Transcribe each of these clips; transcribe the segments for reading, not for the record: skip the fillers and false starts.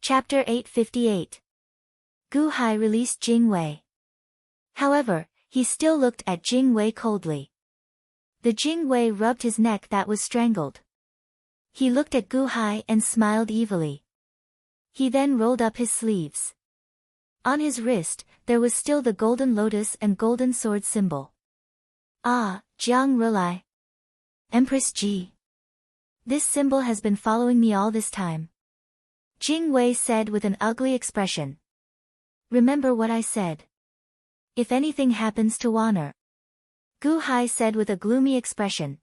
Chapter 858. Gu Hai released Jing Wei. However, he still looked at Jing Wei coldly. The Jing Wei rubbed his neck that was strangled. He looked at Gu Hai and smiled evilly. He then rolled up his sleeves. On his wrist, there was still the golden lotus and golden sword symbol. Ah, Jiang Rulai. Empress Ji. This symbol has been following me all this time. Jing Wei said with an ugly expression. Remember what I said. If anything happens to Wanner. Gu Hai said with a gloomy expression.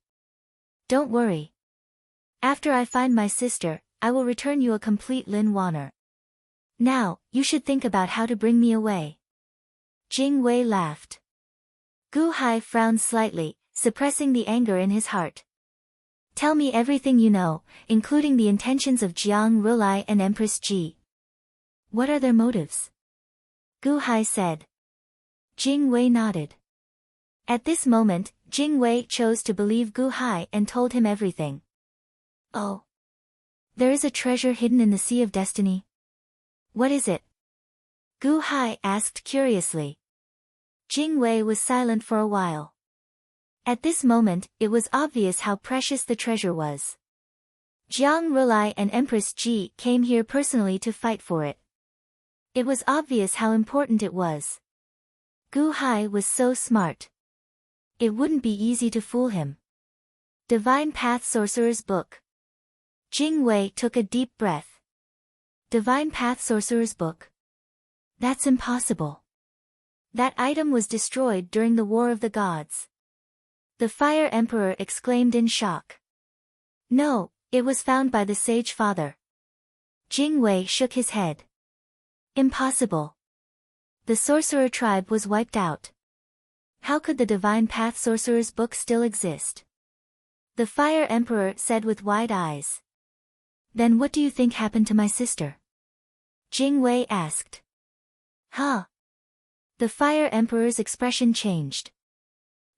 Don't worry. After I find my sister, I will return you a complete Lin Wanner. Now, you should think about how to bring me away. Jing Wei laughed. Gu Hai frowned slightly, suppressing the anger in his heart. Tell me everything you know, including the intentions of Jiang Rulai and Empress Ji. What are their motives? Gu Hai said. Jing Wei nodded. At this moment, Jing Wei chose to believe Gu Hai and told him everything. Oh. There is a treasure hidden in the Sea of Destiny. What is it? Gu Hai asked curiously. Jing Wei was silent for a while. At this moment, it was obvious how precious the treasure was. Jiang Rulai and Empress Ji came here personally to fight for it. It was obvious how important it was. Gu Hai was so smart. It wouldn't be easy to fool him. Divine Path Sorcerer's Book. Jing Wei took a deep breath. Divine Path Sorcerer's Book. That's impossible. That item was destroyed during the War of the Gods. The Fire Emperor exclaimed in shock. No, it was found by the Sage Father. Jing Wei shook his head. Impossible. The sorcerer tribe was wiped out. How could the Divine Path Sorcerer's Book still exist? The Fire Emperor said with wide eyes. Then what do you think happened to my sister? Jing Wei asked. Huh? The Fire Emperor's expression changed.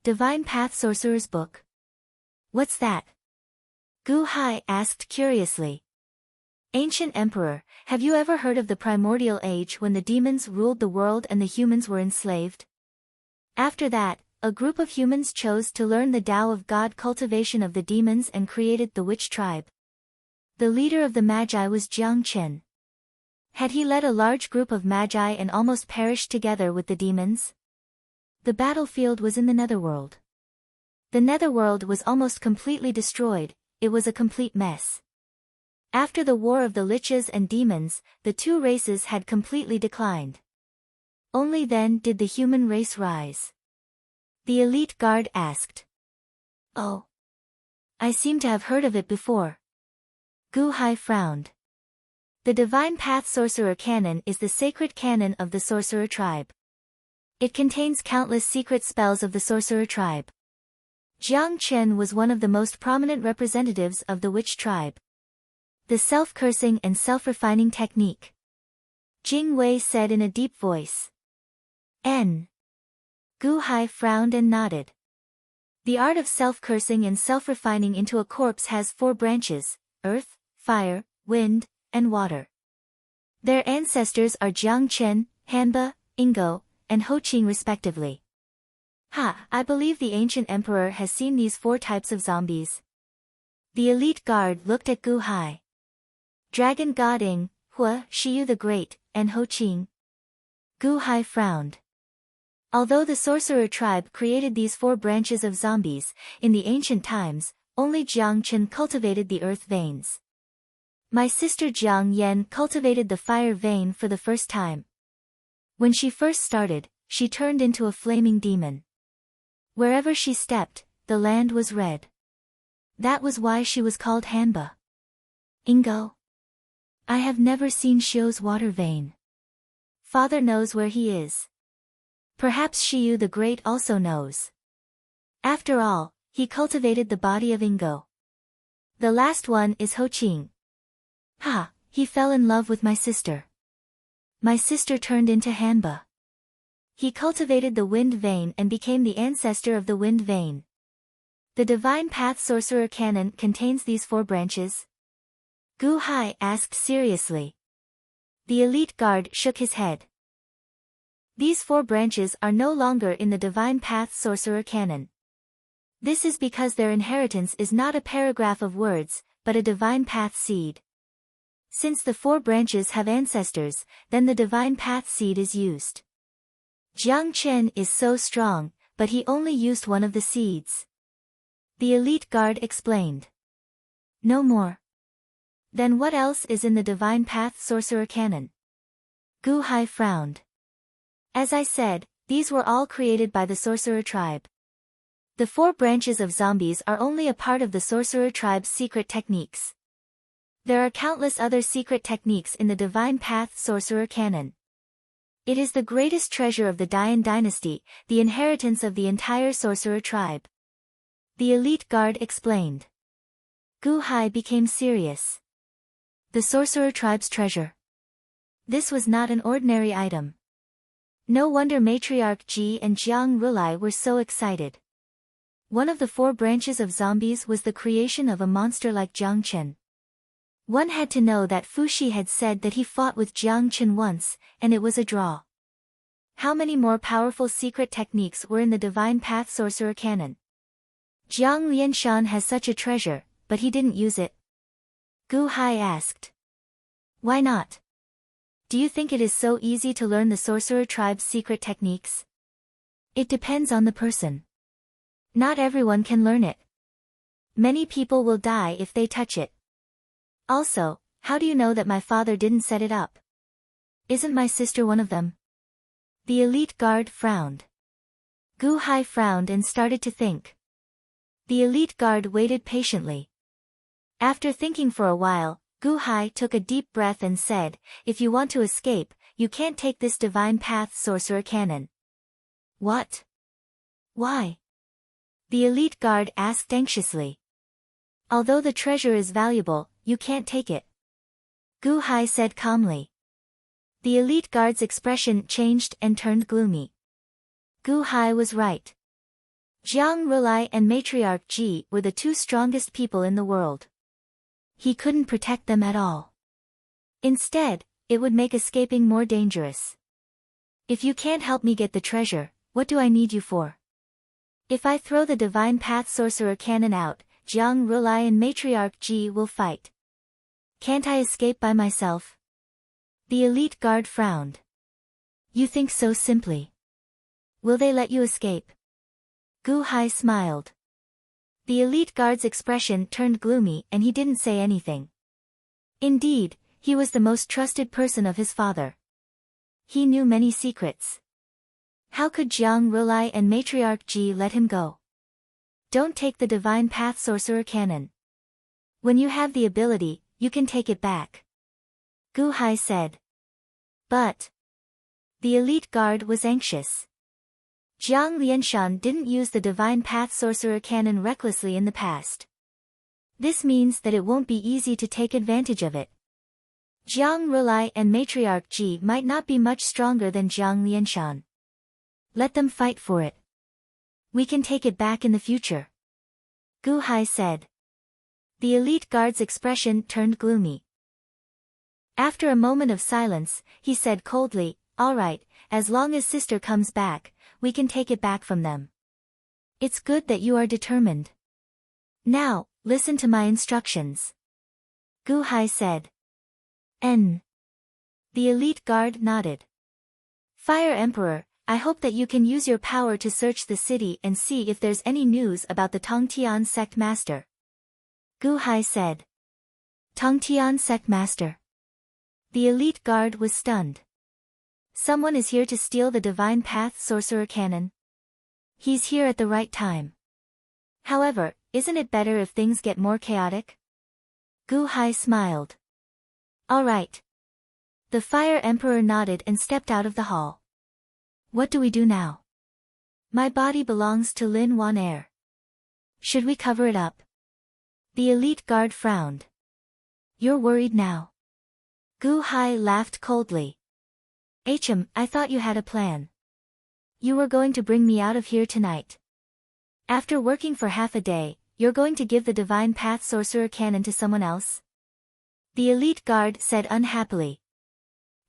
Divine Path Sorcerer's Book? What's that? Gu Hai asked curiously. Ancient Emperor, have you ever heard of the primordial age when the demons ruled the world and the humans were enslaved? After that, a group of humans chose to learn the Tao of God cultivation of the demons and created the witch tribe. The leader of the Magi was Jiang Chen. Had he led a large group of Magi and almost perished together with the demons? The battlefield was in the Netherworld. The Netherworld was almost completely destroyed, it was a complete mess. After the war of the liches and demons, the two races had completely declined. Only then did the human race rise. The elite guard asked. Oh. I seem to have heard of it before. Gu Hai frowned. The Divine Path Sorcerer Canon is the sacred canon of the Sorcerer tribe. It contains countless secret spells of the Sorcerer tribe. Jiang Chen was one of the most prominent representatives of the Witch tribe. The self-cursing and self-refining technique. Jing Wei said in a deep voice. N. Gu Hai frowned and nodded. The art of self-cursing and self-refining into a corpse has 4 branches, earth, fire, wind, and water. Their ancestors are Jiang Chen, Hanba, Ingo, and Ho Qing respectively. I believe the ancient emperor has seen these 4 types of zombies. The elite guard looked at Gu Hai. Dragon God Ing, Hua, Shiyu the Great, and Ho Qing. Gu Hai frowned. Although the sorcerer tribe created these 4 branches of zombies, in the ancient times, only Jiang Chen cultivated the earth veins. My sister Jiang Yan cultivated the fire vein for the first time. When she first started, she turned into a flaming demon. Wherever she stepped, the land was red. That was why she was called Hanba. Ingo. I have never seen Xiu's water vein. Father knows where he is. Perhaps Shiyu the Great also knows. After all, he cultivated the body of Ingo. The last one is Ho Qing. He fell in love with my sister. My sister turned into Hanba. He cultivated the wind vein and became the ancestor of the wind vein. The Divine Path Sorcerer Canon contains these 4 branches? Gu Hai asked seriously. The elite guard shook his head. These 4 branches are no longer in the Divine Path Sorcerer canon. This is because their inheritance is not a paragraph of words, but a Divine Path seed. Since the 4 branches have ancestors, then the Divine Path seed is used. Jiang Chen is so strong, but he only used one of the seeds. The elite guard explained. No more. Then what else is in the Divine Path Sorcerer canon? Gu Hai frowned. As I said, these were all created by the Sorcerer tribe. The 4 branches of zombies are only a part of the Sorcerer tribe's secret techniques. There are countless other secret techniques in the Divine Path Sorcerer canon. It is the greatest treasure of the Dian dynasty, the inheritance of the entire Sorcerer tribe. The elite guard explained. Gu Hai became serious. The Sorcerer tribe's treasure. This was not an ordinary item. No wonder Matriarch Ji and Jiang Rulai were so excited. One of the 4 branches of zombies was the creation of a monster like Jiang Chen. One had to know that Fuxi had said that he fought with Jiang Chen once, and it was a draw. How many more powerful secret techniques were in the Divine Path Sorcerer canon? Jiang Lianshan has such a treasure, but he didn't use it. Gu Hai asked. Why not? Do you think it is so easy to learn the Sorcerer tribe's secret techniques? It depends on the person. Not everyone can learn it. Many people will die if they touch it. Also, how do you know that my father didn't set it up? Isn't my sister one of them? The elite guard frowned. Gu Hai frowned and started to think. The elite guard waited patiently. After thinking for a while, Gu Hai took a deep breath and said, if you want to escape, you can't take this Divine Path Sorcerer canon. What? Why? The elite guard asked anxiously. Although the treasure is valuable, you can't take it. Gu Hai said calmly. The elite guard's expression changed and turned gloomy. Gu Hai was right. Jiang Rulai and Matriarch Ji were the 2 strongest people in the world. He couldn't protect them at all. Instead, it would make escaping more dangerous. If you can't help me get the treasure, what do I need you for? If I throw the Divine Path Sorcerer canon out, Jiang Rulai and Matriarch Ji will fight. Can't I escape by myself? The elite guard frowned. You think so simply. Will they let you escape? Gu Hai smiled. The elite guard's expression turned gloomy and he didn't say anything. Indeed, he was the most trusted person of his father. He knew many secrets. How could Jiang Rulai and Matriarch Ji let him go? Don't take the Divine Path Sorcerer canon. When you have the ability, you can take it back. Gu Hai said. But the elite guard was anxious. Jiang Lianshan didn't use the Divine Path Sorcerer canon recklessly in the past. This means that it won't be easy to take advantage of it. Jiang Rulai and Matriarch Ji might not be much stronger than Jiang Lianshan. Let them fight for it. We can take it back in the future. Gu Hai said. The elite guard's expression turned gloomy. After a moment of silence, he said coldly, all right, as long as sister comes back, we can take it back from them. It's good that you are determined. Now, listen to my instructions. Gu Hai said. The elite guard nodded. Fire Emperor, I hope that you can use your power to search the city and see if there's any news about the Tongtian sect master. Gu Hai said. Tongtian sect master. The elite guard was stunned. Someone is here to steal the Divine Path Sorcerer canon. He's here at the right time. However, isn't it better if things get more chaotic? Gu Hai smiled. All right. The Fire Emperor nodded and stepped out of the hall. What do we do now? My body belongs to Lin Wan Air. Should we cover it up? The elite guard frowned. You're worried now. Gu Hai laughed coldly. I thought you had a plan. You were going to bring me out of here tonight. After working for half a day, you're going to give the Divine Path Sorcerer canon to someone else? The elite guard said unhappily.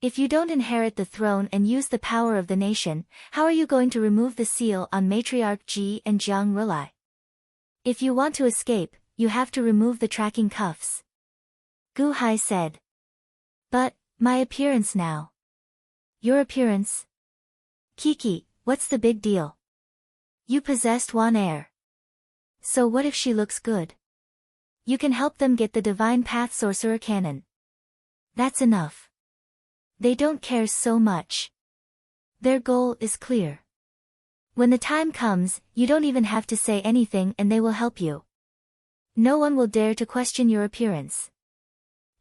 If you don't inherit the throne and use the power of the nation, how are you going to remove the seal on Matriarch Ji and Jiang Rulai? If you want to escape, you have to remove the tracking cuffs. Gu Hai said. But, my appearance now. Your appearance? Kiki, what's the big deal? You possessed one heir. So what if she looks good? You can help them get the Divine Path Sorcerer Cannon. That's enough. They don't care so much. Their goal is clear. When the time comes, you don't even have to say anything and they will help you. No one will dare to question your appearance.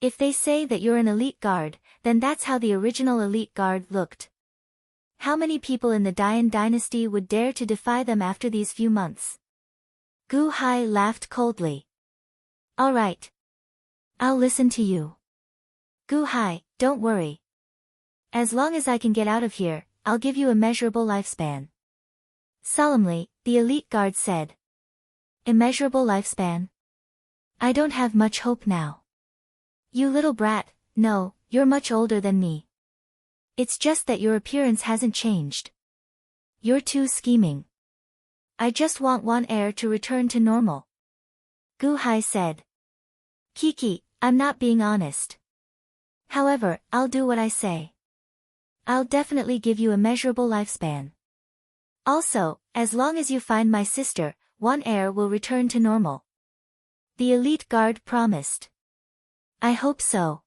If they say that you're an elite guard, then that's how the original elite guard looked. How many people in the Dian dynasty would dare to defy them after these few months? Gu Hai laughed coldly. All right. I'll listen to you. Gu Hai, don't worry. As long as I can get out of here, I'll give you a measurable lifespan. Solemnly, the elite guard said. Immeasurable lifespan? I don't have much hope now. You little brat, no, you're much older than me. It's just that your appearance hasn't changed. You're too scheming. I just want one heir to return to normal. Gu Hai said. Kiki, I'm not being honest. However, I'll do what I say. I'll definitely give you a measurable lifespan. Also, as long as you find my sister, one heir will return to normal. The elite guard promised. I hope so.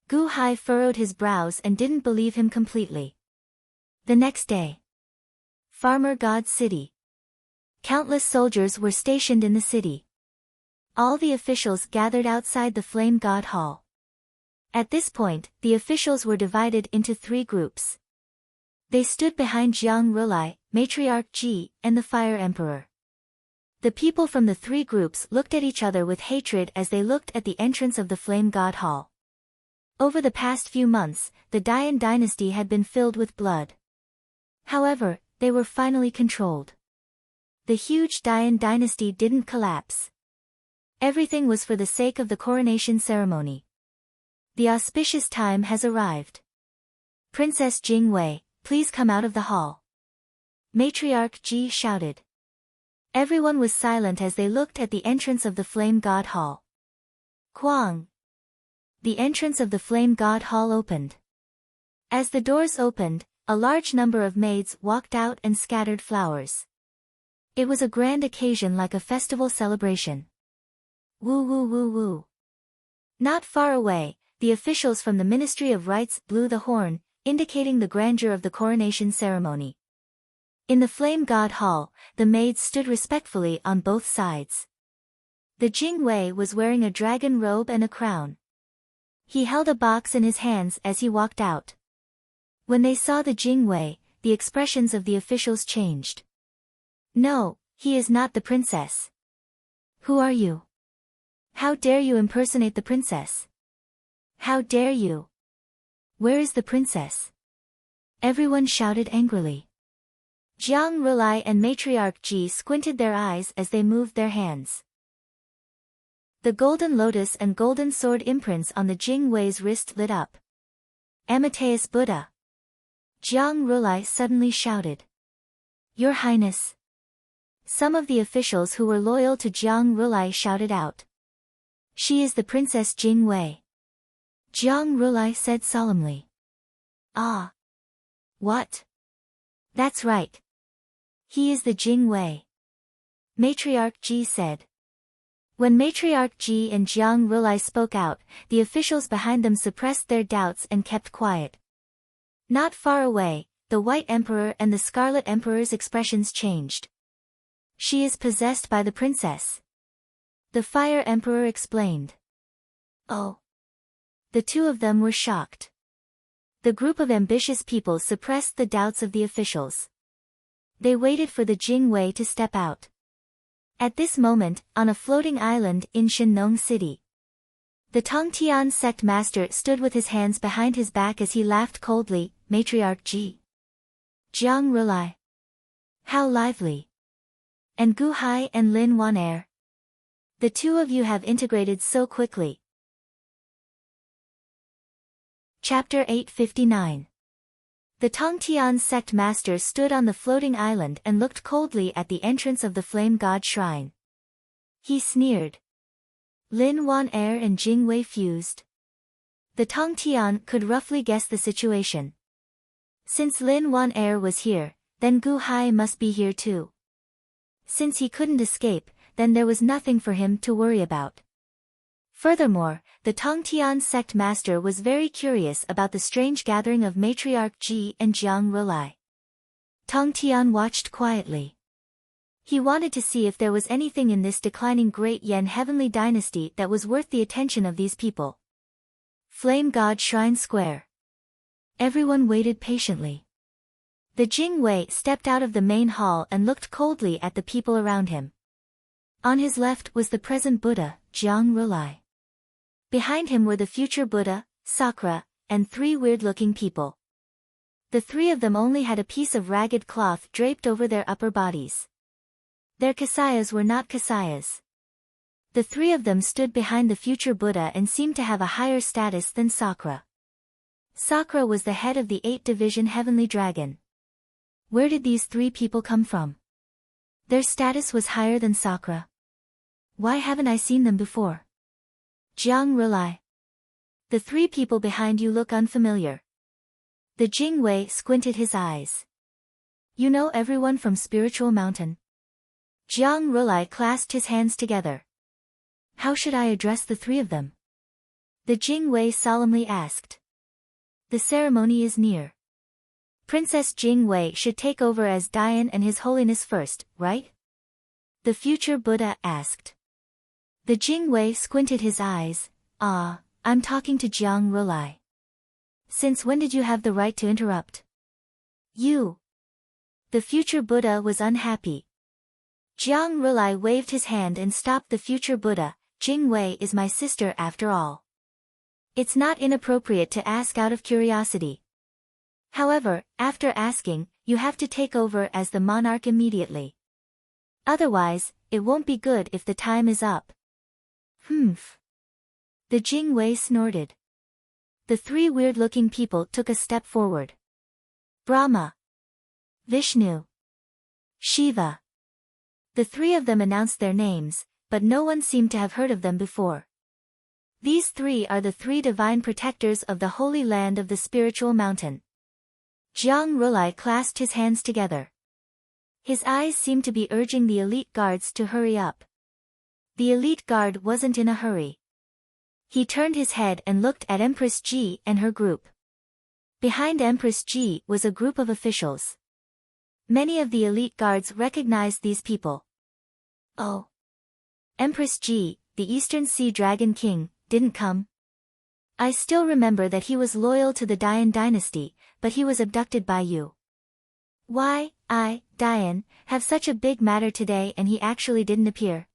Gu Hai furrowed his brows and didn't believe him completely. The next day. Farmer God City. Countless soldiers were stationed in the city. All the officials gathered outside the Flame God Hall. At this point, the officials were divided into 3 groups. They stood behind Jiang Rulai, Matriarch Ji, and the Fire Emperor. The people from the 3 groups looked at each other with hatred as they looked at the entrance of the Flame God Hall. Over the past few months, the Dian dynasty had been filled with blood. However, they were finally controlled. The huge Dian dynasty didn't collapse. Everything was for the sake of the coronation ceremony. The auspicious time has arrived. Princess Jingwei, please come out of the hall. Matriarch Ji shouted. Everyone was silent as they looked at the entrance of the Flame God Hall. Kwang. The entrance of the Flame God Hall opened. As the doors opened, a large number of maids walked out and scattered flowers. It was a grand occasion like a festival celebration. Woo woo woo woo. Not far away, the officials from the Ministry of Rites blew the horn, indicating the grandeur of the coronation ceremony. In the Flame God Hall, the maids stood respectfully on both sides. The Jingwei was wearing a dragon robe and a crown. He held a box in his hands as he walked out. When they saw the Jingwei, the expressions of the officials changed. No, he is not the princess. Who are you? How dare you impersonate the princess? How dare you? Where is the princess? Everyone shouted angrily. Jiang Rulai and Matriarch Ji squinted their eyes as they moved their hands. The golden lotus and golden sword imprints on the Jingwei's wrist lit up. Amateus Buddha. Jiang Rulai suddenly shouted. Your Highness. Some of the officials who were loyal to Jiang Rulai shouted out. She is the Princess Jingwei. Jiang Rulai said solemnly. Ah. What? That's right. He is the Jingwei. Matriarch Ji said. When Matriarch Ji and Jiang Rulai spoke out, the officials behind them suppressed their doubts and kept quiet. Not far away, the White Emperor and the Scarlet Emperor's expressions changed. She is possessed by the princess. The Fire Emperor explained. Oh. The 2 of them were shocked. The group of ambitious people suppressed the doubts of the officials. They waited for the Jingwei to step out. At this moment, on a floating island in Shenong City, the Tongtian sect master stood with his hands behind his back as he laughed coldly. Matriarch Ji. Jiang Rulai. How lively. And Gu Hai and Lin Wanair. The 2 of you have integrated so quickly. Chapter 859. The Tongtian sect master stood on the floating island and looked coldly at the entrance of the flame god shrine. He sneered. Lin Wan-er and Jing Wei fused. The Tongtian could roughly guess the situation. Since Lin Wan-er was here, then Gu Hai must be here too. Since he couldn't escape, then there was nothing for him to worry about. Furthermore, the Tongtian sect master was very curious about the strange gathering of Matriarch Ji and Jiang Rulai. Tongtian watched quietly. He wanted to see if there was anything in this declining Great Yan heavenly dynasty that was worth the attention of these people. Flame God Shrine Square. Everyone waited patiently. The Jing Wei stepped out of the main hall and looked coldly at the people around him. On his left was the present Buddha, Jiang Rulai. Behind him were the future Buddha, Sakura, and three weird-looking people. The three of them only had a piece of ragged cloth draped over their upper bodies. Their kasayas were not kasayas. The three of them stood behind the future Buddha and seemed to have a higher status than Sakura. Sakura was the head of the 8-division heavenly dragon. Where did these three people come from? Their status was higher than Sakura. Why haven't I seen them before? Jiang Rulai. The three people behind you look unfamiliar. The Jing Wei squinted his eyes. You know everyone from Spiritual Mountain? Jiang Rulai clasped his hands together. How should I address the three of them? The Jing Wei solemnly asked. The ceremony is near. Princess Jing Wei should take over as Dian and His Holiness first, right? The future Buddha asked. The Jing Wei squinted his eyes. I'm talking to Jiang Rulai. Since when did you have the right to interrupt? You. The future Buddha was unhappy. Jiang Rulai waved his hand and stopped the future Buddha. Jing Wei is my sister after all. It's not inappropriate to ask out of curiosity. However, after asking, you have to take over as the monarch immediately. Otherwise, it won't be good if the time is up. Humph. The Jing Wei snorted. The three weird-looking people took a step forward. Brahma. Vishnu. Shiva. The three of them announced their names, but no one seemed to have heard of them before. These three are the three divine protectors of the Holy Land of the Spiritual Mountain. Jiang Rulai clasped his hands together. His eyes seemed to be urging the elite guards to hurry up. The elite guard wasn't in a hurry. He turned his head and looked at Empress Ji and her group. Behind Empress Ji was a group of officials. Many of the elite guards recognized these people. Oh. Empress Ji, the Eastern Sea Dragon King, didn't come. I still remember that he was loyal to the Dian dynasty, but he was abducted by you. Why, Dian, have such a big matter today and he actually didn't appear?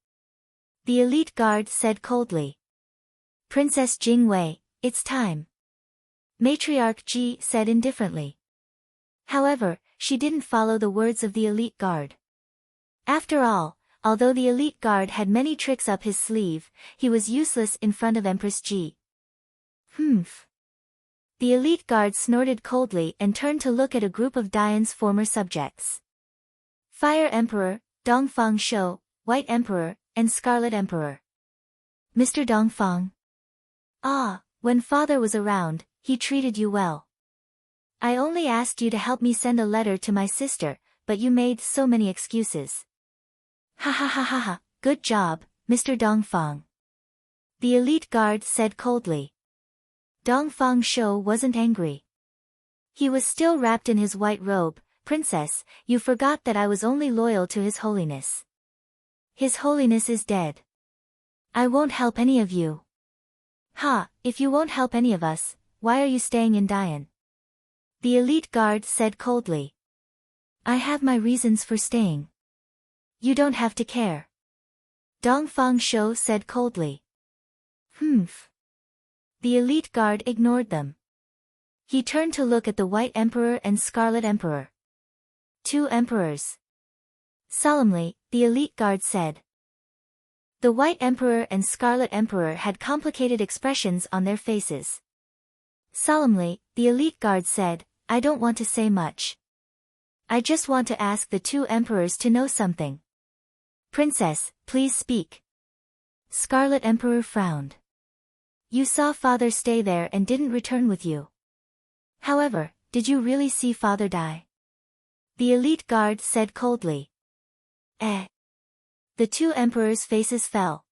The elite guard said coldly. Princess Jing Wei, it's time. Matriarch Ji said indifferently. However, she didn't follow the words of the elite guard. After all, although the elite guard had many tricks up his sleeve, he was useless in front of Empress Ji. Humph. The elite guard snorted coldly and turned to look at a group of Dian's former subjects. Fire Emperor, Dongfang Shou, White Emperor, and Scarlet Emperor. Mr. Dongfang. When father was around, he treated you well. I only asked you to help me send a letter to my sister, but you made so many excuses. Ha ha ha ha ha, good job, Mr. Dongfang. The elite guard said coldly. Dongfang Shou wasn't angry. He was still wrapped in his white robe. Princess, you forgot that I was only loyal to His Holiness. His Holiness is dead. I won't help any of you. If you won't help any of us, why are you staying in Dian? The elite guard said coldly. I have my reasons for staying. You don't have to care. Dongfang Shou said coldly. Humph. The elite guard ignored them. He turned to look at the White Emperor and Scarlet Emperor. Two emperors. Solemnly, the elite guard said. The White Emperor and Scarlet Emperor had complicated expressions on their faces. Solemnly, the elite guard said, I don't want to say much. I just want to ask the two emperors to know something. Princess, please speak. Scarlet Emperor frowned. You saw father stay there and didn't return with you. However, did you really see father die? The elite guard said coldly. The two emperors' faces fell.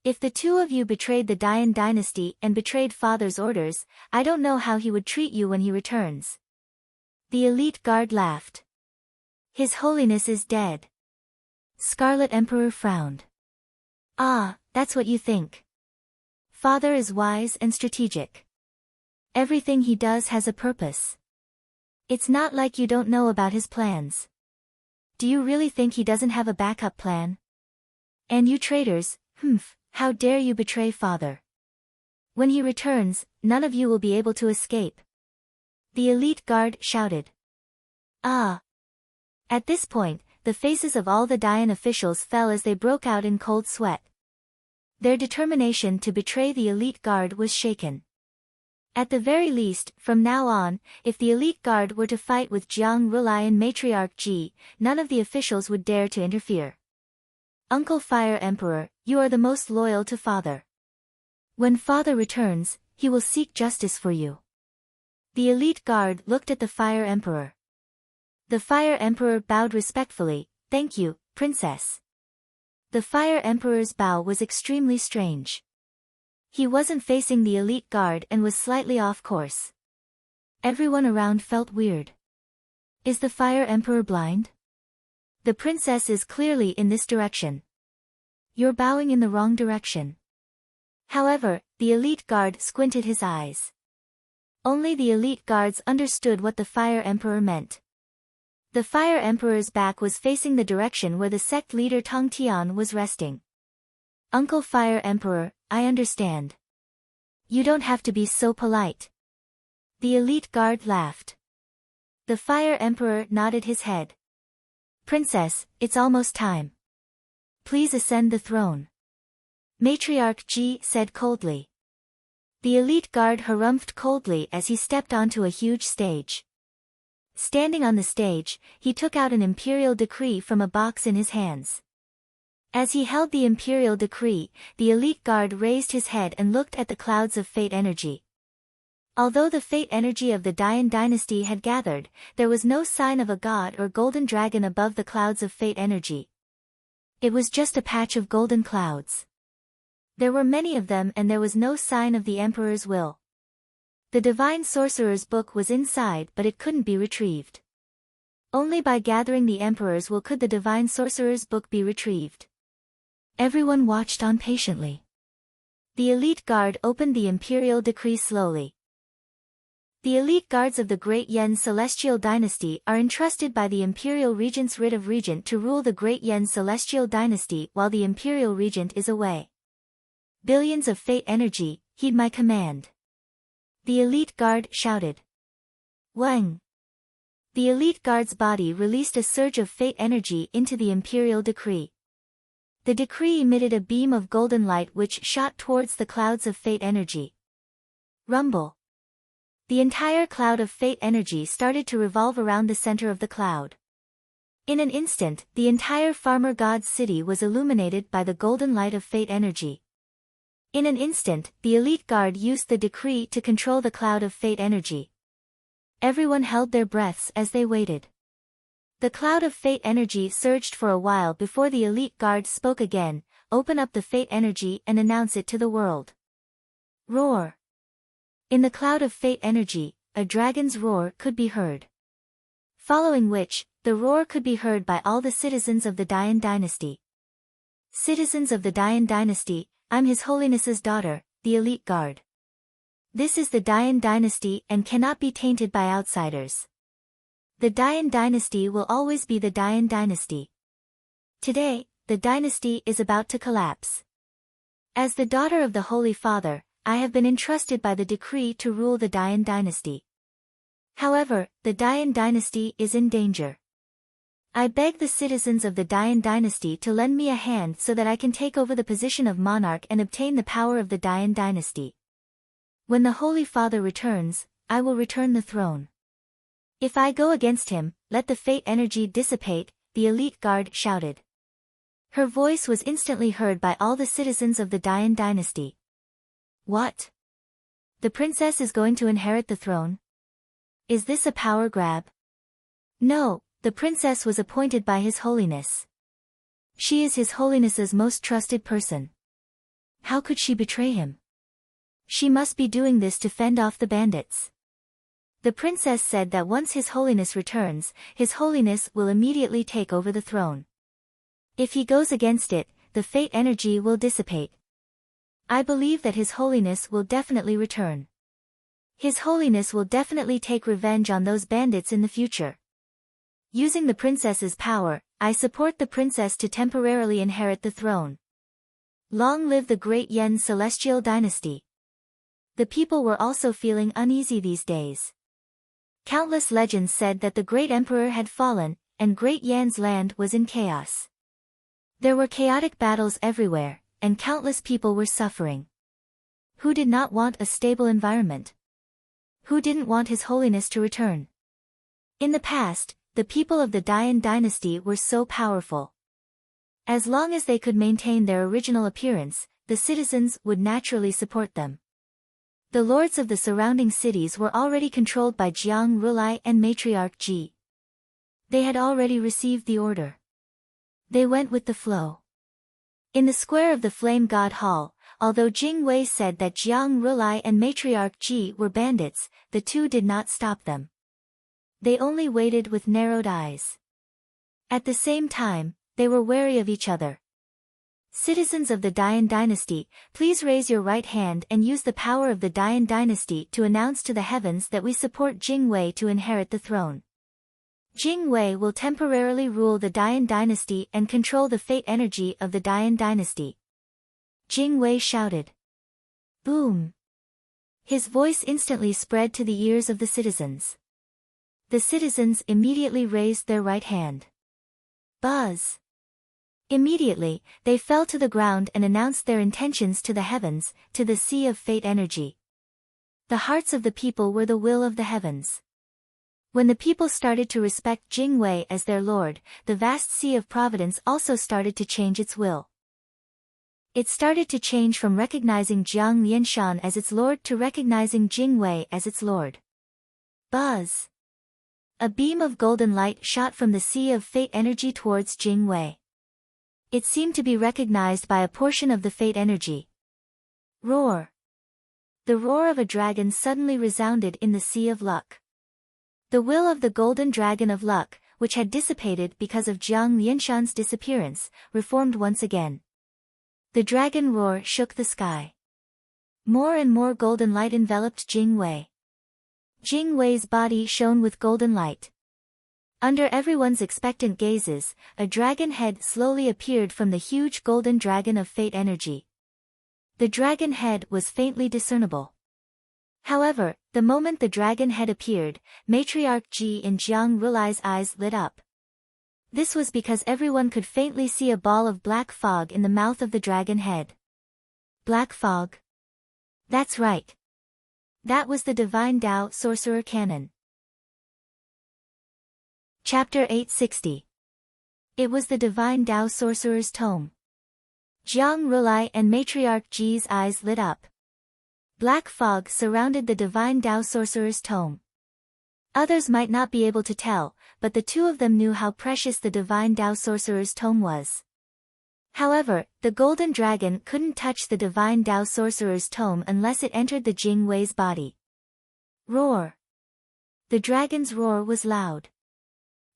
If the two of you betrayed the Dian dynasty and betrayed father's orders, I don't know how he would treat you when he returns. The elite guard laughed. His Holiness is dead. Scarlet Emperor frowned. Ah, that's what you think. Father is wise and strategic. Everything he does has a purpose. It's not like you don't know about his plans. Do you really think he doesn't have a backup plan? And you traitors, how dare you betray father? When he returns, none of you will be able to escape. The elite guard shouted. Ah! At this point, the faces of all the Dian officials fell as they broke out in cold sweat. Their determination to betray the elite guard was shaken. At the very least, from now on, if the elite guard were to fight with Jiang Rulai and Matriarch Ji, none of the officials would dare to interfere. Uncle Fire Emperor, you are the most loyal to father. When father returns, he will seek justice for you. The elite guard looked at the Fire Emperor. The Fire Emperor bowed respectfully, thank you, Princess. The Fire Emperor's bow was extremely strange. He wasn't facing the elite guard and was slightly off course. Everyone around felt weird. Is the Fire Emperor blind? The princess is clearly in this direction. You're bowing in the wrong direction. However, the elite guard squinted his eyes. Only the elite guards understood what the Fire Emperor meant. The Fire Emperor's back was facing the direction where the sect leader Tong Tian was resting. Uncle Fire Emperor, I understand. You don't have to be so polite. The elite guard laughed. The Fire Emperor nodded his head. Princess, it's almost time. Please ascend the throne. Matriarch Ji said coldly. The elite guard harumphed coldly as he stepped onto a huge stage. Standing on the stage, he took out an imperial decree from a box in his hands. As he held the imperial decree, the elite guard raised his head and looked at the clouds of fate energy. Although the fate energy of the Dian dynasty had gathered, there was no sign of a god or golden dragon above the clouds of fate energy. It was just a patch of golden clouds. There were many of them and there was no sign of the Emperor's will. The Divine Sorcerer's book was inside but it couldn't be retrieved. Only by gathering the Emperor's will could the Divine Sorcerer's book be retrieved. Everyone watched on patiently. The elite guard opened the imperial decree slowly. The elite guards of the Great Yen Celestial Dynasty are entrusted by the Imperial Regent's writ of Regent to rule the Great Yen Celestial Dynasty while the Imperial Regent is away. Billions of fate energy, heed my command. The elite guard shouted. Wang! The elite guard's body released a surge of fate energy into the imperial decree. The decree emitted a beam of golden light which shot towards the clouds of fate energy. Rumble! The entire cloud of fate energy started to revolve around the center of the cloud. In an instant, the entire Farmer God's city was illuminated by the golden light of fate energy. In an instant, the elite guard used the decree to control the cloud of fate energy. Everyone held their breaths as they waited. The cloud of fate energy surged for a while before the elite guard spoke again, open up the fate energy and announce it to the world. Roar! In the cloud of fate energy, a dragon's roar could be heard. Following which, the roar could be heard by all the citizens of the Dian dynasty. Citizens of the Dian dynasty, I'm His Holiness's daughter, the elite guard. This is the Dian dynasty and cannot be tainted by outsiders. The Dian dynasty will always be the Dian dynasty. Today, the dynasty is about to collapse. As the daughter of the Holy Father, I have been entrusted by the decree to rule the Dian dynasty. However, the Dian dynasty is in danger. I beg the citizens of the Dian dynasty to lend me a hand so that I can take over the position of monarch and obtain the power of the Dian dynasty. When the Holy Father returns, I will return the throne. If I go against him, let the fate energy dissipate, the elite guard shouted. Her voice was instantly heard by all the citizens of the Dian dynasty. What? The princess is going to inherit the throne? Is this a power grab? No, the princess was appointed by His Holiness. She is His Holiness's most trusted person. How could she betray him? She must be doing this to fend off the bandits. The princess said that once His Holiness returns, His Holiness will immediately take over the throne. If he goes against it, the fate energy will dissipate. I believe that His Holiness will definitely return. His Holiness will definitely take revenge on those bandits in the future. Using the princess's power, I support the princess to temporarily inherit the throne. Long live the great Yen celestial dynasty. The people were also feeling uneasy these days. Countless legends said that the great emperor had fallen, and Great Yan's land was in chaos. There were chaotic battles everywhere, and countless people were suffering. Who did not want a stable environment? Who didn't want His Holiness to return? In the past, the people of the Dian dynasty were so powerful. As long as they could maintain their original appearance, the citizens would naturally support them. The lords of the surrounding cities were already controlled by Jiang Rulai and Matriarch Ji. They had already received the order. They went with the flow. In the square of the Flame God Hall, although Jing Wei said that Jiang Rulai and Matriarch Ji were bandits, the two did not stop them. They only waited with narrowed eyes. At the same time, they were wary of each other. Citizens of the Dian dynasty, please raise your right hand and use the power of the Dian dynasty to announce to the heavens that we support Jing Wei to inherit the throne. Jing Wei will temporarily rule the Dian dynasty and control the fate energy of the Dian dynasty. Jing Wei shouted. Boom! His voice instantly spread to the ears of the citizens. The citizens immediately raised their right hand. Buzz! Immediately, they fell to the ground and announced their intentions to the heavens, to the sea of fate energy. The hearts of the people were the will of the heavens. When the people started to respect Jing Wei as their lord, the vast sea of providence also started to change its will. It started to change from recognizing Jiang Lianshan as its lord to recognizing Jing Wei as its lord. Buzz! A beam of golden light shot from the sea of fate energy towards Jing Wei. It seemed to be recognized by a portion of the fate energy. Roar! The roar of a dragon suddenly resounded in the sea of luck. The will of the golden dragon of luck, which had dissipated because of Jiang Lianshan's disappearance, reformed once again. The dragon roar shook the sky. More and more golden light enveloped Jing Wei. Jing Wei's body shone with golden light. Under everyone's expectant gazes, a dragon head slowly appeared from the huge golden dragon of fate energy. The dragon head was faintly discernible. However, the moment the dragon head appeared, Matriarch Ji in Jiang Rulai's eyes lit up. This was because everyone could faintly see a ball of black fog in the mouth of the dragon head. Black fog? That's right. That was the Divine Tao Sorcerer Canon. Chapter 860. It was the Divine Tao Sorcerer's Tome. Jiang Rulai and Matriarch Ji's eyes lit up. Black fog surrounded the Divine Tao Sorcerer's Tome. Others might not be able to tell, but the two of them knew how precious the Divine Tao Sorcerer's Tome was. However, the Golden Dragon couldn't touch the Divine Tao Sorcerer's Tome unless it entered the Jing Wei's body. Roar! The dragon's roar was loud.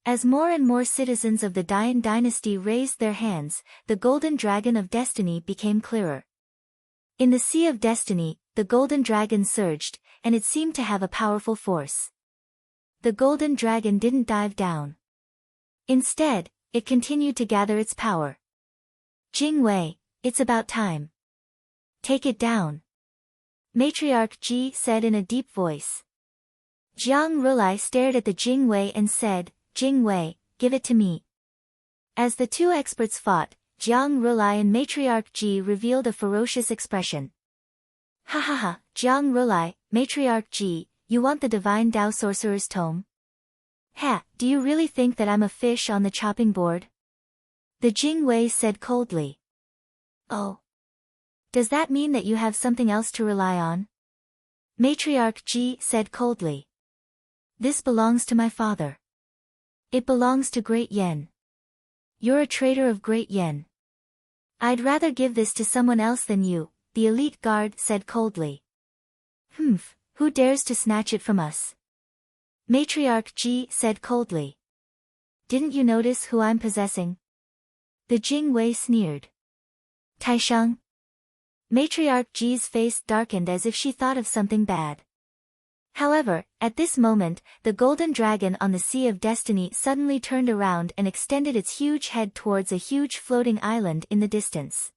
As more and more citizens of the Dian dynasty raised their hands, the Golden Dragon of Destiny became clearer. In the Sea of Destiny, the Golden Dragon surged, and it seemed to have a powerful force. The Golden Dragon didn't dive down. Instead, it continued to gather its power. Jing Wei, it's about time. Take it down. Matriarch Ji said in a deep voice. Jiang Rulai stared at the Jing Wei and said, Jing Wei, give it to me. As the two experts fought, Jiang Rulai and Matriarch Ji revealed a ferocious expression. Ha ha ha, Jiang Rulai, Matriarch Ji, you want the Divine Tao Sorcerer's Tome? Ha, do you really think that I'm a fish on the chopping board? The Jingwei said coldly. Oh. Does that mean that you have something else to rely on? Matriarch Ji said coldly. This belongs to my father. It belongs to Great Yen. You're a traitor of Great Yen. I'd rather give this to someone else than you, the elite guard said coldly. Humph, who dares to snatch it from us? Matriarch Ji said coldly. Didn't you notice who I'm possessing? The Jingwei sneered. Taisheng. Matriarch Ji's face darkened as if she thought of something bad. However, at this moment, the golden dragon on the Sea of Destiny suddenly turned around and extended its huge head towards a huge floating island in the distance.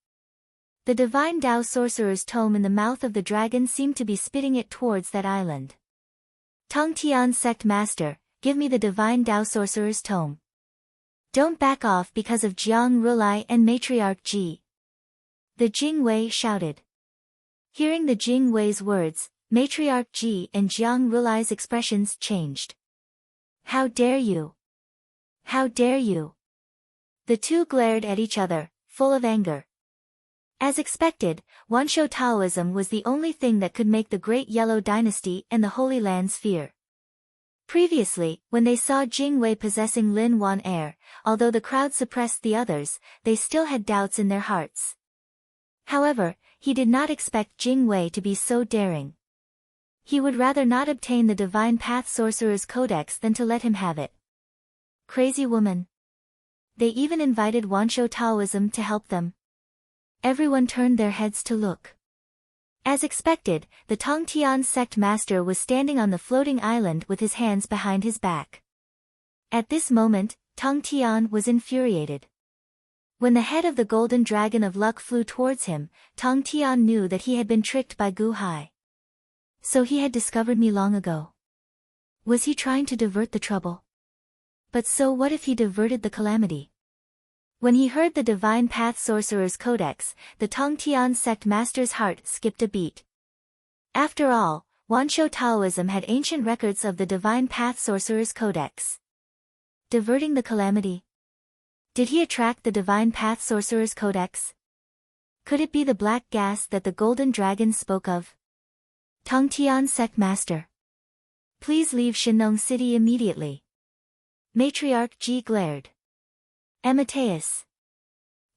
The Divine Tao Sorcerer's Tome in the mouth of the dragon seemed to be spitting it towards that island. Tongtian Sect Master, give me the Divine Tao Sorcerer's Tome. Don't back off because of Jiang Rulai and Matriarch Ji. The Jingwei shouted. Hearing the Jingwei's words, Matriarch Ji and Jiang Rulai's expressions changed. How dare you? How dare you? The two glared at each other, full of anger. As expected, Wanshou Taoism was the only thing that could make the Great Yellow Dynasty and the Holy Lands fear. Previously, when they saw Jingwei possessing Lin Wan Air, although the crowd suppressed the others, they still had doubts in their hearts. However, he did not expect Jingwei to be so daring. He would rather not obtain the Divine Path Sorcerer's Codex than to let him have it. Crazy woman. They even invited Wanshou Taoism to help them. Everyone turned their heads to look. As expected, the Tongtian Sect Master was standing on the floating island with his hands behind his back. At this moment, Tongtian was infuriated. When the head of the Golden Dragon of Luck flew towards him, Tongtian knew that he had been tricked by Gu Hai. So he had discovered me long ago. Was he trying to divert the trouble? But so what if he diverted the calamity? When he heard the Divine Path Sorcerer's Codex, the Tongtian Sect Master's heart skipped a beat. After all, Wanshou Taoism had ancient records of the Divine Path Sorcerer's Codex. Diverting the calamity? Did he attract the Divine Path Sorcerer's Codex? Could it be the black gas that the Golden Dragon spoke of? Tongtian Sect Master. Please leave Shinong City immediately. Matriarch Ji glared. Amateus.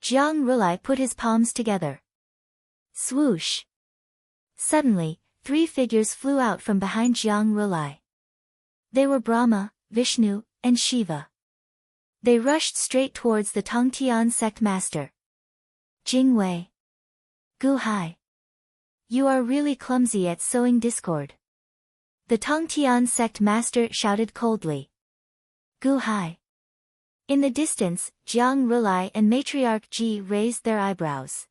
Jiang Rulai put his palms together. Swoosh. Suddenly, 3 figures flew out from behind Jiang Rulai. They were Brahma, Vishnu, and Shiva. They rushed straight towards the Tongtian Sect Master. Jingwei. Gu Hai. You are really clumsy at sowing discord. The Tongtian Sect Master shouted coldly. Gu Hai. In the distance, Jiang Rulai and Matriarch Ji raised their eyebrows.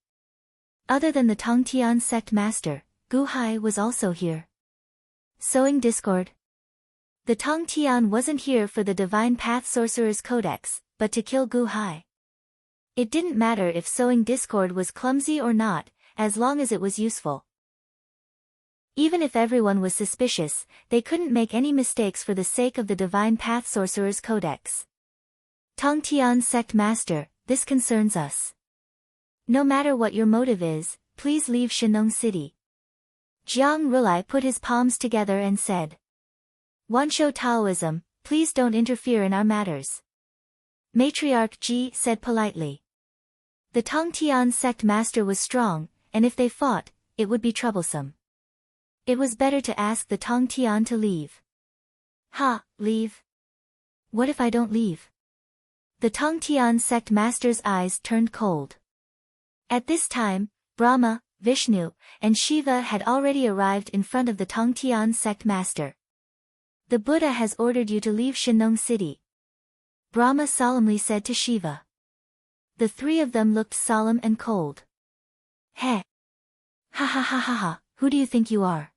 Other than the Tongtian Sect Master, Gu Hai was also here. Sowing discord? The Tongtian wasn't here for the Divine Path Sorcerer's Codex, but to kill Gu Hai. It didn't matter if sowing discord was clumsy or not, as long as it was useful. Even if everyone was suspicious, they couldn't make any mistakes for the sake of the Divine Path Sorcerer's Codex. Tongtian Sect Master, this concerns us. No matter what your motive is, please leave Shinong City. Jiang Rulai put his palms together and said. Wanshou Taoism, please don't interfere in our matters. Matriarch Ji said politely. The Tongtian Sect Master was strong, and if they fought, it would be troublesome. It was better to ask the Tongtian to leave. Ha, leave? What if I don't leave? The Tongtian Sect Master's eyes turned cold. At this time, Brahma, Vishnu, and Shiva had already arrived in front of the Tongtian Sect Master. The Buddha has ordered you to leave Shinong City. Brahma solemnly said to Shiva. The 3 of them looked solemn and cold. Heh. Ha ha ha ha ha, who do you think you are?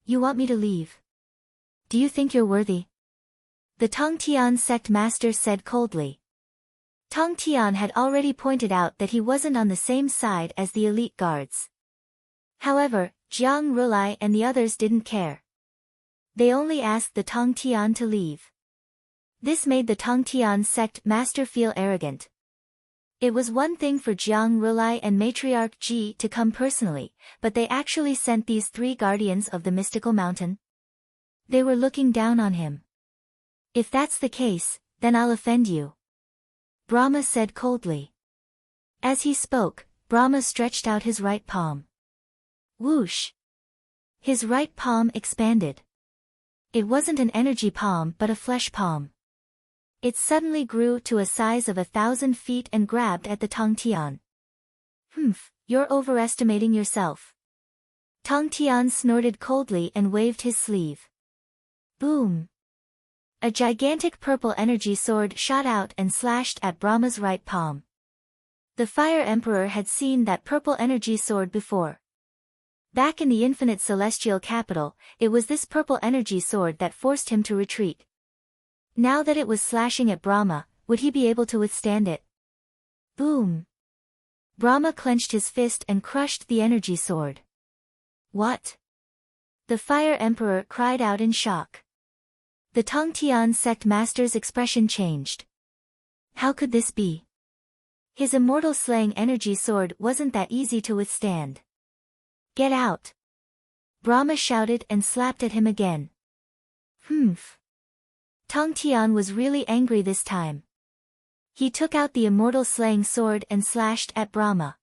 You want me to leave? Do you think you're worthy? The Tongtian Sect Master said coldly. Tongtian had already pointed out that he wasn't on the same side as the elite guards. However, Jiang Rulai and the others didn't care. They only asked the Tongtian to leave. This made the Tongtian sect master feel arrogant. It was one thing for Jiang Rulai and Matriarch Ji to come personally, but they actually sent these three guardians of the mystical mountain. They were looking down on him. If that's the case, then I'll offend you, Brahma said coldly. As he spoke, Brahma stretched out his right palm. Whoosh! His right palm expanded. It wasn't an energy palm but a flesh palm. It suddenly grew to a size of 1,000 feet and grabbed at the Tongtian. You're overestimating yourself. Tongtian snorted coldly and waved his sleeve. Boom! A gigantic purple energy sword shot out and slashed at Brahma's right palm. The Fire Emperor had seen that purple energy sword before. Back in the infinite celestial capital, it was this purple energy sword that forced him to retreat. Now that it was slashing at Brahma, would he be able to withstand it? Boom! Brahma clenched his fist and crushed the energy sword. What? The Fire Emperor cried out in shock. The Tongtian sect master's expression changed. How could this be? His immortal slaying energy sword wasn't that easy to withstand. Get out! Brahma shouted and slapped at him again. Tongtian was really angry this time. He took out the immortal slaying sword and slashed at Brahma.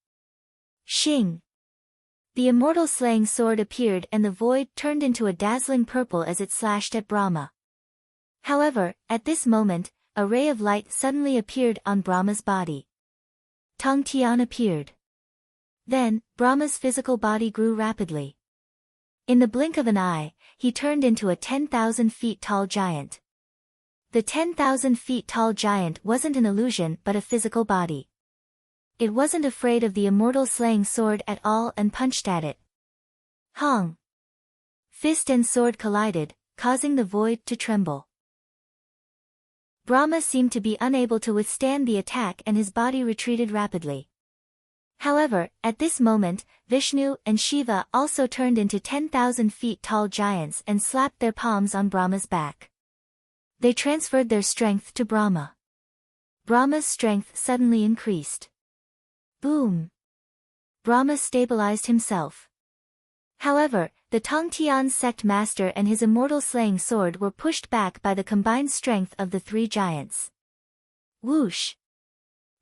Shing! The immortal slaying sword appeared and the void turned into a dazzling purple as it slashed at Brahma. However, at this moment, a ray of light suddenly appeared on Brahma's body. Tongtian appeared. Then, Brahma's physical body grew rapidly. In the blink of an eye, he turned into a 10,000 feet tall giant. The 10,000 feet tall giant wasn't an illusion but a physical body. It wasn't afraid of the immortal slaying sword at all and punched at it. Hong! Fist and sword collided, causing the void to tremble. Brahma seemed to be unable to withstand the attack and his body retreated rapidly. However, at this moment, Vishnu and Shiva also turned into 10,000 feet tall giants and slapped their palms on Brahma's back. They transferred their strength to Brahma. Brahma's strength suddenly increased. Boom! Brahma stabilized himself. However, the Tongtian sect master and his immortal slaying sword were pushed back by the combined strength of the three giants. Whoosh!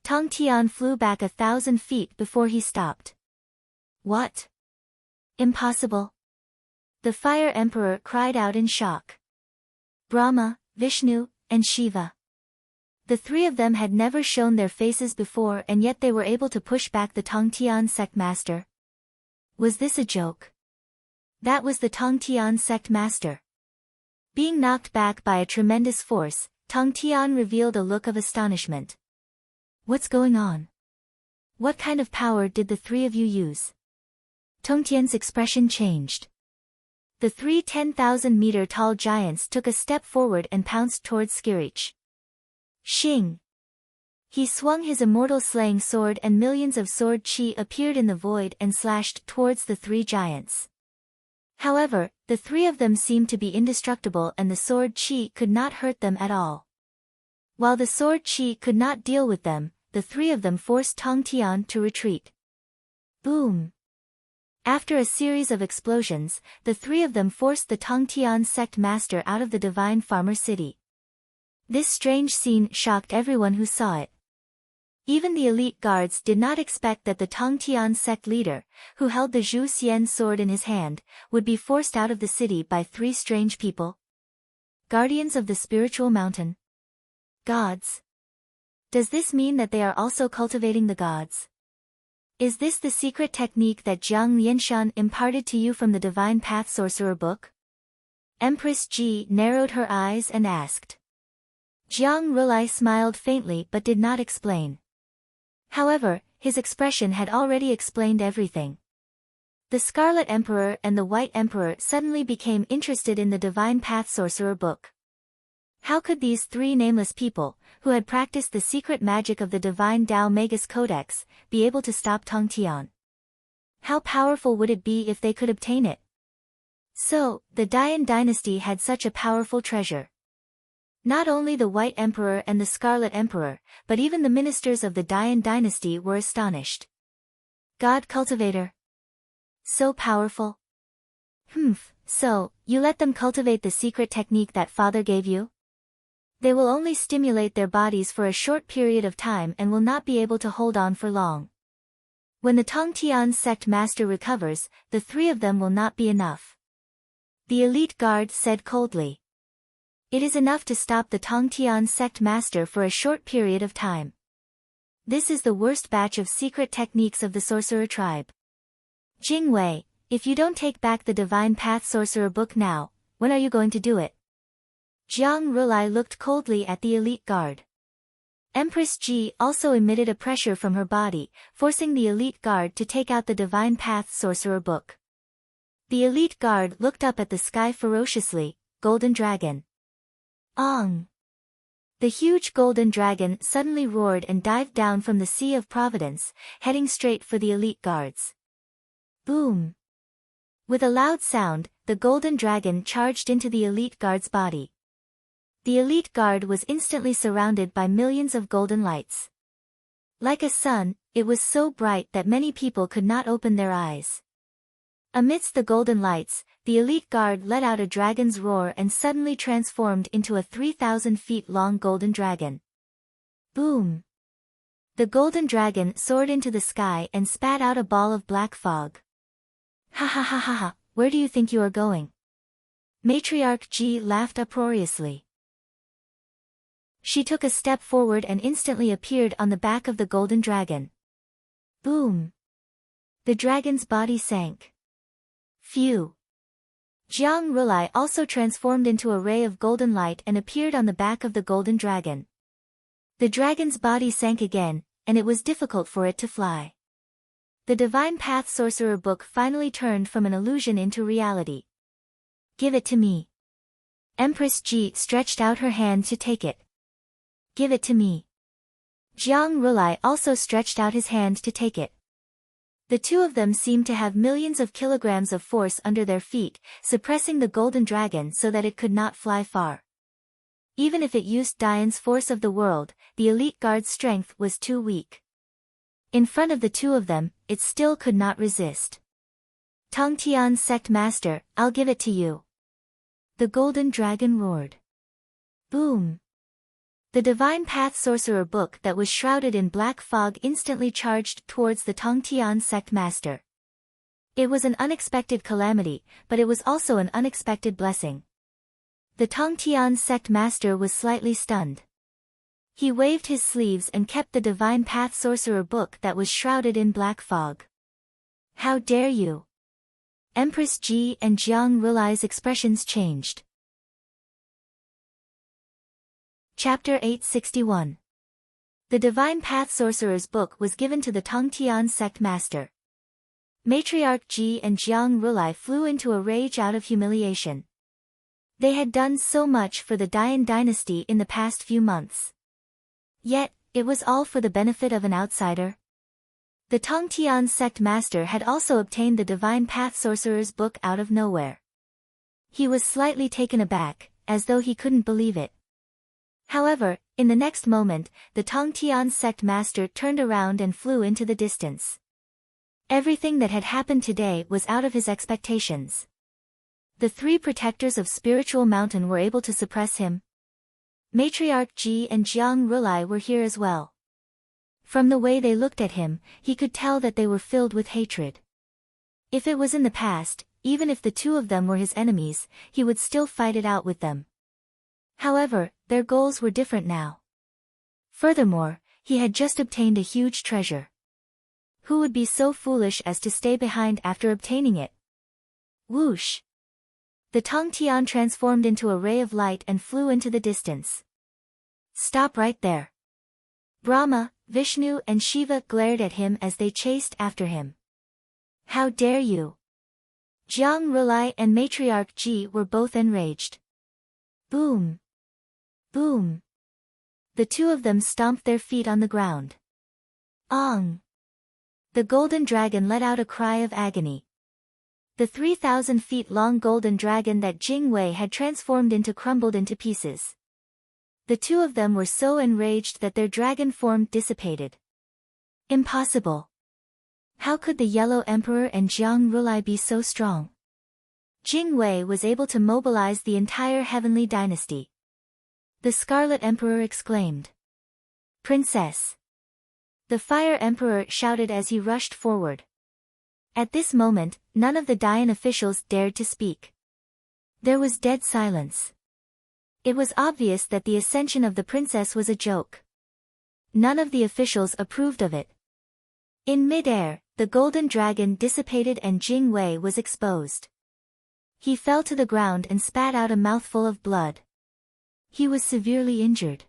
Tongtian flew back 1,000 feet before he stopped. What? Impossible! The Fire Emperor cried out in shock. Brahma, Vishnu, and Shiva. The three of them had never shown their faces before and yet they were able to push back the Tongtian sect master. Was this a joke? That was the Tongtian sect master. Being knocked back by a tremendous force, Tongtian revealed a look of astonishment. What's going on? What kind of power did the three of you use? Tongtian's expression changed. The three 10,000-meter tall giants took a step forward and pounced towards Skirich. Shing! He swung his immortal slaying sword and millions of sword chi appeared in the void and slashed towards the three giants. However, the three of them seemed to be indestructible and the sword chi could not hurt them at all. While the sword chi could not deal with them, the three of them forced Tongtian to retreat. Boom! After a series of explosions, the three of them forced the Tongtian sect master out of the divine farmer city. This strange scene shocked everyone who saw it. Even the elite guards did not expect that the Tongtian sect leader, who held the Zhu Xian sword in his hand, would be forced out of the city by three strange people. Guardians of the spiritual mountain. Gods. Does this mean that they are also cultivating the gods? Is this the secret technique that Jiang Lianshan imparted to you from the Divine Path Sorcerer book? Empress Ji narrowed her eyes and asked. Jiang Rulai smiled faintly but did not explain. However, his expression had already explained everything. The Scarlet Emperor and the White Emperor suddenly became interested in the Divine Path Sorcerer book. How could these three nameless people, who had practiced the secret magic of the Divine Tao Magus Codex, be able to stop Tongtian? How powerful would it be if they could obtain it? So, the Dian dynasty had such a powerful treasure. Not only the White Emperor and the Scarlet Emperor, but even the ministers of the Dian dynasty were astonished. God Cultivator. So powerful. So, you let them cultivate the secret technique that father gave you? They will only stimulate their bodies for a short period of time and will not be able to hold on for long. When the Tongtian sect master recovers, the three of them will not be enough. The elite guard said coldly. It is enough to stop the Tongtian sect master for a short period of time. This is the worst batch of secret techniques of the sorcerer tribe. Jingwei, if you don't take back the Divine Path Sorcerer book now, when are you going to do it? Jiang Rulai looked coldly at the elite guard. Empress Ji also emitted a pressure from her body, forcing the elite guard to take out the Divine Path Sorcerer book. The elite guard looked up at the sky ferociously. Golden Dragon. Ong! The huge golden dragon suddenly roared and dived down from the Sea of Providence, heading straight for the elite guards. Boom! With a loud sound, the golden dragon charged into the elite guard's body. The elite guard was instantly surrounded by millions of golden lights. Like a sun, it was so bright that many people could not open their eyes. Amidst the golden lights, the elite guard let out a dragon's roar and suddenly transformed into a 3,000 feet long golden dragon. Boom! The golden dragon soared into the sky and spat out a ball of black fog. Ha ha ha ha ha, where do you think you are going? Matriarch Ji laughed uproariously. She took a step forward and instantly appeared on the back of the golden dragon. Boom! The dragon's body sank. Phew! Jiang Rulai also transformed into a ray of golden light and appeared on the back of the golden dragon. The dragon's body sank again, and it was difficult for it to fly. The Divine Path Sorcerer book finally turned from an illusion into reality. Give it to me. Empress Ji stretched out her hand to take it. Give it to me. Jiang Rulai also stretched out his hand to take it. The two of them seemed to have millions of kilograms of force under their feet, suppressing the golden dragon so that it could not fly far. Even if it used Dian's force of the world, the elite guard's strength was too weak. In front of the two of them, it still could not resist. Tongtian sect master, I'll give it to you. The golden dragon roared. Boom! The Divine Path Sorcerer book that was shrouded in black fog instantly charged towards the Tongtian sect master. It was an unexpected calamity, but it was also an unexpected blessing. The Tongtian sect master was slightly stunned. He waved his sleeves and kept the Divine Path Sorcerer book that was shrouded in black fog. How dare you! Empress Ji and Jiang Rulai's expressions changed. Chapter 861. The Divine Path Sorcerer's book was given to the Tongtian sect master. Matriarch Ji and Jiang Rulai flew into a rage out of humiliation. They had done so much for the Dian dynasty in the past few months. Yet, it was all for the benefit of an outsider. The Tongtian sect master had also obtained the Divine Path Sorcerer's book out of nowhere. He was slightly taken aback, as though he couldn't believe it. However, in the next moment, the Tongtian sect master turned around and flew into the distance. Everything that had happened today was out of his expectations. The three protectors of Spiritual Mountain were able to suppress him. Matriarch Ji and Jiang Rulai were here as well. From the way they looked at him, he could tell that they were filled with hatred. If it was in the past, even if the two of them were his enemies, he would still fight it out with them. However, their goals were different now. Furthermore, he had just obtained a huge treasure. Who would be so foolish as to stay behind after obtaining it? Whoosh! The Tongtian transformed into a ray of light and flew into the distance. Stop right there! Brahma, Vishnu and Shiva glared at him as they chased after him. How dare you! Jiang Rulai and Matriarch Ji were both enraged. Boom! Boom! The two of them stomped their feet on the ground. Ong! The golden dragon let out a cry of agony. The 3,000 feet long golden dragon that Jing Wei had transformed into crumbled into pieces. The two of them were so enraged that their dragon form dissipated. Impossible. How could the Yellow Emperor and Jiang Rulai be so strong? Jing Wei was able to mobilize the entire heavenly dynasty. The Scarlet Emperor exclaimed. Princess! The Fire Emperor shouted as he rushed forward. At this moment, none of the Dayan officials dared to speak. There was dead silence. It was obvious that the ascension of the princess was a joke. None of the officials approved of it. In mid-air, the golden dragon dissipated and Jing Wei was exposed. He fell to the ground and spat out a mouthful of blood. He was severely injured.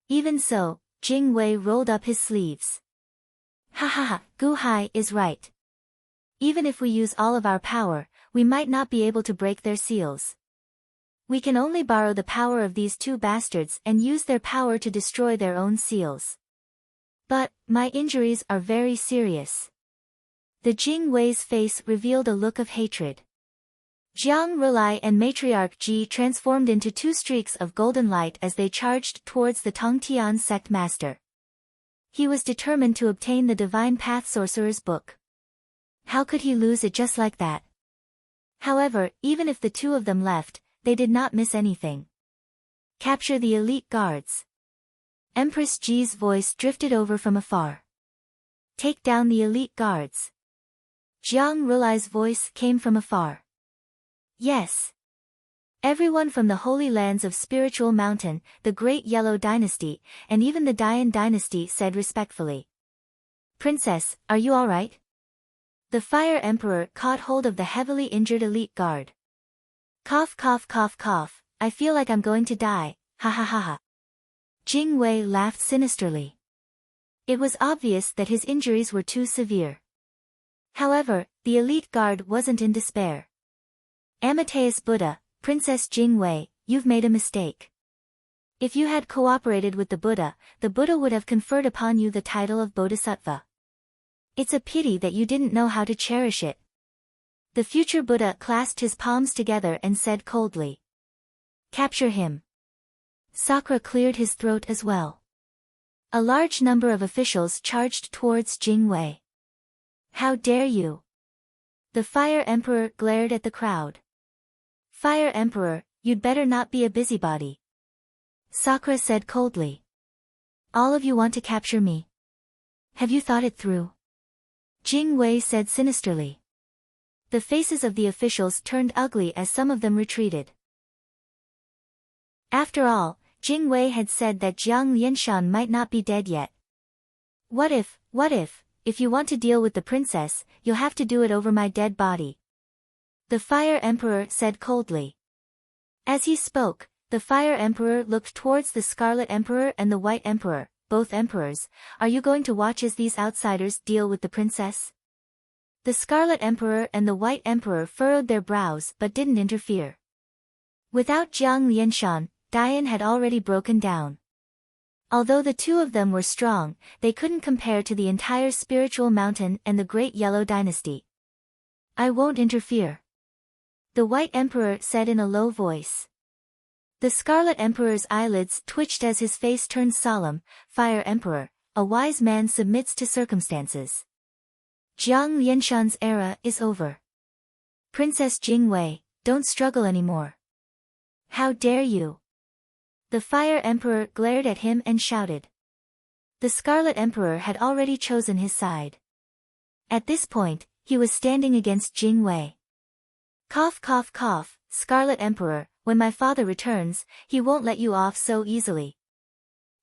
Even so, Jing Wei rolled up his sleeves. Ha ha ha, Gu Hai is right. Even if we use all of our power, we might not be able to break their seals. We can only borrow the power of these two bastards and use their power to destroy their own seals. But, my injuries are very serious. The Jing Wei's face revealed a look of hatred. Jiang Rulai and Matriarch Ji transformed into two streaks of golden light as they charged towards the Tongtian sect master. He was determined to obtain the Divine Path Sorcerer's book. How could he lose it just like that? However, even if the two of them left, they did not miss anything. Capture the elite guards. Empress Ji's voice drifted over from afar. Take down the elite guards. Jiang Rulai's voice came from afar. Yes. Everyone from the Holy Lands of Spiritual Mountain, the Great Yellow Dynasty, and even the Dayan Dynasty said respectfully. Princess, are you alright? The Fire Emperor caught hold of the heavily injured elite guard. Cough cough cough cough, I feel like I'm going to die, ha ha ha ha. Jing Wei laughed sinisterly. It was obvious that his injuries were too severe. However, the elite guard wasn't in despair. Amateus Buddha, Princess Jing Wei, you've made a mistake. If you had cooperated with the Buddha would have conferred upon you the title of Bodhisattva. It's a pity that you didn't know how to cherish it. The future Buddha clasped his palms together and said coldly. Capture him. Sakura cleared his throat as well. A large number of officials charged towards Jing Wei. How dare you? The Fire Emperor glared at the crowd. Fire Emperor, you'd better not be a busybody. Sakura said coldly. All of you want to capture me. Have you thought it through? Jing Wei said sinisterly. The faces of the officials turned ugly as some of them retreated. After all, Jing Wei had said that Jiang Lianshan might not be dead yet. What if you want to deal with the princess, you'll have to do it over my dead body. The Fire Emperor said coldly. As he spoke, the Fire Emperor looked towards the Scarlet Emperor and the White Emperor, both emperors. Are you going to watch as these outsiders deal with the princess? The Scarlet Emperor and the White Emperor furrowed their brows but didn't interfere. Without Jiang Lianshan, Dayan had already broken down. Although the two of them were strong, they couldn't compare to the entire Spiritual Mountain and the Great Yellow Dynasty. I won't interfere. The White Emperor said in a low voice. The Scarlet Emperor's eyelids twitched as his face turned solemn. Fire Emperor, a wise man submits to circumstances. Jiang Lianshan's era is over. Princess Jing Wei, don't struggle anymore. How dare you? The Fire Emperor glared at him and shouted. The Scarlet Emperor had already chosen his side. At this point, he was standing against Jing Wei. Cough cough cough, Scarlet Emperor, when my father returns, he won't let you off so easily.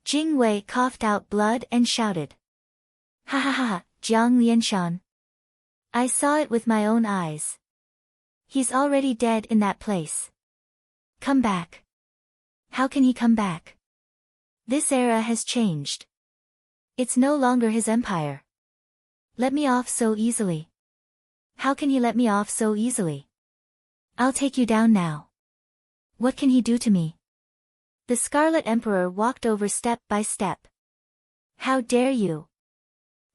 Jing Wei coughed out blood and shouted. Ha ha ha, Jiang Lianshan. I saw it with my own eyes. He's already dead in that place. Come back. How can he come back? This era has changed. It's no longer his empire. Let me off so easily. How can he let me off so easily? I'll take you down now. What can he do to me? The Scarlet Emperor walked over step by step. How dare you?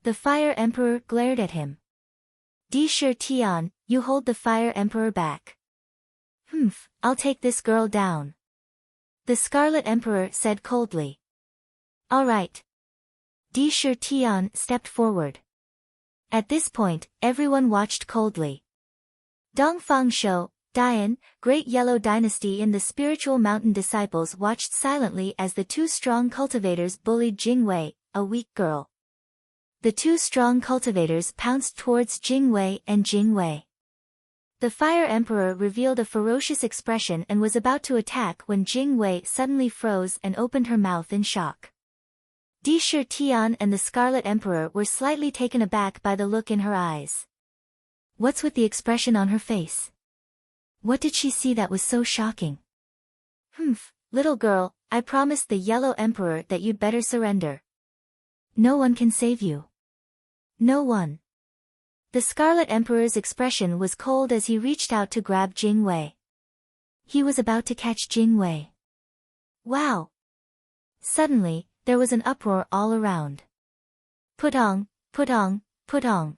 The Fire Emperor glared at him. "Di Shi Tian, you hold the Fire Emperor back." "Humph, I'll take this girl down," the Scarlet Emperor said coldly. "All right." Di Shi Tian stepped forward. At this point, everyone watched coldly. Dongfang Shou, Dian, Great Yellow Dynasty and the Spiritual Mountain disciples watched silently as the two strong cultivators bullied Jingwei, a weak girl. The two strong cultivators pounced towards Jingwei and Jingwei. The Fire Emperor revealed a ferocious expression and was about to attack when Jingwei suddenly froze and opened her mouth in shock. Di Shi Tian and the Scarlet Emperor were slightly taken aback by the look in her eyes. What's with the expression on her face? What did she see that was so shocking? "Humph, little girl, I promised the Yellow Emperor that you'd better surrender. No one can save you. No one." The Scarlet Emperor's expression was cold as he reached out to grab Jingwei. He was about to catch Jingwei. Wow! Suddenly, there was an uproar all around. Putong, Putong, Putong.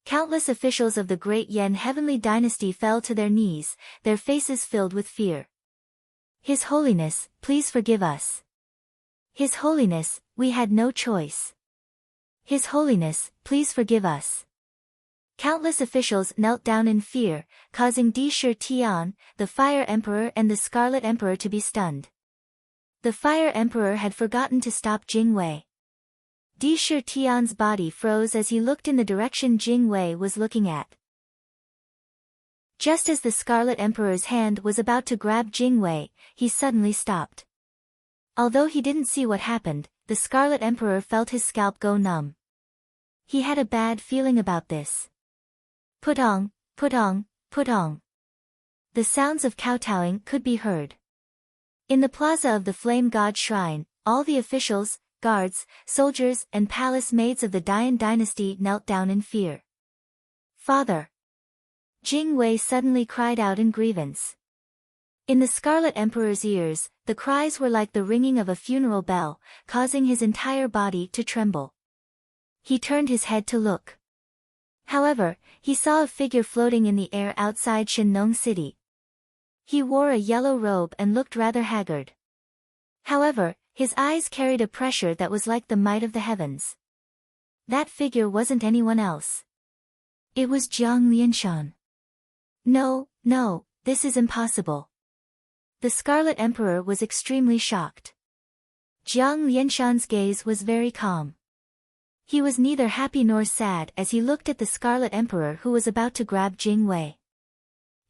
Countless officials of the Great Yen Heavenly Dynasty fell to their knees, their faces filled with fear. "His Holiness, please forgive us. His Holiness, we had no choice. His Holiness, please forgive us." Countless officials knelt down in fear, causing Di Shi Tian, the Fire Emperor and the Scarlet Emperor to be stunned. The Fire Emperor had forgotten to stop Jingwei. Di Shi Tian's body froze as he looked in the direction Jingwei was looking at. Just as the Scarlet Emperor's hand was about to grab Jingwei, he suddenly stopped. Although he didn't see what happened, the Scarlet Emperor felt his scalp go numb. He had a bad feeling about this. Putong, Putong, Putong. The sounds of kowtowing could be heard. In the plaza of the Flame God Shrine, all the officials, guards, soldiers and palace maids of the Dian dynasty knelt down in fear. "Father!" Jingwei suddenly cried out in grievance. In the Scarlet Emperor's ears, the cries were like the ringing of a funeral bell, causing his entire body to tremble. He turned his head to look. However, he saw a figure floating in the air outside Shenong City. He wore a yellow robe and looked rather haggard. However, his eyes carried a pressure that was like the might of the heavens. That figure wasn't anyone else. It was Jiang Lianshan. No, this is impossible. The Scarlet Emperor was extremely shocked. Jiang Lianshan's gaze was very calm. He was neither happy nor sad as he looked at the Scarlet Emperor who was about to grab Jingwei.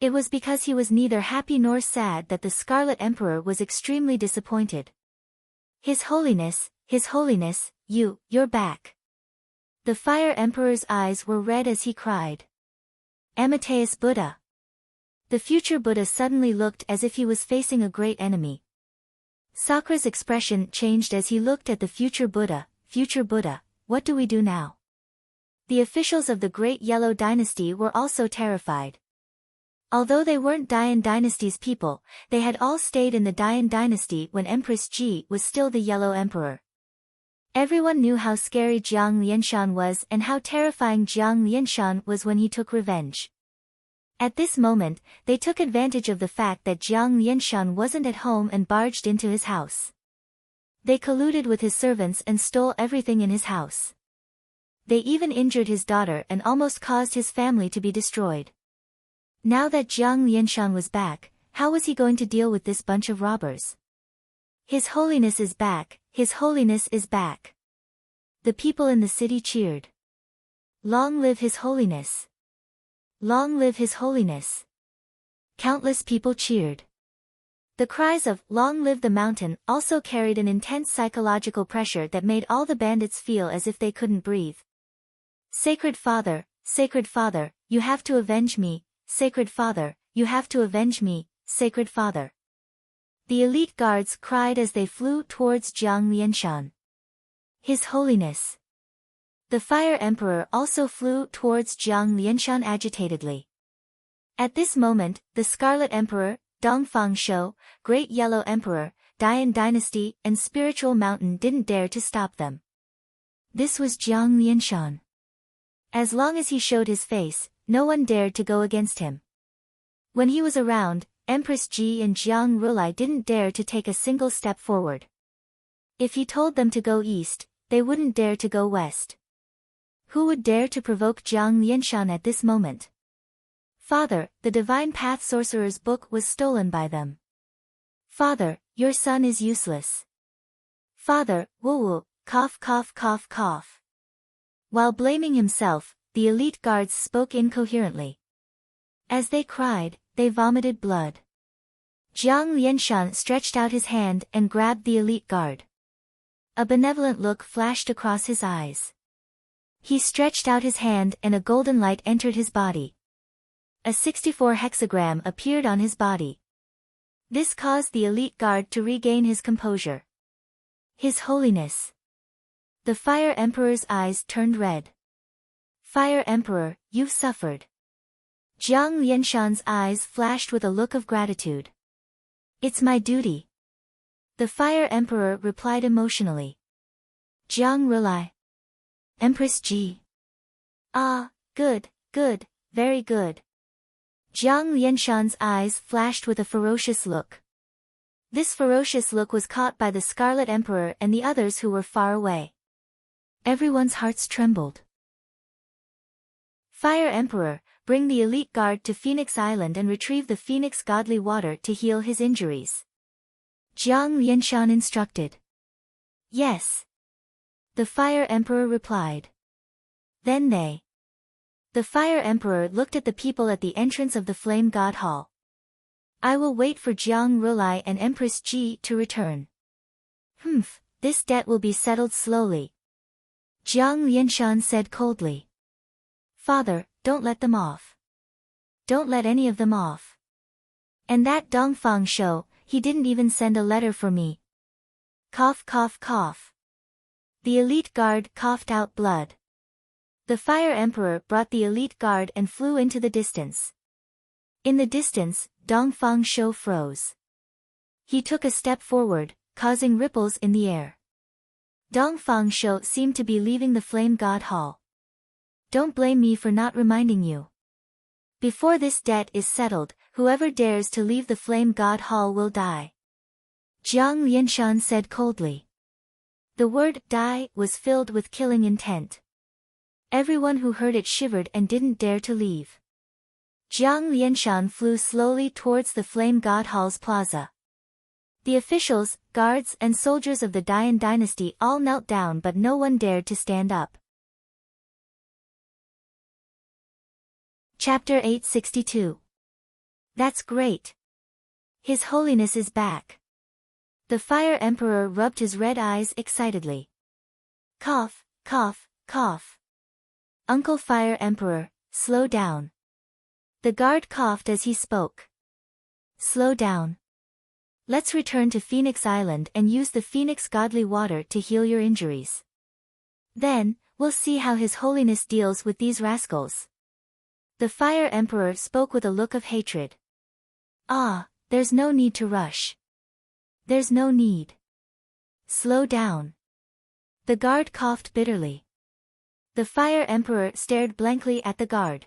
It was because he was neither happy nor sad that the Scarlet Emperor was extremely disappointed. His Holiness, you're back." The Fire Emperor's eyes were red as he cried. Amateus Buddha. The future Buddha suddenly looked as if he was facing a great enemy. Sakra's expression changed as he looked at the future Buddha. "Future Buddha, what do we do now?" The officials of the Great Yellow Dynasty were also terrified. Although they weren't Dian Dynasty's people, they had all stayed in the Dian Dynasty when Empress Ji was still the Yellow Emperor. Everyone knew how scary Jiang Lianshan was and how terrifying Jiang Lianshan was when he took revenge. At this moment, they took advantage of the fact that Jiang Lianshan wasn't at home and barged into his house. They colluded with his servants and stole everything in his house. They even injured his daughter and almost caused his family to be destroyed. Now that Jiang Lianshan was back, how was he going to deal with this bunch of robbers? His Holiness is back, His Holiness is back. The people in the city cheered. Long live His Holiness! Long live His Holiness! Countless people cheered. The cries of "Long live the mountain" also carried an intense psychological pressure that made all the bandits feel as if they couldn't breathe. Sacred Father, you have to avenge me. Sacred Father, you have to avenge me, Sacred Father. The elite guards cried as they flew towards Jiang Lianshan. His Holiness. The Fire Emperor also flew towards Jiang Lianshan agitatedly. At this moment, the Scarlet Emperor, Dongfang Shou, Great Yellow Emperor, Dian Dynasty and Spiritual Mountain didn't dare to stop them. This was Jiang Lianshan. As long as he showed his face, no one dared to go against him. When he was around, Empress Ji and Jiang Rulai didn't dare to take a single step forward. If he told them to go east, they wouldn't dare to go west. Who would dare to provoke Jiang Lianshan at this moment? Father, the Divine Path Sorcerer's book was stolen by them. Father, your son is useless. Father, woo-woo, cough cough cough cough. While blaming himself, the elite guards spoke incoherently. As they cried, they vomited blood. Jiang Lianshan stretched out his hand and grabbed the elite guard. A benevolent look flashed across his eyes. He stretched out his hand and a golden light entered his body. A 64 hexagram appeared on his body. This caused the elite guard to regain his composure. His Holiness. The Fire Emperor's eyes turned red. Fire Emperor, you've suffered. Jiang Lianshan's eyes flashed with a look of gratitude. It's my duty. The Fire Emperor replied emotionally. Jiang Rulai. Empress Ji. Ah, good, good, very good. Jiang Lianshan's eyes flashed with a ferocious look. This ferocious look was caught by the Scarlet Emperor and the others who were far away. Everyone's hearts trembled. Fire Emperor, bring the elite guard to Phoenix Island and retrieve the Phoenix Godly Water to heal his injuries. Jiang Lianshan instructed. Yes. The Fire Emperor replied. Then The Fire Emperor looked at the people at the entrance of the Flame God Hall. I will wait for Jiang Rulai and Empress Ji to return. This debt will be settled slowly. Jiang Lianshan said coldly. Father, don't let them off. Don't let any of them off. And that Dongfang Shou, he didn't even send a letter for me. Cough cough cough. The elite guard coughed out blood. The Fire Emperor brought the elite guard and flew into the distance. In the distance, Dongfang Shou froze. He took a step forward, causing ripples in the air. Dongfang Shou seemed to be leaving the Flame God Hall. Don't blame me for not reminding you. Before this debt is settled, whoever dares to leave the Flame God Hall will die. Jiang Lianshan said coldly. The word die was filled with killing intent. Everyone who heard it shivered and didn't dare to leave. Jiang Lianshan flew slowly towards the Flame God Hall's plaza. The officials, guards and soldiers of the Dian dynasty all knelt down but no one dared to stand up. Chapter 862. That's great. His Holiness is back. The Fire Emperor rubbed his red eyes excitedly. Cough, cough, cough. Uncle Fire Emperor, slow down. The guard coughed as he spoke. Slow down. Let's return to Phoenix Island and use the Phoenix Godly Water to heal your injuries. Then, we'll see how His Holiness deals with these rascals. The Fire Emperor spoke with a look of hatred. Ah, there's no need to rush. There's no need. Slow down. The guard coughed bitterly. The Fire Emperor stared blankly at the guard.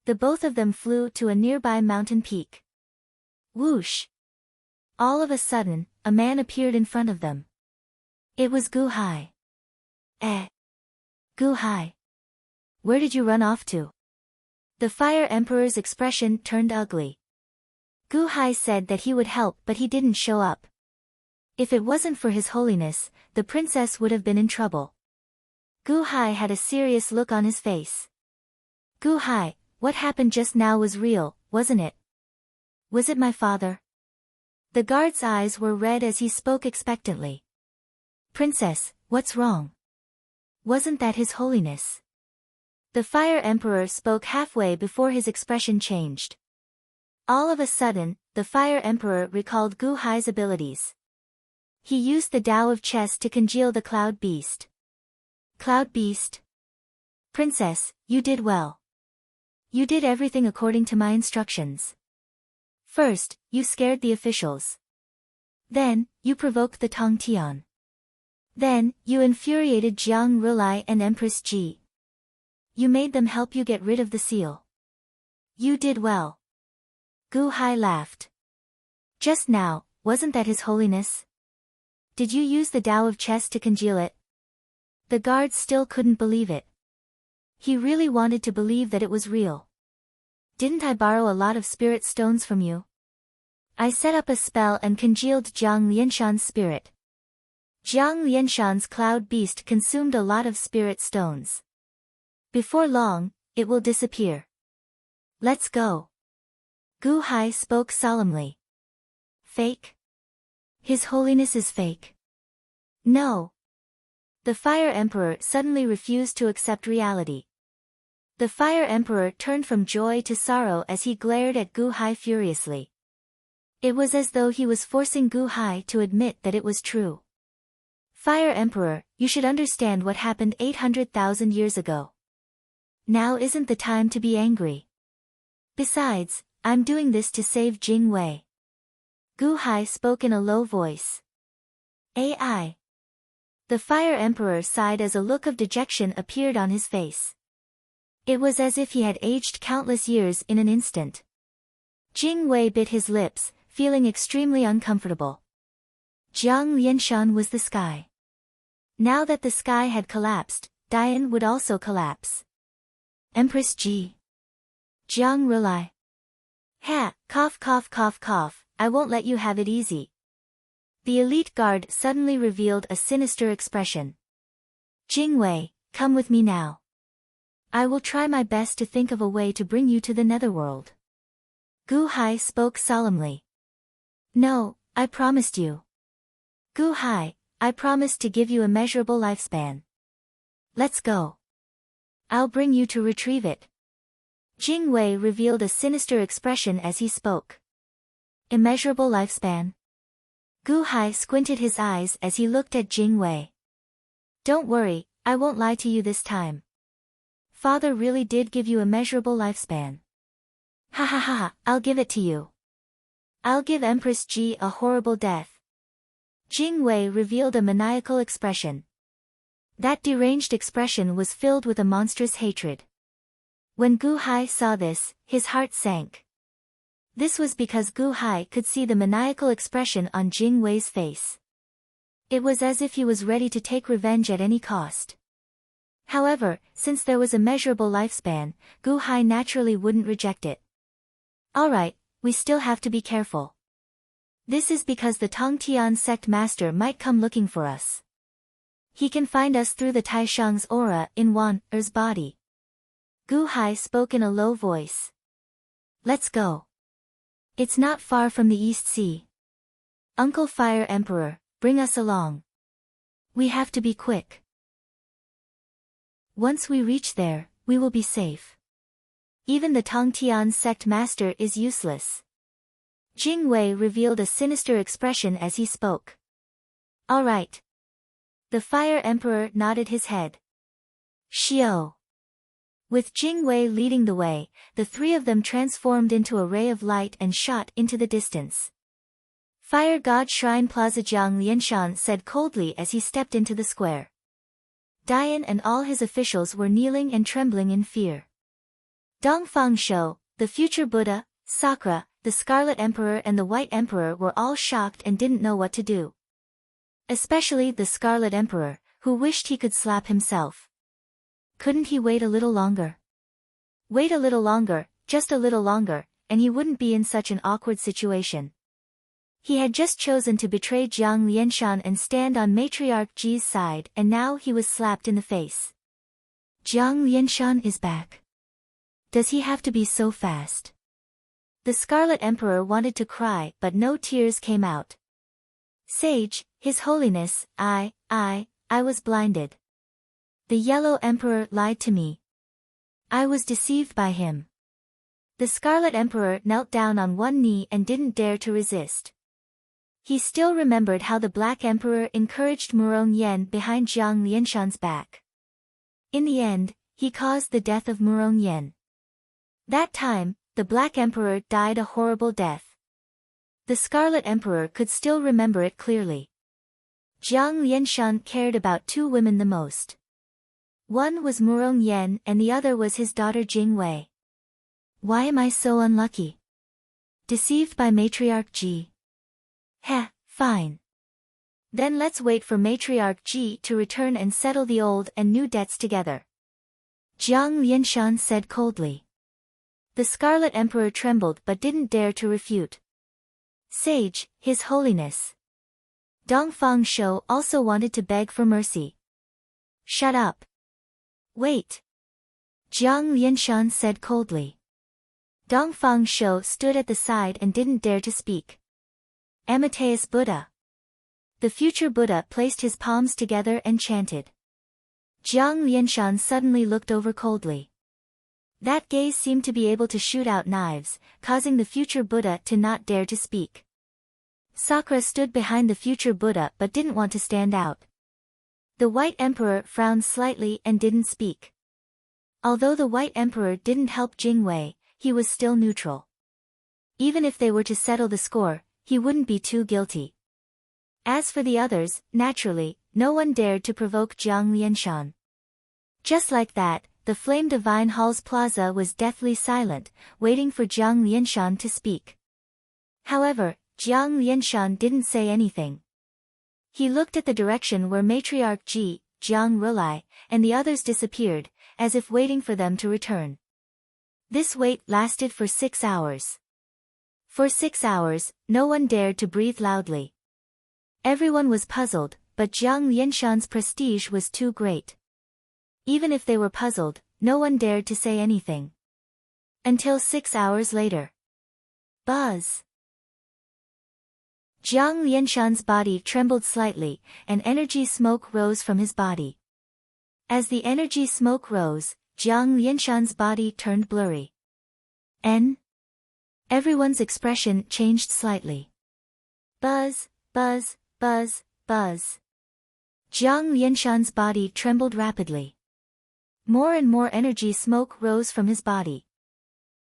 The both of them flew to a nearby mountain peak. Whoosh! All of a sudden, a man appeared in front of them. It was Gu Hai. Gu Hai. Where did you run off to? The Fire Emperor's expression turned ugly. Gu Hai said that he would help but he didn't show up. If it wasn't for His Holiness, the princess would have been in trouble. Gu Hai had a serious look on his face. Gu Hai, what happened just now was real, wasn't it? Was it my father? The guard's eyes were red as he spoke expectantly. Princess, what's wrong? Wasn't that His Holiness? The Fire Emperor spoke halfway before his expression changed. All of a sudden, the Fire Emperor recalled Gu Hai's abilities. He used the Tao of Chess to congeal the Cloud Beast. Cloud Beast? Princess, you did well. You did everything according to my instructions. First, you scared the officials. Then, you provoked the Tong Tian. Then, you infuriated Jiang Rulai and Empress Ji. You made them help you get rid of the seal. You did well. Gu Hai laughed. Just now, wasn't that His Holiness? Did you use the Tao of chess to congeal it? The guards still couldn't believe it. He really wanted to believe that it was real. Didn't I borrow a lot of spirit stones from you? I set up a spell and congealed Jiang Lianshan's spirit. Jiang Lianshan's cloud beast consumed a lot of spirit stones. Before long, it will disappear. Let's go. Gu Hai spoke solemnly. Fake? His Holiness is fake. No. The Fire Emperor suddenly refused to accept reality. The Fire Emperor turned from joy to sorrow as he glared at Gu Hai furiously. It was as though he was forcing Gu Hai to admit that it was true. Fire Emperor, you should understand what happened 800,000 years ago. Now isn't the time to be angry. Besides, I'm doing this to save Jing Wei. Gu Hai spoke in a low voice. AI. The Fire Emperor sighed as a look of dejection appeared on his face. It was as if he had aged countless years in an instant. Jing Wei bit his lips, feeling extremely uncomfortable. Jiang Lianshan was the sky. Now that the sky had collapsed, Dian would also collapse. Empress Ji. Jiang Rulai. Ha, cough cough cough cough, I won't let you have it easy. The elite guard suddenly revealed a sinister expression. Jingwei, come with me now. I will try my best to think of a way to bring you to the netherworld. Gu Hai spoke solemnly. No, I promised you. Gu Hai, I promised to give you immeasurable lifespan. Let's go. I'll bring you to retrieve it. Jingwei revealed a sinister expression as he spoke. Immeasurable lifespan. Gu Hai squinted his eyes as he looked at Jingwei. Don't worry, I won't lie to you this time. Father really did give you immeasurable lifespan. Ha ha ha ha, I'll give it to you. I'll give Empress Ji a horrible death. Jingwei revealed a maniacal expression. That deranged expression was filled with a monstrous hatred. When Gu Hai saw this, his heart sank. This was because Gu Hai could see the maniacal expression on Jingwei's face. It was as if he was ready to take revenge at any cost. However, since there was a measurable lifespan, Gu Hai naturally wouldn't reject it. Alright, we still have to be careful. This is because the Tongtian sect master might come looking for us. He can find us through the Taishang's aura in Wan Er's body. Gu Hai spoke in a low voice. Let's go. It's not far from the East Sea. Uncle Fire Emperor, bring us along. We have to be quick. Once we reach there, we will be safe. Even the Tongtian sect master is useless. Jingwei revealed a sinister expression as he spoke. All right. The Fire Emperor nodded his head. Xiao. With Jingwei leading the way, the three of them transformed into a ray of light and shot into the distance. Fire God Shrine Plaza. Jiang Lianshan said coldly as he stepped into the square. Dian and all his officials were kneeling and trembling in fear. Dongfang Shou, the future Buddha, Sakura, the Scarlet Emperor and the White Emperor were all shocked and didn't know what to do. Especially the Scarlet Emperor, who wished he could slap himself. Couldn't he wait a little longer? Wait a little longer, just a little longer, and he wouldn't be in such an awkward situation. He had just chosen to betray Jiang Lianshan and stand on Matriarch Ji's side, and now he was slapped in the face. Jiang Lianshan is back. Does he have to be so fast? The Scarlet Emperor wanted to cry but no tears came out. Sage, His Holiness, I was blinded. The Yellow Emperor lied to me. I was deceived by him. The Scarlet Emperor knelt down on one knee and didn't dare to resist. He still remembered how the Black Emperor encouraged Murong Yen behind Jiang Lianshan's back. In the end, he caused the death of Murong Yen. That time, the Black Emperor died a horrible death. The Scarlet Emperor could still remember it clearly. Jiang Lianshan cared about two women the most. One was Murong Yan and the other was his daughter Jing Wei. Why am I so unlucky? Deceived by Matriarch Ji. Heh, fine. Then let's wait for Matriarch Ji to return and settle the old and new debts together. Jiang Lianshan said coldly. The Scarlet Emperor trembled but didn't dare to refute. Sage, His Holiness. Dongfang Shou also wanted to beg for mercy. Shut up. Wait. Jiang Lianshan said coldly. Dongfang Shou stood at the side and didn't dare to speak. Amateus Buddha. The future Buddha placed his palms together and chanted. Jiang Lianshan suddenly looked over coldly. That gaze seemed to be able to shoot out knives, causing the future Buddha to not dare to speak. Sakura stood behind the future Buddha but didn't want to stand out. The White Emperor frowned slightly and didn't speak. Although the White Emperor didn't help Jing Wei, he was still neutral. Even if they were to settle the score, he wouldn't be too guilty. As for the others, naturally, no one dared to provoke Jiang Lianshan. Just like that, the Flame Divine Hall's plaza was deathly silent, waiting for Jiang Lianshan to speak. However, Jiang Lianshan didn't say anything. He looked at the direction where Matriarch Ji, Jiang Rulai, and the others disappeared, as if waiting for them to return. This wait lasted for 6 hours. For 6 hours, no one dared to breathe loudly. Everyone was puzzled, but Jiang Lianshan's prestige was too great. Even if they were puzzled, no one dared to say anything. Until 6 hours later. Buzz. Jiang Lianshan's body trembled slightly, and energy smoke rose from his body. As the energy smoke rose, Jiang Lianshan's body turned blurry. Everyone's expression changed slightly. Buzz, buzz, buzz, buzz. Jiang Lianshan's body trembled rapidly. More and more energy smoke rose from his body.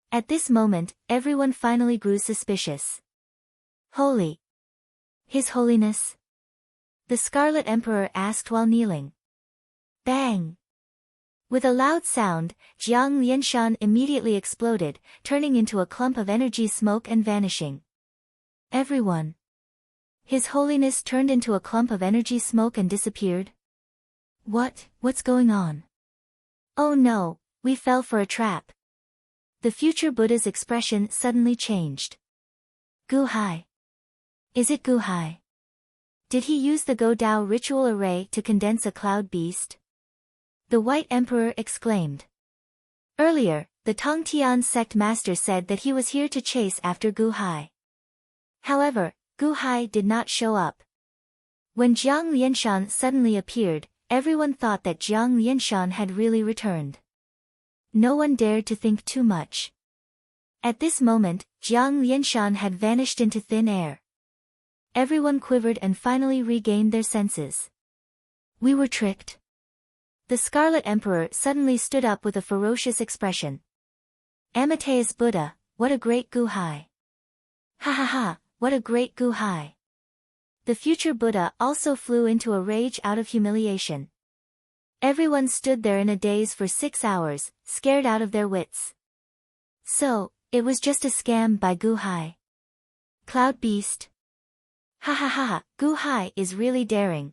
At this moment, everyone finally grew suspicious. Holy. His Holiness? The Scarlet Emperor asked while kneeling. Bang! With a loud sound, Jiang Lianshan immediately exploded, turning into a clump of energy smoke and vanishing. Everyone. His Holiness turned into a clump of energy smoke and disappeared? What's going on? Oh no, we fell for a trap. The future Buddha's expression suddenly changed. Gu Hai. Is it Gu Hai? Did he use the Go Dao ritual array to condense a cloud beast? The White Emperor exclaimed. Earlier, the Tongtian sect master said that he was here to chase after Gu Hai. However, Gu Hai did not show up. When Jiang Lianshan suddenly appeared, everyone thought that Jiang Lianshan had really returned. No one dared to think too much. At this moment, Jiang Lianshan had vanished into thin air. Everyone quivered and finally regained their senses. We were tricked. The Scarlet Emperor suddenly stood up with a ferocious expression. Amateus Buddha, what a great Gu Hai. Ha ha ha, what a great Gu Hai. The future Buddha also flew into a rage out of humiliation. Everyone stood there in a daze for 6 hours, scared out of their wits. So, it was just a scam by Gu Hai. Cloud Beast. Ha ha ha, Gu Hai is really daring.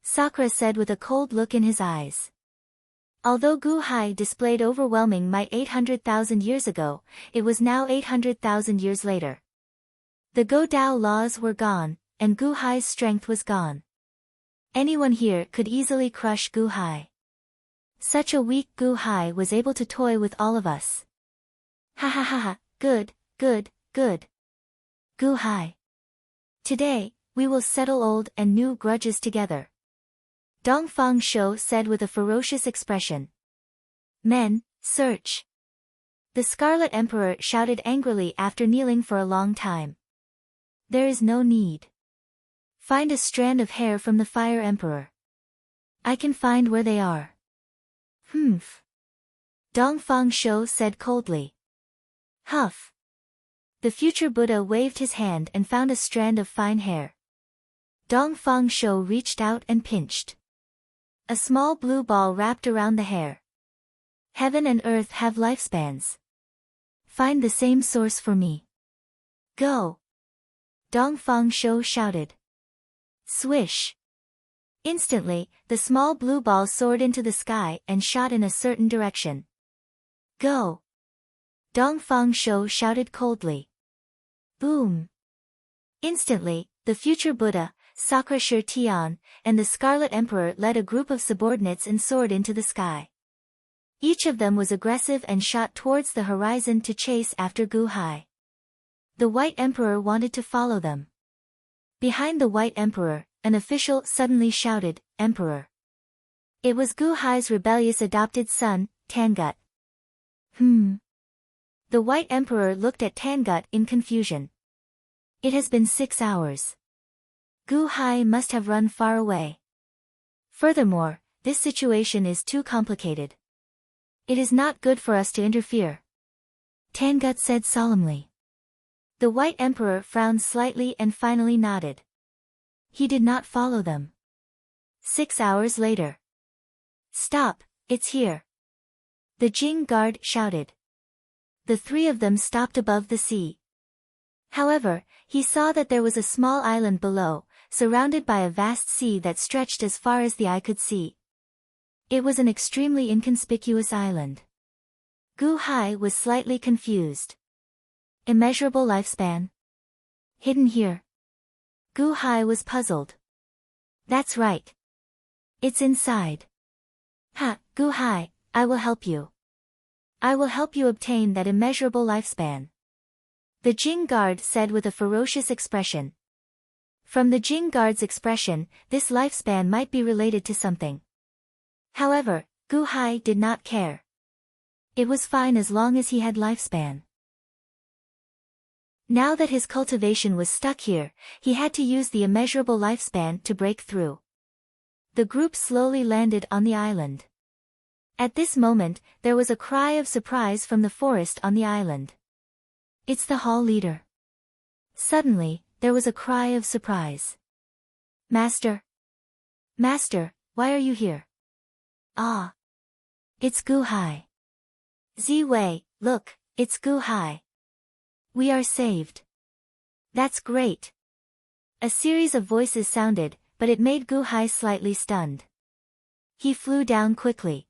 Sakura said with a cold look in his eyes. Although Gu Hai displayed overwhelming might 800,000 years ago, it was now 800,000 years later. The Go Dao laws were gone, and Gu Hai's strength was gone. Anyone here could easily crush Gu Hai. Such a weak Gu Hai was able to toy with all of us. Ha ha ha ha, good, good, good. Gu Hai. Today, we will settle old and new grudges together. Dongfang Shou said with a ferocious expression. Men, search. The Scarlet Emperor shouted angrily after kneeling for a long time. There is no need. Find a strand of hair from the Fire Emperor. I can find where they are. Humph. Dongfang Shou said coldly. Huff. The future Buddha waved his hand and found a strand of fine hair. Dongfang Shou reached out and pinched. A small blue ball wrapped around the hair. Heaven and earth have lifespans. Find the same source for me. Go! Dongfang Shou shouted. Swish! Instantly, the small blue ball soared into the sky and shot in a certain direction. Go! Dongfang Shou shouted coldly. Boom! Instantly, the future Buddha, Sakra Shir Tian, and the Scarlet Emperor led a group of subordinates and soared into the sky. Each of them was aggressive and shot towards the horizon to chase after Gu Hai. The White Emperor wanted to follow them. Behind the White Emperor, an official suddenly shouted, Emperor. It was Gu Hai's rebellious adopted son, Tangut. The White Emperor looked at Tangut in confusion. It has been 6 hours. Gu Hai must have run far away. Furthermore, this situation is too complicated. It is not good for us to interfere. Tangut said solemnly. The White Emperor frowned slightly and finally nodded. He did not follow them. 6 hours later. Stop, it's here. The Jing guard shouted. The three of them stopped above the sea. However, he saw that there was a small island below, surrounded by a vast sea that stretched as far as the eye could see. It was an extremely inconspicuous island. Gu Hai was slightly confused. Immeasurable lifespan? Hidden here? Gu Hai was puzzled. That's right. It's inside. Ha, Gu Hai, I will help you. I will help you obtain that immeasurable lifespan. The Jing guard said with a ferocious expression. From the Jing guard's expression, this lifespan might be related to something. However, Gu Hai did not care. It was fine as long as he had lifespan. Now that his cultivation was stuck here, he had to use the immeasurable lifespan to break through. The group slowly landed on the island. At this moment, there was a cry of surprise from the forest on the island. It's the hall leader. Suddenly, there was a cry of surprise. Master! Master, why are you here? Ah! It's Gu Hai. Ziwei, look, it's Gu Hai. We are saved. That's great. A series of voices sounded, but it made Gu Hai slightly stunned. He flew down quickly.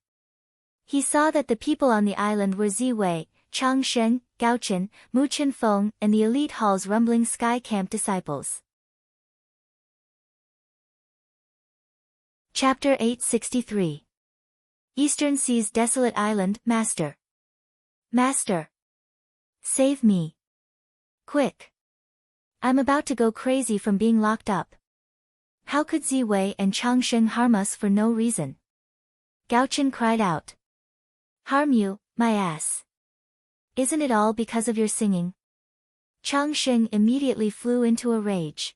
He saw that the people on the island were Ziwei, Changsheng, Gaochen, Mu Chenfeng, and the elite hall's rumbling sky camp disciples. Chapter 863. Eastern Sea's Desolate Island, Master. Master! Save me. Quick. I'm about to go crazy from being locked up. How could Ziwei and Changsheng harm us for no reason? Gaochen cried out. Harm you, my ass. Isn't it all because of your singing? Changsheng immediately flew into a rage.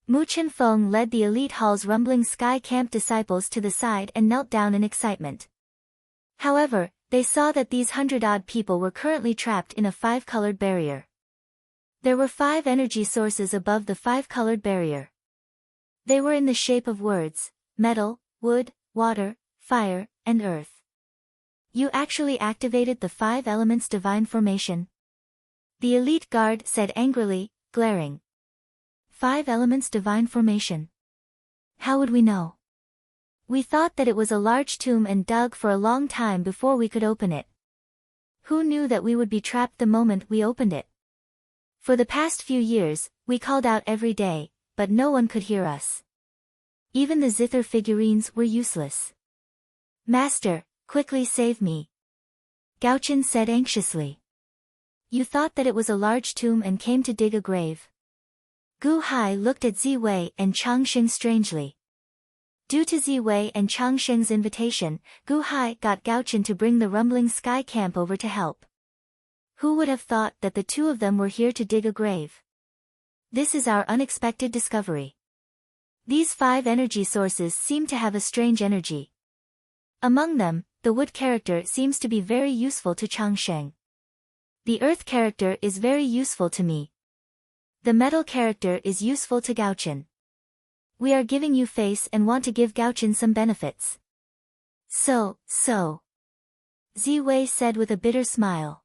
Mu Chenfeng led the elite hall's rumbling sky camp disciples to the side and knelt down in excitement. However, they saw that these 100-odd people were currently trapped in a 5-colored barrier. There were 5 energy sources above the 5-colored barrier. They were in the shape of words: metal, wood, water, fire, and earth. You actually activated the 5 elements divine formation? The elite guard said angrily, glaring. 5 elements divine formation? How would we know? We thought that it was a large tomb and dug for a long time before we could open it. Who knew that we would be trapped the moment we opened it? For the past few years, we called out every day, but no one could hear us. Even the zither figurines were useless. Master, quickly save me. Gaochen said anxiously. You thought that it was a large tomb and came to dig a grave. Gu Hai looked at Ziwei and Changsheng strangely. Due to Ziwei and Changsheng's invitation, Gu Hai got Gaochen to bring the rumbling sky camp over to help. Who would have thought that the two of them were here to dig a grave? This is our unexpected discovery. These 5 energy sources seem to have a strange energy. Among them, the wood character seems to be very useful to Changsheng. The earth character is very useful to me. The metal character is useful to Gaochen. We are giving you face and want to give Gaochen some benefits. So. Ziwei said with a bitter smile.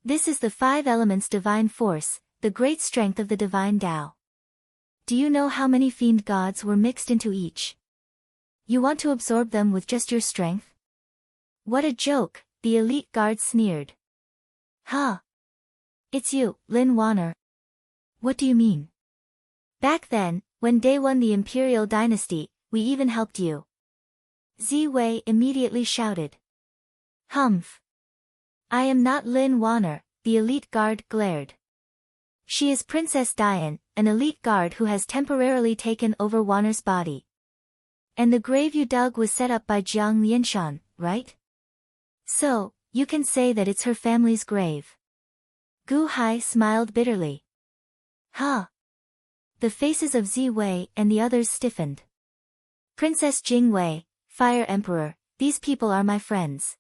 This is the 5 elements divine force, the great strength of the divine Tao. Do you know how many fiend gods were mixed into each? You want to absorb them with just your strength? What a joke, the elite guard sneered. Huh? It's you, Lin Wanner. What do you mean? Back then, when Day won the Imperial Dynasty, we even helped you. Ziwei immediately shouted. Humph. I am not Lin Wanner, the elite guard glared. She is Princess Dian, an elite guard who has temporarily taken over Wanner's body. And the grave you dug was set up by Jiang Lianshan, right? So, you can say that it's her family's grave. Gu Hai smiled bitterly. Huh? The faces of Ziwei and the others stiffened. Princess Jingwei, Fire Emperor, these people are my friends.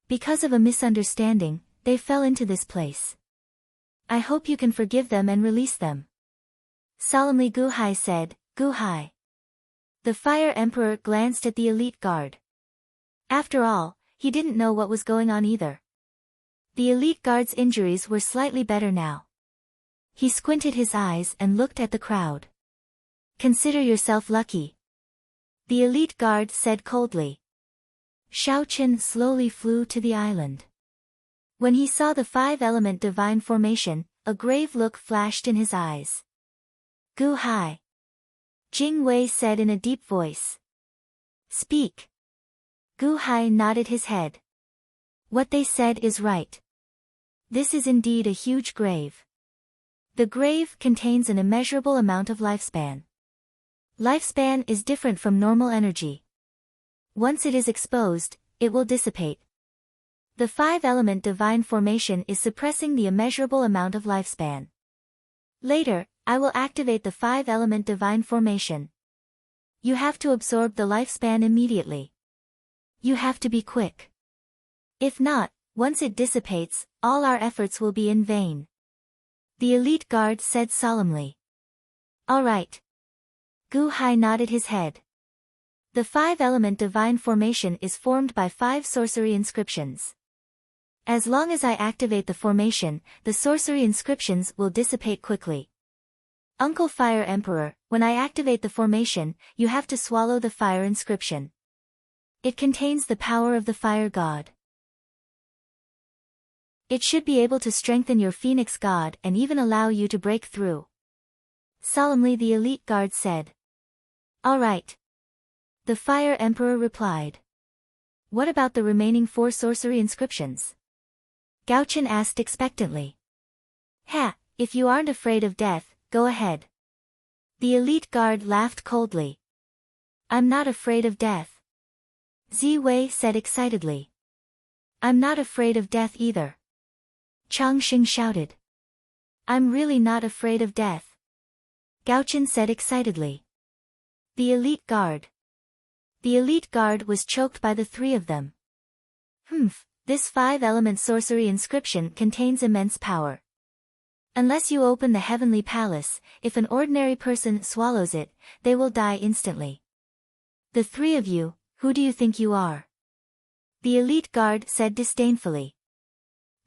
Because of a misunderstanding, they fell into this place. I hope you can forgive them and release them. Solemnly Gu Hai said, Gu Hai. The Fire Emperor glanced at the elite guard. After all, he didn't know what was going on either. The elite guard's injuries were slightly better now. He squinted his eyes and looked at the crowd. Consider yourself lucky. The elite guard said coldly. Shaochen slowly flew to the island. When he saw the 5-element divine formation, a grave look flashed in his eyes. Gu Hai. Jing Wei said in a deep voice. Speak. Gu Hai nodded his head. What they said is right. This is indeed a huge grave. The grave contains an immeasurable amount of lifespan. Lifespan is different from normal energy. Once it is exposed, it will dissipate. The 5-element divine formation is suppressing the immeasurable amount of lifespan. Later, I will activate the 5-element divine formation. You have to absorb the lifespan immediately. You have to be quick. If not, once it dissipates, all our efforts will be in vain. The elite guard said solemnly. All right. Gu Hai nodded his head. The 5-element divine formation is formed by 5 sorcery inscriptions. As long as I activate the formation, the sorcery inscriptions will dissipate quickly. Uncle Fire Emperor, when I activate the formation, you have to swallow the fire inscription. It contains the power of the fire god. It should be able to strengthen your phoenix god and even allow you to break through. Solemnly the elite guard said. All right. The Fire Emperor replied. What about the remaining 4 sorcery inscriptions? Gaochen asked expectantly. Ha, if you aren't afraid of death, go ahead. The elite guard laughed coldly. I'm not afraid of death. Ziwei said excitedly. I'm not afraid of death either. Changxing shouted. I'm really not afraid of death. Gaochen said excitedly. The elite guard. The elite guard was choked by the 3 of them. This 5-element sorcery inscription contains immense power. Unless you open the heavenly palace, if an ordinary person swallows it, they will die instantly. The 3 of you, who do you think you are? The elite guard said disdainfully.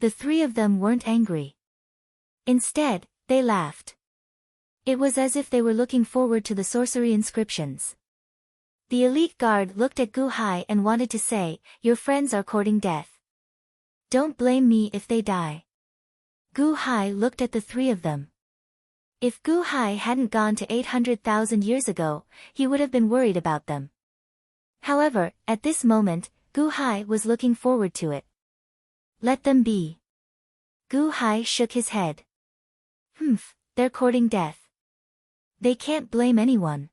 The 3 of them weren't angry. Instead, they laughed. It was as if they were looking forward to the sorcery inscriptions. The elite guard looked at Gu Hai and wanted to say, your friends are courting death. Don't blame me if they die. Gu Hai looked at the 3 of them. If Gu Hai hadn't gone to 800,000 years ago, he would have been worried about them. However, at this moment, Gu Hai was looking forward to it. Let them be. Gu Hai shook his head. They're courting death. They can't blame anyone.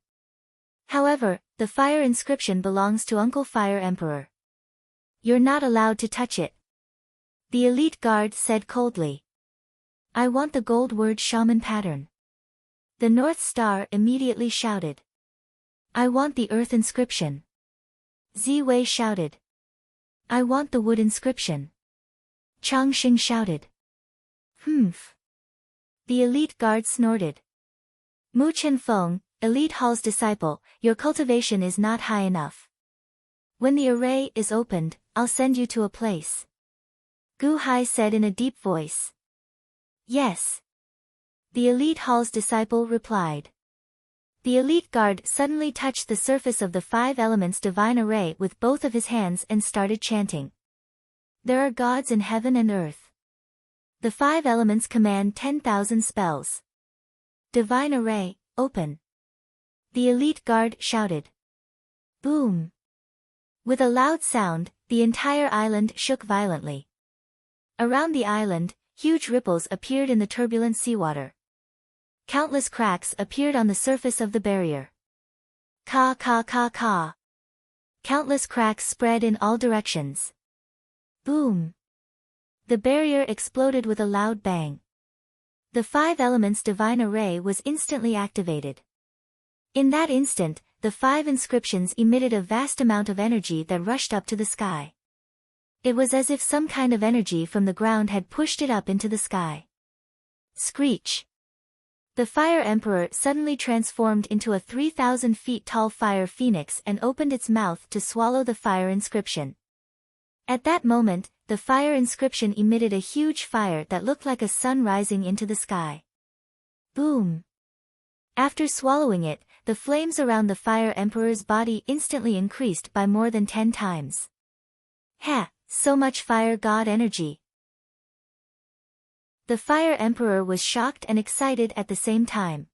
However, the fire inscription belongs to Uncle Fire Emperor. You're not allowed to touch it. The elite guard said coldly. I want the gold word shaman pattern. The North Star immediately shouted. I want the earth inscription. Ziwei shouted. I want the wood inscription. Changxing shouted. The elite guard snorted. Mu Chenfeng, Elite Hall's disciple, your cultivation is not high enough. When the array is opened, I'll send you to a place. Gu Hai said in a deep voice. Yes. The Elite Hall's disciple replied. The elite guard suddenly touched the surface of the 5 elements divine array with both of his hands and started chanting. There are gods in heaven and earth. The 5 elements command 10,000 spells. Divine array, open. The elite guard shouted. Boom. With a loud sound, the entire island shook violently. Around the island, huge ripples appeared in the turbulent seawater. Countless cracks appeared on the surface of the barrier. Ka ka ka ka. Countless cracks spread in all directions. Boom. The barrier exploded with a loud bang. The 5 elements divine array was instantly activated. In that instant, the 5 inscriptions emitted a vast amount of energy that rushed up to the sky. It was as if some kind of energy from the ground had pushed it up into the sky. Screech. The Fire Emperor suddenly transformed into a 3,000 feet tall fire phoenix and opened its mouth to swallow the fire inscription. At that moment, the fire inscription emitted a huge fire that looked like a sun rising into the sky. Boom! After swallowing it, the flames around the Fire Emperor's body instantly increased by more than 10 times. Ha! So much fire god energy! The Fire Emperor was shocked and excited at the same time.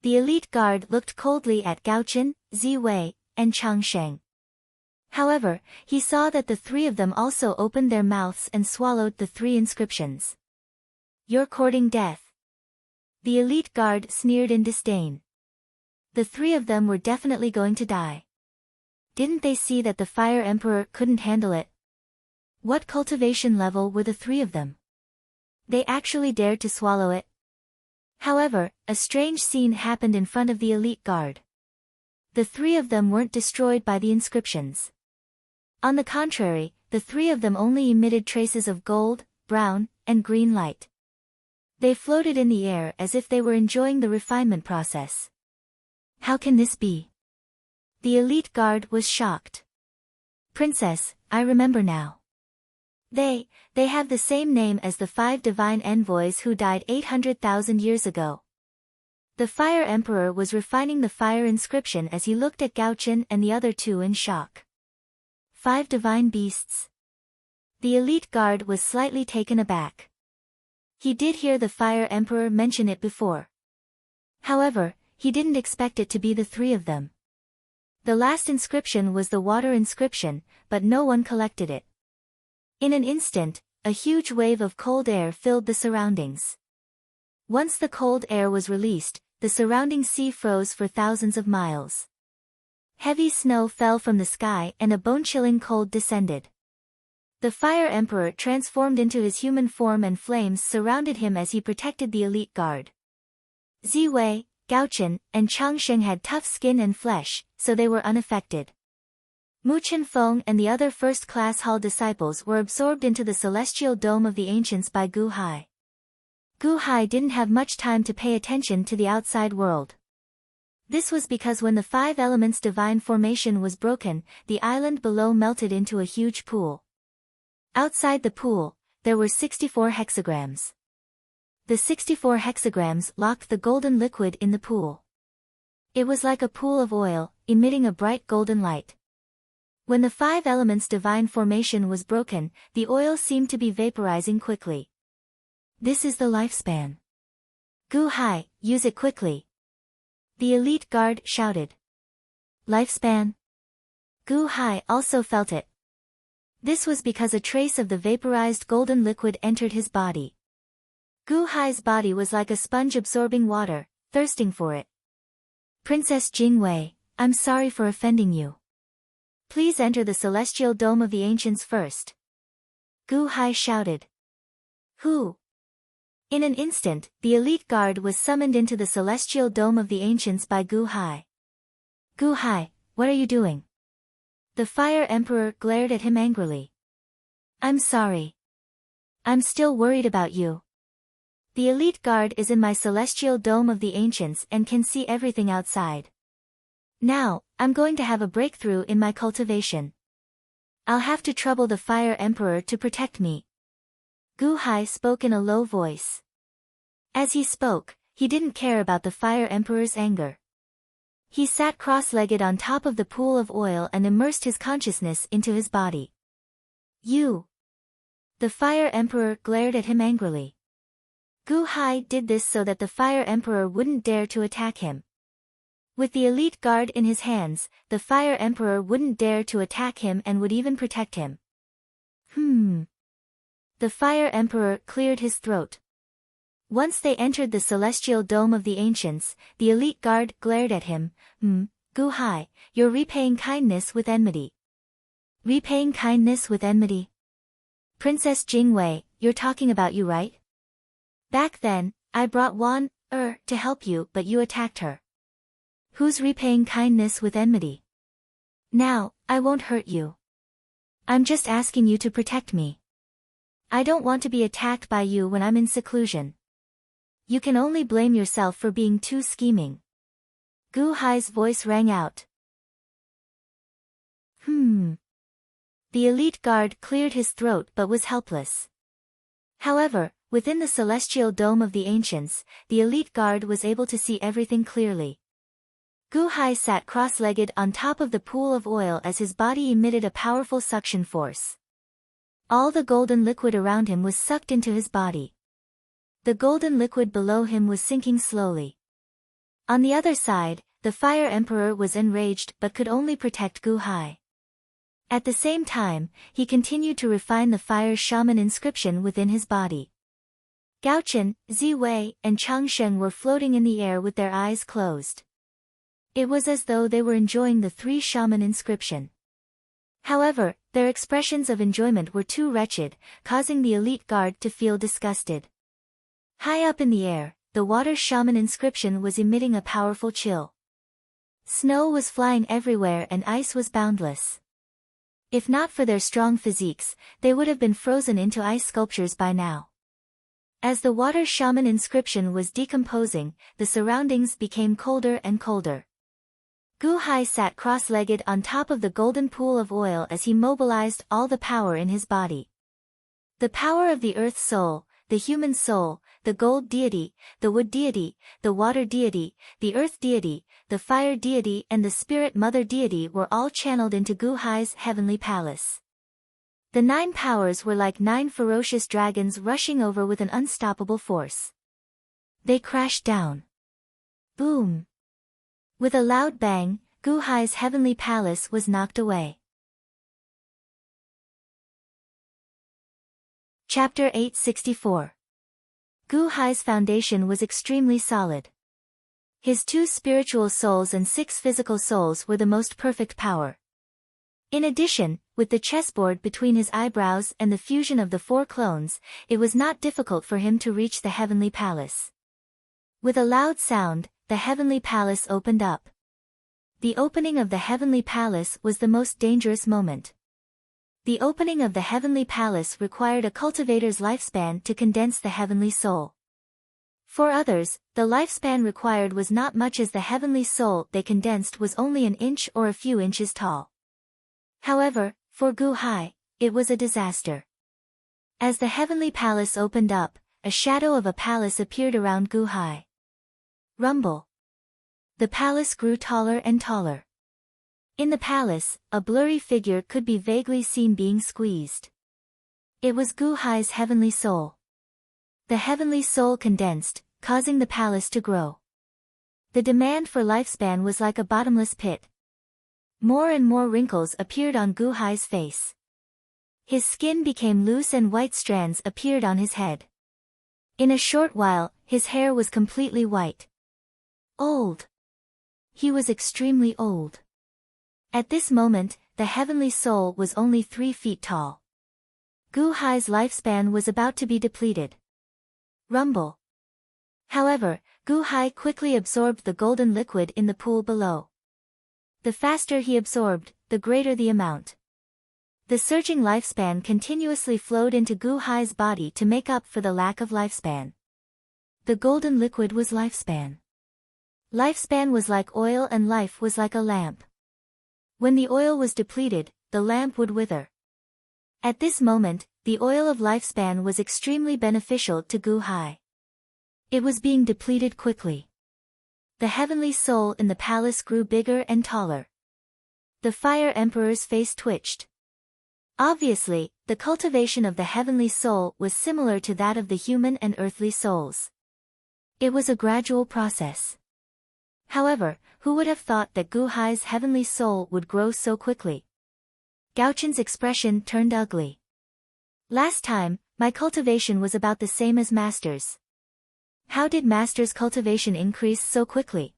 The elite guard looked coldly at Gaochen, Ziwei, and Changsheng. However, he saw that the 3 of them also opened their mouths and swallowed the 3 inscriptions. You're courting death. The elite guard sneered in disdain. The 3 of them were definitely going to die. Didn't they see that the Fire Emperor couldn't handle it? What cultivation level were the 3 of them? They actually dared to swallow it. However, a strange scene happened in front of the elite guard. The 3 of them weren't destroyed by the inscriptions. On the contrary, the 3 of them only emitted traces of gold, brown, and green light. They floated in the air as if they were enjoying the refinement process. How can this be? The elite guard was shocked. Princess, I remember now. They have the same name as the 5 divine envoys who died 800,000 years ago. The Fire Emperor was refining the fire inscription as he looked at Gaochen and the other 2 in shock. 5 divine beasts. The elite guard was slightly taken aback. He did hear the Fire Emperor mention it before. However, he didn't expect it to be the 3 of them. The last inscription was the water inscription, but no one collected it. In an instant, a huge wave of cold air filled the surroundings. Once the cold air was released, the surrounding sea froze for thousands of miles. Heavy snow fell from the sky and a bone-chilling cold descended. The Fire Emperor transformed into his human form and flames surrounded him as he protected the elite guard. Ziwei, Gaochen, and Changsheng had tough skin and flesh, so they were unaffected. Mu Chenfeng and the other first-class Hall disciples were absorbed into the celestial dome of the ancients by Gu Hai. Gu Hai didn't have much time to pay attention to the outside world. This was because when the 5 elements divine formation was broken, the island below melted into a huge pool. Outside the pool, there were 64 hexagrams. The 64 hexagrams locked the golden liquid in the pool. It was like a pool of oil, emitting a bright golden light. When the 5 elements divine formation was broken, the oil seemed to be vaporizing quickly. This is the lifespan. Gu Hai, use it quickly. The elite guard shouted. Lifespan? Gu Hai also felt it. This was because a trace of the vaporized golden liquid entered his body. Gu Hai's body was like a sponge absorbing water, thirsting for it. Princess Jingwei, I'm sorry for offending you. Please enter the celestial dome of the ancients first. Gu Hai shouted. Who? In an instant, the elite guard was summoned into the celestial dome of the ancients by Gu Hai. Gu Hai, what are you doing? The Fire Emperor glared at him angrily. I'm sorry. I'm still worried about you. The elite guard is in my celestial dome of the ancients and can see everything outside. Now, I'm going to have a breakthrough in my cultivation. I'll have to trouble the Fire Emperor to protect me. Gu Hai spoke in a low voice. As he spoke, he didn't care about the Fire Emperor's anger. He sat cross-legged on top of the pool of oil and immersed his consciousness into his body. You! The Fire Emperor glared at him angrily. Gu Hai did this so that the Fire Emperor wouldn't dare to attack him. With the elite guard in his hands, the Fire Emperor wouldn't dare to attack him and would even protect him. The Fire Emperor cleared his throat. Once they entered the celestial dome of the ancients, the elite guard glared at him. Gu Hai, you're repaying kindness with enmity. Repaying kindness with enmity? Princess Jingwei, you're talking about you, right? Back then, I brought Wan to help you, but you attacked her. Who's repaying kindness with enmity? Now, I won't hurt you. I'm just asking you to protect me. I don't want to be attacked by you when I'm in seclusion. You can only blame yourself for being too scheming. Gu Hai's voice rang out. The elite guard cleared his throat but was helpless. However, within the celestial dome of the ancients, the elite guard was able to see everything clearly. Gu Hai sat cross-legged on top of the pool of oil as his body emitted a powerful suction force. All the golden liquid around him was sucked into his body. The golden liquid below him was sinking slowly. On the other side, the Fire Emperor was enraged but could only protect Gu Hai. At the same time, he continued to refine the Fire Shaman inscription within his body. Gaochen, Ziwei, and Changsheng were floating in the air with their eyes closed. It was as though they were enjoying the three shaman inscription. However, their expressions of enjoyment were too wretched, causing the elite guard to feel disgusted. High up in the air, the water shaman inscription was emitting a powerful chill. Snow was flying everywhere and ice was boundless. If not for their strong physiques, they would have been frozen into ice sculptures by now. As the water shaman inscription was decomposing, the surroundings became colder and colder. Gu Hai sat cross-legged on top of the golden pool of oil as he mobilized all the power in his body. The power of the earth soul, the human soul, the gold deity, the wood deity, the water deity, the earth deity, the fire deity and the spirit mother deity were all channeled into Gu Hai's heavenly palace. The 9 powers were like 9 ferocious dragons rushing over with an unstoppable force. They crashed down. Boom! With a loud bang, Gu Hai's heavenly palace was knocked away. Chapter 864. Gu Hai's foundation was extremely solid. His 2 spiritual souls and 6 physical souls were the most perfect power. In addition, with the chessboard between his eyebrows and the fusion of the 4 clones, it was not difficult for him to reach the heavenly palace. With a loud sound, the heavenly palace opened up. The opening of the heavenly palace was the most dangerous moment. The opening of the heavenly palace required a cultivator's lifespan to condense the heavenly soul. For others, the lifespan required was not much as the heavenly soul they condensed was only an inch or a few inches tall. However, for Gu Hai, it was a disaster. As the heavenly palace opened up, a shadow of a palace appeared around Gu Hai. Rumble. The palace grew taller and taller. In the palace, a blurry figure could be vaguely seen being squeezed. It was Gu Hai's heavenly soul. The heavenly soul condensed, causing the palace to grow. The demand for lifespan was like a bottomless pit. More and more wrinkles appeared on Gu Hai's face. His skin became loose and white strands appeared on his head. In a short while, his hair was completely white. Old. He was extremely old. At this moment, the heavenly soul was only 3 feet tall. Gu Hai's lifespan was about to be depleted. Rumble. However, Gu Hai quickly absorbed the golden liquid in the pool below. The faster he absorbed, the greater the amount. The surging lifespan continuously flowed into Gu Hai's body to make up for the lack of lifespan. The golden liquid was lifespan. Lifespan was like oil and life was like a lamp. When the oil was depleted, the lamp would wither. At this moment, the oil of lifespan was extremely beneficial to Gu Hai. It was being depleted quickly. The heavenly soul in the palace grew bigger and taller. The Fire Emperor's face twitched. Obviously, the cultivation of the heavenly soul was similar to that of the human and earthly souls. It was a gradual process. However, who would have thought that Gu Hai's heavenly soul would grow so quickly? Gao Chen's expression turned ugly. Last time, my cultivation was about the same as Master's. How did Master's cultivation increase so quickly?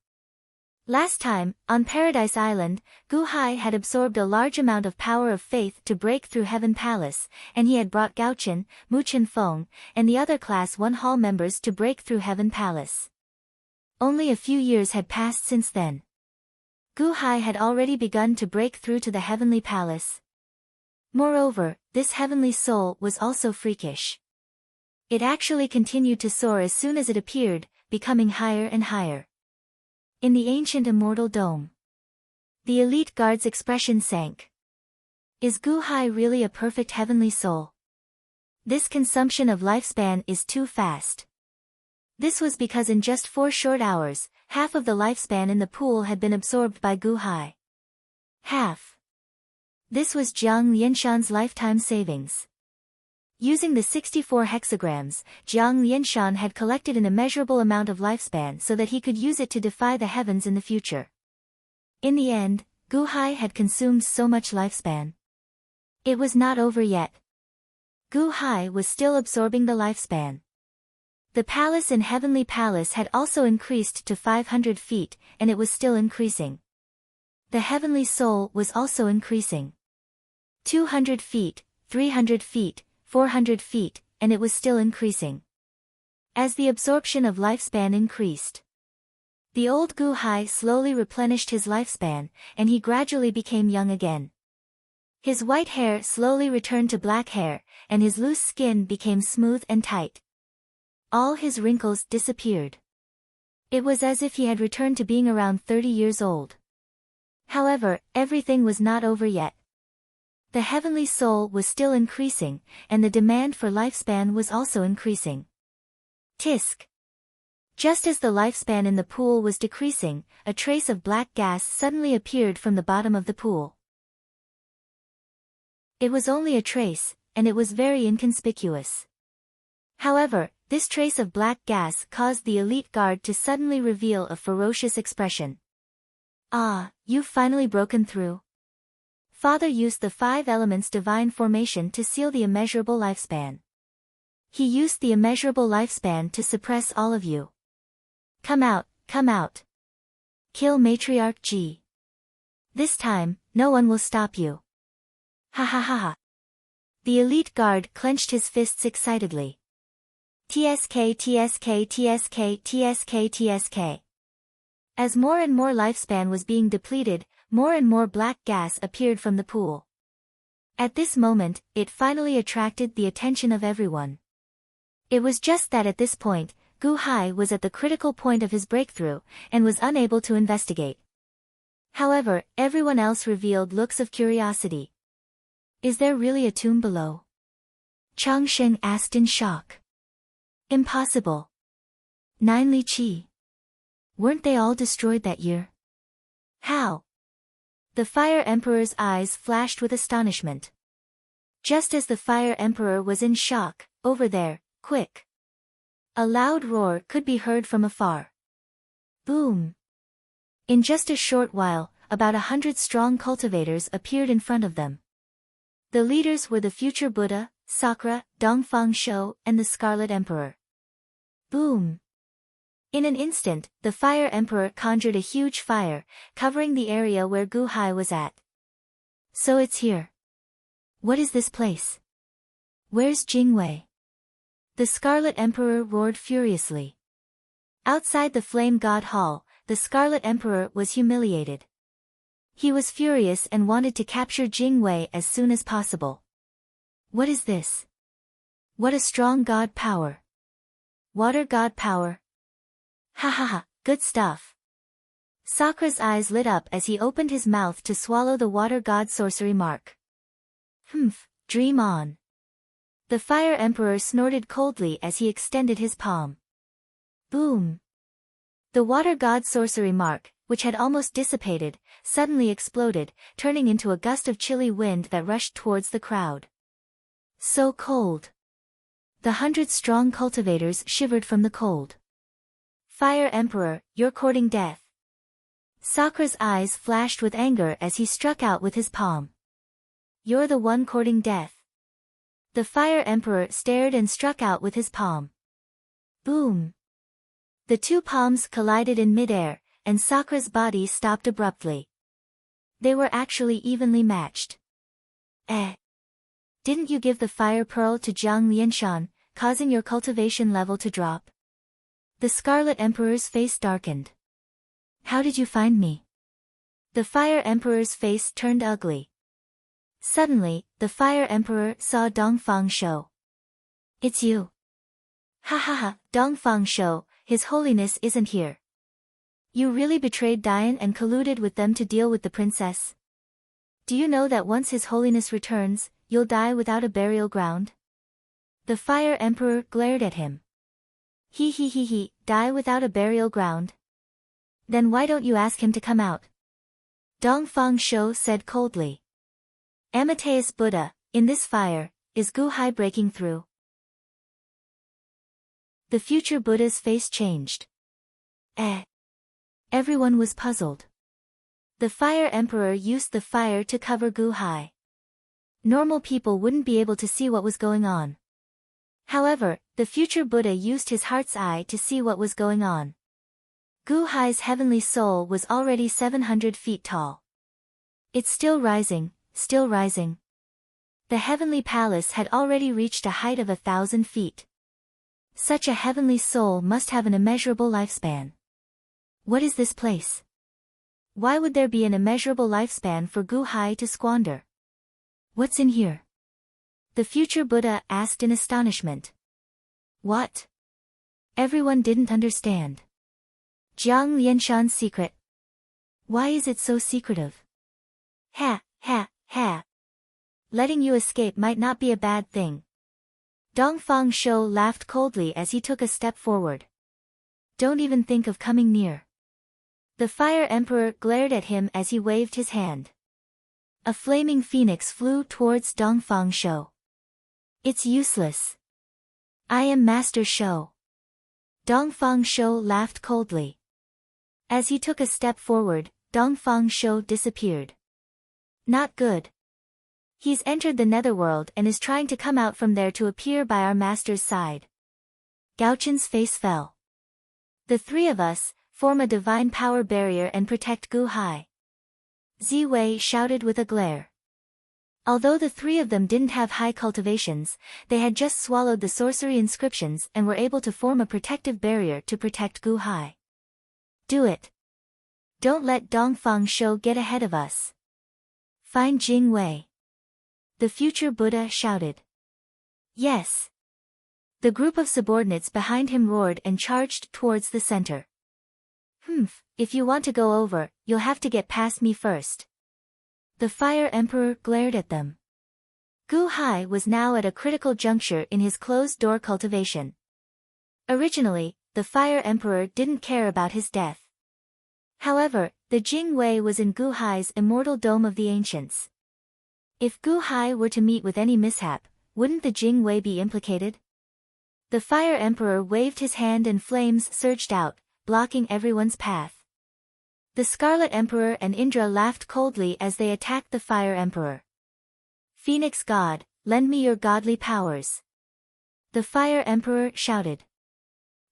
Last time, on Paradise Island, Gu Hai had absorbed a large amount of power of faith to break through Heaven Palace, and he had brought Gao Chen, Mu Chen Feng, and the other Class 1 Hall members to break through Heaven Palace. Only a few years had passed since then. Gu Hai had already begun to break through to the Heavenly Palace. Moreover, this heavenly soul was also freakish. It actually continued to soar as soon as it appeared, becoming higher and higher. In the ancient Immortal Dome, the elite guard's expression sank. Is Gu Hai really a perfect heavenly soul? This consumption of lifespan is too fast. This was because in just 4 short hours, half of the lifespan in the pool had been absorbed by Gu Hai. Half. This was Jiang Lianshan's lifetime savings. Using the 64 hexagrams, Jiang Lianshan had collected an immeasurable amount of lifespan so that he could use it to defy the heavens in the future. In the end, Gu Hai had consumed so much lifespan. It was not over yet. Gu Hai was still absorbing the lifespan. The palace in Heavenly Palace had also increased to 500 feet, and it was still increasing. The heavenly soul was also increasing. 200 feet, 300 feet, 400 feet, and it was still increasing. As the absorption of lifespan increased, the old Gu Hai slowly replenished his lifespan, and he gradually became young again. His white hair slowly returned to black hair, and his loose skin became smooth and tight. All his wrinkles disappeared. It was as if he had returned to being around 30 years old. However, everything was not over yet. The heavenly soul was still increasing, and the demand for lifespan was also increasing. Tisk. Just as the lifespan in the pool was decreasing, a trace of black gas suddenly appeared from the bottom of the pool. It was only a trace, and it was very inconspicuous. However, this trace of black gas caused the elite guard to suddenly reveal a ferocious expression. Ah, you've finally broken through. Father used the 5 elements divine formation to seal the immeasurable lifespan. He used the immeasurable lifespan to suppress all of you. Come out, come out. Kill Matriarch G. This time, no one will stop you. Ha ha ha ha. The elite guard clenched his fists excitedly. TSK TSK TSK TSK TSK. As more and more lifespan was being depleted, more and more black gas appeared from the pool. At this moment, it finally attracted the attention of everyone. It was just that at this point, Gu Hai was at the critical point of his breakthrough, and was unable to investigate. However, everyone else revealed looks of curiosity. Is there really a tomb below? Chang Sheng asked in shock. Impossible. 9 Li Qi. Weren't they all destroyed that year? How? The Fire Emperor's eyes flashed with astonishment. Just as the Fire Emperor was in shock, over there, quick. A loud roar could be heard from afar. Boom. In just a short while, about 100 strong cultivators appeared in front of them. The leaders were the future Buddha, Sakra, Dongfang Shou, and the Scarlet Emperor. Boom. In an instant, the Fire Emperor conjured a huge fire, covering the area where Gu Hai was at. So it's here. What is this place? Where's Jingwei? The Scarlet Emperor roared furiously. Outside the Flame God Hall, the Scarlet Emperor was humiliated. He was furious and wanted to capture Jingwei as soon as possible. What is this? What a strong god power. Water god power. Ha ha ha, good stuff. Sakra's eyes lit up as he opened his mouth to swallow the water god sorcery mark. Humph, dream on. The Fire Emperor snorted coldly as he extended his palm. Boom. The water god sorcery mark, which had almost dissipated, suddenly exploded, turning into a gust of chilly wind that rushed towards the crowd. So cold. The 100-strong cultivators shivered from the cold. Fire Emperor, you're courting death. Sakra's eyes flashed with anger as he struck out with his palm. You're the one courting death. The Fire Emperor stared and struck out with his palm. Boom. The two palms collided in midair, and Sakra's body stopped abruptly. They were actually evenly matched. Didn't you give the fire pearl to Jiang Lianshan, causing your cultivation level to drop? The Scarlet Emperor's face darkened. How did you find me? The Fire Emperor's face turned ugly. Suddenly, the Fire Emperor saw Dongfang Shou. It's you. Ha ha ha, Dongfang Shou, His Holiness isn't here. You really betrayed Dian and colluded with them to deal with the princess? Do you know that once His Holiness returns, you'll die without a burial ground? The Fire Emperor glared at him. He, die without a burial ground? Then why don't you ask him to come out? Dongfang Shou said coldly. Amateus Buddha, in this fire, is Gu Hai breaking through? The future Buddha's face changed. Everyone was puzzled. The Fire Emperor used the fire to cover Gu Hai. Normal people wouldn't be able to see what was going on. However, the future Buddha used his heart's eye to see what was going on. Gu Hai's heavenly soul was already 700 feet tall. It's still rising, still rising. The heavenly palace had already reached a height of 1,000 feet. Such a heavenly soul must have an immeasurable lifespan. What is this place? Why would there be an immeasurable lifespan for Gu Hai to squander? What's in here? The future Buddha asked in astonishment. What? Everyone didn't understand. Jiang Lianshan's secret. Why is it so secretive? Ha. Letting you escape might not be a bad thing. Dongfang Shou laughed coldly as he took a step forward. Don't even think of coming near. The Fire Emperor glared at him as he waved his hand. A flaming phoenix flew towards Dongfang Shou. It's useless. I am Master Shou. Dongfang Shou laughed coldly. As he took a step forward, Dongfang Shou disappeared. Not good. He's entered the netherworld and is trying to come out from there to appear by our master's side. Gaochen's face fell. The three of us form a divine power barrier and protect Gu Hai. Ziwei shouted with a glare. Although the three of them didn't have high cultivations, they had just swallowed the sorcery inscriptions and were able to form a protective barrier to protect Gu Hai. Do it. Don't let Dongfang Shou get ahead of us. Find Jing Wei. The future Buddha shouted. Yes. The group of subordinates behind him roared and charged towards the center. If you want to go over, you'll have to get past me first. The Fire Emperor glared at them. Gu Hai was now at a critical juncture in his closed-door cultivation. Originally, the Fire Emperor didn't care about his death. However, the Jing Wei was in Gu Hai's immortal dome of the ancients. If Gu Hai were to meet with any mishap, wouldn't the Jing Wei be implicated? The Fire Emperor waved his hand and flames surged out, blocking everyone's path. The Scarlet Emperor and Indra laughed coldly as they attacked the Fire Emperor. Phoenix God, lend me your godly powers. The Fire Emperor shouted.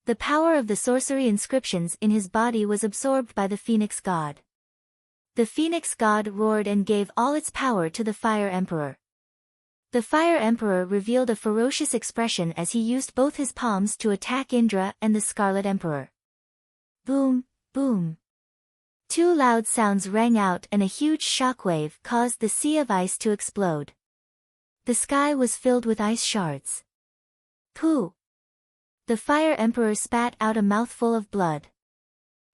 The power of the sorcery inscriptions in his body was absorbed by the Phoenix God. The Phoenix God roared and gave all its power to the Fire Emperor. The Fire Emperor revealed a ferocious expression as he used both his palms to attack Indra and the Scarlet Emperor. Boom, boom. Two loud sounds rang out and a huge shockwave caused the sea of ice to explode. The sky was filled with ice shards. Pooh! The Fire Emperor spat out a mouthful of blood.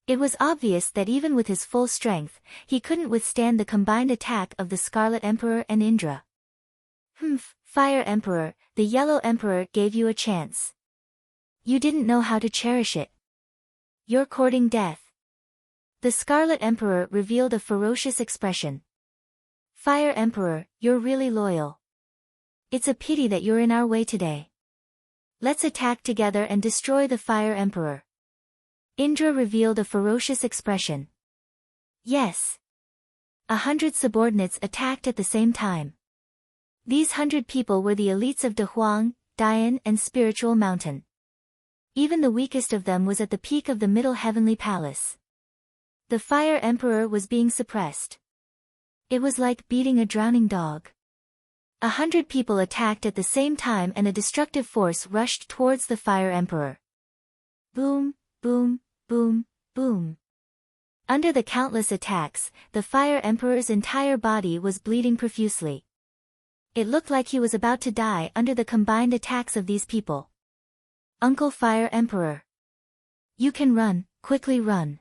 It was obvious that even with his full strength, he couldn't withstand the combined attack of the Scarlet Emperor and Indra. Humph, Fire Emperor, the Yellow Emperor gave you a chance. You didn't know how to cherish it. You're courting death. The Scarlet Emperor revealed a ferocious expression. Fire Emperor, you're really loyal. It's a pity that you're in our way today. Let's attack together and destroy the Fire Emperor. Indra revealed a ferocious expression. Yes. 100 subordinates attacked at the same time. These 100 people were the elites of De Huang, Dian and Spiritual Mountain. Even the weakest of them was at the peak of the Middle Heavenly Palace. The Fire Emperor was being suppressed. It was like beating a drowning dog. 100 people attacked at the same time and a destructive force rushed towards the Fire Emperor. Boom, boom, boom, boom. Under the countless attacks, the Fire Emperor's entire body was bleeding profusely. It looked like he was about to die under the combined attacks of these people. Uncle Fire Emperor. You can run, quickly run.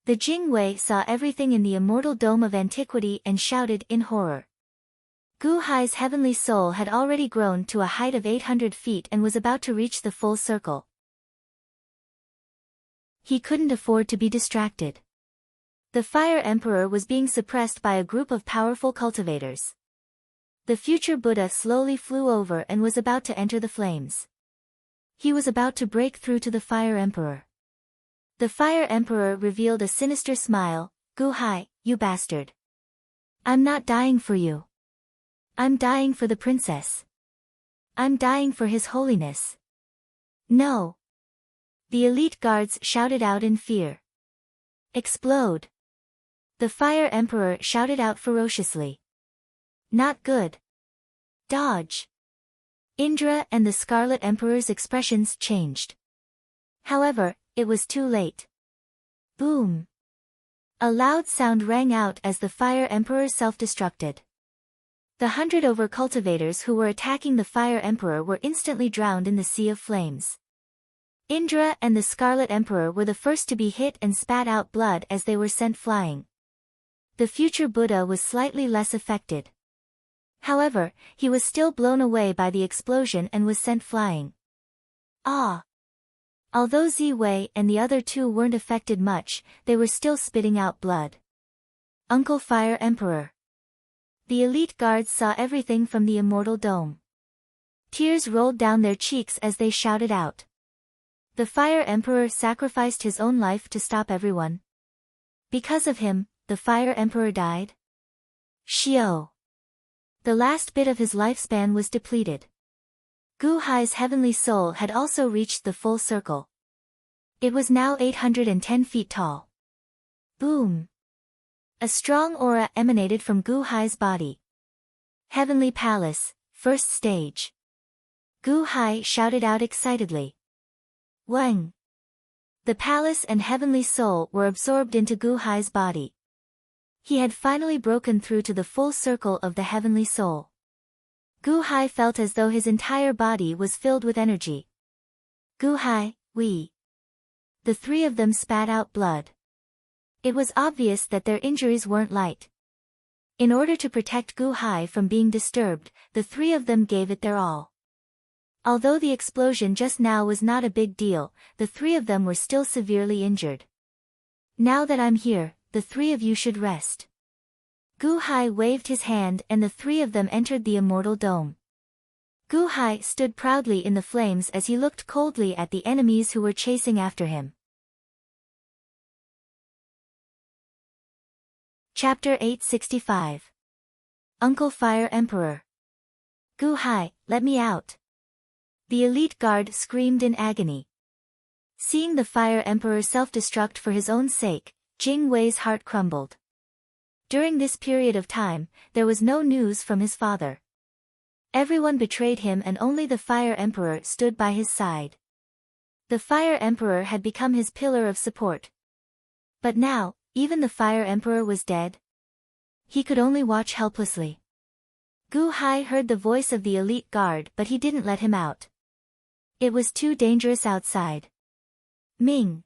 The Jingwei saw everything in the immortal dome of antiquity and shouted in horror. Gu Hai's heavenly soul had already grown to a height of 800 feet and was about to reach the full circle. He couldn't afford to be distracted. The Fire Emperor was being suppressed by a group of powerful cultivators. The future Buddha slowly flew over and was about to enter the flames. He was about to break through to the Fire Emperor. The Fire Emperor revealed a sinister smile. Gu Hai, you bastard. I'm not dying for you. I'm dying for the princess. I'm dying for His Holiness. No. The elite guards shouted out in fear. Explode. The Fire Emperor shouted out ferociously. Not good. Dodge. Indra and the Scarlet Emperor's expressions changed. However, it was too late. Boom. A loud sound rang out as the Fire Emperor self-destructed. The 100 over cultivators who were attacking the Fire Emperor were instantly drowned in the sea of flames. Indra and the Scarlet Emperor were the first to be hit and spat out blood as they were sent flying. The future Buddha was slightly less affected. However, he was still blown away by the explosion and was sent flying. Ah! Although Ziwei and the other two weren't affected much, they were still spitting out blood. Uncle Fire Emperor. The elite guards saw everything from the immortal dome. Tears rolled down their cheeks as they shouted out. The Fire Emperor sacrificed his own life to stop everyone. Because of him, the Fire Emperor died? Xiao. The last bit of his lifespan was depleted. Gu Hai's heavenly soul had also reached the full circle. It was now 810 feet tall. Boom. A strong aura emanated from Gu Hai's body. Heavenly Palace, first stage. Gu Hai shouted out excitedly. Wang. The palace and heavenly soul were absorbed into Gu Hai's body. He had finally broken through to the full circle of the heavenly soul. Gu Hai felt as though his entire body was filled with energy. Gu Hai, we. The three of them spat out blood. It was obvious that their injuries weren't light. In order to protect Gu Hai from being disturbed, the three of them gave it their all. Although the explosion just now was not a big deal, the three of them were still severely injured. Now that I'm here, the three of you should rest. Gu Hai waved his hand and the three of them entered the immortal dome. Gu Hai stood proudly in the flames as he looked coldly at the enemies who were chasing after him. Chapter 865. Uncle Fire Emperor. Gu Hai, let me out. The elite guard screamed in agony. Seeing the Fire Emperor self-destruct for his own sake, Jing Wei's heart crumbled. During this period of time, there was no news from his father. Everyone betrayed him and only the Fire Emperor stood by his side. The Fire Emperor had become his pillar of support. But now, even the Fire Emperor was dead. He could only watch helplessly. Gu Hai heard the voice of the elite guard but he didn't let him out. It was too dangerous outside. Ming.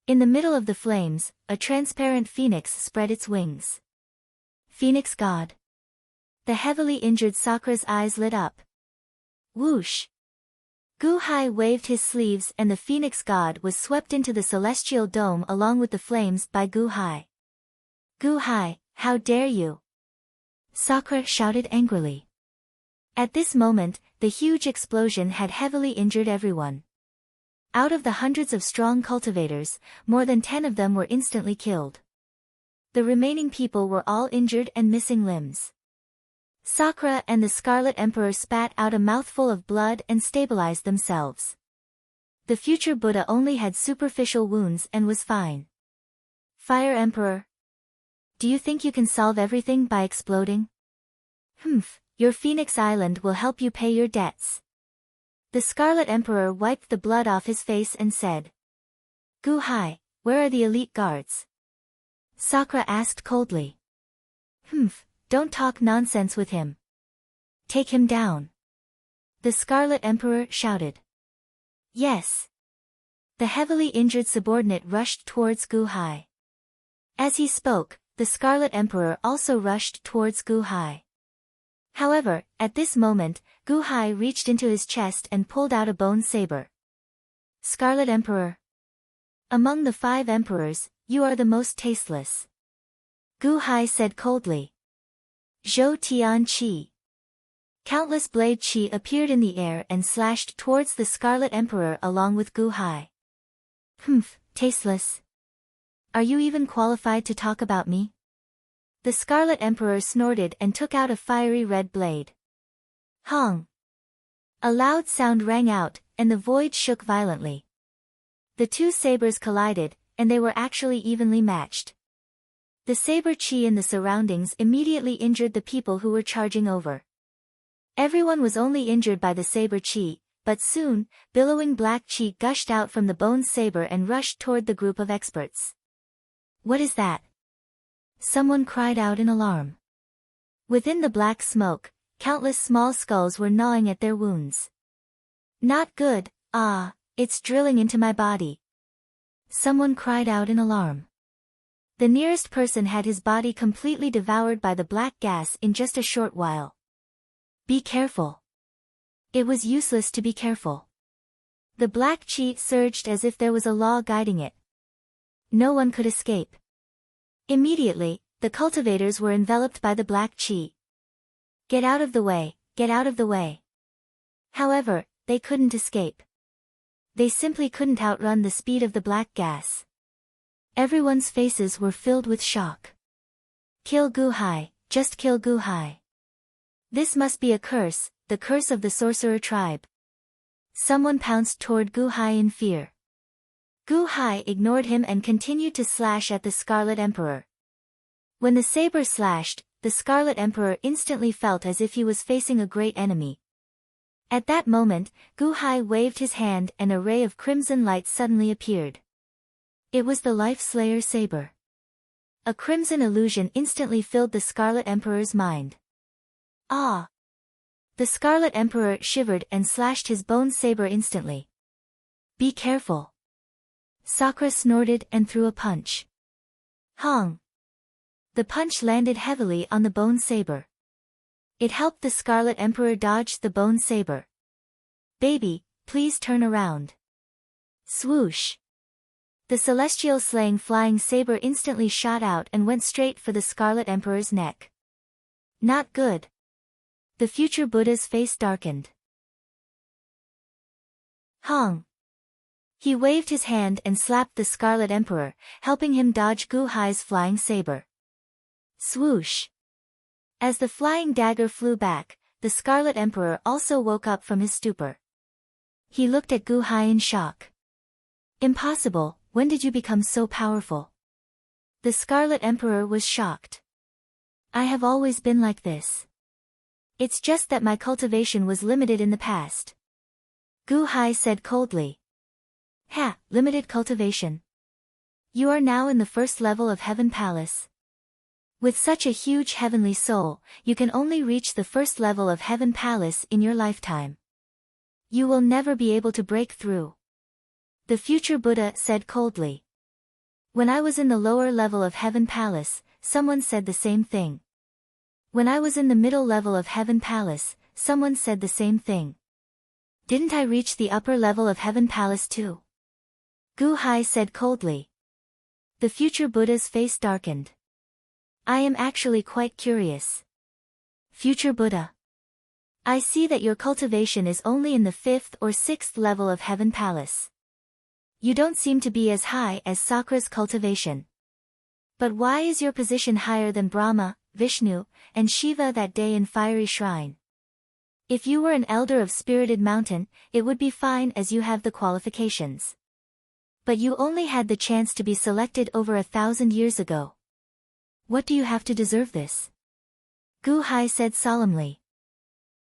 In the middle of the flames, a transparent phoenix spread its wings. Phoenix God. The heavily injured Sakura's eyes lit up. Whoosh. Gu-hai waved his sleeves and the Phoenix God was swept into the celestial dome along with the flames by Gu-hai. Gu-hai, how dare you! Sakura shouted angrily. At this moment, the huge explosion had heavily injured everyone. Out of the hundreds of strong cultivators, more than 10 of them were instantly killed. The remaining people were all injured and missing limbs. Sakura and the Scarlet Emperor spat out a mouthful of blood and stabilized themselves. The future Buddha only had superficial wounds and was fine. Fire Emperor. Do you think you can solve everything by exploding? Your Phoenix Island will help you pay your debts. The Scarlet Emperor wiped the blood off his face and said. Gu-hai, where are the elite guards? Sakura asked coldly. Don't talk nonsense with him. Take him down. The Scarlet Emperor shouted. Yes. The heavily injured subordinate rushed towards Gu-hai. As he spoke, the Scarlet Emperor also rushed towards Gu-hai. However, at this moment, Gu-hai reached into his chest and pulled out a bone saber. Scarlet Emperor. Among the 5 emperors, you are the most tasteless. Gu-hai said coldly. Zhou Tian Qi. Countless blade qi appeared in the air and slashed towards the Scarlet Emperor along with Gu-hai. Tasteless. Are you even qualified to talk about me? The Scarlet Emperor snorted and took out a fiery red blade. Hong! A loud sound rang out, and the void shook violently. The 2 sabers collided, and they were actually evenly matched. The saber chi in the surroundings immediately injured the people who were charging over. Everyone was only injured by the saber chi, but soon, billowing black chi gushed out from the bone saber and rushed toward the group of experts. What is that? Someone cried out in alarm. Within the black smoke, countless small skulls were gnawing at their wounds. Not good, it's drilling into my body. Someone cried out in alarm. The nearest person had his body completely devoured by the black gas in just a short while. Be careful. It was useless to be careful. The black chi surged as if there was a law guiding it. No one could escape. Immediately, the cultivators were enveloped by the black chi. Get out of the way, get out of the way. However, they couldn't escape. They simply couldn't outrun the speed of the black gas. Everyone's faces were filled with shock. Kill Gu-hai, just kill Gu-hai. This must be a curse, the curse of the sorcerer tribe. Someone pounced toward Gu-hai in fear. Gu-hai ignored him and continued to slash at the Scarlet Emperor. When the saber slashed, the Scarlet Emperor instantly felt as if he was facing a great enemy. At that moment, Gu-hai waved his hand and a ray of crimson light suddenly appeared. It was the Life Slayer saber. A crimson illusion instantly filled the Scarlet Emperor's mind. Ah! The Scarlet Emperor shivered and slashed his bone saber instantly. Be careful. Sakura snorted and threw a punch. Hong! The punch landed heavily on the bone saber. It helped the Scarlet Emperor dodge the bone saber. Baby, please turn around. Swoosh! The celestial slaying flying saber instantly shot out and went straight for the Scarlet Emperor's neck. Not good. The future Buddha's face darkened. Hong! He waved his hand and slapped the Scarlet Emperor, helping him dodge Gu-hai's flying saber. Swoosh! As the flying dagger flew back, the Scarlet Emperor also woke up from his stupor. He looked at Gu-hai in shock. Impossible, when did you become so powerful? The Scarlet Emperor was shocked. I have always been like this. It's just that my cultivation was limited in the past. Gu-hai said coldly. Limited cultivation. You are now in the first level of Heaven Palace. With such a huge heavenly soul, you can only reach the first level of Heaven Palace in your lifetime. You will never be able to break through. The future Buddha said coldly. When I was in the lower level of Heaven Palace, someone said the same thing. When I was in the middle level of Heaven Palace, someone said the same thing. Didn't I reach the upper level of Heaven Palace too? Gu Hai said coldly. The future Buddha's face darkened. I am actually quite curious. Future Buddha. I see that your cultivation is only in the 5th or 6th level of Heaven Palace. You don't seem to be as high as Sakra's cultivation. But why is your position higher than Brahma, Vishnu, and Shiva that day in Fiery Shrine? If you were an elder of Spirited Mountain, it would be fine as you have the qualifications. But you only had the chance to be selected over 1,000 years ago. What do you have to deserve this? Gu Hai said solemnly.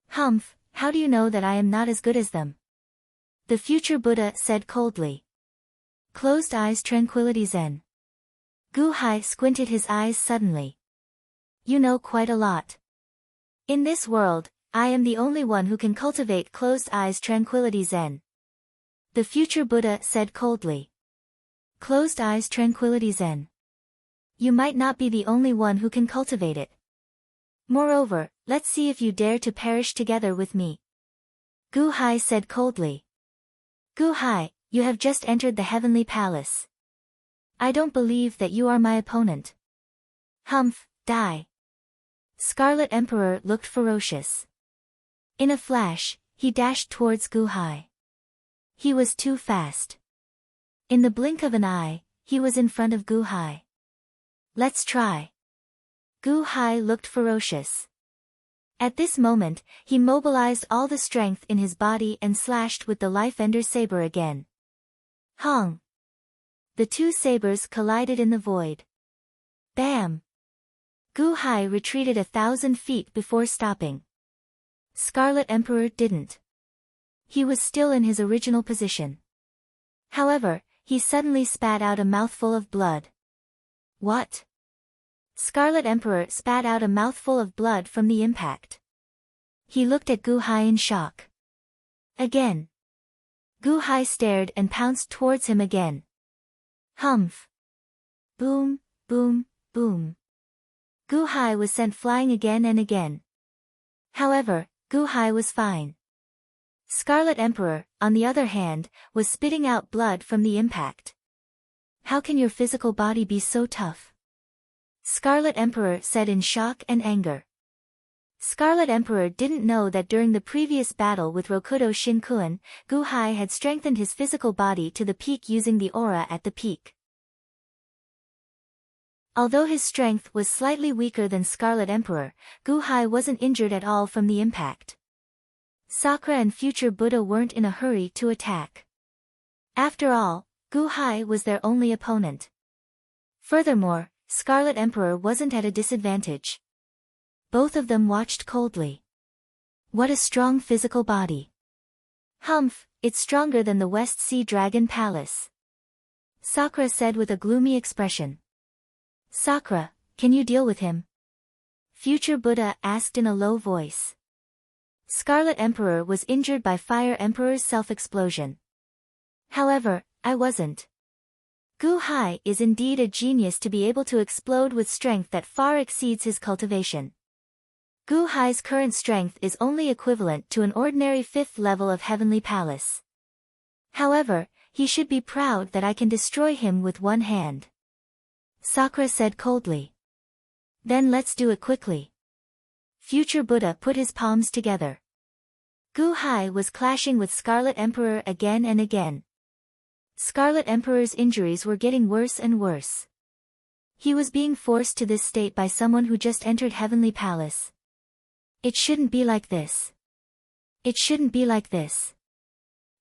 Humph, how do you know that I am not as good as them? The future Buddha said coldly. Closed eyes tranquility Zen. Gu Hai squinted his eyes suddenly. You know quite a lot. In this world, I am the only one who can cultivate closed eyes tranquility Zen. The future Buddha said coldly. Closed eyes tranquility Zen. You might not be the only one who can cultivate it. Moreover, let's see if you dare to perish together with me. Gu Hai said coldly. Gu Hai, you have just entered the Heavenly Palace. I don't believe that you are my opponent. Humph, die. Scarlet Emperor looked ferocious. In a flash, he dashed towards Gu Hai. He was too fast. In the blink of an eye, he was in front of Gu Hai. Let's try. Gu Hai looked ferocious. At this moment, he mobilized all the strength in his body and slashed with the Life-Ender saber again. Hong! The two sabers collided in the void. Bam! Gu Hai retreated 1,000 feet before stopping. Scarlet Emperor didn't. He was still in his original position. However, he suddenly spat out a mouthful of blood. What? Scarlet Emperor spat out a mouthful of blood from the impact. He looked at Gu Hai in shock. Again. Gu Hai stared and pounced towards him again. Humph. Boom, boom, boom. Gu Hai was sent flying again and again. However, Gu Hai was fine. Scarlet Emperor, on the other hand, was spitting out blood from the impact. How can your physical body be so tough? Scarlet Emperor said in shock and anger. Scarlet Emperor didn't know that during the previous battle with Rokudo Shinkuan, Gu Hai had strengthened his physical body to the peak using the aura at the peak. Although his strength was slightly weaker than Scarlet Emperor, Gu Hai wasn't injured at all from the impact. Sakura and future Buddha weren't in a hurry to attack. After all, Gu Hai was their only opponent. Furthermore, Scarlet Emperor wasn't at a disadvantage. Both of them watched coldly. What a strong physical body. Humph, it's stronger than the West Sea Dragon Palace. Sakura said with a gloomy expression. Sakura, can you deal with him? Future Buddha asked in a low voice. Scarlet Emperor was injured by Fire Emperor's self-explosion. However, I wasn't. Gu Hai is indeed a genius to be able to explode with strength that far exceeds his cultivation. Gu Hai's current strength is only equivalent to an ordinary 5th level of Heavenly Palace. However, he should be proud that I can destroy him with one hand. Sakura said coldly. Then let's do it quickly. Future Buddha put his palms together. Gu Hai was clashing with Scarlet Emperor again and again. Scarlet Emperor's injuries were getting worse and worse. He was being forced to this state by someone who just entered Heavenly Palace. It shouldn't be like this. It shouldn't be like this.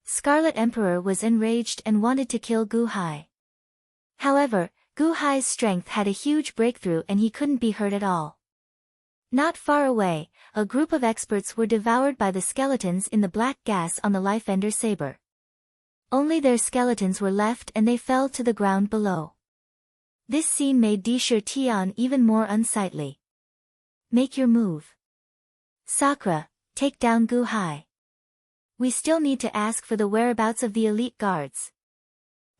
Scarlet Emperor was enraged and wanted to kill Gu Hai. However, Gu Hai's strength had a huge breakthrough and he couldn't be hurt at all. Not far away, a group of experts were devoured by the skeletons in the black gas on the Life-Ender saber. Only their skeletons were left and they fell to the ground below. This scene made Disher Tian even more unsightly. Make your move. Sakura, take down Gu Hai. We still need to ask for the whereabouts of the elite guards.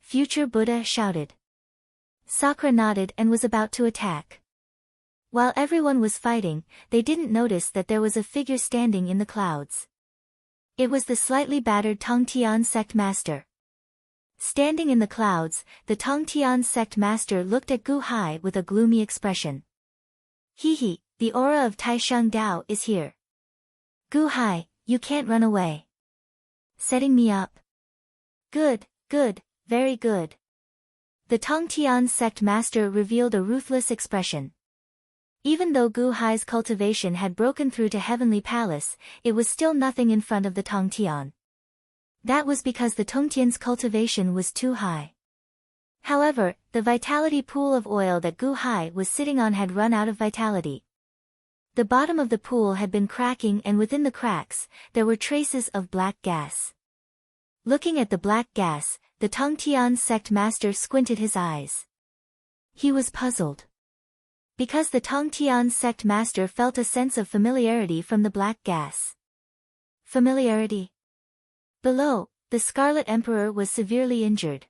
Future Buddha shouted. Sakura nodded and was about to attack. While everyone was fighting, they didn't notice that there was a figure standing in the clouds. It was the slightly battered Tongtian sect master. Standing in the clouds, the Tongtian sect master looked at Gu Hai with a gloomy expression. Hee, the aura of Taisheng Dao is here. Gu Hai, you can't run away. Setting me up. Good, very good. The Tongtian sect master revealed a ruthless expression. Even though Gu Hai's cultivation had broken through to Heavenly Palace, it was still nothing in front of the Tongtian. That was because the Tongtian's cultivation was too high. However, the vitality pool of oil that Gu Hai was sitting on had run out of vitality. The bottom of the pool had been cracking, and within the cracks, there were traces of black gas. Looking at the black gas, the Tongtian sect master squinted his eyes. He was puzzled. Because the Tongtian sect master felt a sense of familiarity from the black gas. Familiarity. Below, the Scarlet Emperor was severely injured.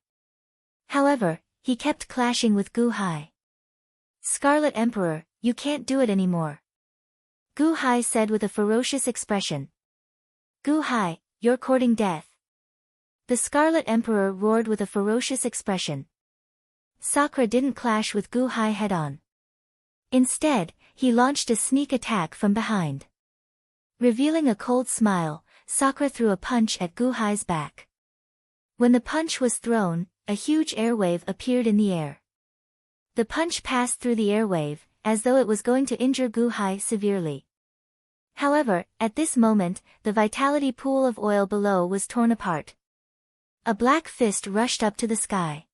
However, he kept clashing with Gu Hai. Scarlet Emperor, you can't do it anymore. Gu Hai said with a ferocious expression. Gu Hai, you're courting death. The Scarlet Emperor roared with a ferocious expression. Sakura didn't clash with Gu Hai head-on. Instead, he launched a sneak attack from behind. Revealing a cold smile, Sakura threw a punch at Gu Hai's back. When the punch was thrown, a huge airwave appeared in the air. The punch passed through the airwave, as though it was going to injure Gu Hai severely. However, at this moment, the vitality pool of oil below was torn apart. A black fist rushed up to the sky.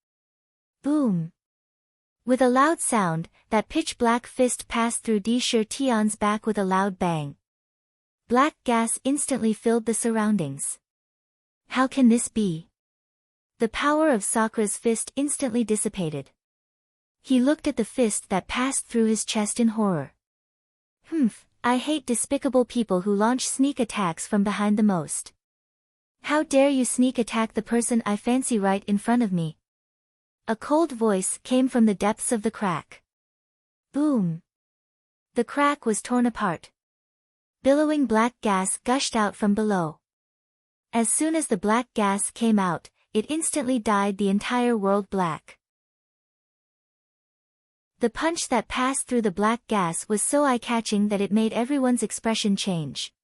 Boom! With a loud sound, that pitch-black fist passed through Di Shi Tian's back with a loud bang. Black gas instantly filled the surroundings. How can this be? The power of Sakura's fist instantly dissipated. He looked at the fist that passed through his chest in horror. I hate despicable people who launch sneak attacks from behind the most. How dare you sneak attack the person I fancy right in front of me? A cold voice came from the depths of the crack. Boom! The crack was torn apart. Billowing black gas gushed out from below. As soon as the black gas came out, it instantly dyed the entire world black. The punch that passed through the black gas was so eye-catching that it made everyone's expression change.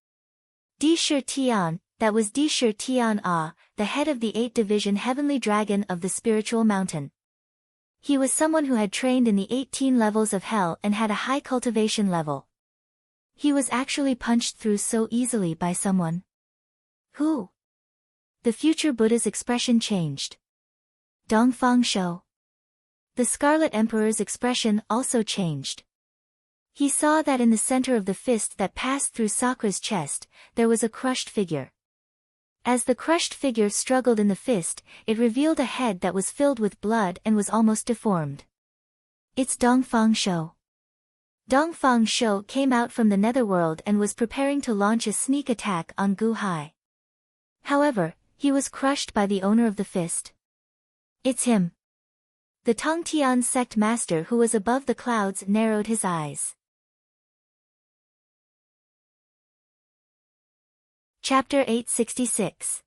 Di Shi Tian, that was Di Shi Tian Ah, the head of the 8th Division Heavenly Dragon of the Spiritual Mountain. He was someone who had trained in the 18 levels of hell and had a high cultivation level. He was actually punched through so easily by someone. Who? The future Buddha's expression changed. Dongfang Shou. The Scarlet Emperor's expression also changed. He saw that in the center of the fist that passed through Sakura's chest, there was a crushed figure. As the crushed figure struggled in the fist, it revealed a head that was filled with blood and was almost deformed. It's Dongfang Shou. Dongfang Shou came out from the netherworld and was preparing to launch a sneak attack on Gu Hai. However, he was crushed by the owner of the fist. It's him. The Tongtian sect master who was above the clouds narrowed his eyes. Chapter 866.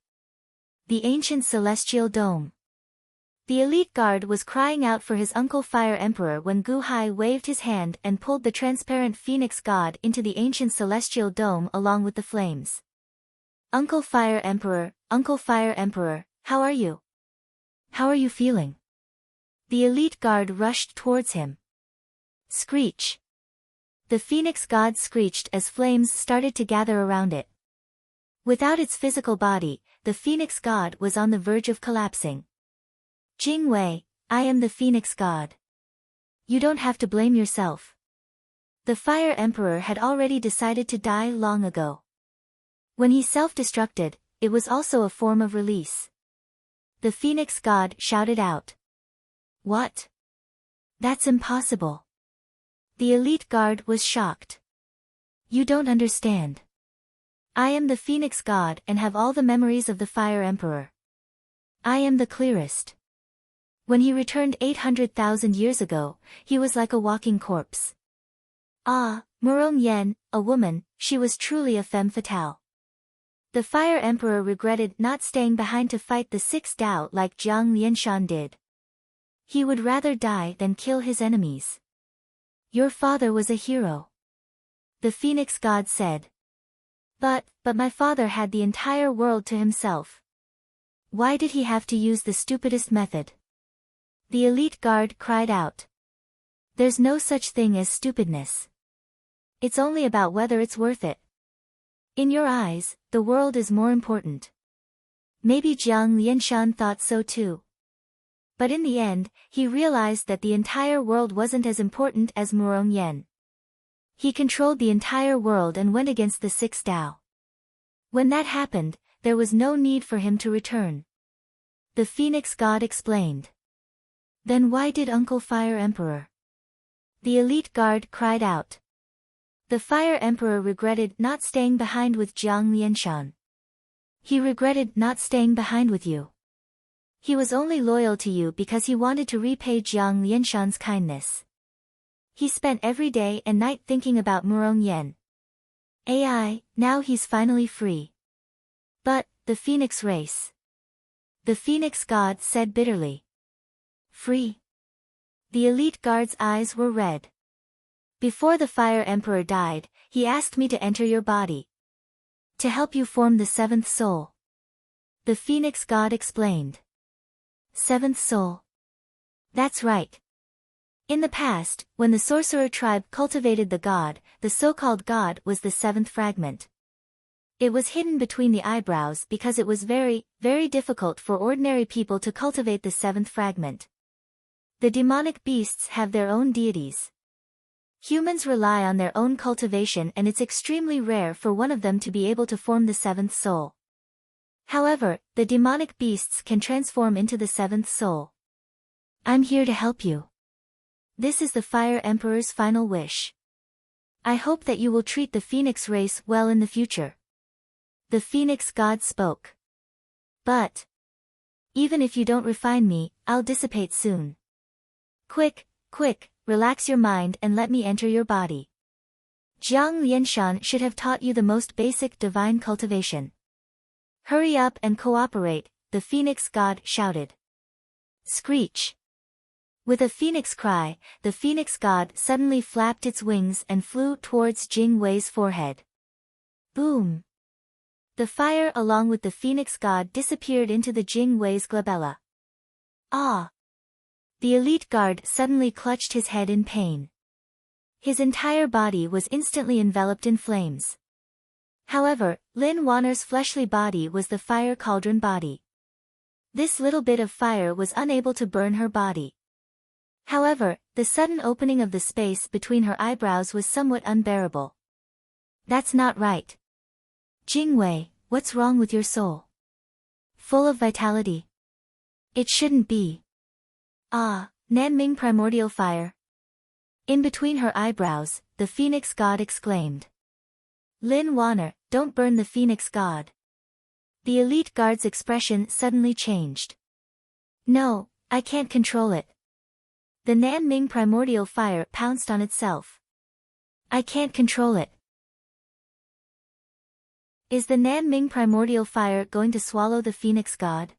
The Ancient Celestial Dome. The elite guard was crying out for his Uncle Fire Emperor when Gu Hai waved his hand and pulled the transparent Phoenix God into the ancient celestial dome along with the flames. Uncle Fire Emperor, how are you? How are you feeling? The elite guard rushed towards him. Screech. The Phoenix God screeched as flames started to gather around it. Without its physical body, the Phoenix God was on the verge of collapsing. Jingwei, I am the Phoenix God. You don't have to blame yourself. The Fire Emperor had already decided to die long ago. When he self-destructed, it was also a form of release. The Phoenix God shouted out. What? That's impossible. The elite guard was shocked. You don't understand. I am the Phoenix God and have all the memories of the Fire Emperor. I am the clearest. When he returned 800,000 years ago, he was like a walking corpse. Ah, Murong Yen, a woman, she was truly a femme fatale. The Fire Emperor regretted not staying behind to fight the Six Dao like Jiang Lianshan did. He would rather die than kill his enemies. Your father was a hero. The Phoenix God said. But my father had the entire world to himself. Why did he have to use the stupidest method? The elite guard cried out. There's no such thing as stupidness. It's only about whether it's worth it. In your eyes, the world is more important. Maybe Jiang Lianshan thought so too. But in the end, he realized that the entire world wasn't as important as Murong Yen. He controlled the entire world and went against the Six Dao. When that happened, there was no need for him to return. The Phoenix God explained. Then why did Uncle Fire Emperor? The elite guard cried out. The Fire Emperor regretted not staying behind with Jiang Lianshan. He regretted not staying behind with you. He was only loyal to you because he wanted to repay Jiang Lianshan's kindness. He spent every day and night thinking about Murong Yen. AI, now he's finally free. But, the Phoenix race. The Phoenix God said bitterly. Free? The elite guard's eyes were red. Before the Fire Emperor died, he asked me to enter your body. To help you form the seventh soul. The Phoenix God explained. Seventh soul. That's right. In the past, when the sorcerer tribe cultivated the god, the so-called god was the seventh fragment. It was hidden between the eyebrows because it was very, very difficult for ordinary people to cultivate the seventh fragment. The demonic beasts have their own deities. Humans rely on their own cultivation and it's extremely rare for one of them to be able to form the seventh soul. However, the demonic beasts can transform into the seventh soul. I'm here to help you. This is the Fire Emperor's final wish. I hope that you will treat the Phoenix race well in the future. The Phoenix God spoke. But even if you don't refine me, I'll dissipate soon. Quick, relax your mind and let me enter your body. Jiang Lianshan should have taught you the most basic divine cultivation. Hurry up and cooperate, the Phoenix God shouted. Screech. With a phoenix cry, the Phoenix God suddenly flapped its wings and flew towards Jing Wei's forehead. Boom! The fire along with the Phoenix God disappeared into the Jing Wei's glabella. Ah! The elite guard suddenly clutched his head in pain. His entire body was instantly enveloped in flames. However, Lin Wanner's fleshly body was the fire cauldron body. This little bit of fire was unable to burn her body. However, the sudden opening of the space between her eyebrows was somewhat unbearable. That's not right. Jingwei, what's wrong with your soul? Full of vitality. It shouldn't be. Ah, Nanming primordial fire. In between her eyebrows, the Phoenix God exclaimed. Lin Wanner, don't burn the Phoenix God. The elite guard's expression suddenly changed. No, I can't control it. The Nanming primordial fire pounced on itself. I can't control it. Is the Nanming primordial fire going to swallow the Phoenix God?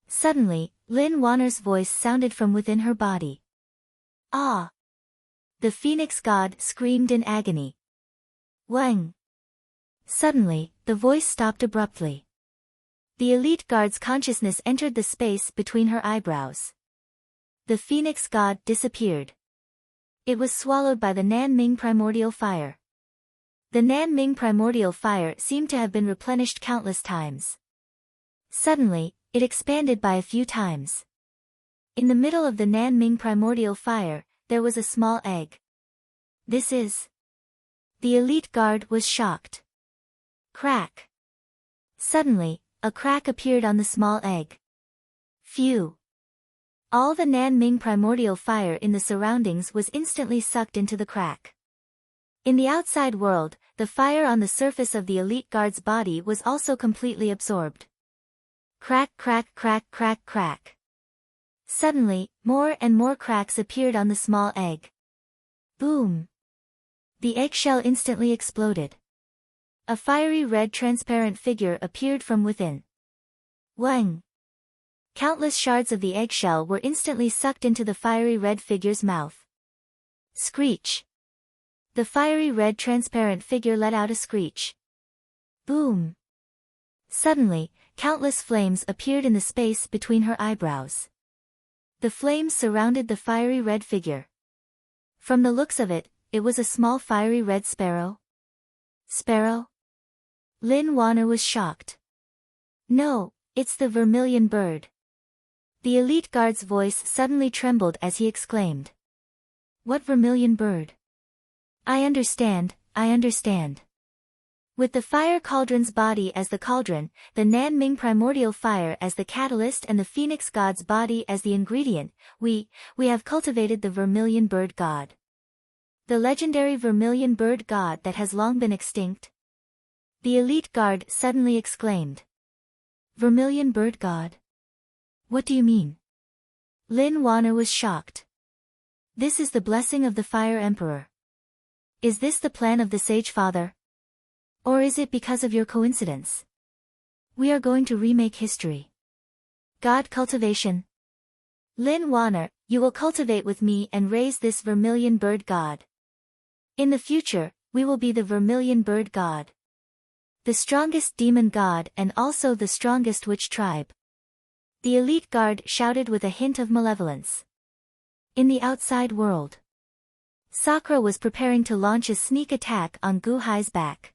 Suddenly, Lin Wanner's voice sounded from within her body. Ah! The Phoenix God screamed in agony. Wang! Suddenly, the voice stopped abruptly. The elite guard's consciousness entered the space between her eyebrows. The Phoenix God disappeared. It was swallowed by the Nanming primordial fire. The Nanming primordial fire seemed to have been replenished countless times. Suddenly, it expanded by a few times. In the middle of the Nanming primordial fire, there was a small egg. This is... The elite guard was shocked. Crack! Suddenly, a crack appeared on the small egg. Phew! All the Nanming primordial fire in the surroundings was instantly sucked into the crack. In the outside world, the fire on the surface of the elite guard's body was also completely absorbed. Crack, crack, crack, crack, crack. Suddenly, more and more cracks appeared on the small egg. Boom! The eggshell instantly exploded. A fiery red transparent figure appeared from within. Wang! Countless shards of the eggshell were instantly sucked into the fiery red figure's mouth. Screech! The fiery red transparent figure let out a screech. Boom! Suddenly, countless flames appeared in the space between her eyebrows. The flames surrounded the fiery red figure. From the looks of it, it was a small fiery red sparrow. Sparrow? Lin Wanner was shocked. No, it's the vermilion bird. The elite guard's voice suddenly trembled as he exclaimed. What vermilion bird? I understand, I understand. With the fire cauldron's body as the cauldron, the Nanming primordial fire as the catalyst and the phoenix god's body as the ingredient, we have cultivated the vermilion bird god. The legendary vermilion bird god that has long been extinct? The elite guard suddenly exclaimed. Vermilion bird god? What do you mean? Lin Wanner was shocked. This is the blessing of the Fire Emperor. Is this the plan of the Sage Father? Or is it because of your coincidence? We are going to remake history. God cultivation. Lin Wanner, you will cultivate with me and raise this vermilion bird god. In the future, we will be the vermilion bird god. The strongest demon god and also the strongest witch tribe. The elite guard shouted with a hint of malevolence. In the outside world, Sakura was preparing to launch a sneak attack on Gu Hai's back.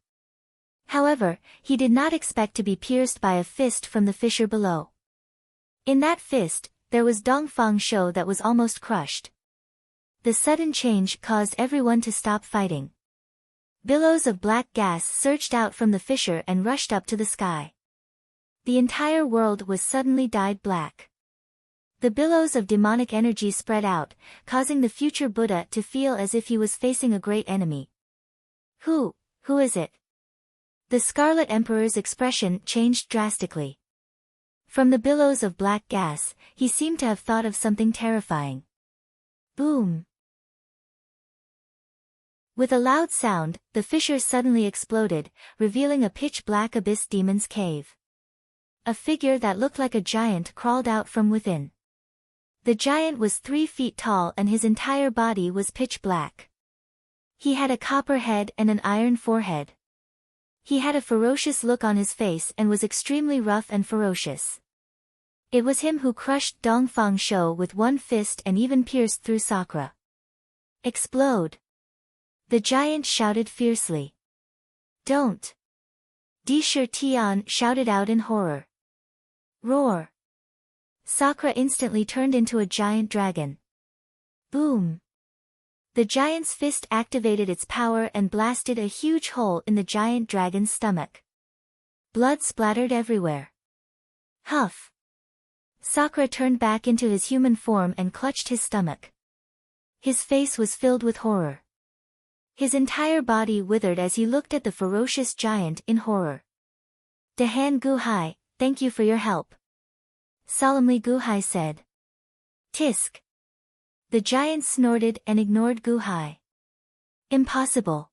However, he did not expect to be pierced by a fist from the fissure below. In that fist, there was Dongfang Shou that was almost crushed. The sudden change caused everyone to stop fighting. Billows of black gas surged out from the fissure and rushed up to the sky. The entire world was suddenly dyed black. The billows of demonic energy spread out, causing the future Buddha to feel as if he was facing a great enemy. Who is it? The Scarlet Emperor's expression changed drastically. From the billows of black gas, he seemed to have thought of something terrifying. Boom! With a loud sound, the fissure suddenly exploded, revealing a pitch-black abyss demon's cave. A figure that looked like a giant crawled out from within. The giant was 3 feet tall and his entire body was pitch black. He had a copper head and an iron forehead. He had a ferocious look on his face and was extremely rough and ferocious. It was him who crushed Dongfang Shou with one fist and even pierced through Sakura. Explode! The giant shouted fiercely. Don't! Di Shi Tian shouted out in horror. Roar! Sakura instantly turned into a giant dragon. Boom! The giant's fist activated its power and blasted a huge hole in the giant dragon's stomach. Blood splattered everywhere. Huff! Sakura turned back into his human form and clutched his stomach. His face was filled with horror. His entire body withered as he looked at the ferocious giant in horror. Dahan Gu Hai, thank you for your help. Solemnly Gu Hai said. Tisk! The giant snorted and ignored Gu Hai. Impossible.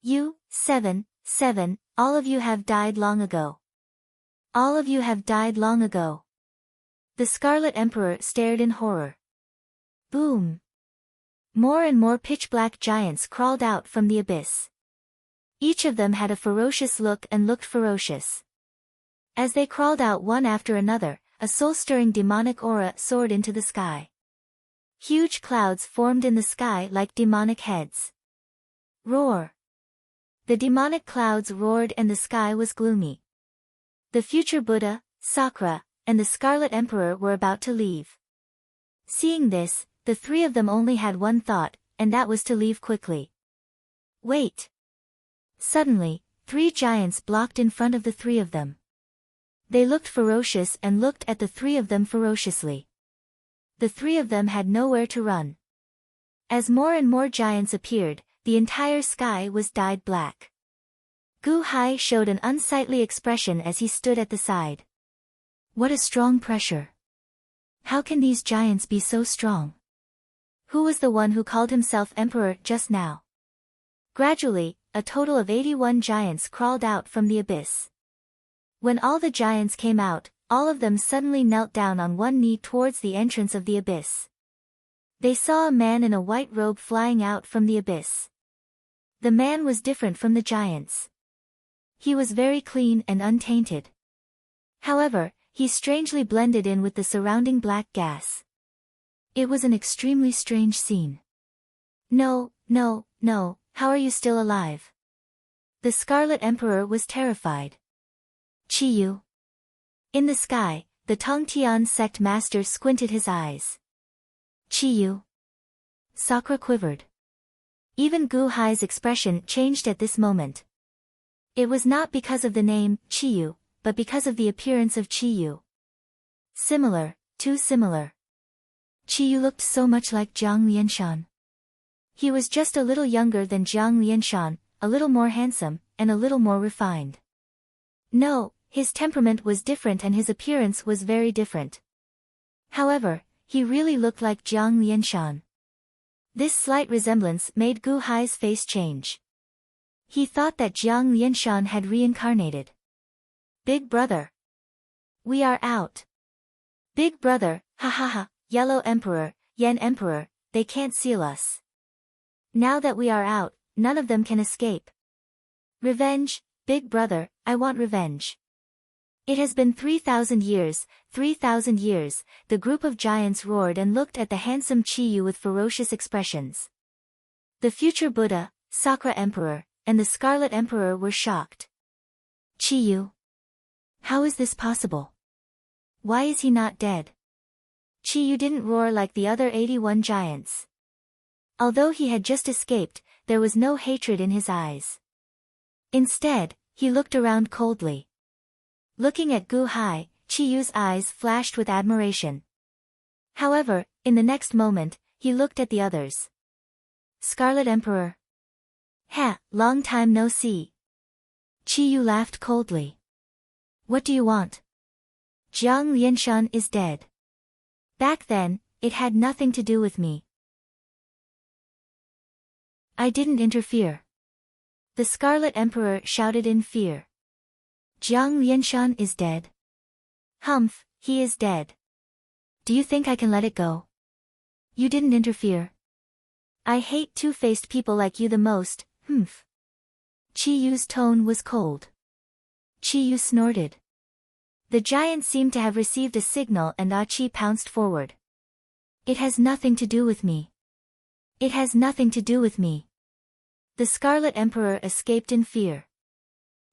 You, seven, all of you have died long ago. All of you have died long ago. The Scarlet Emperor stared in horror. Boom! More and more pitch-black giants crawled out from the abyss. Each of them had a ferocious look and looked ferocious. As they crawled out one after another, a soul-stirring demonic aura soared into the sky. Huge clouds formed in the sky like demonic heads. Roar! The demonic clouds roared and the sky was gloomy. The future Buddha, Sakura, and the Scarlet Emperor were about to leave. Seeing this, the 3 of them only had one thought, and that was to leave quickly. Wait! Suddenly, 3 giants blocked in front of the 3 of them. They looked ferocious and looked at the 3 of them ferociously. The 3 of them had nowhere to run. As more and more giants appeared, the entire sky was dyed black. Gu Hai showed an unsightly expression as he stood at the side. What a strong pressure. How can these giants be so strong? Who was the one who called himself emperor just now? Gradually, a total of 81 giants crawled out from the abyss. When all the giants came out, all of them suddenly knelt down on one knee towards the entrance of the abyss. They saw a man in a white robe flying out from the abyss. The man was different from the giants. He was very clean and untainted. However, he strangely blended in with the surrounding black gas. It was an extremely strange scene. No, no, no, how are you still alive? The Scarlet Emperor was terrified. Chiyu. In the sky, the Tongtian sect master squinted his eyes. Chiyu. Sakura quivered. Even Gu Hai's expression changed at this moment. It was not because of the name, Chiyu, but because of the appearance of Chiyu. Similar, too similar. Chiyu looked so much like Jiang Lianshan. He was just a little younger than Jiang Lianshan, a little more handsome, and a little more refined. No, his temperament was different and his appearance was very different. However, he really looked like Jiang Lianshan. This slight resemblance made Gu Hai's face change. He thought that Jiang Lianshan had reincarnated. Big brother. We are out. Big brother, ha ha ha, Yellow Emperor, Yen Emperor, they can't seal us. Now that we are out, none of them can escape. Revenge, big brother, I want revenge. It has been 3,000 years, 3,000 years, the group of giants roared and looked at the handsome Chiyu with ferocious expressions. The future Buddha, Sakura Emperor, and the Scarlet Emperor were shocked. Chiyu. How is this possible? Why is he not dead? Chiyu didn't roar like the other 81 giants. Although he had just escaped, there was no hatred in his eyes. Instead, he looked around coldly. Looking at Gu Hai, Chiyu's eyes flashed with admiration. However, in the next moment, he looked at the others. Scarlet Emperor. Ha, long time no see. Chiyu laughed coldly. What do you want? Jiang Lianshan is dead. Back then, it had nothing to do with me. I didn't interfere. The Scarlet Emperor shouted in fear. Jiang Lianshan is dead. Humph, he is dead. Do you think I can let it go? You didn't interfere. I hate two-faced people like you the most, humph. Chiyu's tone was cold. Chiyu snorted. The giant seemed to have received a signal and Chi pounced forward. It has nothing to do with me. It has nothing to do with me. The Scarlet Emperor escaped in fear.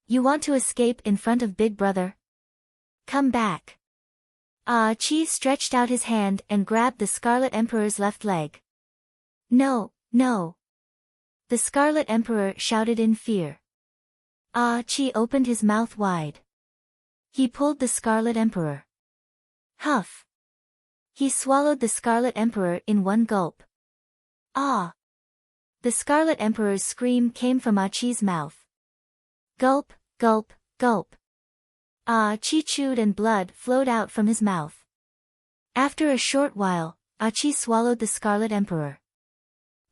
You want to escape in front of Big Brother? Come back. Chi stretched out his hand and grabbed the Scarlet Emperor's left leg. No, no. The Scarlet Emperor shouted in fear. Chi opened his mouth wide. He pulled the Scarlet Emperor. Huff. He swallowed the Scarlet Emperor in one gulp. Ah! The Scarlet Emperor's scream came from Chi's mouth. Gulp, gulp, gulp. Chi chewed and blood flowed out from his mouth. After a short while, Chi swallowed the Scarlet Emperor.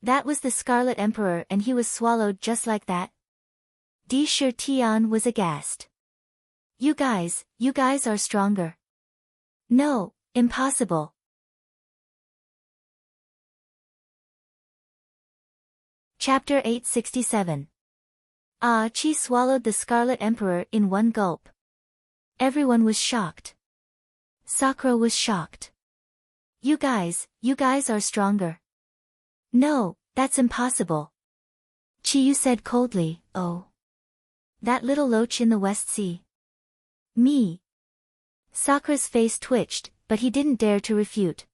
That was the Scarlet Emperor and he was swallowed just like that. Di Shi Tian was aghast. You guys are stronger. No, impossible. Chapter 867. Chi swallowed the Scarlet Emperor in one gulp. Everyone was shocked. Sakura was shocked. You guys are stronger. No, that's impossible. Chiyu said coldly, oh. That little loach in the West Sea. Me. Sakura's face twitched, but he didn't dare to refute.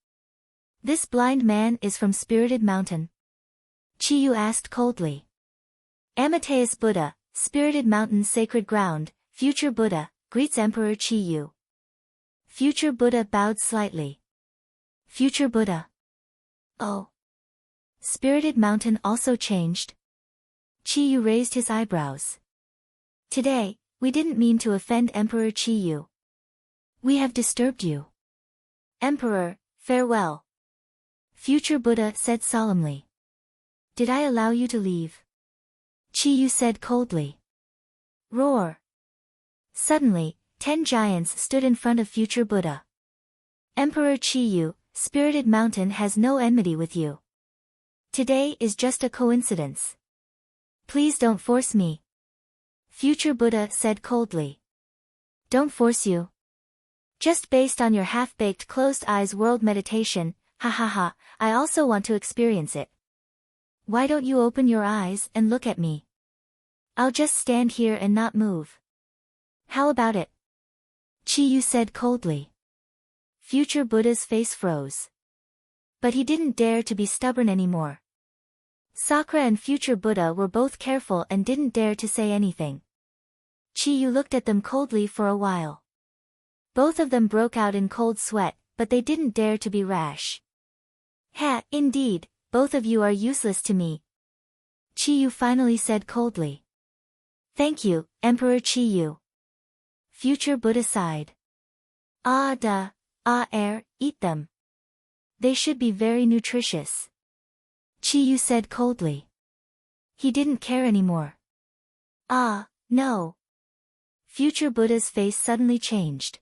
This blind man is from Spirited Mountain. Chiyu asked coldly. Amateus Buddha, Spirited Mountain Sacred Ground, Future Buddha, greets Emperor Chiyu. Future Buddha bowed slightly. Future Buddha. Oh. Spirited Mountain also changed? Chiyu raised his eyebrows. Today, we didn't mean to offend Emperor Chi-yu. We have disturbed you. Emperor, farewell. Future Buddha said solemnly. Did I allow you to leave? Chi-yu said coldly. Roar. Suddenly, 10 giants stood in front of future Buddha. Emperor Chi-yu, Spirited Mountain has no enmity with you. Today is just a coincidence. Please don't force me. Future Buddha said coldly. Don't force you. Just based on your half-baked closed eyes world meditation, ha ha ha, I also want to experience it. Why don't you open your eyes and look at me? I'll just stand here and not move. How about it? Chi-yu said coldly. Future Buddha's face froze. But he didn't dare to be stubborn anymore. Sakura and Future Buddha were both careful and didn't dare to say anything. Chi-yu looked at them coldly for a while. Both of them broke out in cold sweat, but they didn't dare to be rash. Ha, indeed, both of you are useless to me. Chi-yu finally said coldly. Thank you, Emperor Chi-yu. Future Buddha sighed. Eat them. They should be very nutritious. Chi-yu said coldly. He didn't care anymore. No. Future Buddha's face suddenly changed.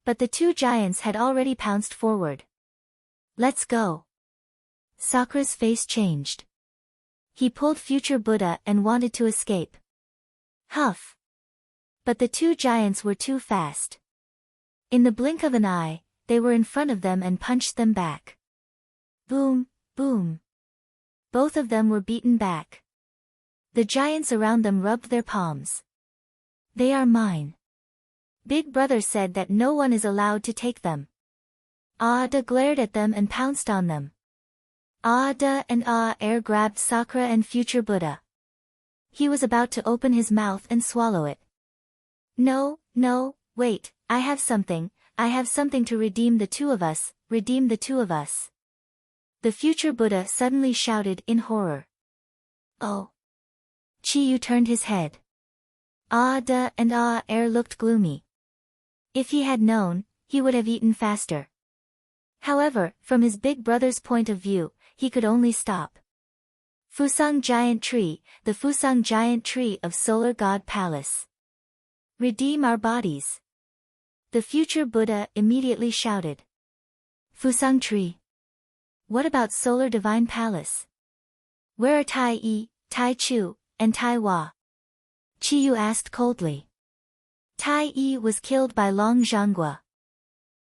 But the 2 giants had already pounced forward. Let's go. Sakura's face changed. He pulled Future Buddha and wanted to escape. Huff. But the 2 giants were too fast. In the blink of an eye, they were in front of them and punched them back. Boom, boom. Both of them were beaten back. The giants around them rubbed their palms. They are mine. Big Brother said that no one is allowed to take them. Ada glared at them and pounced on them. Ada and Air grabbed Sakura and Future Buddha. He was about to open his mouth and swallow it. No, wait, I have something to redeem the 2 of us, redeem the 2 of us. The Future Buddha suddenly shouted in horror. Oh. Chi-yu turned his head. Ada and Air looked gloomy. If he had known, he would have eaten faster. However, from his big brother's point of view, he could only stop. Fusang Giant Tree, the Fusang Giant Tree of Solar God Palace. Redeem our bodies. The Future Buddha immediately shouted. Fusang Tree. What about Solar Divine Palace? Where are Tai Yi, Tai Chu, and Tai Hua? Chi-yu asked coldly. Tai Yi was killed by Long Zhanghua.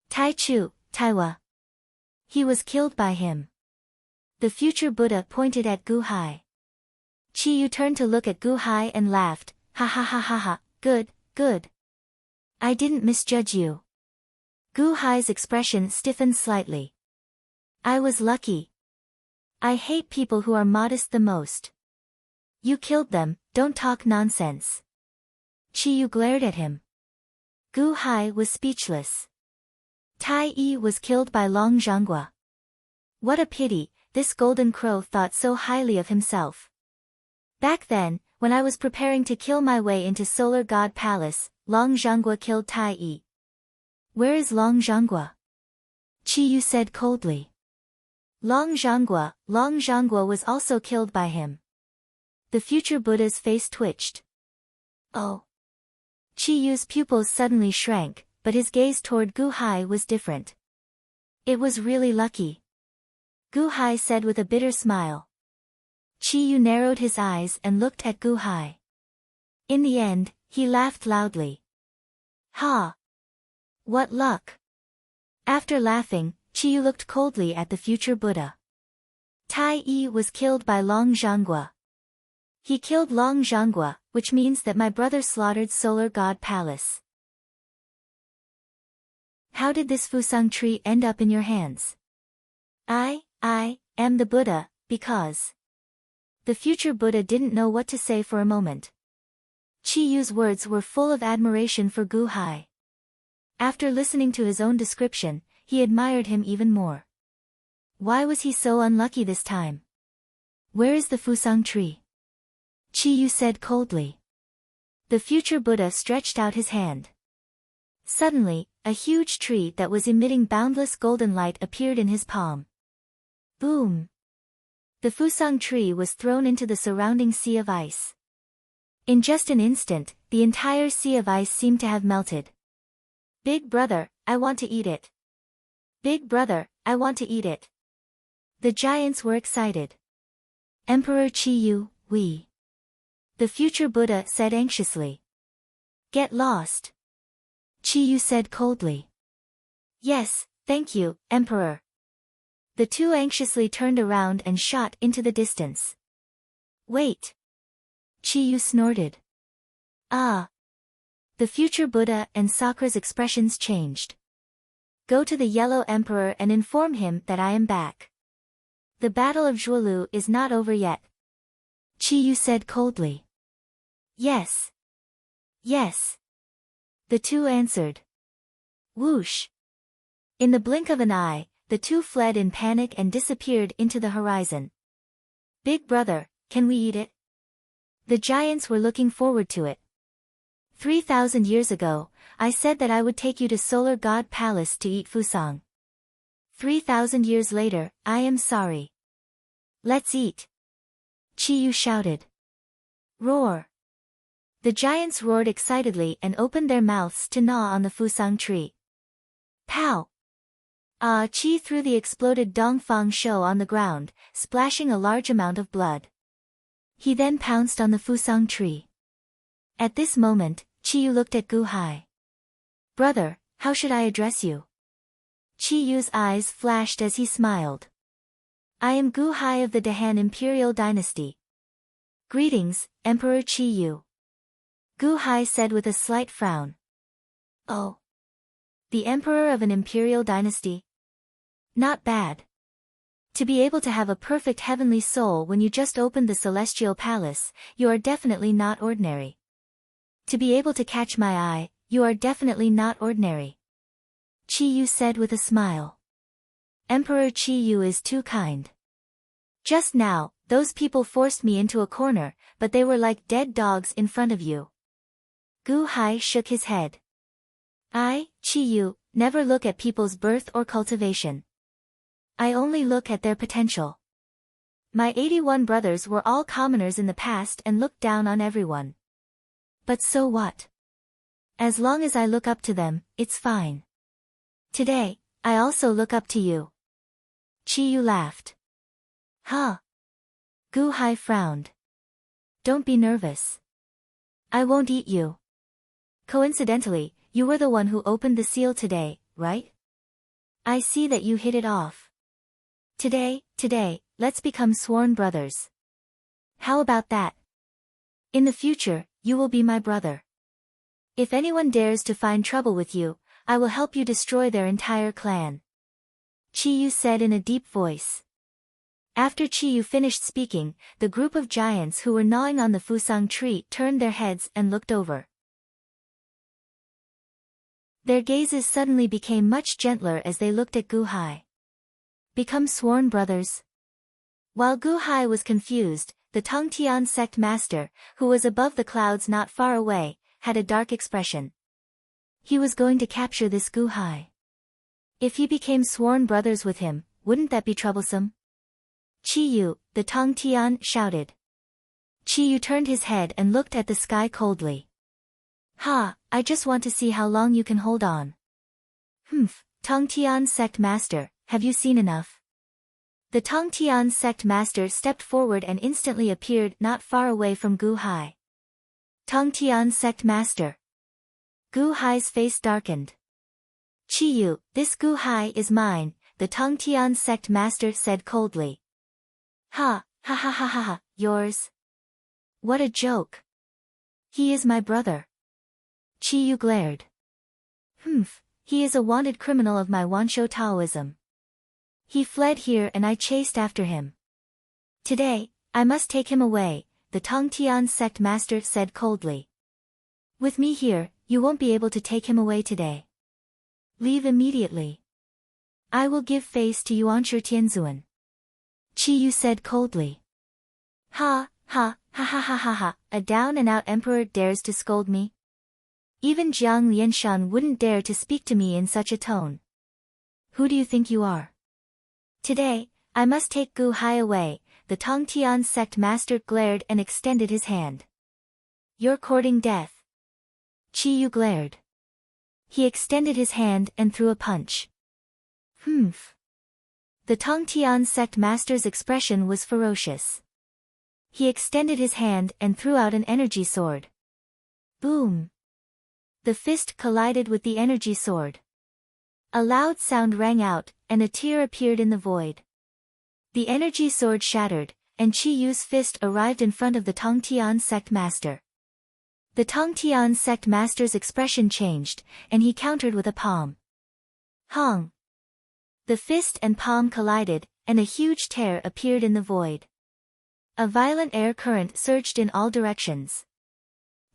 Tai Chu, Tai Hua. He was killed by him. The Future Buddha pointed at Gu Hai. Chi-yu turned to look at Gu Hai and laughed, ha ha ha ha ha, good. I didn't misjudge you. Gu Hai's expression stiffened slightly. I was lucky. I hate people who are modest the most. You killed them, don't talk nonsense. Chi-yu glared at him. Gu Hai was speechless. Tai Yi was killed by Long Zhanghua. What a pity, this golden crow thought so highly of himself. Back then, when I was preparing to kill my way into Solar God Palace, Long Zhanghua killed Tai Yi. Where is Long Zhanghua? Chi-yu said coldly. Long Zhanghua was also killed by him. The Future Buddha's face twitched. Oh. Chi-yu's pupils suddenly shrank, but his gaze toward Gu Hai was different. It was really lucky. Gu Hai said with a bitter smile. Chi-yu narrowed his eyes and looked at Gu Hai. In the end, he laughed loudly. Ha! What luck! After laughing, Chi-yu looked coldly at the Future Buddha. Tai Yi was killed by Long Zhanghua. He killed Long Zhanghua, which means that my brother slaughtered Solar God Palace. How did this Fusang tree end up in your hands? I am the Buddha, because... The Future Buddha didn't know what to say for a moment. Chi-yu's words were full of admiration for Gu Hai. After listening to his own description, he admired him even more. Why was he so unlucky this time? Where is the Fusang tree? Chi-yu said coldly. The future Buddha stretched out his hand. Suddenly, a huge tree that was emitting boundless golden light appeared in his palm. Boom! The Fusang tree was thrown into the surrounding sea of ice. In just an instant, the entire sea of ice seemed to have melted. Big brother, I want to eat it. Big brother, I want to eat it. The giants were excited. Emperor Chi-yu, we. The future Buddha said anxiously. Get lost. Chi-yu said coldly. Yes, thank you, Emperor. The two anxiously turned around and shot into the distance. Wait. Chi-yu snorted. Ah. The future Buddha and Sakura's expressions changed. Go to the Yellow Emperor and inform him that I am back. The Battle of Zhuolu is not over yet. Chi-yu said coldly. Yes. Yes. The two answered. Whoosh. In the blink of an eye, the two fled in panic and disappeared into the horizon. Big brother, can we eat it? The giants were looking forward to it. 3,000 years ago, I said that I would take you to Solar God Palace to eat Fusang. 3,000 years later, I am sorry. Let's eat. Chi-yu shouted. Roar. The giants roared excitedly and opened their mouths to gnaw on the Fusang tree. Pow! Chi threw the exploded Dongfang Shou on the ground, splashing a large amount of blood. He then pounced on the Fusang tree. At this moment, Chi-yu looked at Gu-hai. Brother, how should I address you? Chi-yu's eyes flashed as he smiled. I am Gu-hai of the Dahan Imperial Dynasty. Greetings, Emperor Chi-yu. Gu-hai said with a slight frown. Oh. The Emperor of an Imperial Dynasty? Not bad. To be able to have a perfect heavenly soul when you just opened the Celestial Palace, you are definitely not ordinary. To be able to catch my eye, you are definitely not ordinary. Chi-yu said with a smile. Emperor Chi-yu is too kind. Just now, those people forced me into a corner, but they were like dead dogs in front of you. Gu-hai shook his head. I, Chi-yu, never look at people's birth or cultivation. I only look at their potential. My 81 brothers were all commoners in the past and looked down on everyone. But so what? As long as I look up to them, it's fine. Today, I also look up to you. Chi-yu laughed. Huh? Gu-hai frowned. Don't be nervous. I won't eat you. Coincidentally, you were the one who opened the seal today, right? I see that you hit it off. Today, let's become sworn brothers. How about that? In the future, you will be my brother. If anyone dares to find trouble with you, I will help you destroy their entire clan. Chi-yu said in a deep voice. After Chi-yu finished speaking, the group of giants who were gnawing on the Fusang tree turned their heads and looked over. Their gazes suddenly became much gentler as they looked at Gu-hai. Become sworn brothers? While Gu-hai was confused, the Tongtian sect master, who was above the clouds not far away, had a dark expression. He was going to capture this Gu-hai. If he became sworn brothers with him, wouldn't that be troublesome? Chi-yu, the Tongtian, shouted. Chi-yu turned his head and looked at the sky coldly. Ha, I just want to see how long you can hold on. Tongtian sect master, have you seen enough? The Tongtian sect master stepped forward and instantly appeared not far away from Gu-hai. Tongtian sect master. Gu-hai's face darkened. Chi-yu, this Gu-hai is mine, the Tongtian sect master said coldly. Ha, yours? What a joke. He is my brother. Chi-yu glared. He is a wanted criminal of my Wanshou Taoism. He fled here and I chased after him. Today, I must take him away, the Tongtian sect master said coldly. With me here, you won't be able to take him away today. Leave immediately. I will give face to Yuanshi Tianzuan. Chi-yu said coldly. Ha, Ha ha ha ha ha, a down-and-out emperor dares to scold me? Even Jiang Lianshan wouldn't dare to speak to me in such a tone. Who do you think you are? Today, I must take Gu Hai away. The Tongtian sect master glared and extended his hand. You're courting death. Chi Yu glared. He extended his hand and threw a punch. Humph. The Tongtian sect master's expression was ferocious. He extended his hand and threw out an energy sword. Boom. The fist collided with the energy sword. A loud sound rang out, and a tear appeared in the void. The energy sword shattered, and Chi Yu's fist arrived in front of the Tongtian sect master. The Tongtian sect master's expression changed, and he countered with a palm. Hong! The fist and palm collided, and a huge tear appeared in the void. A violent air current surged in all directions.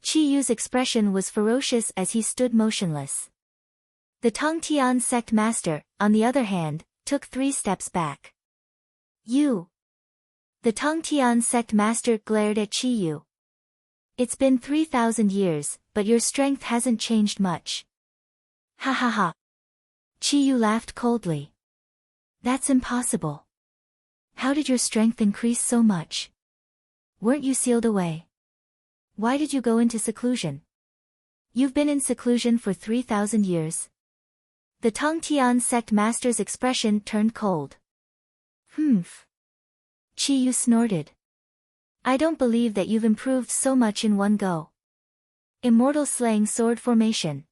Chi Yu's expression was ferocious as he stood motionless. The Tongtian sect master, on the other hand, took 3 steps back. You! The Tongtian sect master glared at Chi Yu. It's been 3,000 years, but your strength hasn't changed much. Ha ha ha. Chi Yu laughed coldly. That's impossible. How did your strength increase so much? Weren't you sealed away? Why did you go into seclusion? You've been in seclusion for 3,000 years. The Tongtian sect master's expression turned cold. Humph. Chi Yu snorted. I don't believe that you've improved so much in one go. Immortal slaying sword formation.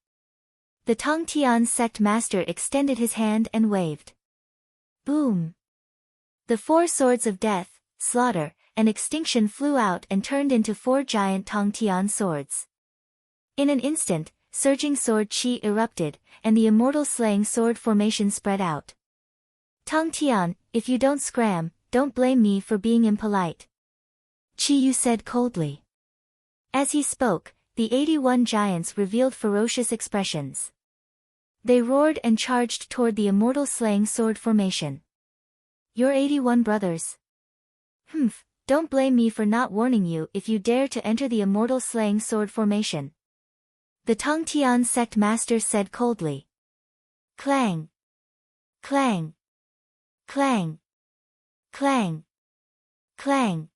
The Tongtian sect master extended his hand and waved. Boom. The 4 swords of death, slaughter, and extinction flew out and turned into 4 giant Tongtian swords. In an instant, surging sword chi erupted, and the immortal slaying sword formation spread out. Tongtian, if you don't scram, don't blame me for being impolite. Chi Yu said coldly. As he spoke, the 81 giants revealed ferocious expressions. They roared and charged toward the immortal slaying sword formation. Your 81 brothers. Humph, don't blame me for not warning you if you dare to enter the immortal slaying sword formation. The Tongtian sect master said coldly. Clang! Clang! Clang! Clang! Clang!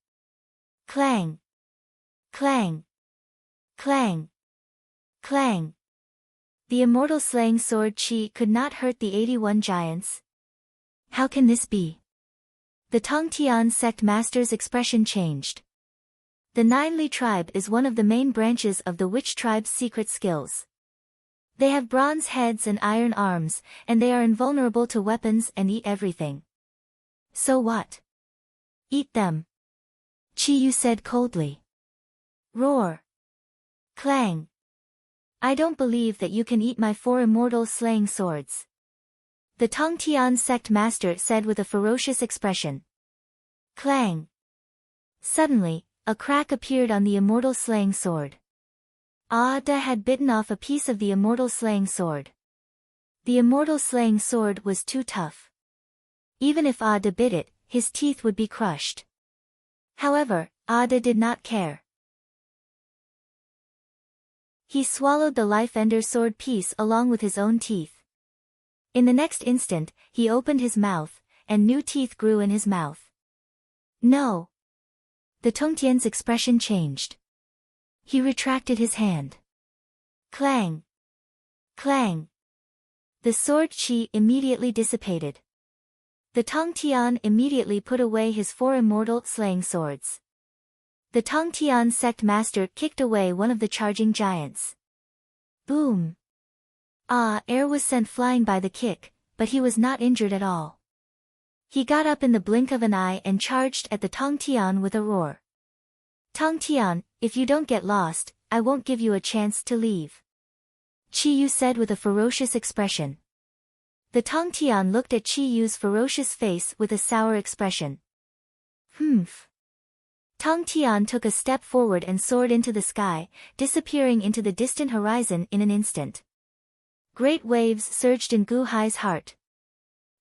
Clang! Clang! Clang! Clang! The immortal slaying sword chi could not hurt the 81 giants. How can this be? The Tongtian sect master's expression changed. The Nineli tribe is one of the main branches of the witch tribe's secret skills. They have bronze heads and iron arms, and they are invulnerable to weapons and eat everything. So what? Eat them. Chi Yu said coldly. Roar. Clang. I don't believe that you can eat my 4 immortal slaying swords. The Tongtian sect master said with a ferocious expression. Clang. Suddenly, a crack appeared on the immortal slaying sword. Ada had bitten off a piece of the immortal slaying sword. The immortal slaying sword was too tough. Even if Ada bit it, his teeth would be crushed. However, Ada did not care. He swallowed the life-ender sword piece along with his own teeth. In the next instant, he opened his mouth, and new teeth grew in his mouth. No! The Tongtian's expression changed. He retracted his hand. Clang! Clang! The sword chi immediately dissipated. The Tongtian immediately put away his 4 immortal slaying swords. The Tongtian sect master kicked away one of the charging giants. Boom! Air was sent flying by the kick, but he was not injured at all. He got up in the blink of an eye and charged at the Tongtian with a roar. Tongtian, if you don't get lost, I won't give you a chance to leave. Chi Yu said with a ferocious expression. The Tongtian looked at Chi Yu's ferocious face with a sour expression. Humph. Tongtian took a step forward and soared into the sky, disappearing into the distant horizon in an instant. Great waves surged in Gu Hai's heart.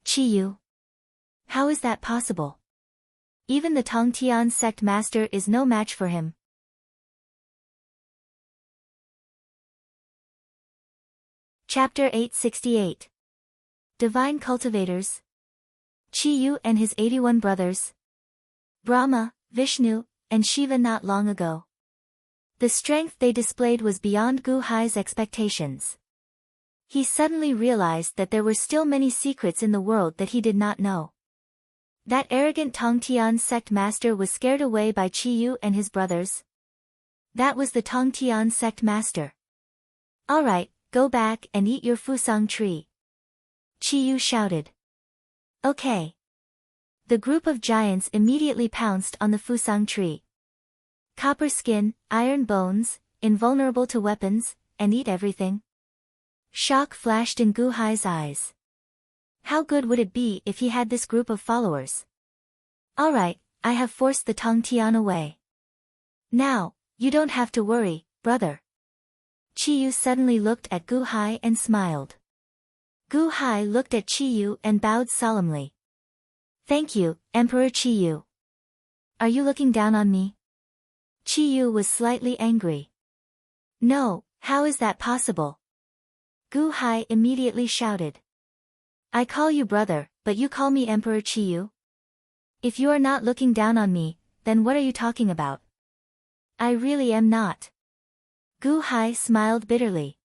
Chi Yu. How is that possible? even the Tongtian sect master is no match for him. Chapter 868. Divine Cultivators. Chi-yu and his 81 brothers. Brahma, Vishnu, and Shiva not long ago. The strength they displayed was beyond Gu Hai's expectations. He suddenly realized that there were still many secrets in the world that he did not know. That arrogant Tongtian sect master was scared away by Chi-yu and his brothers. That was the Tongtian sect master. Alright, go back and eat your fusang tree. Chi-yu shouted. Okay. The group of giants immediately pounced on the fusang tree. Copper skin, iron bones, invulnerable to weapons, and eat everything. Shock flashed in Gu Hai's eyes. How good would it be if he had this group of followers? Alright, I have forced the Tongtian away. Now, you don't have to worry, brother. Chi-yu suddenly looked at Gu Hai and smiled. Gu Hai looked at Chi-yu and bowed solemnly. Thank you, Emperor Chi-yu. Are you looking down on me? Chi-yu was slightly angry. No, how is that possible? Gu Hai immediately shouted. I call you brother, but you call me Emperor Chi-yu? If you are not looking down on me, then what are you talking about? I really am not. Gu Hai smiled bitterly.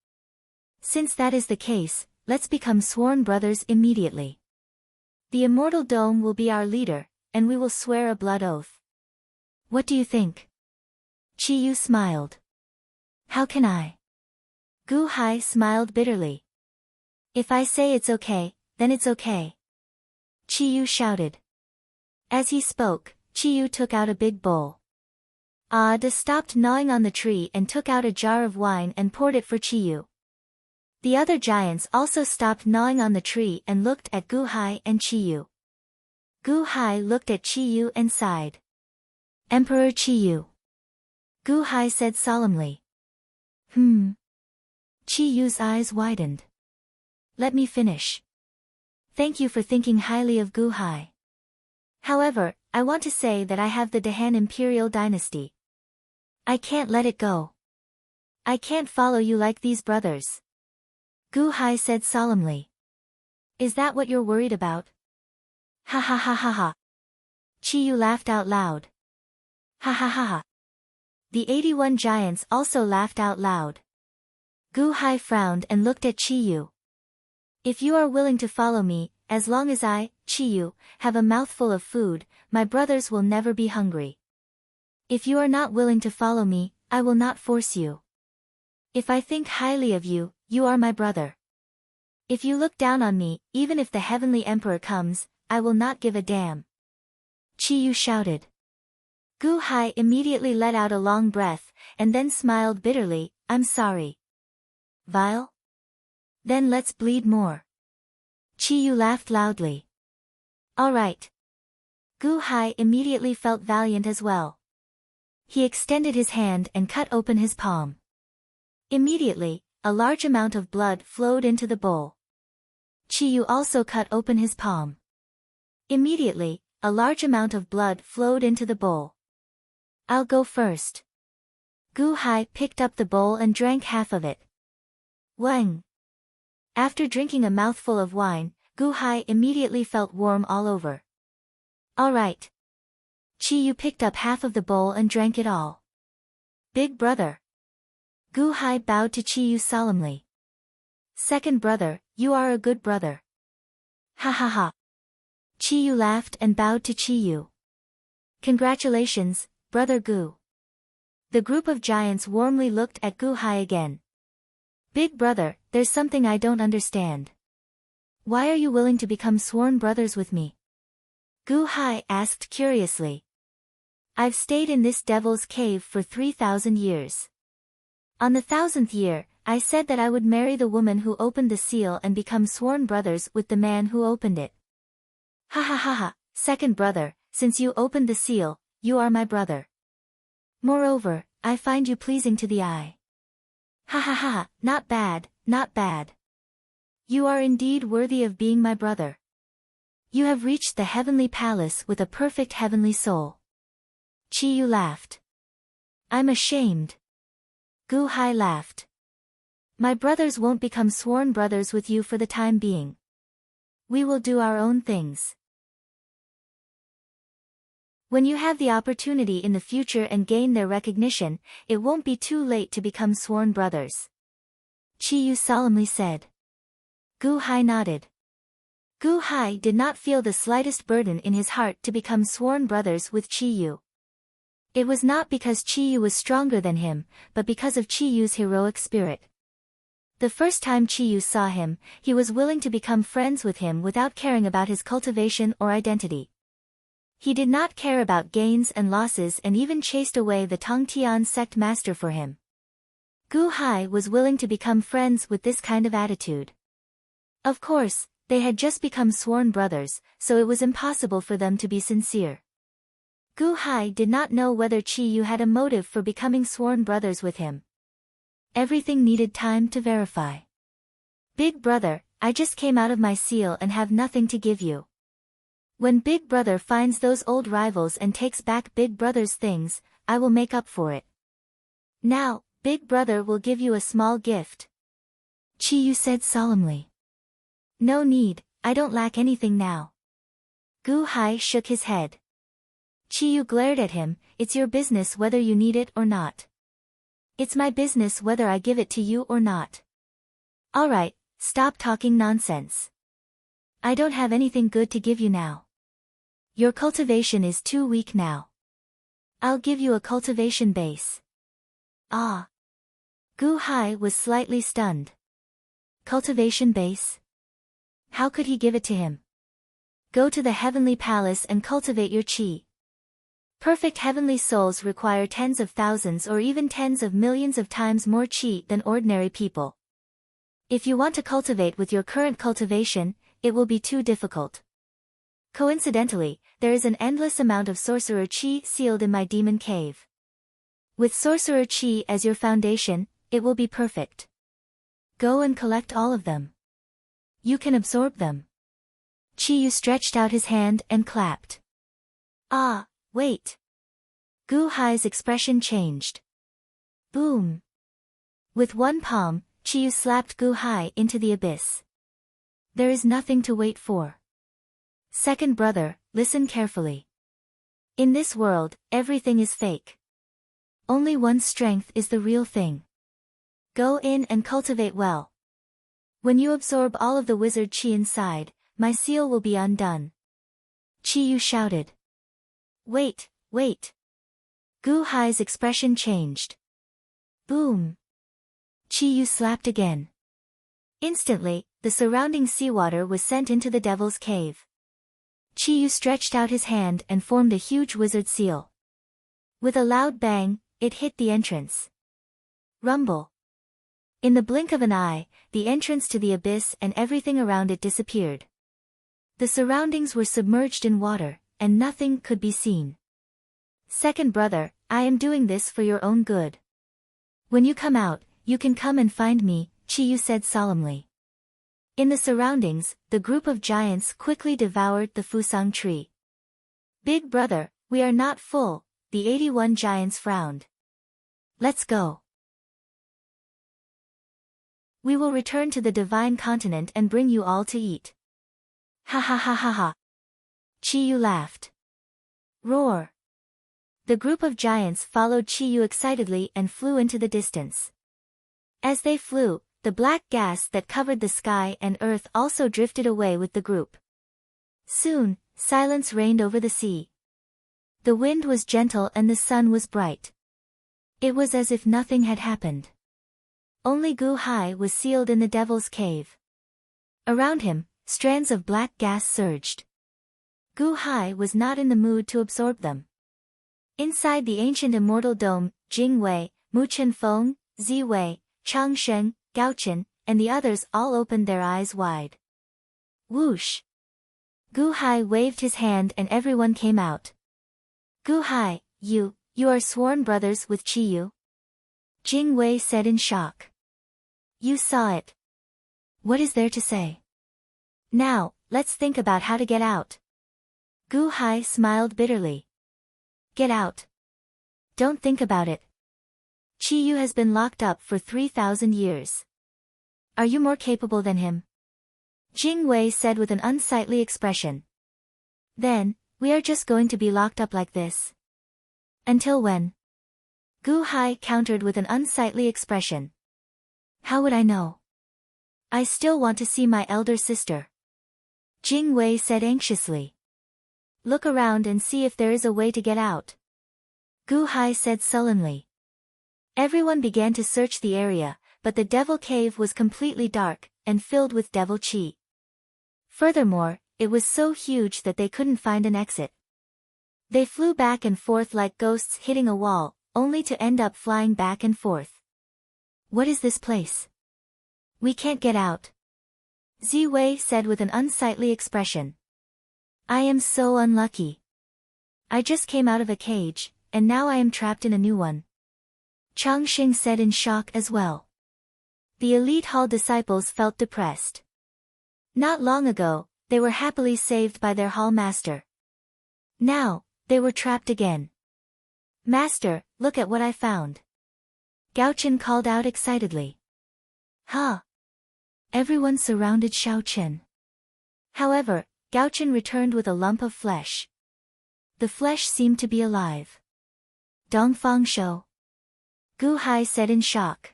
Since that is the case, let's become sworn brothers immediately. The Immortal Dome will be our leader, and we will swear a blood oath. What do you think? Chi-yu smiled. How can I? Gu Hai smiled bitterly. If I say it's okay, then it's okay. Chi-yu shouted. As he spoke, Chi-yu took out a big bowl. Ada stopped gnawing on the tree and took out a jar of wine and poured it for Chi-yu. The other giants also stopped gnawing on the tree and looked at Gu Hai and Chi-yu. Gu Hai looked at Chi-yu and sighed. Emperor Chi-yu. Gu Hai said solemnly. Chi-yu's eyes widened. Let me finish. Thank you for thinking highly of Gu Hai. However, I want to say that I have the Dahan Imperial Dynasty. I can't let it go. I can't follow you like these brothers. Gu Hai said solemnly. Is that what you're worried about? Ha ha ha ha ha. Chi-yu laughed out loud. Ha ha ha ha. The 81 giants also laughed out loud. Gu Hai frowned and looked at Chi-yu. If you are willing to follow me, as long as I, Chi-yu, have a mouthful of food, my brothers will never be hungry. If you are not willing to follow me, I will not force you. If I think highly of you, you are my brother. If you look down on me, even if the Heavenly Emperor comes, I will not give a damn. Chi-yu shouted. Gu Hai immediately let out a long breath, and then smiled bitterly. I'm sorry. Vile? Then let's bleed more. Chi-yu laughed loudly. Alright. Gu Hai immediately felt valiant as well. He extended his hand and cut open his palm. Immediately, a large amount of blood flowed into the bowl. Chi-yu also cut open his palm. Immediately, a large amount of blood flowed into the bowl. I'll go first. Gu Hai picked up the bowl and drank half of it. Wang. After drinking a mouthful of wine, Gu Hai immediately felt warm all over. Alright. Chi-yu picked up half of the bowl and drank it all. Big brother. Gu Hai bowed to Chi-yu solemnly. Second brother, you are a good brother. Ha ha ha. Chi-yu laughed and bowed to Chi-yu. Congratulations, brother Gu. The group of giants warmly looked at Gu Hai again. Big brother, there's something I don't understand. Why are you willing to become sworn brothers with me? Gu Hai asked curiously. I've stayed in this devil's cave for 3,000 years. On the 1,000th year, I said that I would marry the woman who opened the seal and become sworn brothers with the man who opened it. Ha ha ha ha, second brother, since you opened the seal, you are my brother. Moreover, I find you pleasing to the eye. Ha ha ha ha, not bad, not bad. You are indeed worthy of being my brother. You have reached the heavenly palace with a perfect heavenly soul. Chiyu laughed. I'm ashamed. Gu Hai laughed. My brothers won't become sworn brothers with you for the time being. We will do our own things. When you have the opportunity in the future and gain their recognition, it won't be too late to become sworn brothers. Chiyu solemnly said. Gu Hai nodded. Gu Hai did not feel the slightest burden in his heart to become sworn brothers with Chiyu. It was not because Chiyu was stronger than him, but because of Chiyu's heroic spirit. The first time Chiyu saw him, he was willing to become friends with him without caring about his cultivation or identity. He did not care about gains and losses and even chased away the Tongtian sect master for him. Gu Hai was willing to become friends with this kind of attitude. Of course, they had just become sworn brothers, so it was impossible for them to be sincere. Gu Hai did not know whether Chiyu had a motive for becoming sworn brothers with him. Everything needed time to verify. Big brother, I just came out of my seal and have nothing to give you. When Big Brother finds those old rivals and takes back Big Brother's things, I will make up for it. Now, Big Brother will give you a small gift. Chiyu said solemnly. No need, I don't lack anything now. Gu Hai shook his head. Chiyu glared at him, it's your business whether you need it or not. It's my business whether I give it to you or not. Alright, stop talking nonsense. I don't have anything good to give you now. Your cultivation is too weak now. I'll give you a cultivation base. Ah. Gu Hai was slightly stunned. Cultivation base? How could he give it to him? Go to the heavenly palace and cultivate your chi. Perfect heavenly souls require tens of thousands or even tens of millions of times more chi than ordinary people. If you want to cultivate with your current cultivation, it will be too difficult. Coincidentally, there is an endless amount of sorcerer chi sealed in my demon cave. With sorcerer chi as your foundation, it will be perfect. Go and collect all of them. You can absorb them. Chiyu stretched out his hand and clapped. Ah, wait. Gu Hai's expression changed. Boom. With one palm, Chiyu slapped Gu Hai into the abyss. There is nothing to wait for. Second brother, listen carefully. In this world, everything is fake. Only one's strength is the real thing. Go in and cultivate well. When you absorb all of the wizard chi inside, my seal will be undone. Chiyu shouted. Wait, wait. Gu Hai's expression changed. Boom. Chiyu slapped again. Instantly, the surrounding seawater was sent into the devil's cave. Chiyu stretched out his hand and formed a huge wizard seal. With a loud bang, it hit the entrance. Rumble. In the blink of an eye, the entrance to the abyss and everything around it disappeared. The surroundings were submerged in water, and nothing could be seen. Second brother, I am doing this for your own good. When you come out, you can come and find me, Chiyu said solemnly. In the surroundings, the group of giants quickly devoured the fusang tree. Big brother, we are not full, the 81 giants frowned. Let's go. We will return to the divine continent and bring you all to eat. Ha ha ha ha ha. Chiyu laughed. Roar. The group of giants followed Chiyu excitedly and flew into the distance. As they flew, the black gas that covered the sky and earth also drifted away with the group. Soon, silence reigned over the sea. The wind was gentle and the sun was bright. It was as if nothing had happened. Only Gu Hai was sealed in the devil's cave. Around him, strands of black gas surged. Gu Hai was not in the mood to absorb them. Inside the ancient immortal dome, Jing Wei, Mu Chen Feng, Zi Wei, Chang Shen, Gao Chen, and the others all opened their eyes wide. Whoosh! Gu Hai waved his hand and everyone came out. Gu Hai, you are sworn brothers with Chiyu? Jing Wei said in shock. You saw it. What is there to say? Now, let's think about how to get out. Gu Hai smiled bitterly. Get out. Don't think about it. Qi Yu has been locked up for 3,000 years. Are you more capable than him? Jing Wei said with an unsightly expression. Then, we are just going to be locked up like this. Until when? Gu Hai countered with an unsightly expression. How would I know? I still want to see my elder sister. Jing Wei said anxiously. Look around and see if there is a way to get out. Gu Hai said sullenly. Everyone began to search the area, but the devil cave was completely dark, and filled with devil qi. Furthermore, it was so huge that they couldn't find an exit. They flew back and forth like ghosts hitting a wall, only to end up flying back and forth. What is this place? We can't get out. Ziwei said with an unsightly expression. I am so unlucky. I just came out of a cage, and now I am trapped in a new one. Changxing said in shock as well. The elite hall disciples felt depressed. Not long ago, they were happily saved by their hall master. Now, they were trapped again. Master, look at what I found. Gaochen called out excitedly. Huh? Everyone surrounded Xiaochen. However, Gaochen returned with a lump of flesh. The flesh seemed to be alive. Dongfang Shou. Gu Hai said in shock.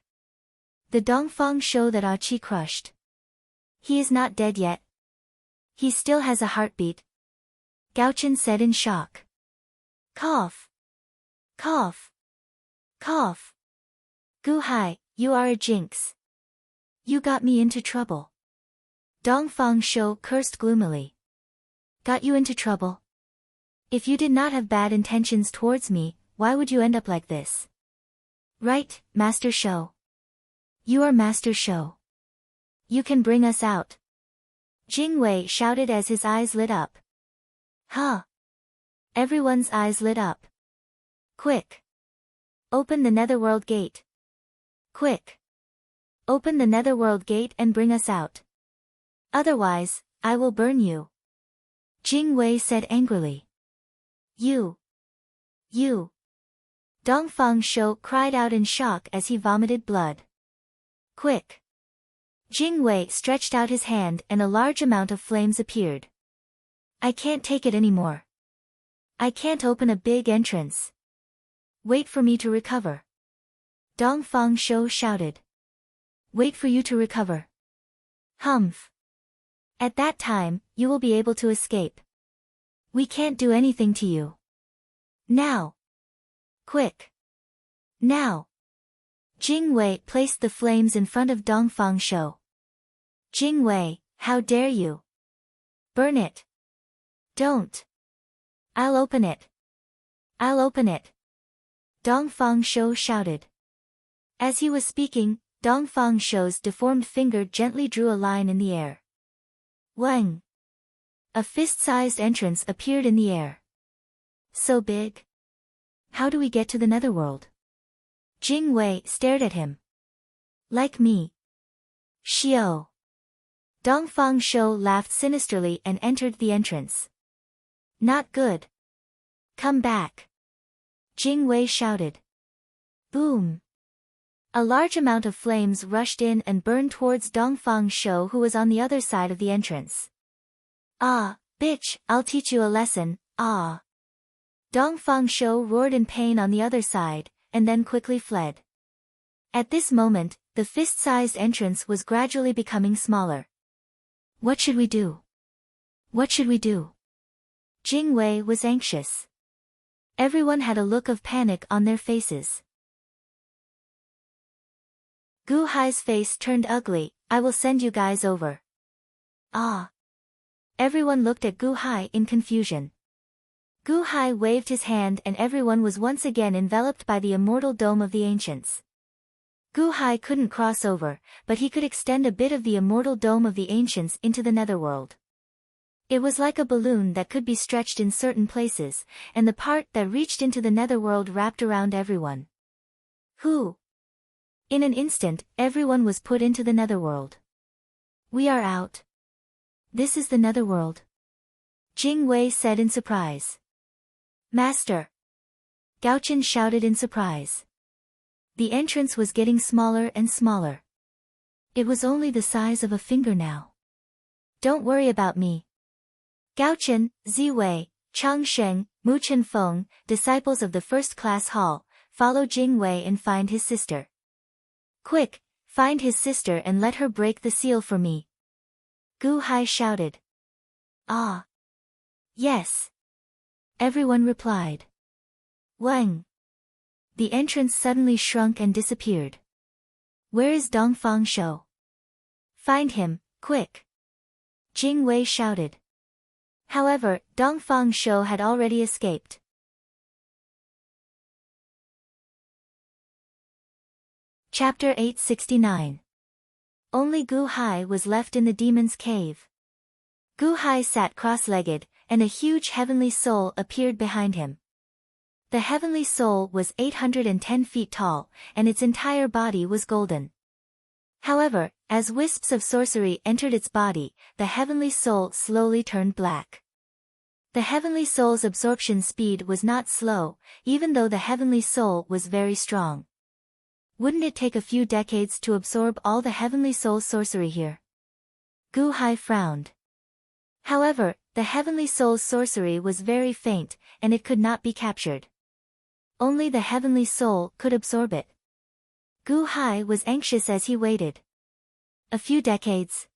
The Dongfang Shou that Ah Qi crushed. He is not dead yet. He still has a heartbeat. Gaochen said in shock. Cough. Cough. Cough. Gu Hai, you are a jinx. You got me into trouble. Dongfang Shou cursed gloomily. Got you into trouble? If you did not have bad intentions towards me, why would you end up like this? Right, Master Shou. You are Master Shou. You can bring us out. Jing Wei shouted as his eyes lit up. Huh? Everyone's eyes lit up. Quick. Open the Netherworld gate. Quick. Open the Netherworld gate and bring us out. Otherwise, I will burn you. Jing Wei said angrily. You. Dongfang Shou cried out in shock as he vomited blood. Quick. Jing Wei stretched out his hand and a large amount of flames appeared. I can't take it anymore. I can't open a big entrance. Wait for me to recover. Dongfang Shou shouted. Wait for you to recover. Humph. At that time, you will be able to escape. We can't do anything to you. Now. Quick. Now. Jing Wei placed the flames in front of Dongfang Shou. Jing Wei, how dare you? Burn it. Don't. I'll open it. I'll open it. Dongfang Shou shouted. As he was speaking, Dongfang Shou's deformed finger gently drew a line in the air. Wang. A fist-sized entrance appeared in the air. So big? How do we get to the Netherworld? Jing Wei stared at him. Like me. Xiao. Dongfang Shou laughed sinisterly and entered the entrance. Not good. Come back. Jing Wei shouted. Boom. A large amount of flames rushed in and burned towards Dongfang Shou, who was on the other side of the entrance. Ah, bitch, I'll teach you a lesson, ah. Dongfang Shou roared in pain on the other side, and then quickly fled. At this moment, the fist-sized entrance was gradually becoming smaller. What should we do? What should we do? Jing Wei was anxious. Everyone had a look of panic on their faces. Gu Hai's face turned ugly. I will send you guys over. Ah. Everyone looked at Gu Hai in confusion. Gu Hai waved his hand and everyone was once again enveloped by the immortal dome of the ancients. Gu Hai couldn't cross over, but he could extend a bit of the immortal dome of the ancients into the netherworld. It was like a balloon that could be stretched in certain places, and the part that reached into the netherworld wrapped around everyone. Who? In an instant, everyone was put into the netherworld. We are out. This is the netherworld. Jing Wei said in surprise. Master! Gao Chen shouted in surprise. The entrance was getting smaller and smaller. It was only the size of a finger now. Don't worry about me. Gao Chen, Ziwei, Chang Sheng, Mu Chenfeng, disciples of the first-class hall, follow Jing Wei and find his sister. Quick, find his sister and let her break the seal for me. Gu Hai shouted. Ah. Yes. Everyone replied. Wang. The entrance suddenly shrunk and disappeared. Where is Dongfang Shou? Find him, quick. Jing Wei shouted. However, Dongfang Shou had already escaped. Chapter 869. Only Gu Hai was left in the demon's cave. Gu Hai sat cross-legged, and a huge heavenly soul appeared behind him. The heavenly soul was 810 feet tall, and its entire body was golden. However, as wisps of sorcery entered its body, the heavenly soul slowly turned black. The heavenly soul's absorption speed was not slow, even though the heavenly soul was very strong. Wouldn't it take a few decades to absorb all the heavenly soul's sorcery here? Gu Hai frowned. However, the heavenly soul's sorcery was very faint, and it could not be captured. Only the heavenly soul could absorb it. Gu Hai was anxious as he waited. A few decades.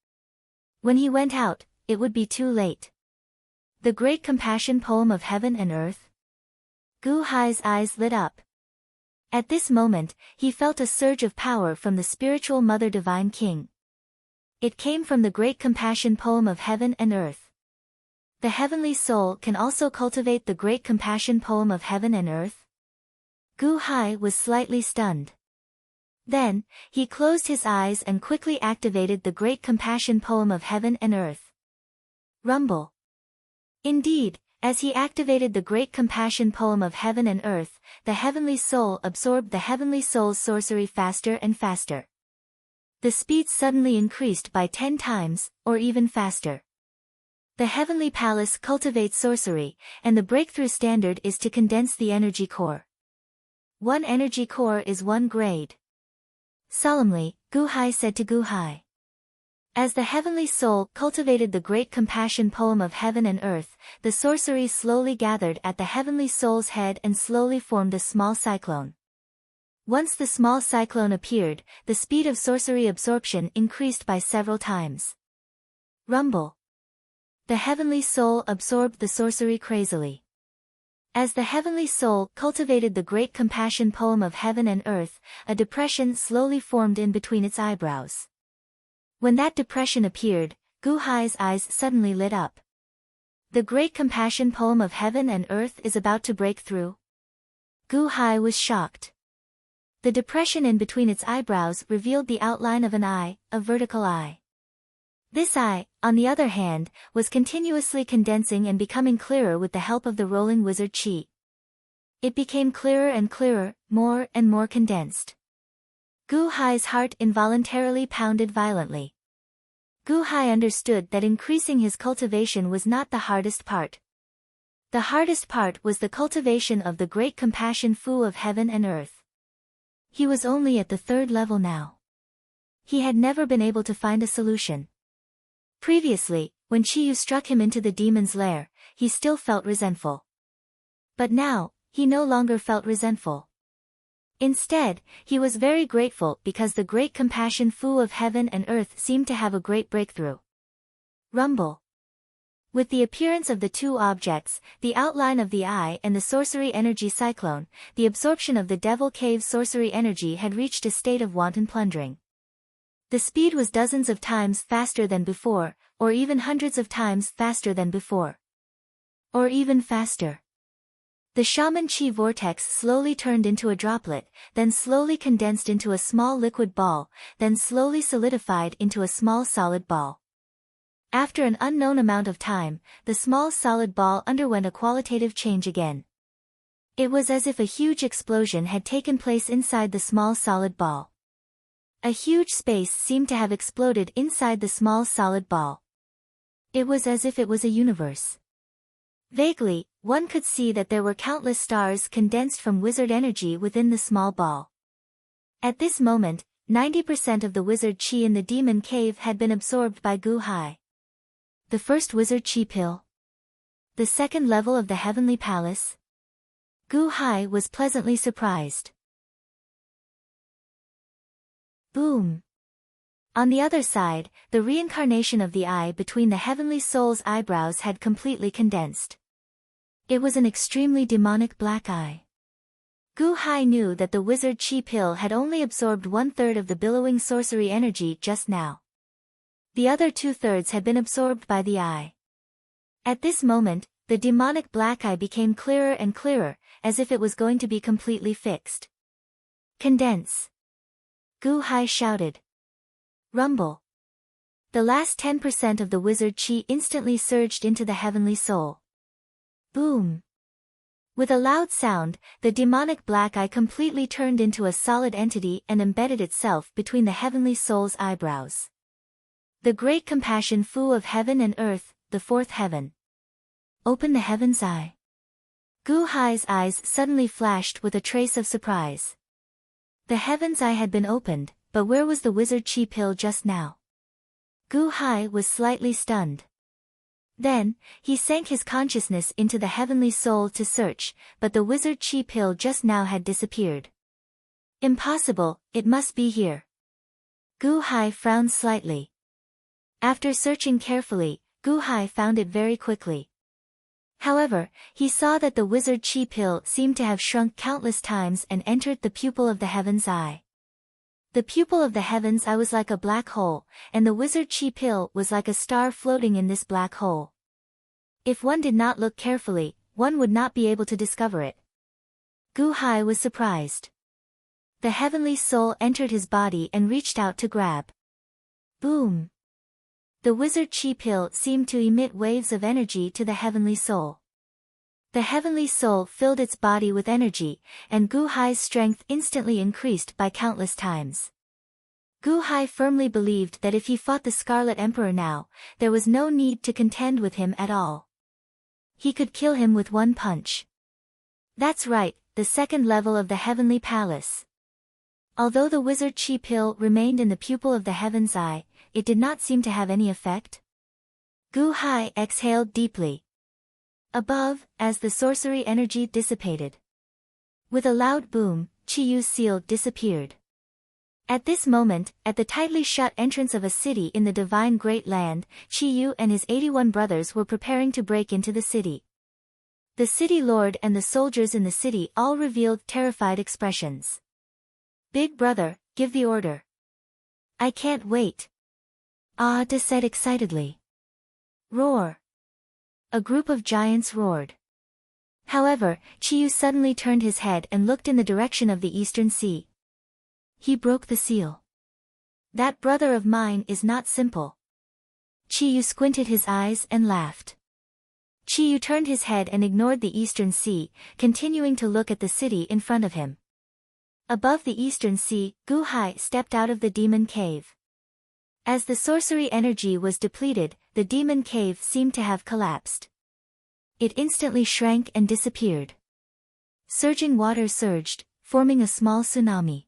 When he went out, it would be too late. The Great Compassion Poem of Heaven and Earth? Gu Hai's eyes lit up. At this moment, he felt a surge of power from the spiritual Mother Divine King. It came from the Great Compassion Poem of Heaven and Earth. The heavenly soul can also cultivate the Great Compassion Poem of Heaven and Earth? Gu Hai was slightly stunned. Then, he closed his eyes and quickly activated the Great Compassion Poem of Heaven and Earth. Rumble. Indeed, as he activated the Great Compassion Poem of Heaven and Earth, the heavenly soul absorbed the heavenly soul's sorcery faster and faster. The speed suddenly increased by 10 times, or even faster. The heavenly palace cultivates sorcery, and the breakthrough standard is to condense the energy core. One energy core is 1 grade. Solemnly, Gu Hai said to Gu Hai. As the heavenly soul cultivated the Great Compassion Poem of Heaven and Earth, the sorcery slowly gathered at the heavenly soul's head and slowly formed a small cyclone. Once the small cyclone appeared, the speed of sorcery absorption increased by several times. Rumble. The heavenly soul absorbed the sorcery crazily. As the heavenly soul cultivated the Great Compassion Poem of Heaven and Earth, a depression slowly formed in between its eyebrows. When that depression appeared, Gu Hai's eyes suddenly lit up. The Great Compassion Poem of Heaven and Earth is about to break through. Gu Hai was shocked. The depression in between its eyebrows revealed the outline of an eye, a vertical eye. This eye, on the other hand, was continuously condensing and becoming clearer with the help of the rolling wizard chi. It became clearer and clearer, more and more condensed. Gu Hai's heart involuntarily pounded violently. Gu Hai understood that increasing his cultivation was not the hardest part. The hardest part was the cultivation of the Great Compassion Fu of Heaven and Earth. He was only at the 3rd level now. He had never been able to find a solution. Previously, when Chiyu struck him into the demon's lair, he still felt resentful. But now, he no longer felt resentful. Instead, he was very grateful because the Great Compassion Fu of Heaven and Earth seemed to have a great breakthrough. Rumble. With the appearance of the two objects, the outline of the eye and the sorcery energy cyclone, the absorption of the Devil Cave sorcery energy had reached a state of wanton plundering. The speed was dozens of times faster than before, or even hundreds of times faster than before. Or even faster. The shaman chi vortex slowly turned into a droplet, then slowly condensed into a small liquid ball, then slowly solidified into a small solid ball. After an unknown amount of time, the small solid ball underwent a qualitative change again. It was as if a huge explosion had taken place inside the small solid ball. A huge space seemed to have exploded inside the small solid ball. It was as if it was a universe. Vaguely, one could see that there were countless stars condensed from wizard energy within the small ball. At this moment, 90% of the wizard chi in the demon cave had been absorbed by Gu Hai. The first wizard chi pill. The second level of the heavenly palace. Gu Hai was pleasantly surprised. Boom. On the other side, the reincarnation of the eye between the heavenly soul's eyebrows had completely condensed. It was an extremely demonic black eye. Gu Hai knew that the wizard chi pill had only absorbed 1/3 of the billowing sorcery energy just now. The other 2/3 had been absorbed by the eye. At this moment, the demonic black eye became clearer and clearer, as if it was going to be completely fixed. Condense. Gu Hai shouted. Rumble. The last 10% of the wizard chi instantly surged into the heavenly soul. Boom. With a loud sound, the demonic black eye completely turned into a solid entity and embedded itself between the heavenly soul's eyebrows. The great compassion fu of heaven and earth, the fourth heaven. Open the heaven's eye. Gu Hai's eyes suddenly flashed with a trace of surprise. The heaven's eye had been opened, but where was the wizard chi pill just now? Gu Hai was slightly stunned. Then, he sank his consciousness into the heavenly soul to search, but the wizard chi pill just now had disappeared. Impossible, it must be here. Gu Hai frowned slightly. After searching carefully, Gu Hai found it very quickly. However, he saw that the wizard chi pill seemed to have shrunk countless times and entered the pupil of the heaven's eye. The pupil of the heaven's eye was like a black hole, and the wizard chi pill was like a star floating in this black hole. If one did not look carefully, one would not be able to discover it. Gu Hai was surprised. The heavenly soul entered his body and reached out to grab. Boom. The wizard chi pill seemed to emit waves of energy to the heavenly soul. The heavenly soul filled its body with energy, and Gu Hai's strength instantly increased by countless times. Gu Hai firmly believed that if he fought the Scarlet Emperor now, there was no need to contend with him at all. He could kill him with one punch. That's right, the second level of the heavenly palace. Although the wizard chi pill remained in the pupil of the heaven's eye, it did not seem to have any effect. Gu Hai exhaled deeply. Above, as the sorcery energy dissipated. With a loud boom, Chi Yu's seal disappeared. At this moment, at the tightly shut entrance of a city in the divine Great Land, Chi Yu and his 81 brothers were preparing to break into the city. The city lord and the soldiers in the city all revealed terrified expressions. Big brother, give the order. I can't wait. Da said excitedly. Roar. A group of giants roared. However, Chi Yu suddenly turned his head and looked in the direction of the eastern sea. He broke the seal. That brother of mine is not simple. Chi Yu squinted his eyes and laughed. Chi Yu turned his head and ignored the eastern sea, continuing to look at the city in front of him. Above the eastern sea, Gu Hai stepped out of the demon cave. As the sorcery energy was depleted, the demon cave seemed to have collapsed. It instantly shrank and disappeared. Surging water surged, forming a small tsunami.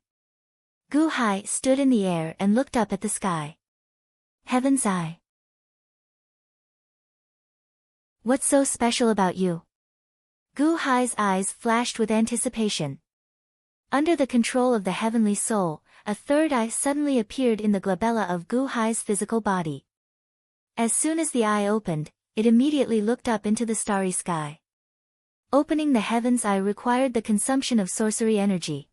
Gu Hai stood in the air and looked up at the sky. Heaven's eye. What's so special about you? Gu Hai's eyes flashed with anticipation. Under the control of the heavenly soul, a third eye suddenly appeared in the glabella of Gu Hai's physical body. As soon as the eye opened, it immediately looked up into the starry sky. Opening the heaven's eye required the consumption of sorcery energy.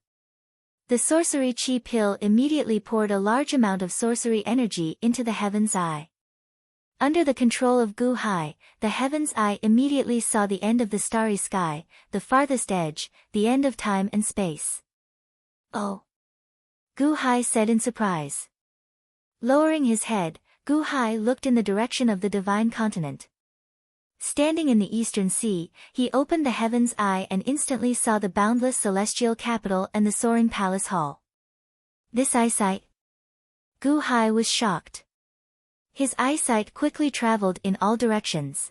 The sorcery chi pill immediately poured a large amount of sorcery energy into the heaven's eye. Under the control of Gu Hai, the heaven's eye immediately saw the end of the starry sky, the farthest edge, the end of time and space. Oh! Gu Hai said in surprise. Lowering his head, Gu Hai looked in the direction of the divine continent. Standing in the eastern sea, he opened the heaven's eye and instantly saw the boundless celestial capital and the soaring palace hall. This eyesight? Gu Hai was shocked. His eyesight quickly traveled in all directions.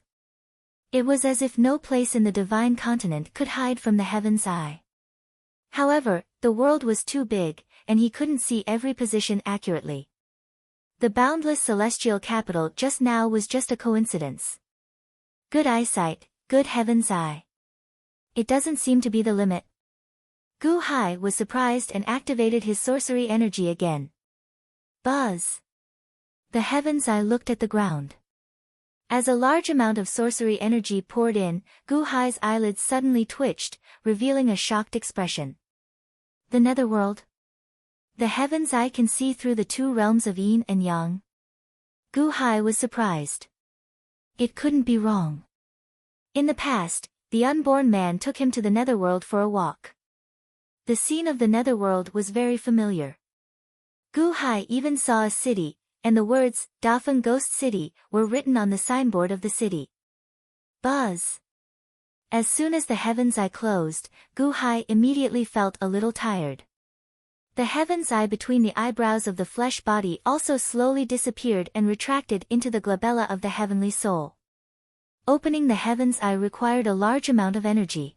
It was as if no place in the divine continent could hide from the heaven's eye. However, the world was too big, and he couldn't see every position accurately. The boundless celestial capital just now was just a coincidence. Good eyesight, good heaven's eye. It doesn't seem to be the limit. Gu Hai was surprised and activated his sorcery energy again. Buzz! The heaven's eye looked at the ground. As a large amount of sorcery energy poured in, Gu Hai's eyelids suddenly twitched, revealing a shocked expression. The netherworld? The heaven's eye can see through the two realms of yin and yang. Gu Hai was surprised. It couldn't be wrong. In the past, the unborn man took him to the netherworld for a walk. The scene of the netherworld was very familiar. Gu Hai even saw a city, and the words, Dafeng Ghost City, were written on the signboard of the city. Buzz! As soon as the heaven's eye closed, Gu Hai immediately felt a little tired. The heaven's eye between the eyebrows of the flesh body also slowly disappeared and retracted into the glabella of the heavenly soul. Opening the heaven's eye required a large amount of energy.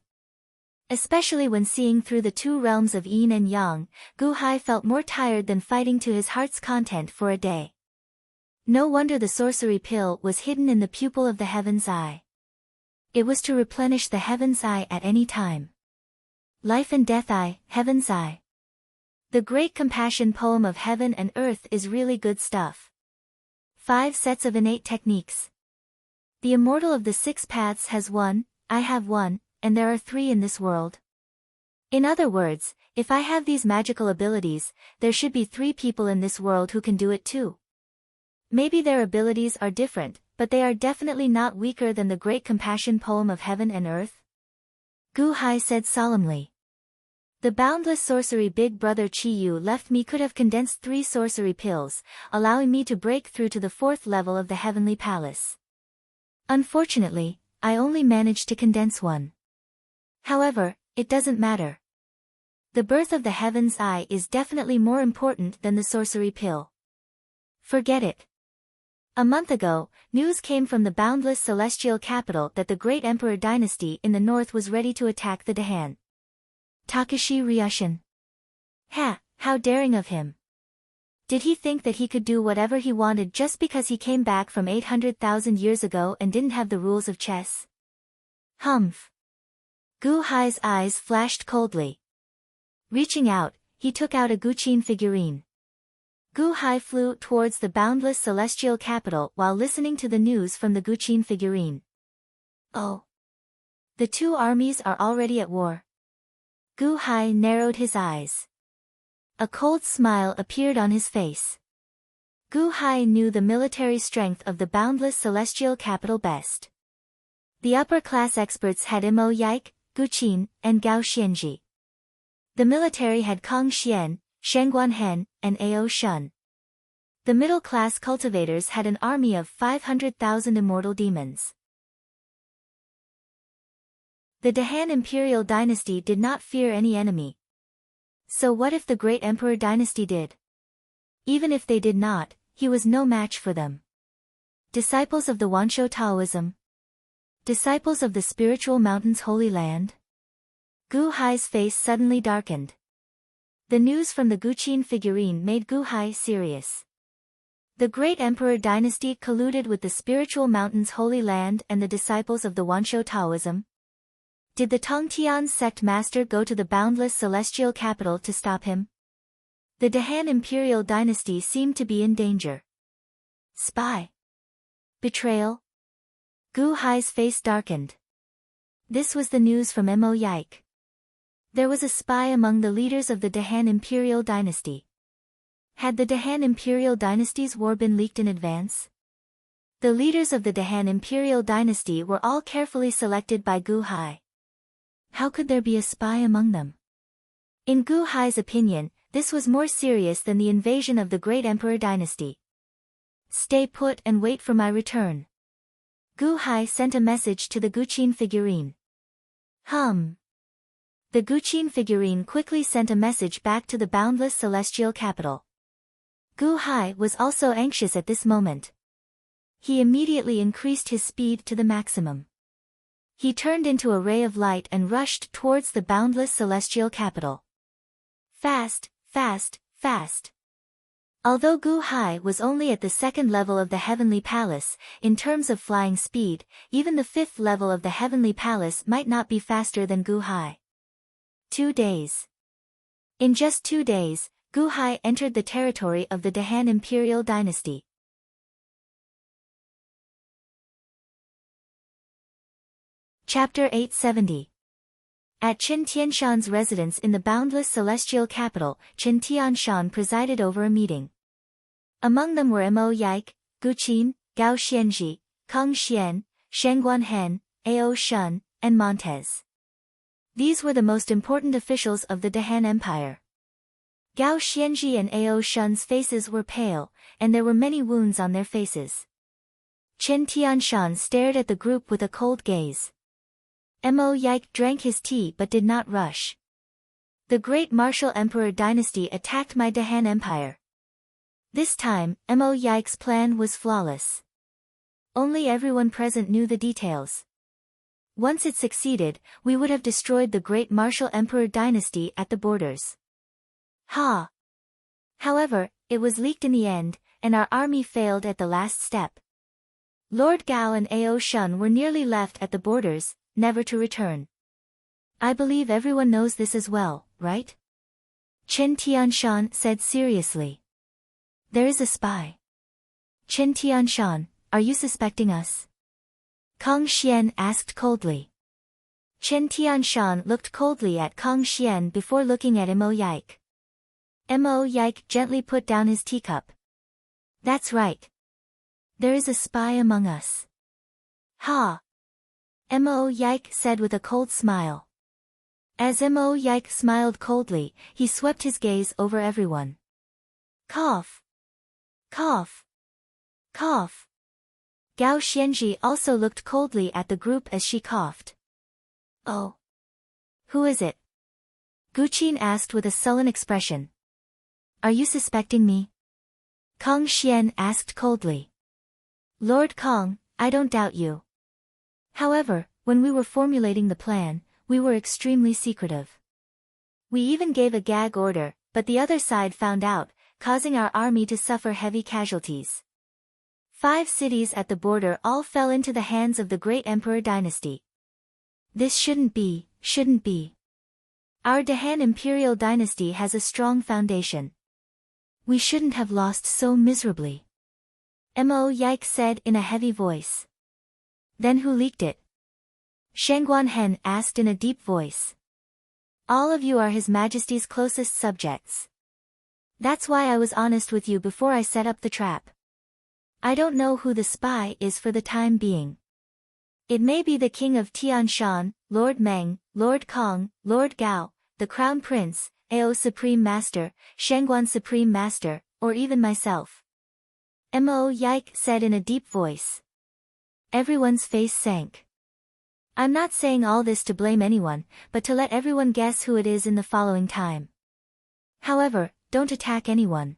Especially when seeing through the two realms of yin and yang, Gu Hai felt more tired than fighting to his heart's content for a day. No wonder the sorcery pill was hidden in the pupil of the heaven's eye. It was to replenish the heaven's eye at any time. Life and Death Eye, Heaven's Eye. The great compassion poem of heaven and earth is really good stuff. 5 sets of innate techniques. The immortal of the 6 paths has one, I have one, and there are 3 in this world. In other words, if I have these magical abilities, there should be 3 people in this world who can do it too. Maybe their abilities are different, but they are definitely not weaker than the great compassion poem of heaven and earth. Gu Hai said solemnly. The boundless sorcery Big Brother Chi Yu left me could have condensed 3 sorcery pills, allowing me to break through to the 4th level of the heavenly palace. Unfortunately, I only managed to condense 1. However, it doesn't matter. The birth of the heaven's eye is definitely more important than the sorcery pill. Forget it. A month ago, news came from the boundless celestial capital that the great emperor dynasty in the north was ready to attack the Dahan. Takashi Ryushin. Ha, how daring of him. Did he think that he could do whatever he wanted just because he came back from 800,000 years ago and didn't have the rules of chess? Humph. Gu Hai's eyes flashed coldly. Reaching out, he took out a Guqin figurine. Gu Hai flew towards the boundless celestial capital while listening to the news from the Guqin figurine. Oh. The 2 armies are already at war. Gu Hai narrowed his eyes. A cold smile appeared on his face. Gu Hai knew the military strength of the boundless celestial capital best. The upper-class experts had Imo Yike, Guqin, and Gao Xianji. The military had Kong Xian, Shengguan Hen, and Ao Shun. The middle-class cultivators had an army of 500,000 immortal demons. The Dahan imperial dynasty did not fear any enemy. So what if the great emperor dynasty did? Even if they did not, he was no match for them. Disciples of the Wanshou Taoism? Disciples of the spiritual mountain's holy land? Gu Hai's face suddenly darkened. The news from the Guqin figurine made Gu Hai serious. The great emperor dynasty colluded with the spiritual mountain's holy land and the disciples of the Wanshou Taoism? Did the Tongtian sect master go to the boundless celestial capital to stop him? The Dahan imperial dynasty seemed to be in danger. Spy? Betrayal? Gu Hai's face darkened. This was the news from Mo Yike. There was a spy among the leaders of the Dahan imperial dynasty. Had the Dahan imperial dynasty's war been leaked in advance? The leaders of the Dahan imperial dynasty were all carefully selected by Gu Hai. How could there be a spy among them? In Gu Hai's opinion, this was more serious than the invasion of the great emperor dynasty. Stay put and wait for my return. Gu Hai sent a message to the Guqin figurine. The Guqin figurine quickly sent a message back to the boundless celestial capital. Gu Hai was also anxious at this moment. He immediately increased his speed to the maximum. He turned into a ray of light and rushed towards the boundless celestial capital. Fast, fast, fast. Although Gu Hai was only at the second level of the Heavenly Palace, in terms of flying speed, even the fifth level of the Heavenly Palace might not be faster than Gu Hai. 2 days. In just 2 days, Gu Hai entered the territory of the Dahan Imperial Dynasty. Chapter 870. At Qin Tianshan's residence in the boundless celestial capital, Qin Tianshan presided over a meeting. Among them were Mo Yike, Gu Qin, Gao Xianji, Kong Xian, Shengguan Hen, Ao Shun, and Montez. These were the most important officials of the Dahan Empire. Gao Xianji and Ao Shun's faces were pale, and there were many wounds on their faces. Qin Tianshan stared at the group with a cold gaze. Mo Yike drank his tea but did not rush. The great martial emperor dynasty attacked my Dahan Empire. This time, Mo Yike's plan was flawless. Only everyone present knew the details. Once it succeeded, we would have destroyed the great martial emperor dynasty at the borders. Ha! However, it was leaked in the end, and our army failed at the last step. Lord Gao and Ao Shun were nearly left at the borders, never to return. I believe everyone knows this as well, right? Qin Tianshan said seriously. There is a spy. Qin Tianshan, are you suspecting us? Kong Xian asked coldly. Qin Tianshan looked coldly at Kong Xian before looking at Mo Yike. Mo Yike gently put down his teacup. That's right. There is a spy among us. Ha! Mo Yike said with a cold smile. As Mo Yike smiled coldly, he swept his gaze over everyone. Cough. Cough. Cough. Gao Xianji also looked coldly at the group as she coughed. Oh. Who is it? Gu Qin asked with a sullen expression. Are you suspecting me? Kong Xian asked coldly. Lord Kong, I don't doubt you. However, when we were formulating the plan, we were extremely secretive. We even gave a gag order, but the other side found out, causing our army to suffer heavy casualties. 5 cities at the border all fell into the hands of the great emperor dynasty. This shouldn't be. Our Dahan Imperial Dynasty has a strong foundation. We shouldn't have lost so miserably. Mo Yike said in a heavy voice. Then who leaked it? Shengguan Hen asked in a deep voice. All of you are His Majesty's closest subjects. That's why I was honest with you before I set up the trap. I don't know who the spy is for the time being. It may be the King of Tianshan, Lord Meng, Lord Kong, Lord Gao, the Crown Prince, Ao Supreme Master, Shengguan Supreme Master, or even myself. Mo Yike said in a deep voice. Everyone's face sank. I'm not saying all this to blame anyone, but to let everyone guess who it is in the following time. However, don't attack anyone.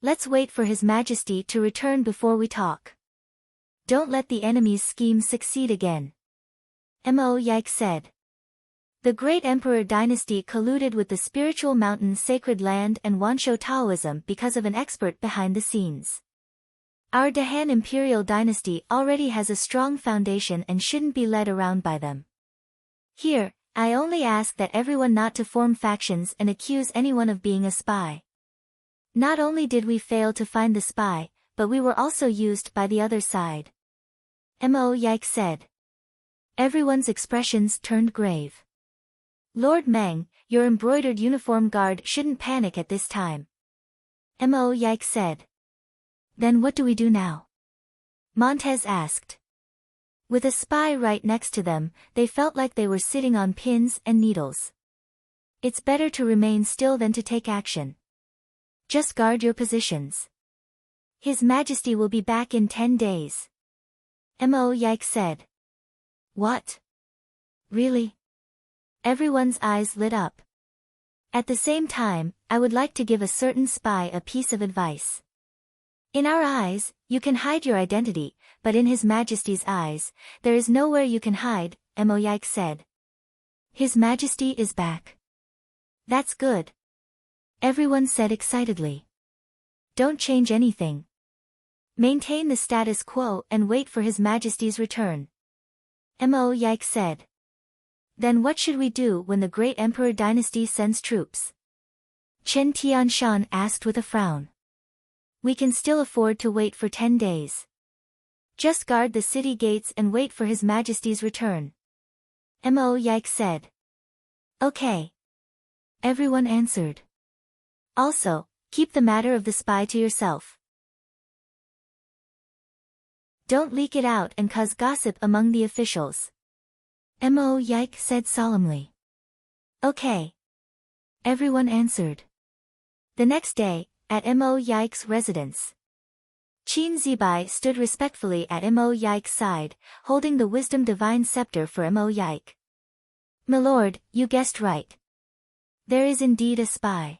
Let's wait for His Majesty to return before we talk. Don't let the enemy's scheme succeed again. Mo Yike said. The great emperor dynasty colluded with the spiritual mountain Sacred Land and Wanshou Taoism because of an expert behind the scenes. Our Dahan Imperial Dynasty already has a strong foundation and shouldn't be led around by them. Here, I only ask that everyone not to form factions and accuse anyone of being a spy. Not only did we fail to find the spy, but we were also used by the other side. Mo Yike said. Everyone's expressions turned grave. Lord Meng, your embroidered uniform guard shouldn't panic at this time. Mo Yike said. Then what do we do now? Montez asked. With a spy right next to them, they felt like they were sitting on pins and needles. It's better to remain still than to take action. Just guard your positions. His Majesty will be back in 10 days. Mo Yike said. What? Really? Everyone's eyes lit up. At the same time, I would like to give a certain spy a piece of advice. In our eyes, You can hide your identity, but in His Majesty's eyes, there is nowhere you can hide, Mo Yike said. His Majesty is back. That's good. Everyone said excitedly. Don't change anything. Maintain the status quo and wait for His Majesty's return. Mo Yike said. Then what should we do when the great Emperor dynasty sends troops? Chen Tianshan asked with a frown. We can still afford to wait for 10 days. Just guard the city gates and wait for His Majesty's return. Mo Yike said. Okay. Everyone answered. Also, keep the matter of the spy to yourself. Don't leak it out and cause gossip among the officials. Mo Yike said solemnly. Okay. Everyone answered. The next day, at Mo Yike's residence, Qin Zibai stood respectfully at Mo Yike's side, holding the wisdom divine scepter for Mo Yike. Milord, you guessed right. There is indeed a spy.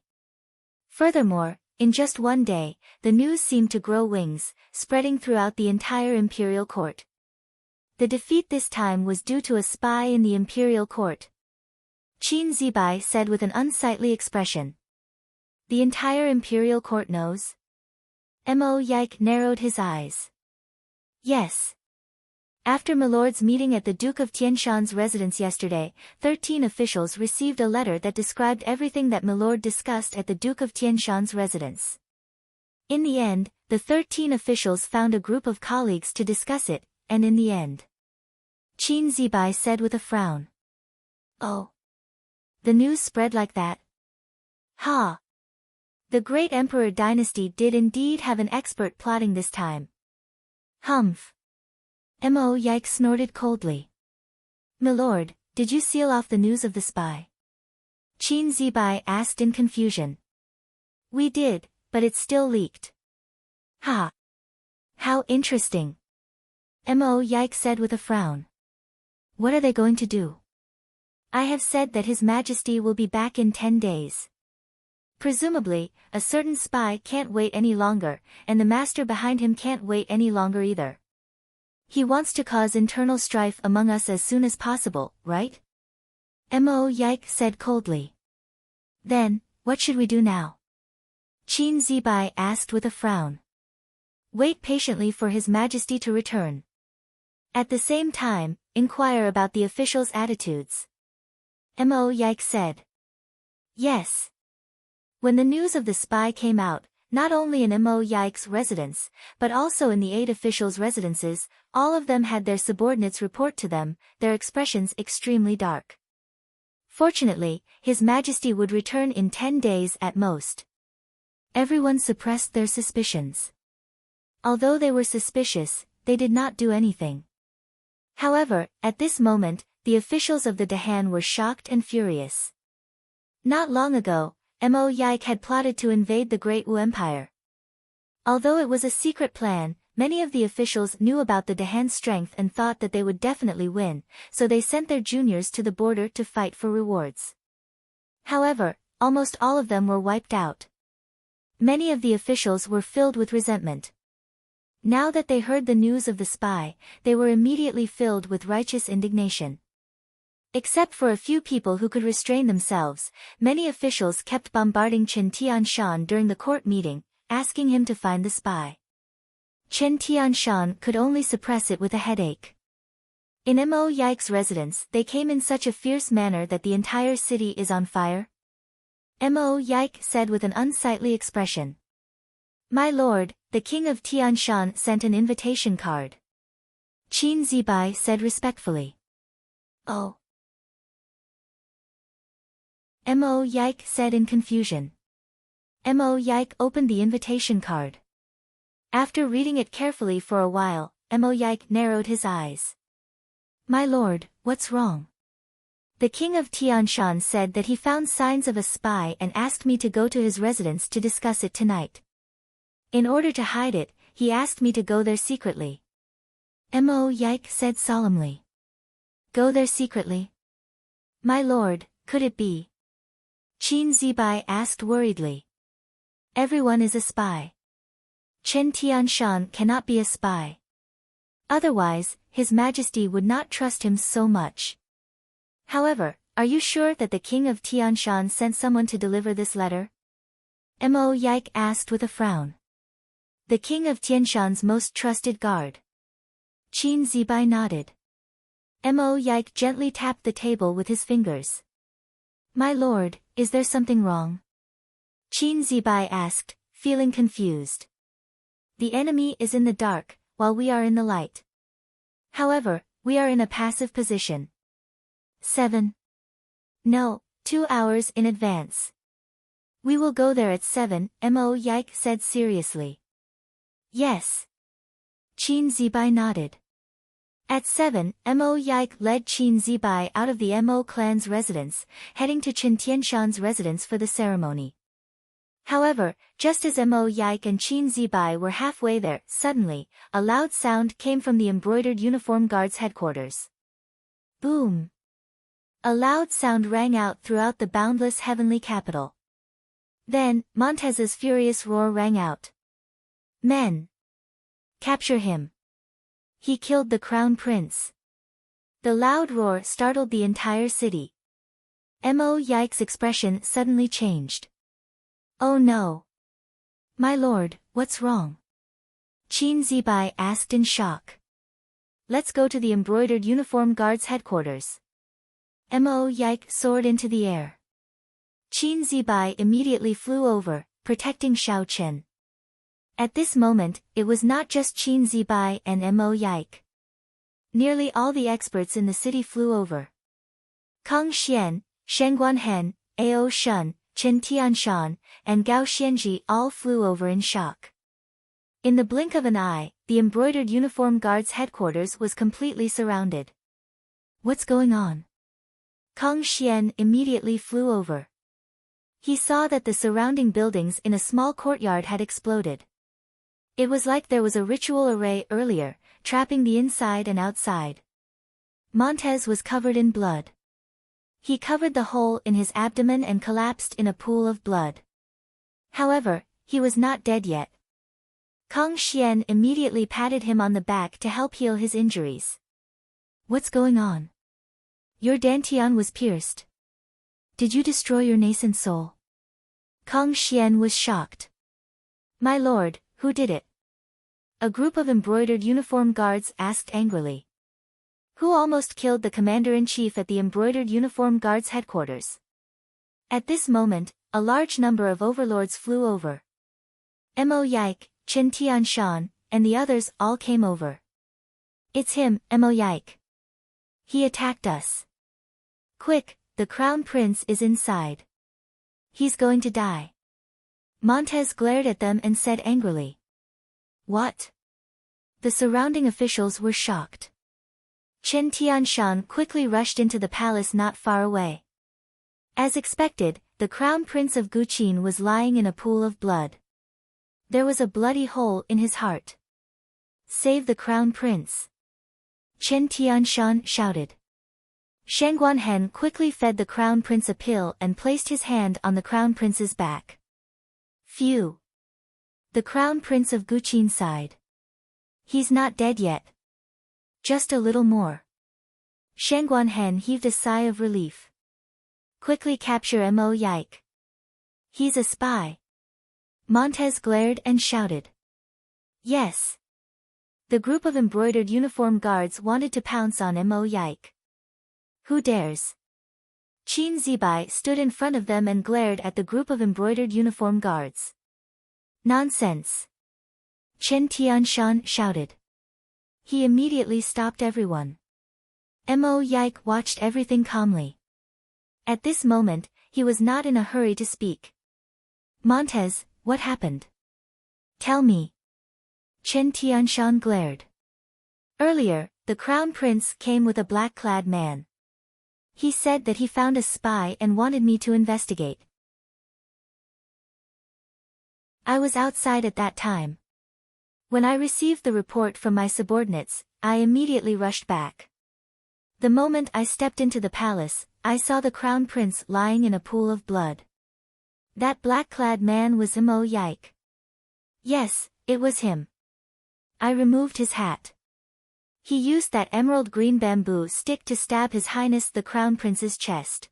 Furthermore, in just one day, the news seemed to grow wings, spreading throughout the entire imperial court. The defeat this time was due to a spy in the imperial court. Qin Zibai said with an unsightly expression. The entire imperial court knows? Mo Yike narrowed his eyes. Yes. After Milord's meeting at the Duke of Tianshan's residence yesterday, 13 officials received a letter that described everything that Milord discussed at the Duke of Tianshan's residence. In the end, the 13 officials found a group of colleagues to discuss it, and in the end. Qin Zibai said with a frown. Oh. The news spread like that? Ha! The great Emperor dynasty did indeed have an expert plotting this time. Humph. Mo Yike snorted coldly. Milord, did you seal off the news of the spy? Qin Zibai asked in confusion. We did, but it still leaked. Ha! How interesting. Mo Yike said with a frown. What are they going to do? I have said that His Majesty will be back in 10 days. Presumably, a certain spy can't wait any longer, and the master behind him can't wait any longer either. He wants to cause internal strife among us as soon as possible, right? Mo Yike said coldly. Then, what should we do now? Qin Zibai asked with a frown. Wait patiently for His Majesty to return. At the same time, inquire about the officials' attitudes. Mo Yike said. Yes. When the news of the spy came out, not only in Mo Yike's residence, but also in the 8 officials' residences, all of them had their subordinates report to them, their expressions extremely dark. Fortunately, His Majesty would return in 10 days at most. Everyone suppressed their suspicions. Although they were suspicious, they did not do anything. However, at this moment, the officials of the Dahan were shocked and furious. Not long ago, Mo Yike had plotted to invade the Great Wu Empire. Although it was a secret plan, many of the officials knew about the Dahan's strength and thought that they would definitely win, so they sent their juniors to the border to fight for rewards. However, almost all of them were wiped out. Many of the officials were filled with resentment. Now that they heard the news of the spy, they were immediately filled with righteous indignation. Except for a few people who could restrain themselves, many officials kept bombarding Chen Tianshan during the court meeting, asking him to find the spy. Chen Tianshan could only suppress it with a headache. In Mo Yike's residence, they came in such a fierce manner that the entire city is on fire. Mo Yike said with an unsightly expression. My lord, the king of Tianshan sent an invitation card. Qin Zibai said respectfully. Oh. Mo Yike said in confusion. Mo Yike opened the invitation card. After reading it carefully for a while, Mo Yike narrowed his eyes. My lord, what's wrong? The king of Tianshan said that he found signs of a spy and asked me to go to his residence to discuss it tonight. In order to hide it, he asked me to go there secretly. Mo Yike said solemnly. Go there secretly? My lord, could it be? Qin Zibai asked worriedly. Everyone is a spy. Chen Tianshan cannot be a spy. Otherwise, His Majesty would not trust him so much. However, are you sure that the king of Tianshan sent someone to deliver this letter? Mo Yike asked with a frown. The king of Tianshan's most trusted guard. Qin Zibai nodded. Mo Yike gently tapped the table with his fingers. My lord, is there something wrong? Qin Zibai asked, feeling confused. The enemy is in the dark, while we are in the light. However, we are in a passive position. 7. No, 2 hours in advance. We will go there at 7, Mo Yike said seriously. Yes. Qin Zibai nodded. At 7, Mo Yike led Qin Zibai out of the Mo clan's residence, heading to Chen Tianshan's residence for the ceremony. However, just as Mo Yike and Qin Zibai were halfway there, suddenly, a loud sound came from the embroidered uniform guard's headquarters. Boom! A loud sound rang out throughout the boundless heavenly capital. Then, Montez's furious roar rang out. Men! Capture him! He killed the crown prince. The loud roar startled the entire city. Mo Yike's expression suddenly changed. Oh no! My lord, what's wrong? Qin Zibai asked in shock. Let's go to the embroidered uniform guard's headquarters. Mo Yike soared into the air. Qin Zibai immediately flew over, protecting Xiao Chen. At this moment, it was not just Qin Zibai and Mo Yike. Nearly all the experts in the city flew over. Kang Xian, Shen Guanhen, Ao Shun, Chen Tianshan, and Gao Xianji all flew over in shock. In the blink of an eye, the embroidered uniform guard's headquarters was completely surrounded. What's going on? Kang Xian immediately flew over. He saw that the surrounding buildings in a small courtyard had exploded. It was like there was a ritual array earlier, trapping the inside and outside. Montez was covered in blood. He covered the hole in his abdomen and collapsed in a pool of blood. However, he was not dead yet. Kang Xian immediately patted him on the back to help heal his injuries. What's going on? Your dantian was pierced. Did you destroy your nascent soul? Kang Xian was shocked. My lord, who did it? A group of embroidered uniform guards asked angrily. Who almost killed the commander-in-chief at the embroidered uniform guards headquarters? At this moment, a large number of overlords flew over. Mo Yike, Chen Tianshan, and the others all came over. It's him, Mo Yike. He attacked us. Quick, the crown prince is inside. He's going to die. Montez glared at them and said angrily. What? The surrounding officials were shocked. Chen Tianshan quickly rushed into the palace not far away. As expected, the crown prince of Guqin was lying in a pool of blood. There was a bloody hole in his heart. Save the crown prince! Chen Tianshan shouted. Shen Guanhen quickly fed the crown prince a pill and placed his hand on the crown prince's back. Phew! The crown prince of Guqin sighed. He's not dead yet. Just a little more. Shen Guanhen heaved a sigh of relief. Quickly capture Mo Yike. He's a spy. Montez glared and shouted. Yes. The group of embroidered uniform guards wanted to pounce on Mo Yike. Who dares? Qin Zibai stood in front of them and glared at the group of embroidered uniform guards. Nonsense! Chen Tianshan shouted. He immediately stopped everyone. Mo Yike watched everything calmly. At this moment, he was not in a hurry to speak. Montez, what happened? Tell me. Chen Tianshan glared. Earlier, the crown prince came with a black-clad man. He said that he found a spy and wanted me to investigate. I was outside at that time. When I received the report from my subordinates, I immediately rushed back. The moment I stepped into the palace, I saw the crown prince lying in a pool of blood. That black-clad man was Mo Yike. Yes, It was him. I removed his hat. He used that emerald green bamboo stick to stab His Highness the Crown Prince's chest.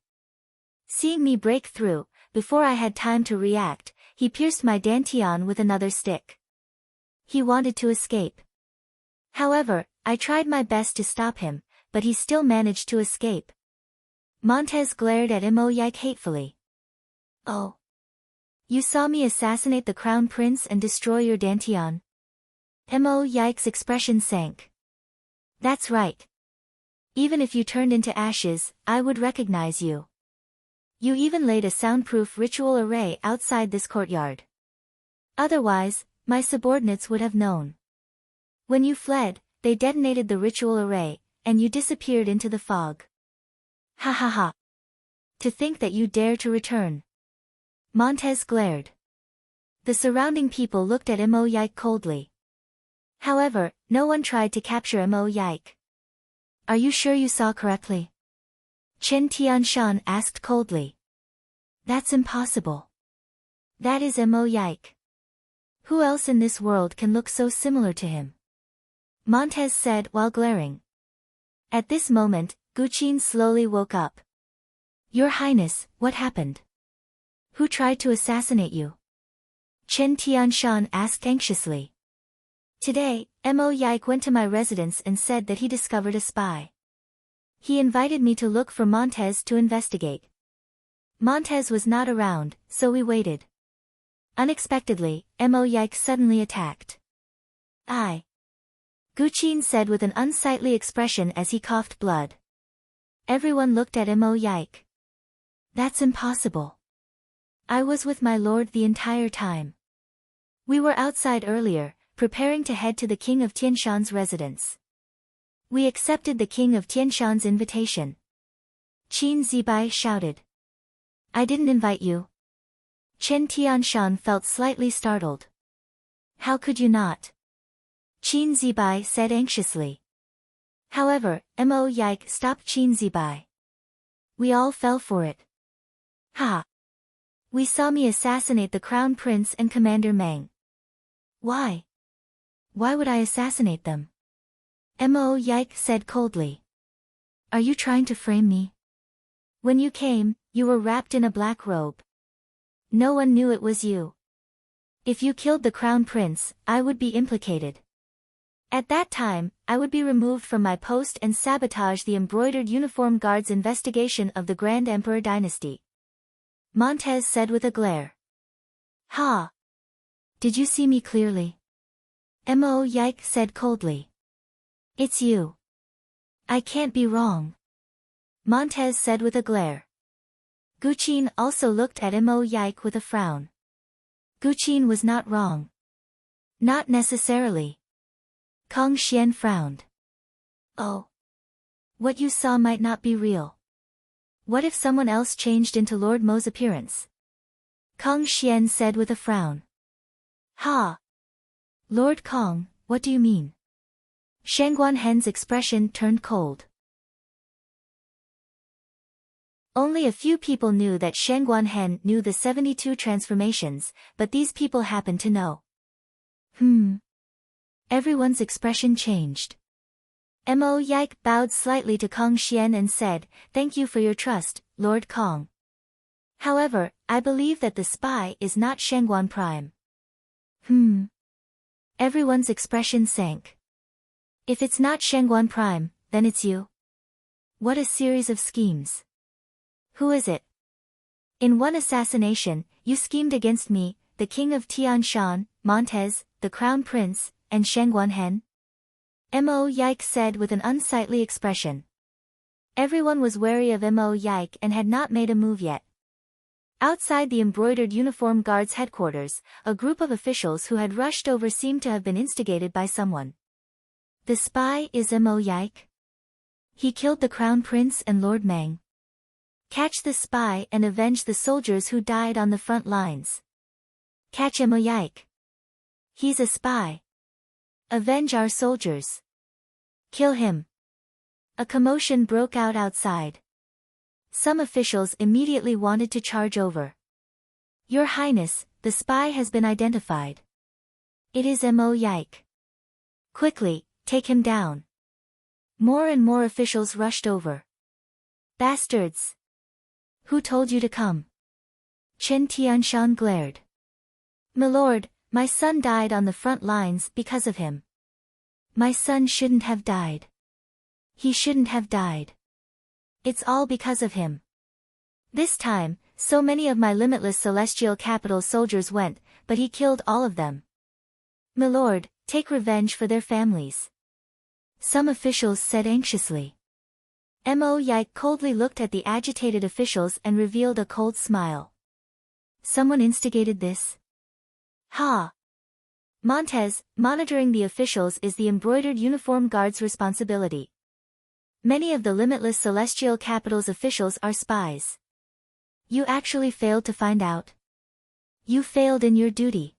Seeing me break through, before I had time to react, he pierced my dantian with another stick. He wanted to escape. However, I tried my best to stop him, but he still managed to escape. Montez glared at Imoyike hatefully. Oh. You saw me assassinate the Crown Prince and destroy your dantian? Imoyike's expression sank. That's right. Even if you turned into ashes, I would recognize you. You even laid a soundproof ritual array outside this courtyard. Otherwise, my subordinates would have known. When you fled, they detonated the ritual array, and you disappeared into the fog. Ha ha ha. To think that you dare to return. Montez glared. The surrounding people looked at Imoyike coldly. However, no one tried to capture Imoyike. Are you sure you saw correctly? Chen Tianshan asked coldly. That's impossible. That is Imoyike. Who else in this world can look so similar to him? Montez said while glaring. At this moment, Guqin slowly woke up. Your Highness, what happened? Who tried to assassinate you? Chen Tianshan asked anxiously. Today, Imoyike went to my residence and said that he discovered a spy. He invited me to look for Montez to investigate. Montez was not around, so we waited. Unexpectedly, Imoyike suddenly attacked. Guqin said with an unsightly expression as he coughed blood. Everyone looked at Imoyike. That's impossible. I was with my lord the entire time. We were outside earlier, preparing to head to the King of Tianshan's residence. We accepted the King of Tianshan's invitation. Qin Zibai shouted. I didn't invite you. Chen Tianshan felt slightly startled. How could you not? Qin Zibai said anxiously. However, Imoyike stopped Qin Zibai. We all fell for it. Ha! We saw me assassinate the Crown Prince and Commander Meng. Why? Why would I assassinate them? Imoyike said coldly. Are you trying to frame me? When you came, you were wrapped in a black robe. No one knew it was you. If you killed the Crown Prince, I would be implicated. At that time, I would be removed from my post and sabotage the embroidered uniform guard's investigation of the Grand Emperor dynasty. Montez said with a glare. Ha! Did you see me clearly? Imoyike said coldly. It's you. I can't be wrong. Montez said with a glare. Guqin also looked at Imoyike with a frown. Guqin was not wrong. Not necessarily. Kong Xian frowned. Oh. What you saw might not be real. What if someone else changed into Lord Mo's appearance? Kong Xian said with a frown. Ha! Lord Kong, what do you mean? Shangguan Hen's expression turned cold. Only a few people knew that Shangguan Hen knew the 72 transformations, but these people happened to know. Everyone's expression changed. Imoyike bowed slightly to Kong Xian and said, Thank you for your trust, Lord Kong. However, I believe that the spy is not Shangguan Prime. Everyone's expression sank. If it's not Shangguan Prime, then it's you. What a series of schemes. Who is it? In one assassination, you schemed against me, the King of Tianshan, Montez, the Crown Prince, and Shangguan Hen? Imoyike said with an unsightly expression. Everyone was wary of Imoyike and had not made a move yet. Outside the embroidered uniform guard's headquarters, a group of officials who had rushed over seemed to have been instigated by someone. The spy is Imoyike. He killed the Crown Prince and Lord Meng. Catch the spy and avenge the soldiers who died on the front lines. Catch Imoyike. He's a spy. Avenge our soldiers. Kill him. A commotion broke out outside. Some officials immediately wanted to charge over. Your Highness, the spy has been identified. It is Mo Yike. Quickly, take him down. More and more officials rushed over. Bastards! Who told you to come? Chen Tianshan glared. Milord, my son died on the front lines because of him. My son shouldn't have died. He shouldn't have died. It's all because of him. This time, so many of my limitless celestial capital soldiers went, but he killed all of them. Milord, take revenge for their families. Some officials said anxiously. Mo Yike coldly looked at the agitated officials and revealed a cold smile. Someone instigated this? Ha! Montez, monitoring the officials is the embroidered uniform guard's responsibility. Many of the limitless celestial capital's officials are spies. You actually failed to find out. You failed in your duty.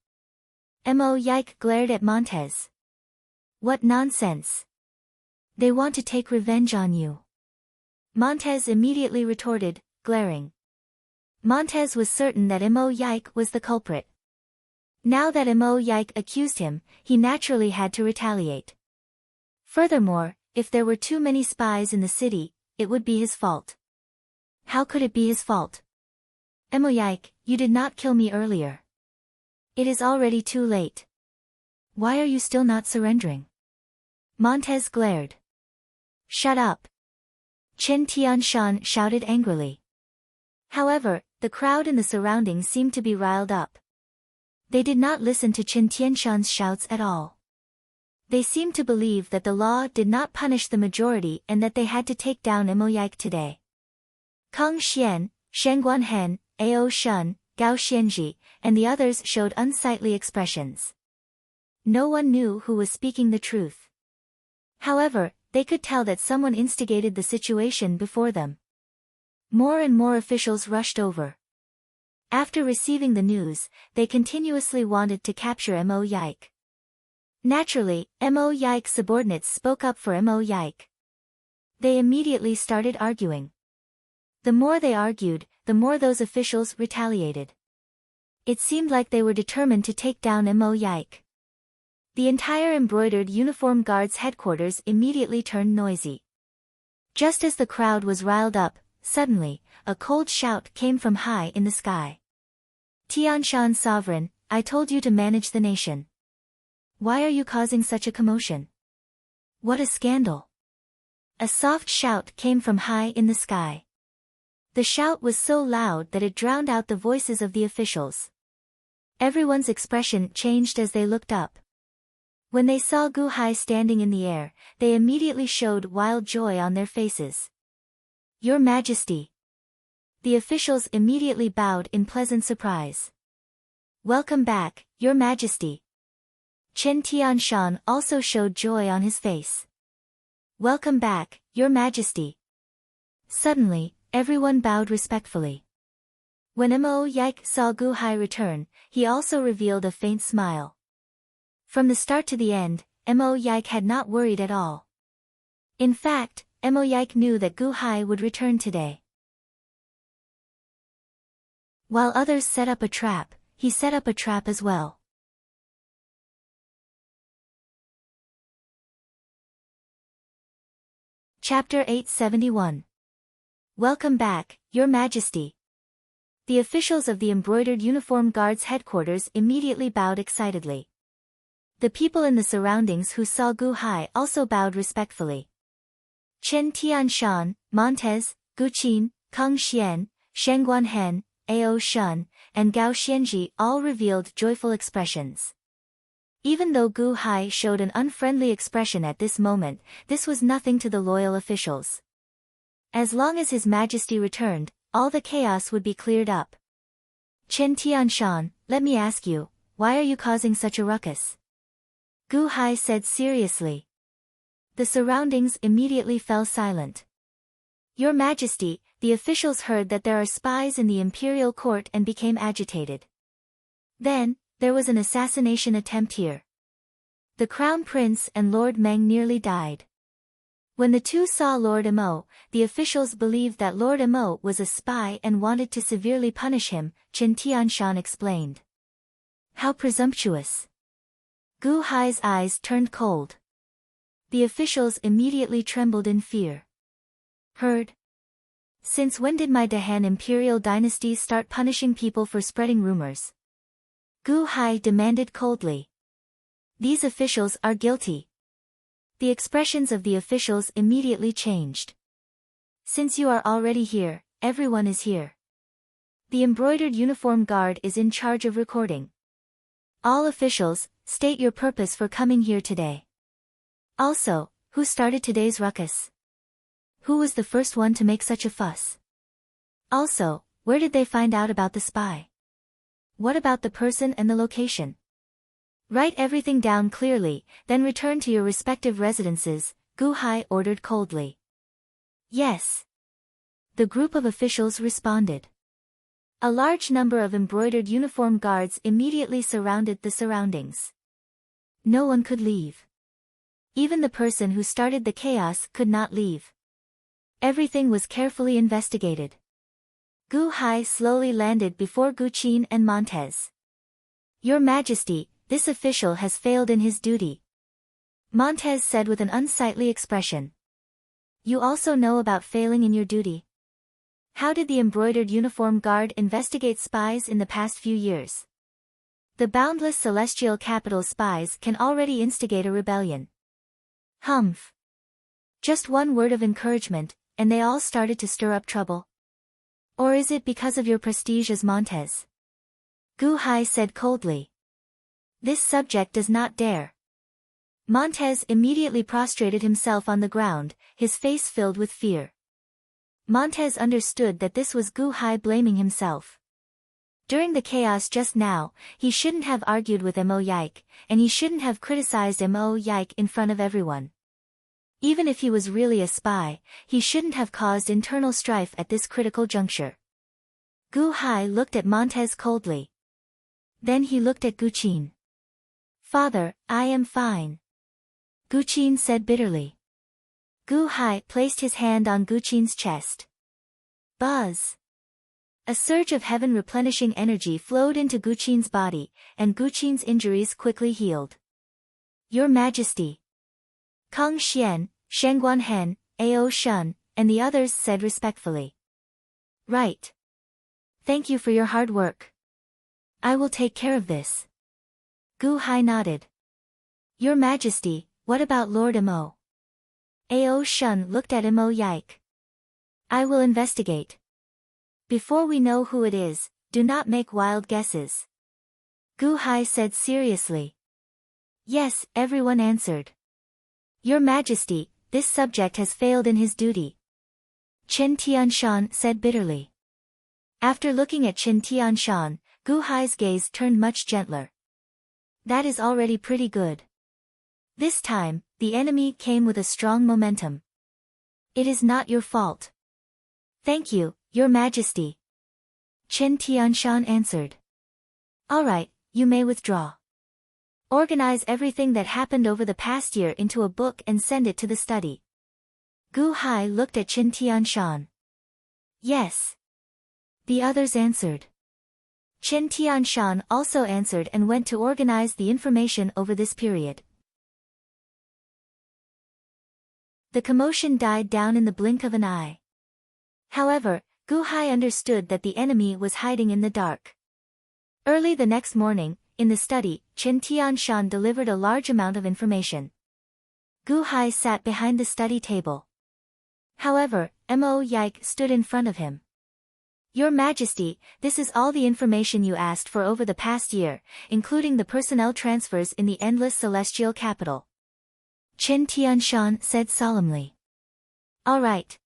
Mo Yike glared at Montez. What nonsense. They want to take revenge on you. Montez immediately retorted, glaring. Montez was certain that Mo Yike was the culprit. Now that Mo Yike accused him, he naturally had to retaliate. Furthermore, if there were too many spies in the city, it would be his fault. How could it be his fault? Mo Yike, you did not kill me earlier. It is already too late. Why are you still not surrendering? Montez glared. Shut up. Chen Tianshan shouted angrily. However, the crowd in the surroundings seemed to be riled up. They did not listen to Chen Tianshan's shouts at all. They seemed to believe that the law did not punish the majority and that they had to take down Mo Yike today. Kang Xian, Shen Guanhen, Ao Shun, Gao Xianji, and the others showed unsightly expressions. No one knew who was speaking the truth. However, they could tell that someone instigated the situation before them. More and more officials rushed over. After receiving the news, they continuously wanted to capture Mo Yike. Naturally, Mo Yike's subordinates spoke up for Mo Yike. They immediately started arguing. The more they argued, the more those officials retaliated. It seemed like they were determined to take down Mo Yike. The entire embroidered uniform guard's headquarters immediately turned noisy. Just as the crowd was riled up, suddenly, a cold shout came from high in the sky. Tianshan Sovereign, I told you to manage the nation. Why are you causing such a commotion? What a scandal! A soft shout came from high in the sky. The shout was so loud that it drowned out the voices of the officials. Everyone's expression changed as they looked up. When they saw Gu Hai standing in the air, they immediately showed wild joy on their faces. Your Majesty! The officials immediately bowed in pleasant surprise. Welcome back, Your Majesty! Chen Tianshan also showed joy on his face. Welcome back, Your Majesty! Suddenly, everyone bowed respectfully. When Mo Yike saw Gu Hai return, he also revealed a faint smile. From the start to the end, Mo Yike had not worried at all. In fact, Mo Yike knew that Gu Hai would return today. While others set up a trap, he set up a trap as well. Chapter 871. Welcome back, Your Majesty. The officials of the embroidered uniform guards headquarters immediately bowed excitedly. The people in the surroundings who saw Gu Hai also bowed respectfully. Chen Tianshan, Montez, Gu Qin, Kang Xian, Shen Guanhen, Ao Shun, and Gao Xianji all revealed joyful expressions. Even though Gu Hai showed an unfriendly expression at this moment, this was nothing to the loyal officials. As long as His Majesty returned, all the chaos would be cleared up. Chen Tianshan, let me ask you, why are you causing such a ruckus? Gu Hai said seriously. The surroundings immediately fell silent. Your Majesty, the officials heard that there are spies in the imperial court and became agitated. Then, there was an assassination attempt here. The Crown Prince and Lord Meng nearly died. When the two saw Lord Mo, the officials believed that Lord Mo was a spy and wanted to severely punish him, Chen Tianshan explained. How presumptuous! Gu Hai's eyes turned cold. The officials immediately trembled in fear. Heard? Since when did my Dahan imperial dynasty start punishing people for spreading rumors? Gu Hai demanded coldly. These officials are guilty. The expressions of the officials immediately changed. Since you are already here, everyone is here. The embroidered uniform guard is in charge of recording. All officials, state your purpose for coming here today. Also, who started today's ruckus? Who was the first one to make such a fuss? Also, where did they find out about the spy? What about the person and the location? Write everything down clearly, then return to your respective residences, Gu Hai ordered coldly. Yes. The group of officials responded. A large number of embroidered uniform guards immediately surrounded the surroundings. No one could leave. Even the person who started the chaos could not leave. Everything was carefully investigated. Gu Hai slowly landed before Guqin and Montez. Your Majesty, this official has failed in his duty. Montez said with an unsightly expression. You also know about failing in your duty. How did the embroidered uniform guard investigate spies in the past few years? The boundless celestial capital spies can already instigate a rebellion. Humph. Just one word of encouragement, and they all started to stir up trouble? Or is it because of your prestige as Montez? Gu Hai said coldly. This subject does not dare. Montez immediately prostrated himself on the ground, his face filled with fear. Montez understood that this was Gu Hai blaming himself. During the chaos just now, he shouldn't have argued with Mo Yike, and he shouldn't have criticized Mo Yike in front of everyone. Even if he was really a spy, he shouldn't have caused internal strife at this critical juncture. Gu Hai looked at Montez coldly. Then he looked at Guqin. Father, I am fine. Guqin said bitterly. Gu Hai placed his hand on Guqin's chest. Buzz. A surge of heaven-replenishing energy flowed into Guqin's body, and Guqin's injuries quickly healed. Your Majesty. Kang Xian, Shengguan Hen, Ao Shun, and the others said respectfully. Right. Thank you for your hard work. I will take care of this. Gu Hai nodded. Your Majesty, what about Lord Mo? Ao Shun looked at Mo Yike. I will investigate. Before we know who it is, do not make wild guesses. Gu Hai said seriously. Yes, everyone answered. Your Majesty, this subject has failed in his duty. Chen Tianshan said bitterly. After looking at Chen Tianshan, Gu Hai's gaze turned much gentler. That is already pretty good. This time, the enemy came with a strong momentum. It is not your fault. Thank you, Your Majesty. Chen Tianshan answered. All right, you may withdraw. Organize everything that happened over the past year into a book and send it to the study. Gu Hai looked at Chen Tianshan. Yes. The others answered. Chen Tianshan also answered and went to organize the information over this period. The commotion died down in the blink of an eye. However, Gu Hai understood that the enemy was hiding in the dark. Early the next morning, in the study, Chen Tianshan delivered a large amount of information. Gu Hai sat behind the study table. However, Mo Yike stood in front of him. Your Majesty, this is all the information you asked for over the past year, including the personnel transfers in the endless celestial capital. Chen Tianshan said solemnly. All right.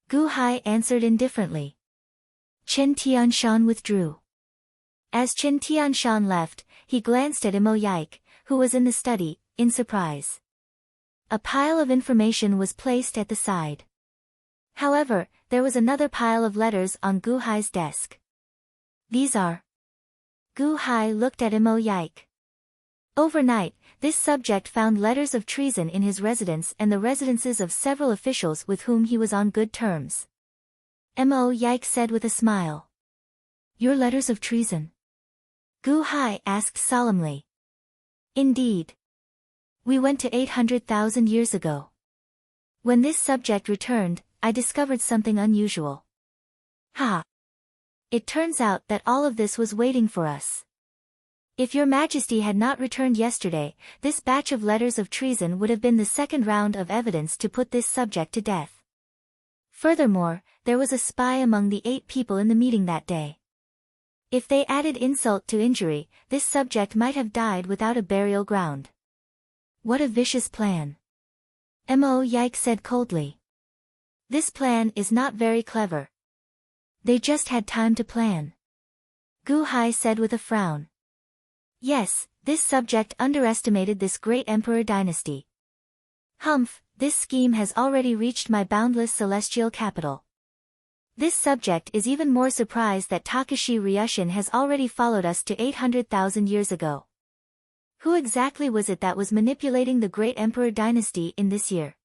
Gu Hai answered indifferently. Chen Tianshan withdrew. As Chen Tianshan left, he glanced at Mo Yike, who was in the study, in surprise. A pile of information was placed at the side. However, there was another pile of letters on Gu Hai's desk. These are. Gu Hai looked at Mo Yike. Overnight, this subject found letters of treason in his residence and the residences of several officials with whom he was on good terms. Mo Yike said with a smile. Your letters of treason? Gu Hai asked solemnly. Indeed. We went to 800,000 years ago. When this subject returned, I discovered something unusual. Ha! It turns out that all of this was waiting for us. If your Majesty had not returned yesterday, this batch of letters of treason would have been the second round of evidence to put this subject to death. Furthermore, there was a spy among the 8 people in the meeting that day. If they added insult to injury, this subject might have died without a burial ground. What a vicious plan. Mo Yike said coldly. This plan is not very clever. They just had time to plan. Gu Hai said with a frown. Yes, this subject underestimated this great emperor dynasty. Humph, this scheme has already reached my boundless celestial capital. This subject is even more surprised that Takashi Ryushin has already followed us to 800,000 years ago. Who exactly was it that was manipulating the great emperor dynasty in this year?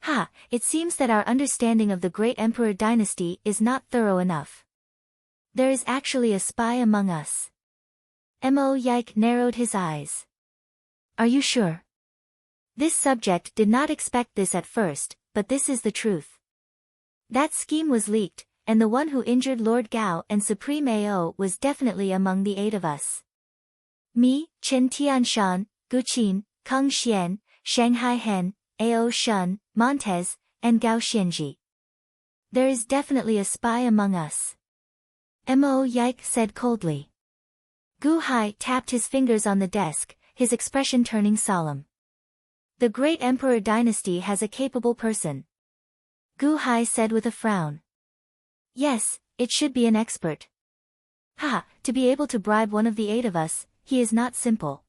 Ha, it seems that our understanding of the great emperor dynasty is not thorough enough. There is actually a spy among us. Mo Yike narrowed his eyes. Are you sure? This subject did not expect this at first, but this is the truth. That scheme was leaked, and the one who injured Lord Gao and Supreme AO was definitely among the 8 of us. Me, Qin Tianshan, Gu Qin, Keng Xian, Shanghai Hen, Ao Shun, Montez, and Gao Xianji. There is definitely a spy among us. Mo Yike said coldly. Gu Hai tapped his fingers on the desk, his expression turning solemn. The great emperor dynasty has a capable person. Gu Hai said with a frown. Yes, it should be an expert. Ha, to be able to bribe one of the 8 of us, he is not simple.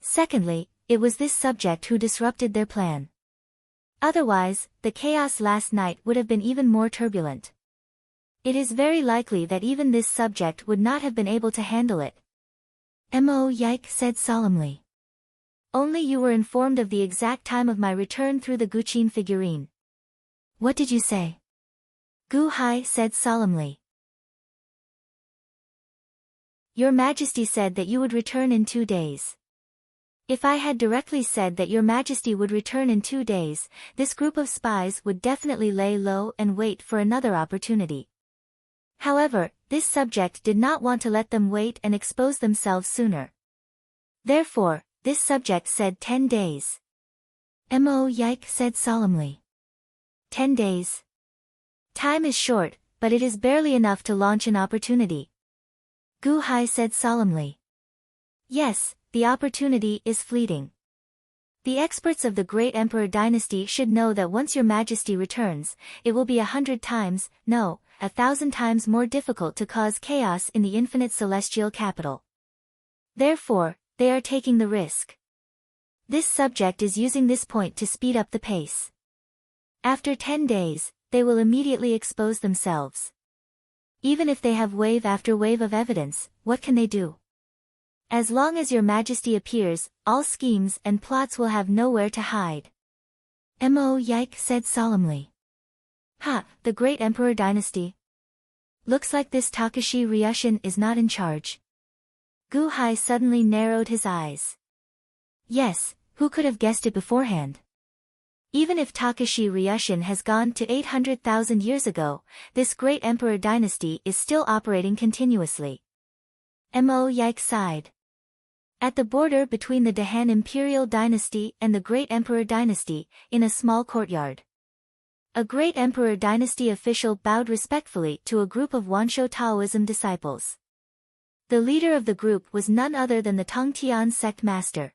Secondly, it was this subject who disrupted their plan. Otherwise, the chaos last night would have been even more turbulent. It is very likely that even this subject would not have been able to handle it. Mo Yike said solemnly. Only you were informed of the exact time of my return through the Guqin figurine. What did you say? Gu Hai said solemnly. Your Majesty said that you would return in 2 days. If I had directly said that your Majesty would return in 2 days, this group of spies would definitely lay low and wait for another opportunity. However, this subject did not want to let them wait and expose themselves sooner. Therefore, this subject said 10 days. Mo Yike said solemnly. 10 days. Time is short, but it is barely enough to launch an opportunity. Gu Hai said solemnly. Yes, the opportunity is fleeting. The experts of the great emperor dynasty should know that once your Majesty returns, it will be 100 times, no, 1,000 times more difficult to cause chaos in the infinite celestial capital. Therefore, they are taking the risk. This subject is using this point to speed up the pace. After 10 days, they will immediately expose themselves. Even if they have wave after wave of evidence, what can they do? As long as your Majesty appears, all schemes and plots will have nowhere to hide. Mo Yike said solemnly. Ha, the great emperor dynasty. Looks like this Takashi Ryushin is not in charge. Gu Hai suddenly narrowed his eyes. Yes, who could have guessed it beforehand? Even if Takashi Ryushin has gone to 800,000 years ago, this great emperor dynasty is still operating continuously. Mo Yike sighed. At the border between the Dahan imperial dynasty and the great emperor dynasty, in a small courtyard, a great emperor dynasty official bowed respectfully to a group of Wansho Taoism disciples. The leader of the group was none other than the Tongtian sect master.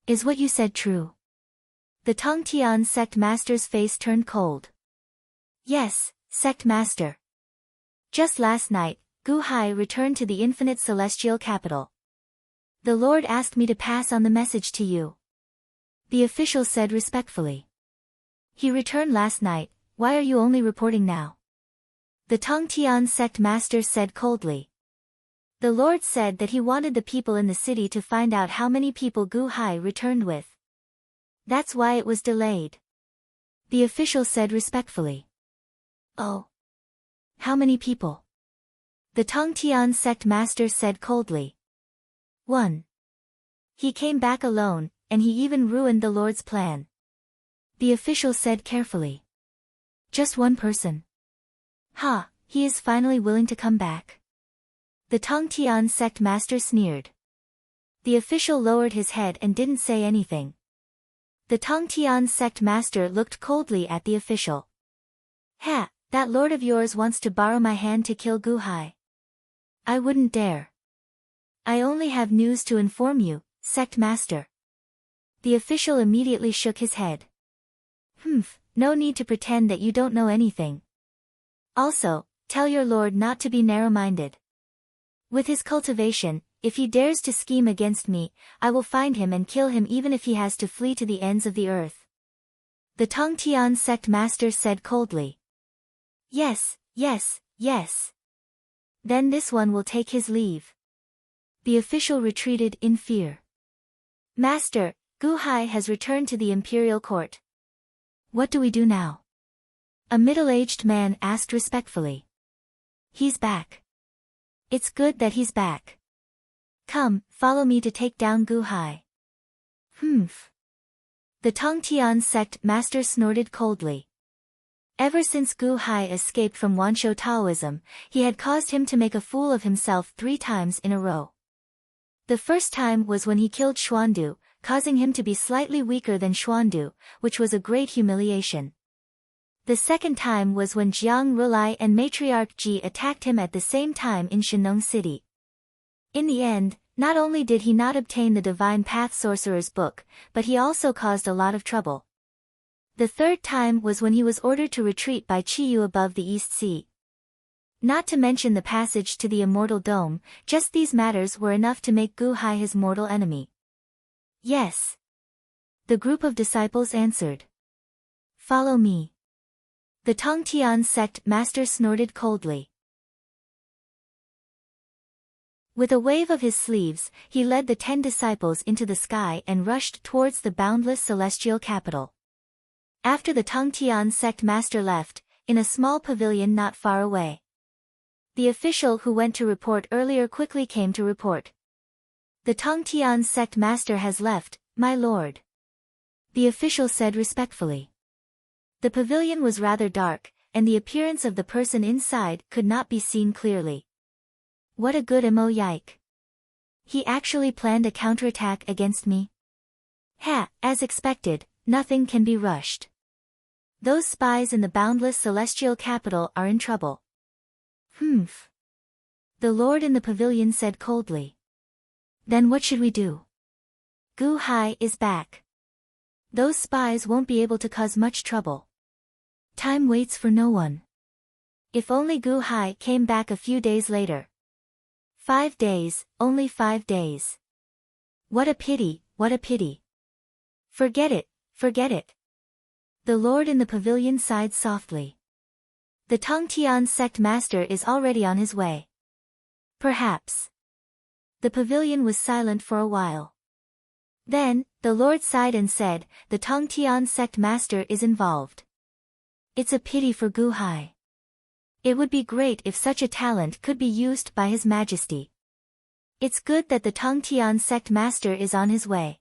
Is what you said true? The Tongtian sect master's face turned cold. Yes, sect master. Just last night, Gu Hai returned to the infinite celestial capital. The Lord asked me to pass on the message to you. The official said respectfully. He returned last night, why are you only reporting now? The Tongtian sect master said coldly. The Lord said that he wanted the people in the city to find out how many people Gu Hai returned with. That's why it was delayed. The official said respectfully. Oh. How many people? The Tongtian sect master said coldly. 1. He came back alone, and he even ruined the Lord's plan. The official said carefully. Just one person. Ha, he is finally willing to come back. The Tongtian sect master sneered. The official lowered his head and didn't say anything. The Tongtian sect master looked coldly at the official. Ha, that lord of yours wants to borrow my hand to kill Gu Hai. I wouldn't dare. I only have news to inform you, sect master. The official immediately shook his head. No need to pretend that you don't know anything. Also, tell your lord not to be narrow-minded. With his cultivation, if he dares to scheme against me, I will find him and kill him even if he has to flee to the ends of the earth. The Tongtian sect master said coldly. Yes, yes, yes. Then this one will take his leave. The official retreated in fear. Master, Gu Hai has returned to the imperial court. What do we do now? A middle-aged man asked respectfully. He's back. It's good that he's back. Come, follow me to take down Gu Hai. The Tongtian sect master snorted coldly. Ever since Gu Hai escaped from Wanshou Taoism, he had caused him to make a fool of himself 3 times in a row. The first time was when he killed Xuandu, causing him to be slightly weaker than Xuandu, which was a great humiliation. The second time was when Jiang Rulai and Matriarch Ji attacked him at the same time in Shenong City. In the end, not only did he not obtain the Divine Path Sorcerer's Book, but he also caused a lot of trouble. The third time was when he was ordered to retreat by Qiyu above the East Sea. Not to mention the passage to the Immortal Dome, just these matters were enough to make Gu Hai his mortal enemy. Yes. The group of disciples answered. Follow me. The Tongtian sect master snorted coldly. With a wave of his sleeves, he led the 10 disciples into the sky and rushed towards the boundless celestial capital. After the Tongtian sect master left, in a small pavilion not far away. The official who went to report earlier quickly came to report. The Tongtian sect master has left, my lord. The official said respectfully. The pavilion was rather dark, and the appearance of the person inside could not be seen clearly. What a good mo yike. He actually planned a counterattack against me? As expected, nothing can be rushed. Those spies in the boundless celestial capital are in trouble. The lord in the pavilion said coldly. Then what should we do? Gu Hai is back. Those spies won't be able to cause much trouble. Time waits for no one. If only Gu Hai came back a few days later. 5 days, only 5 days. What a pity, what a pity. Forget it, forget it. The lord in the pavilion sighed softly. The Tongtian sect master is already on his way. Perhaps. The pavilion was silent for a while. Then, the lord sighed and said, the Tongtian sect master is involved. It's a pity for Gu Hai. It would be great if such a talent could be used by His Majesty. It's good that the Tongtian sect master is on his way.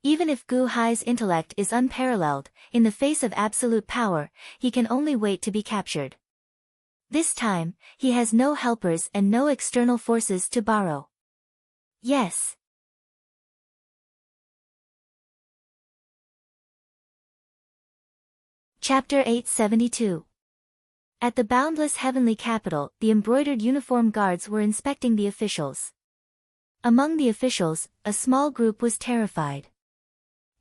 Even if Gu Hai's intellect is unparalleled, in the face of absolute power, he can only wait to be captured. This time, he has no helpers and no external forces to borrow. Yes. Chapter 872. At the boundless heavenly capital, the embroidered uniform guards were inspecting the officials. Among the officials, a small group was terrified.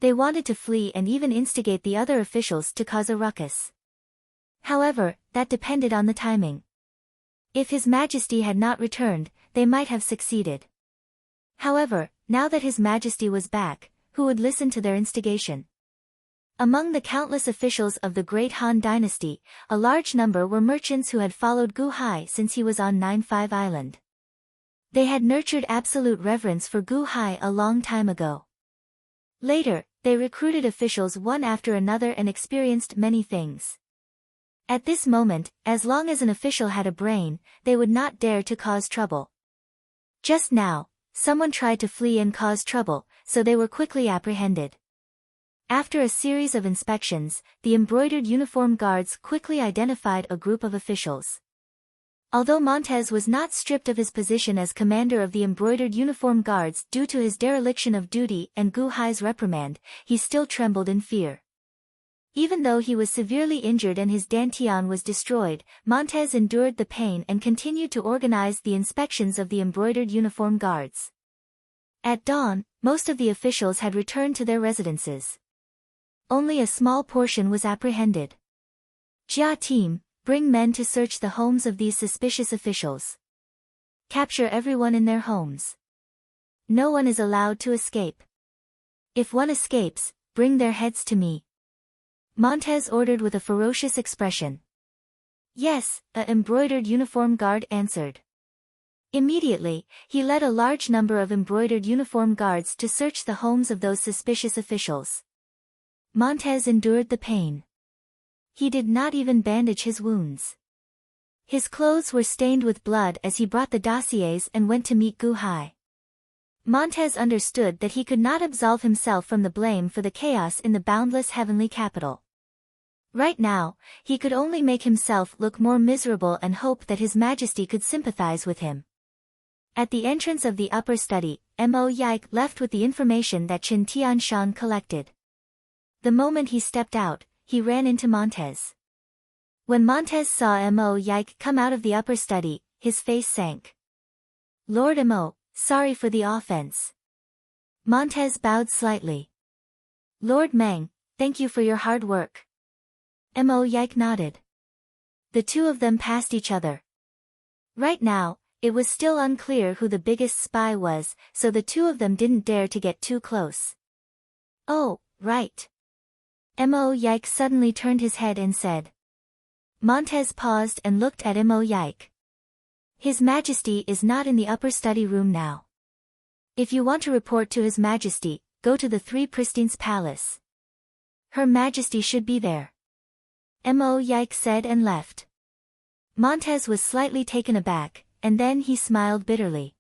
They wanted to flee and even instigate the other officials to cause a ruckus. However, that depended on the timing. If His Majesty had not returned, they might have succeeded. However, now that His Majesty was back, who would listen to their instigation? Among the countless officials of the great Han dynasty, a large number were merchants who had followed Gu Hai since he was on 9-5 Island. They had nurtured absolute reverence for Gu Hai a long time ago. Later, they recruited officials one after another and experienced many things. At this moment, as long as an official had a brain, they would not dare to cause trouble. Just now, Someone tried to flee and cause trouble, so they were quickly apprehended. After a series of inspections, the embroidered uniform guards quickly identified a group of officials. Although Montez was not stripped of his position as commander of the embroidered uniform guards due to his dereliction of duty and Gu Hai's reprimand, he still trembled in fear. Even though he was severely injured and his dantian was destroyed, Montez endured the pain and continued to organize the inspections of the embroidered uniform guards. At dawn, most of the officials had returned to their residences. Only a small portion was apprehended. Jia team, bring men to search the homes of these suspicious officials. Capture everyone in their homes. No one is allowed to escape. If one escapes, bring their heads to me. Montez ordered with a ferocious expression. Yes, a embroidered uniform guard answered. Immediately, he led a large number of embroidered uniform guards to search the homes of those suspicious officials. Montez endured the pain. He did not even bandage his wounds. His clothes were stained with blood as he brought the dossiers and went to meet Gu Hai. Montez understood that he could not absolve himself from the blame for the chaos in the boundless heavenly capital. Right now, he could only make himself look more miserable and hope that His Majesty could sympathize with him. At the entrance of the upper study, Mo Yike left with the information that Qin Tianshan collected. The moment he stepped out, he ran into Montez. When Montez saw Mo Yike come out of the upper study, his face sank. Lord Mo, sorry for the offense. Montez bowed slightly. Lord Meng, thank you for your hard work. Mo Yike nodded. The two of them passed each other. Right now, it was still unclear who the biggest spy was, so the two of them didn't dare to get too close. Oh, right. Mo Yike suddenly turned his head and said. Montez paused and looked at Mo Yike. His Majesty is not in the upper study room now. If you want to report to His Majesty, go to the Three Pristines Palace. Her Majesty should be there. Mo Yike said and left. Montez was slightly taken aback, and then he smiled bitterly.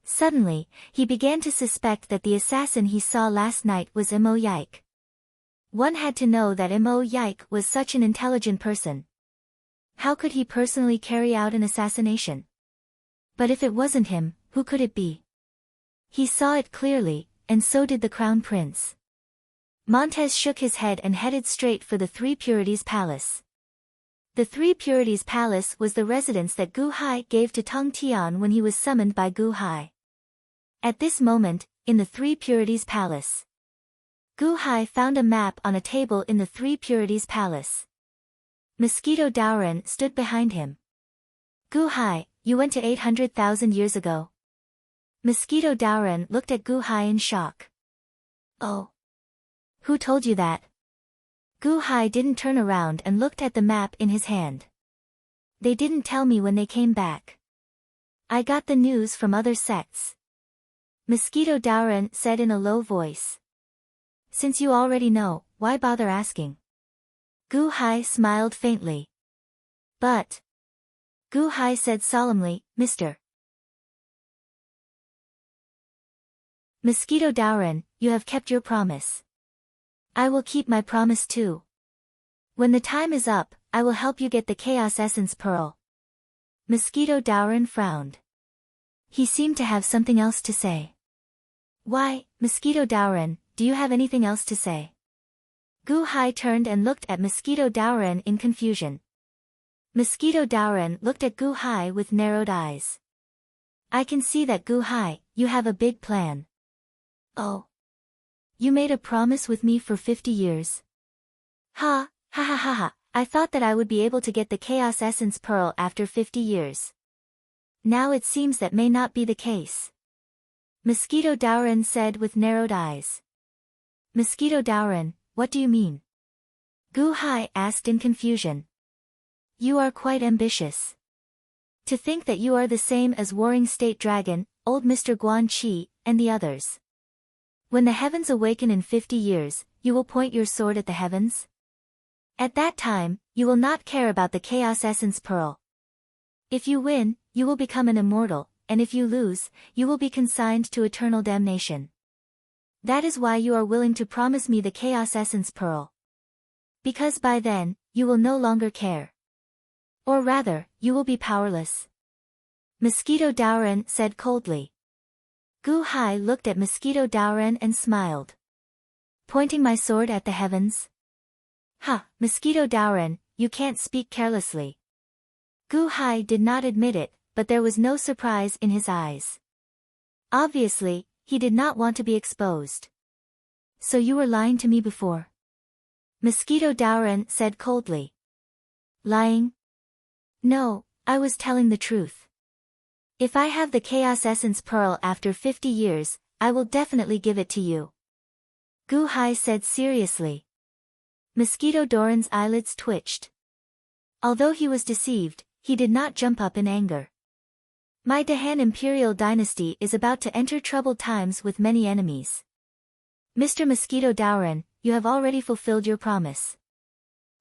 Suddenly, he began to suspect that the assassin he saw last night was Mo Yike. One had to know that Mo Yike was such an intelligent person. How could he personally carry out an assassination? But if it wasn't him, who could it be? He saw it clearly, and so did the Crown Prince. Montez shook his head and headed straight for the Three Purities Palace. The Three Purities Palace was the residence that Gu Hai gave to Tong Tian when he was summoned by Gu Hai. At this moment, in the Three Purities Palace, Gu Hai found a map on a table in the Three Purities Palace. Mosquito Daoran stood behind him. Gu Hai, you went to 800,000 years ago. Mosquito Daoran looked at Gu Hai in shock. Oh. Who told you that? Gu Hai didn't turn around and looked at the map in his hand. They didn't tell me when they came back. I got the news from other sects. Mosquito Daoran said in a low voice. Since you already know, why bother asking? Gu Hai smiled faintly. But. Gu Hai said solemnly, Mr. Mosquito Daoran, you have kept your promise. I will keep my promise too. When the time is up, I will help you get the Chaos Essence Pearl. Mosquito Daoran frowned. He seemed to have something else to say. Why, Mosquito Daoran, do you have anything else to say? Gu Hai turned and looked at Mosquito Daoran in confusion. Mosquito Daoran looked at Gu Hai with narrowed eyes. I can see that Gu Hai, you have a big plan. Oh. You made a promise with me for 50 years. Ha, ha ha ha ha, I thought that I would be able to get the Chaos Essence Pearl after 50 years. Now it seems that may not be the case. Mosquito Daoran said with narrowed eyes. Mosquito Daoran, what do you mean? Gu Hai asked in confusion. You are quite ambitious. To think that you are the same as Warring State Dragon, old Mr. Guan Qi, and the others. When the heavens awaken in 50 years, you will point your sword at the heavens? At that time, you will not care about the Chaos Essence Pearl. If you win, you will become an immortal, and if you lose, you will be consigned to eternal damnation. That is why you are willing to promise me the Chaos Essence Pearl. Because by then, you will no longer care. Or rather, you will be powerless. Mosquito Daoren said coldly. Gu Hai looked at Mosquito Daoren and smiled. Pointing my sword at the heavens? Ha, Mosquito Daoren, you can't speak carelessly. Gu Hai did not admit it, but there was no surprise in his eyes. Obviously, he did not want to be exposed. So you were lying to me before? Mosquito Daoren said coldly. Lying? No, I was telling the truth. If I have the Chaos Essence Pearl after 50 years, I will definitely give it to you. Gu Hai said seriously. Mosquito Daoren's eyelids twitched. Although he was deceived, he did not jump up in anger. My Dahan Imperial Dynasty is about to enter troubled times with many enemies. Mr. Mosquito Daoren, you have already fulfilled your promise.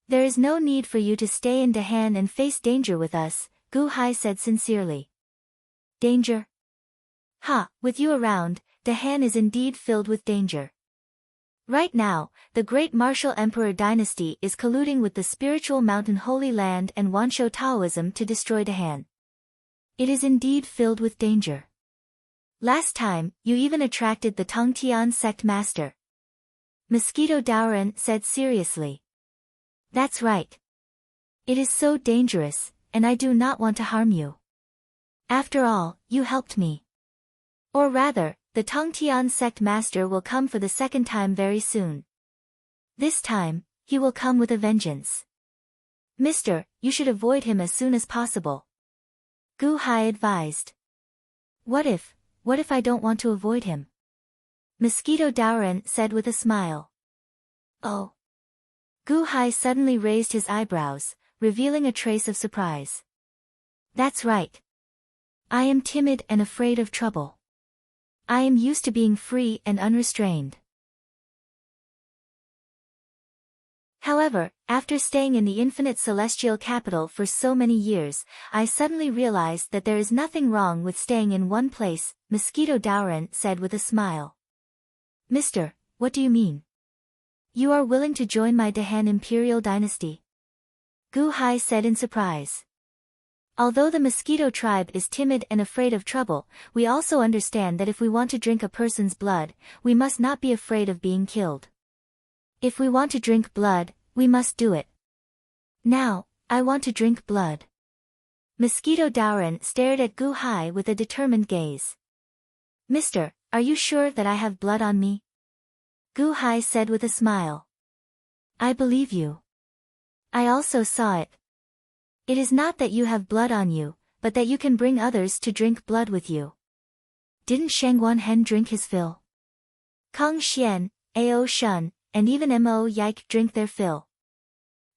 There is no need for you to stay in Dahan and face danger with us, Gu Hai said sincerely. Danger? Ha, with you around, Dahan is indeed filled with danger. Right now, the great martial emperor dynasty is colluding with the spiritual mountain Holy Land and Wansho Taoism to destroy Dahan. It is indeed filled with danger. Last time, you even attracted the Tongtian sect master. Mosquito Daoren said seriously. That's right. It is so dangerous, and I do not want to harm you. After all, you helped me. Or rather, the Tongtian sect master will come for the second time very soon. This time, he will come with a vengeance. Mister, you should avoid him as soon as possible. Gu Hai advised. What if I don't want to avoid him? Mosquito Daoren said with a smile. Oh. Gu Hai suddenly raised his eyebrows, revealing a trace of surprise. That's right. I am timid and afraid of trouble. I am used to being free and unrestrained. However, after staying in the infinite celestial capital for so many years, I suddenly realized that there is nothing wrong with staying in one place, Mosquito Daoren said with a smile. Mister, what do you mean? You are willing to join my Dahan Imperial Dynasty? Gu Hai said in surprise. Although the mosquito tribe is timid and afraid of trouble, we also understand that if we want to drink a person's blood, we must not be afraid of being killed. If we want to drink blood, we must do it. Now, I want to drink blood. Mosquito Daoren stared at Gu Hai with a determined gaze. Mister, are you sure that I have blood on me? Gu Hai said with a smile. I believe you. I also saw it. It is not that you have blood on you, but that you can bring others to drink blood with you. Didn't Shangguan Hen drink his fill? Kong Xian, Ao Shun, and even Mo Yike drink their fill.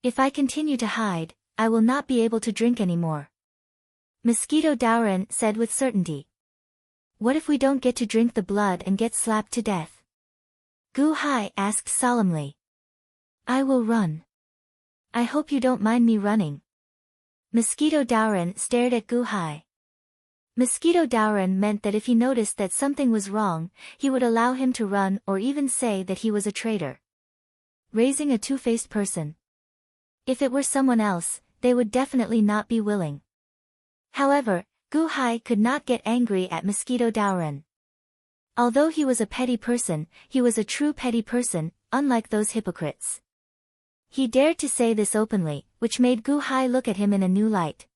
If I continue to hide, I will not be able to drink anymore. Mosquito Daoren said with certainty. What if we don't get to drink the blood and get slapped to death? Gu Hai asked solemnly. I will run. I hope you don't mind me running. Mosquito Daoren stared at Gu Hai. Mosquito Daoren meant that if he noticed that something was wrong, he would allow him to run or even say that he was a traitor. Raising a two-faced person. If it were someone else, they would definitely not be willing. However, Gu Hai could not get angry at Mosquito Daoren. Although he was a petty person, he was a true petty person, unlike those hypocrites. He dared to say this openly, which made Gu Hai look at him in a new light.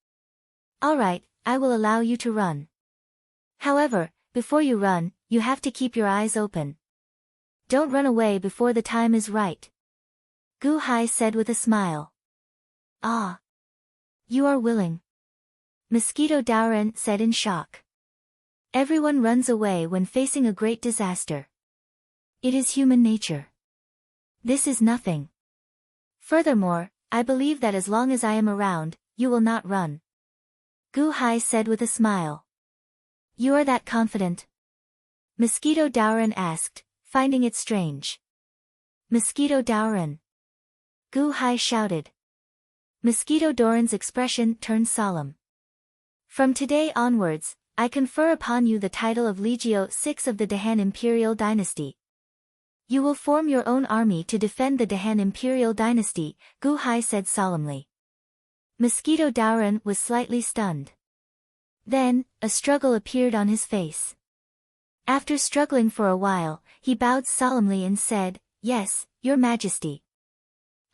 Alright, I will allow you to run. However, before you run, you have to keep your eyes open. Don't run away before the time is right. Gu Hai said with a smile. Ah. You are willing. Mosquito Daoren said in shock. Everyone runs away when facing a great disaster. It is human nature. This is nothing. Furthermore, I believe that as long as I am around, you will not run. Gu Hai said with a smile. You are that confident? Mosquito Daoren asked, finding it strange. Mosquito Daoren. Gu Hai shouted. Mosquito Daoren's expression turned solemn. From today onwards, I confer upon you the title of Legio 6 of the Dahan Imperial Dynasty. You will form your own army to defend the Dahan Imperial Dynasty, Gu Hai said solemnly. Mosquito Daoran was slightly stunned. Then, a struggle appeared on his face. After struggling for a while, he bowed solemnly and said, "Yes, Your Majesty."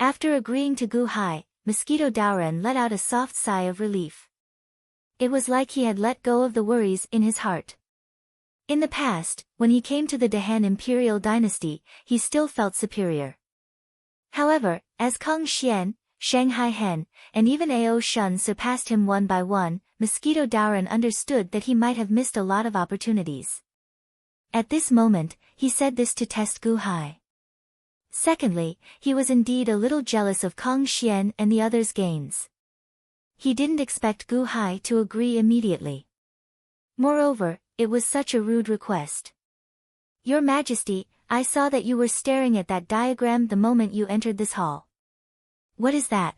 After agreeing to Gu Hai, Mosquito Daoran let out a soft sigh of relief. It was like he had let go of the worries in his heart. In the past, when he came to the Dahan Imperial Dynasty, he still felt superior. However, as Kong Xian, Shanghai Hen, and even Ao Shun surpassed him one by one, Mosquito Daoran understood that he might have missed a lot of opportunities. At this moment, he said this to test Gu Hai. Secondly, he was indeed a little jealous of Kong Xian and the others' gains. He didn't expect Gu Hai to agree immediately. Moreover, it was such a rude request. "Your Majesty, I saw that you were staring at that diagram the moment you entered this hall." "What is that?"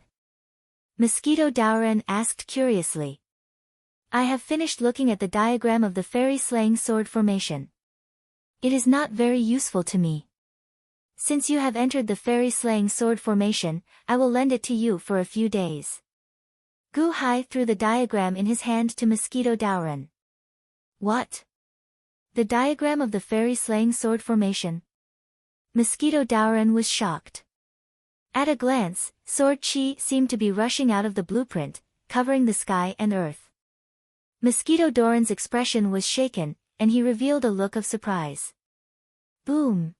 Mosquito Daoran asked curiously. "I have finished looking at the diagram of the fairy slaying sword formation. It is not very useful to me. Since you have entered the fairy slaying sword formation, I will lend it to you for a few days." Gu Hai threw the diagram in his hand to Mosquito Daoran. "What? The diagram of the fairy slaying sword formation?" Mosquito Daoran was shocked. At a glance, sword chi seemed to be rushing out of the blueprint, covering the sky and earth. Mosquito Daoran's expression was shaken, and he revealed a look of surprise. Boom!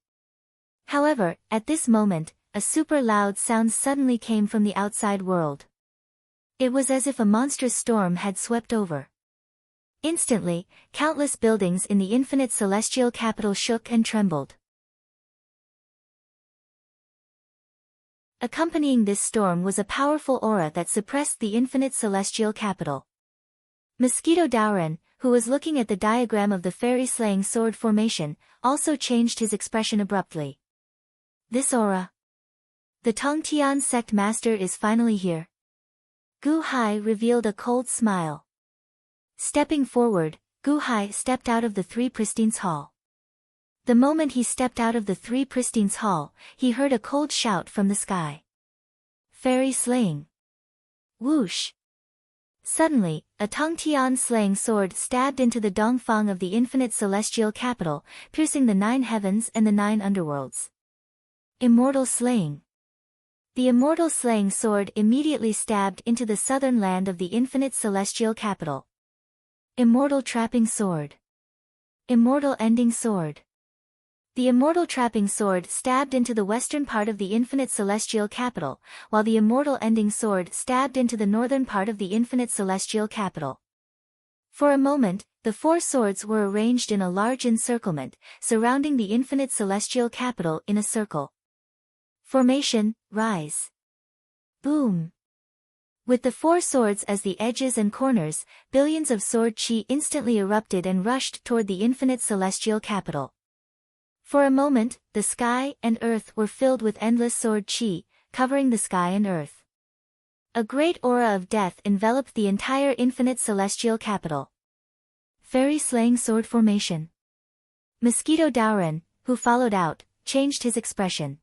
However, at this moment, a super loud sound suddenly came from the outside world. It was as if a monstrous storm had swept over. Instantly, countless buildings in the infinite celestial capital shook and trembled. Accompanying this storm was a powerful aura that suppressed the infinite celestial capital. Mosquito Daoran, who was looking at the diagram of the fairy slaying sword formation, also changed his expression abruptly. "This aura. The Tongtian sect master is finally here." Gu Hai revealed a cold smile. Stepping forward, Gu Hai stepped out of the Three Pristines Hall. The moment he stepped out of the Three Pristines Hall, he heard a cold shout from the sky. "Fairy slaying!" Whoosh! Suddenly, a Tongtian slaying sword stabbed into the Dongfang of the infinite celestial capital, piercing the 9 heavens and the 9 underworlds. Immortal slaying. The immortal slaying sword immediately stabbed into the southern land of the infinite celestial capital. Immortal trapping sword. Immortal ending sword. The immortal trapping sword stabbed into the western part of the infinite celestial capital, while the immortal ending sword stabbed into the northern part of the infinite celestial capital. For a moment, the 4 swords were arranged in a large encirclement, surrounding the infinite celestial capital in a circle. Formation, rise. Boom. With the 4 swords as the edges and corners, billions of sword chi instantly erupted and rushed toward the infinite celestial capital. For a moment, the sky and earth were filled with endless sword chi, covering the sky and earth. A great aura of death enveloped the entire infinite celestial capital. Fairy slaying sword formation. Mosquito Daoran, who followed out, changed his expression.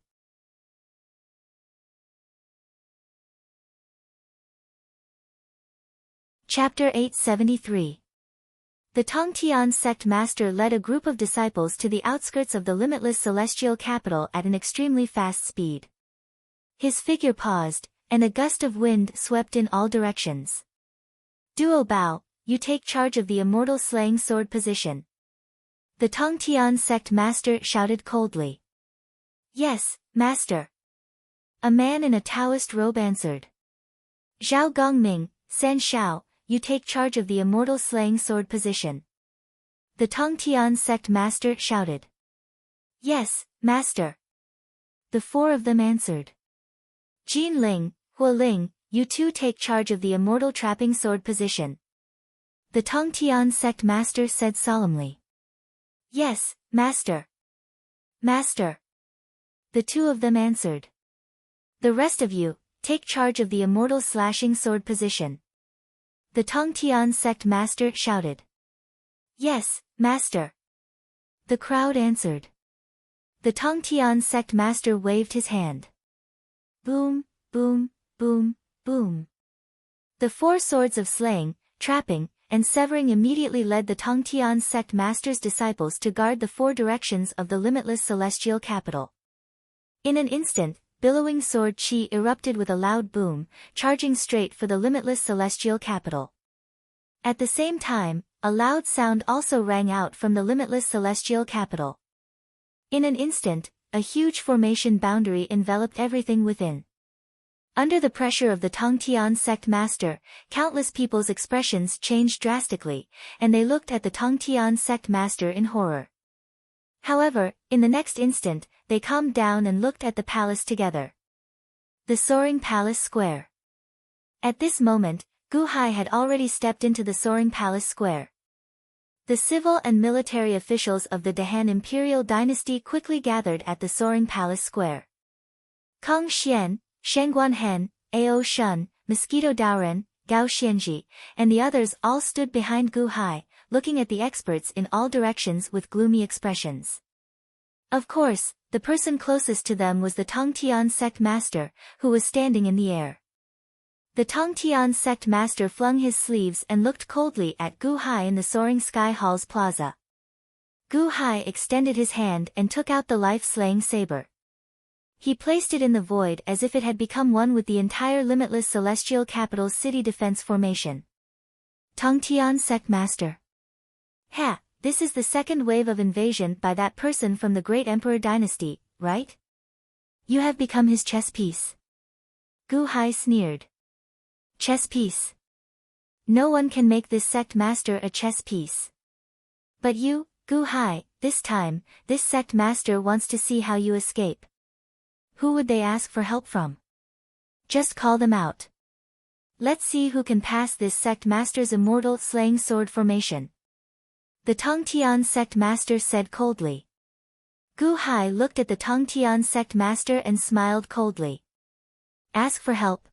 Chapter 873. The Tongtian sect master led a group of disciples to the outskirts of the limitless celestial capital at an extremely fast speed. His figure paused, and a gust of wind swept in all directions. "Duo Bao, you take charge of the immortal slaying sword position." The Tongtian sect master shouted coldly. "Yes, master." A man in a Taoist robe answered. "Zhao Gongming, San Shao, you take charge of the immortal slaying sword position." The Tongtian sect master shouted. "Yes, master." The 4 of them answered. "Jin Ling, Hua Ling, you two take charge of the immortal trapping sword position." The Tongtian sect master said solemnly. "Yes, master." "Master." The 2 of them answered. "The rest of you, take charge of the immortal slashing sword position." The Tongtian sect master shouted. Yes, master. The crowd answered. The Tongtian sect master waved his hand. Boom, boom, boom, boom. The 4 swords of slaying, trapping, and severing immediately led the Tongtian sect master's disciples to guard the 4 directions of the limitless celestial capital. In an instant, billowing sword chi erupted with a loud boom, charging straight for the limitless celestial capital. At the same time, a loud sound also rang out from the limitless celestial capital. In an instant, a huge formation boundary enveloped everything within. Under the pressure of the Tongtian sect master, countless people's expressions changed drastically, and they looked at the Tongtian sect master in horror. However, in the next instant, they calmed down and looked at the palace together. The soaring palace square. At this moment, Gu Hai had already stepped into the soaring palace square. The civil and military officials of the Dahan imperial dynasty quickly gathered at the soaring palace square. Kong Xian, Shengguan Hen, Ao Shun, Mosquito Daoren, Gao Xianji, and the others all stood behind Gu Hai, looking at the experts in all directions with gloomy expressions. Of course, the person closest to them was the Tongtian sect master, who was standing in the air. The Tongtian sect master flung his sleeves and looked coldly at Gu Hai in the soaring sky hall's plaza. Gu Hai extended his hand and took out the life-slaying saber. He placed it in the void as if it had become one with the entire limitless celestial capital's city defense formation. Tongtian sect master. Ha, this is the second wave of invasion by that person from the great emperor dynasty, right? You have become his chess piece. Gu Hai sneered. Chess piece. No one can make this sect master a chess piece. But you, Gu Hai, this time, this sect master wants to see how you escape. Who would they ask for help from? Just call them out. Let's see who can pass this sect master's immortal slaying sword formation. The Tongtian sect master said coldly. Gu Hai looked at the Tongtian sect master and smiled coldly. Ask for help.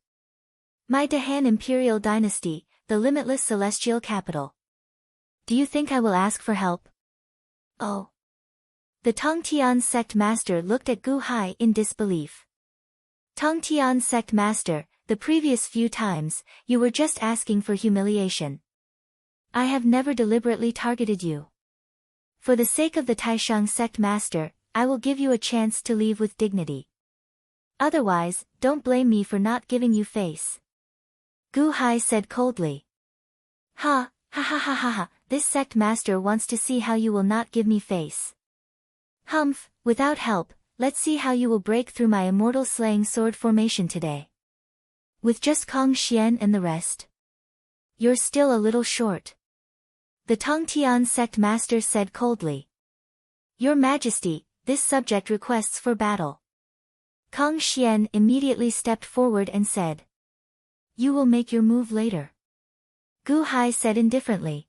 My Dahan imperial dynasty, the limitless celestial capital. Do you think I will ask for help? Oh. The Tongtian sect master looked at Gu Hai in disbelief. Tongtian sect master, the previous few times, you were just asking for humiliation. I have never deliberately targeted you. For the sake of the Taishang sect master, I will give you a chance to leave with dignity. Otherwise, don't blame me for not giving you face. Gu Hai said coldly. Ha, ha ha ha ha ha, this sect master wants to see how you will not give me face. Humph, without help, let's see how you will break through my immortal slaying sword formation today. With just Kong Xian and the rest. You're still a little short. The Tongtian sect master said coldly. Your Majesty, this subject requests for battle. Kong Xian immediately stepped forward and said. You will make your move later. Gu Hai said indifferently.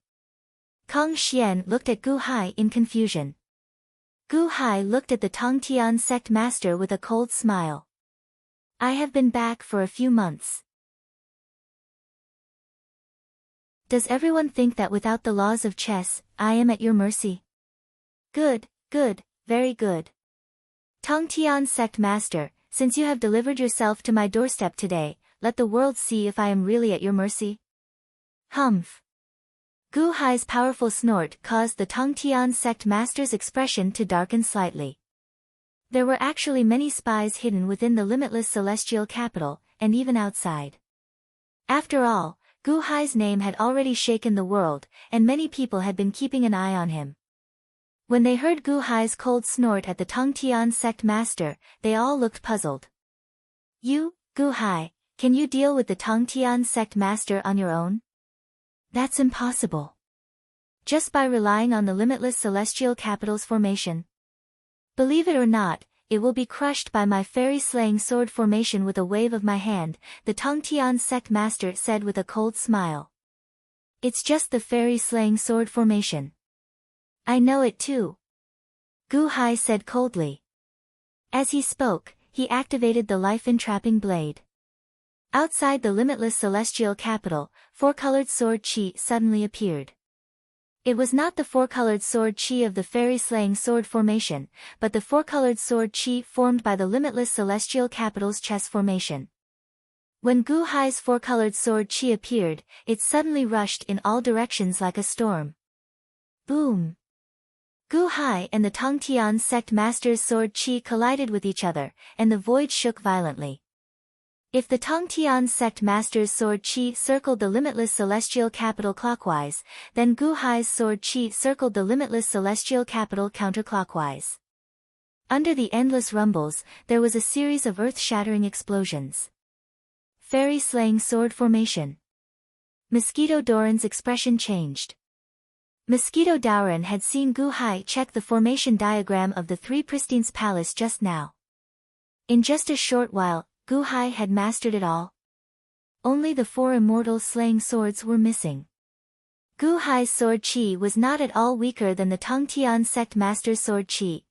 Kong Xian looked at Gu Hai in confusion. Gu Hai looked at the Tongtian sect master with a cold smile. I have been back for a few months. Does everyone think that without the laws of chess, I am at your mercy? Good, good, very good. Tongtian sect master, since you have delivered yourself to my doorstep today, let the world see if I am really at your mercy. Humph. Gu Hai's powerful snort caused the Tongtian sect master's expression to darken slightly. There were actually many spies hidden within the limitless celestial capital, and even outside. After all, Gu Hai's name had already shaken the world, and many people had been keeping an eye on him. When they heard Gu Hai's cold snort at the Tongtian sect master, they all looked puzzled. You, Gu Hai, can you deal with the Tongtian sect master on your own? That's impossible. Just by relying on the limitless celestial capital's formation. Believe it or not, it will be crushed by my fairy-slaying sword formation with a wave of my hand, the Tongtian sect master said with a cold smile. It's just the fairy-slaying sword formation. I know it too. Gu Hai said coldly. As he spoke, he activated the life-entrapping blade. Outside the limitless celestial capital, four-colored sword chi suddenly appeared. It was not the four-colored sword chi of the fairy-slaying sword formation, but the four-colored sword chi formed by the limitless celestial capital's chess formation. When Gu Hai's four-colored sword chi appeared, it suddenly rushed in all directions like a storm. Boom! Gu Hai and the Tongtian sect master's sword chi collided with each other, and the void shook violently. If the Tongtian sect master's sword chi circled the limitless celestial capital clockwise, then Gu Hai's sword chi circled the limitless celestial capital counterclockwise. Under the endless rumbles, there was a series of earth-shattering explosions. Fairy-slaying sword formation. Mosquito Doran's expression changed. Mosquito Doran had seen Gu Hai check the formation diagram of the Three Pristine's palace just now. In just a short while, Gu Hai had mastered it all. Only the four immortal slaying swords were missing. Gu Hai's sword chi was not at all weaker than the Tongtian sect master's sword chi.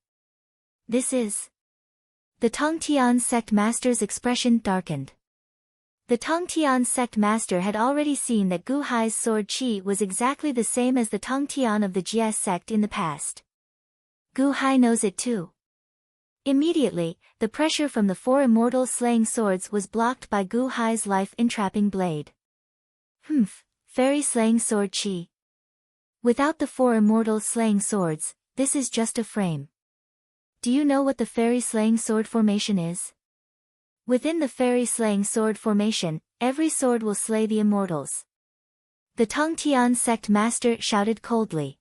This is... The Tongtian sect master's expression darkened. The Tongtian sect master had already seen that Gu Hai's sword chi was exactly the same as the Tongtian of the Jie sect in the past. Gu Hai knows it too. Immediately, the pressure from the four immortal slaying swords was blocked by Gu Hai's life-entrapping blade. Fairy slaying sword chi. Without the four immortal slaying swords, this is just a frame. Do you know what the fairy slaying sword formation is? Within the fairy-slaying sword formation, every sword will slay the immortals. The Tongtian sect master shouted coldly.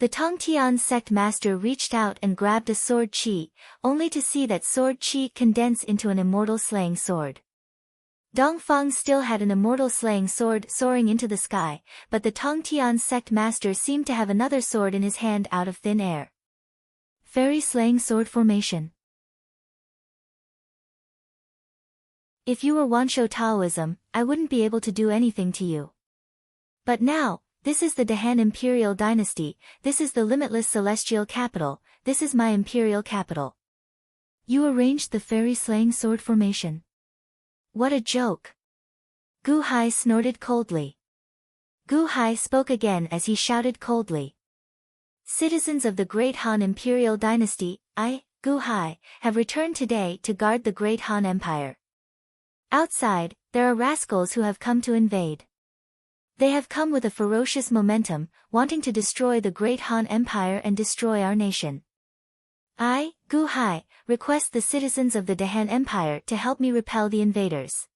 The Tongtian sect master reached out and grabbed a sword chi, only to see that sword chi condense into an immortal slaying sword. Dongfang still had an immortal slaying sword soaring into the sky, but the Tongtian sect master seemed to have another sword in his hand out of thin air. Fairy-slaying sword formation. If you were Wansho Taoism, I wouldn't be able to do anything to you. But now, this is the Dahan Imperial Dynasty, this is the limitless celestial capital, this is my imperial capital. You arranged the fairy-slaying sword formation. What a joke. Gu Hai snorted coldly. Gu Hai spoke again as he shouted coldly. Citizens of the Great Han Imperial Dynasty, I, Gu Hai, have returned today to guard the Great Han Empire. Outside, there are rascals who have come to invade. They have come with a ferocious momentum, wanting to destroy the Great Han Empire and destroy our nation. I, Gu Hai, request the citizens of the Dahan Empire to help me repel the invaders.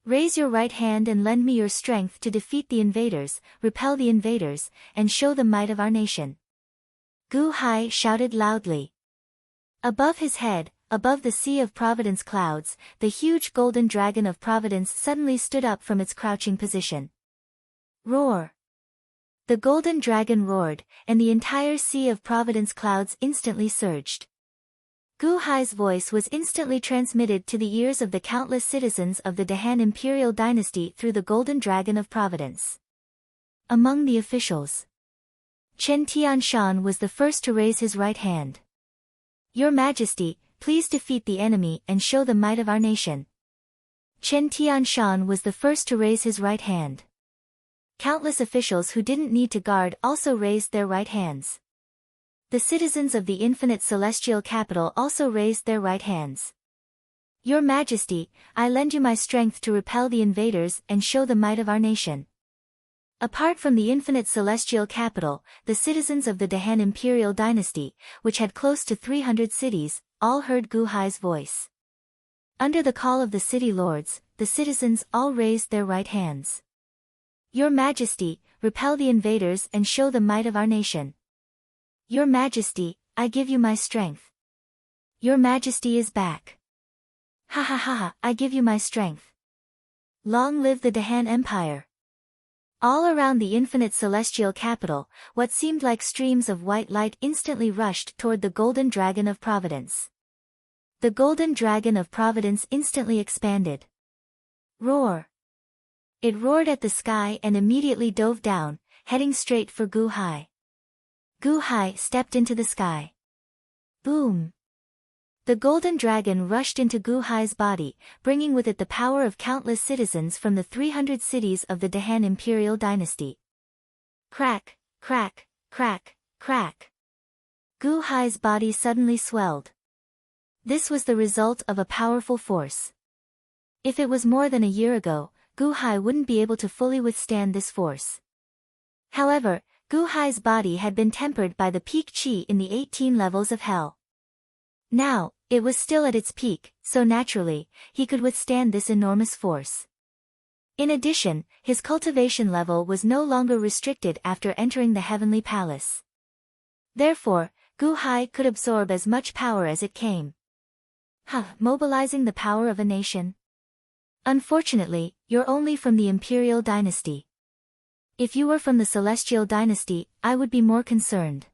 Raise your right hand and lend me your strength to defeat the invaders, repel the invaders, and show the might of our nation. Gu Hai shouted loudly. Above his head, above the sea of Providence clouds, the huge golden dragon of Providence suddenly stood up from its crouching position. Roar! The golden dragon roared, and the entire sea of Providence clouds instantly surged. Gu Hai's voice was instantly transmitted to the ears of the countless citizens of the Dahan Imperial Dynasty through the golden dragon of Providence. Among the officials, Chen Tianshan was the first to raise his right hand. Your Majesty, please defeat the enemy and show the might of our nation. Chen Tianshan was the first to raise his right hand. Countless officials who didn't need to guard also raised their right hands. The citizens of the infinite celestial capital also raised their right hands. Your Majesty, I lend you my strength to repel the invaders and show the might of our nation. Apart from the infinite celestial capital, the citizens of the Dahan Imperial Dynasty, which had close to 300 cities, all heard Gu Hai's voice. Under the call of the city lords, the citizens all raised their right hands. Your Majesty, repel the invaders and show the might of our nation. Your Majesty, I give you my strength. Your Majesty is back. Ha ha ha ha, I give you my strength. Long live the Dahan Empire. All around the infinite celestial capital, what seemed like streams of white light instantly rushed toward the golden dragon of Providence. The golden dragon of Providence instantly expanded. Roar! It roared at the sky and immediately dove down, heading straight for Gu Hai. Gu Hai stepped into the sky. Boom! The golden dragon rushed into Gu Hai's body, bringing with it the power of countless citizens from the 300 cities of the Dahan Imperial Dynasty. Crack, Crack, crack, crack. Gu Hai's body suddenly swelled. This was the result of a powerful force. If it was more than a year ago, Gu Hai wouldn't be able to fully withstand this force. However, Gu Hai's body had been tempered by the peak chi in the 18 levels of hell. Now, it was still at its peak, so naturally, he could withstand this enormous force. In addition, his cultivation level was no longer restricted after entering the heavenly palace. Therefore, Gu Hai could absorb as much power as it came. Mobilizing the power of a nation? Unfortunately, you're only from the imperial dynasty. If you were from the celestial dynasty, I would be more concerned.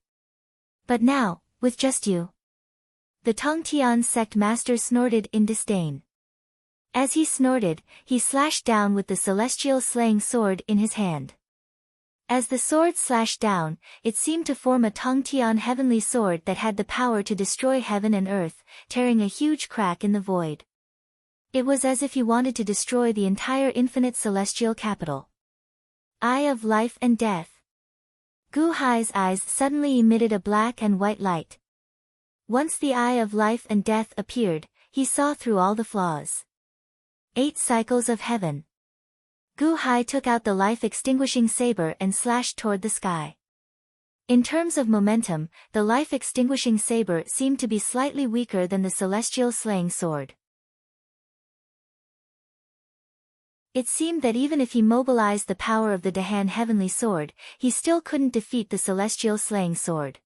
But now, with just you. The Tongtian sect master snorted in disdain. As he snorted, he slashed down with the celestial slaying sword in his hand. As the sword slashed down, it seemed to form a Tongtian heavenly sword that had the power to destroy heaven and earth, tearing a huge crack in the void. It was as if he wanted to destroy the entire infinite celestial capital. Eye of life and death. Gu Hai's eyes suddenly emitted a black and white light. Once the eye of life and death appeared, he saw through all the flaws. 8 cycles of heaven. Gu Hai took out the life-extinguishing saber and slashed toward the sky. In terms of momentum, the life-extinguishing saber seemed to be slightly weaker than the celestial slaying sword. It seemed that even if he mobilized the power of the Dahan heavenly sword, he still couldn't defeat the celestial slaying sword.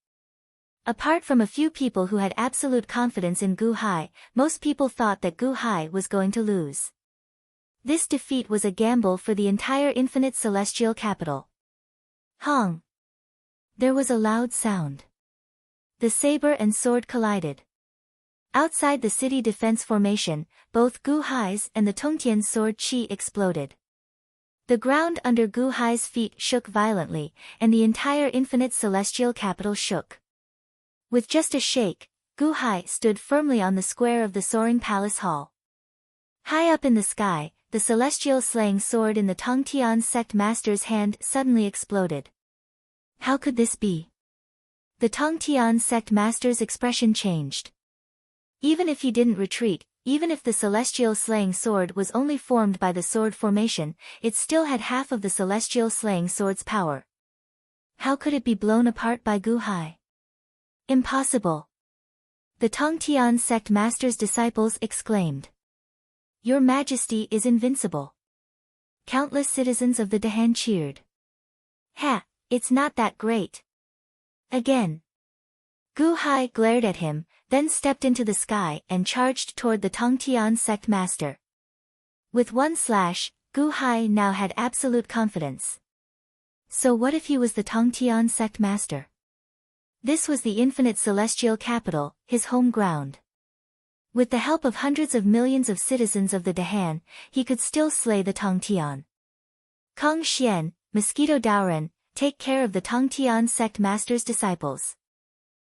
Apart from a few people who had absolute confidence in Gu Hai, most people thought that Gu Hai was going to lose. This defeat was a gamble for the entire infinite celestial capital. Hong! There was a loud sound. The saber and sword collided. Outside the city defense formation, both Gu Hai's and the Tongtian's sword chi exploded. The ground under Gu Hai's feet shook violently, and the entire infinite celestial capital shook. With just a shake, Gu Hai stood firmly on the square of the soaring palace hall. High up in the sky, the celestial slaying sword in the Tongtian sect master's hand suddenly exploded. How could this be? The Tongtian sect master's expression changed. Even if he didn't retreat, even if the celestial slaying sword was only formed by the sword formation, it still had half of the celestial slaying sword's power. How could it be blown apart by Gu Hai? Impossible! The Tongtian sect master's disciples exclaimed. Your Majesty is invincible. Countless citizens of the Dahan cheered. It's not that great. Again. Gu Hai glared at him, then stepped into the sky and charged toward the Tongtian sect master. With one slash, Gu Hai now had absolute confidence. So what if he was the Tongtian sect master? This was the infinite celestial capital, his home ground. With the help of hundreds of millions of citizens of the Dahan, he could still slay the Tongtian. Kong Xian, Mosquito Daoren, take care of the Tongtian sect master's disciples.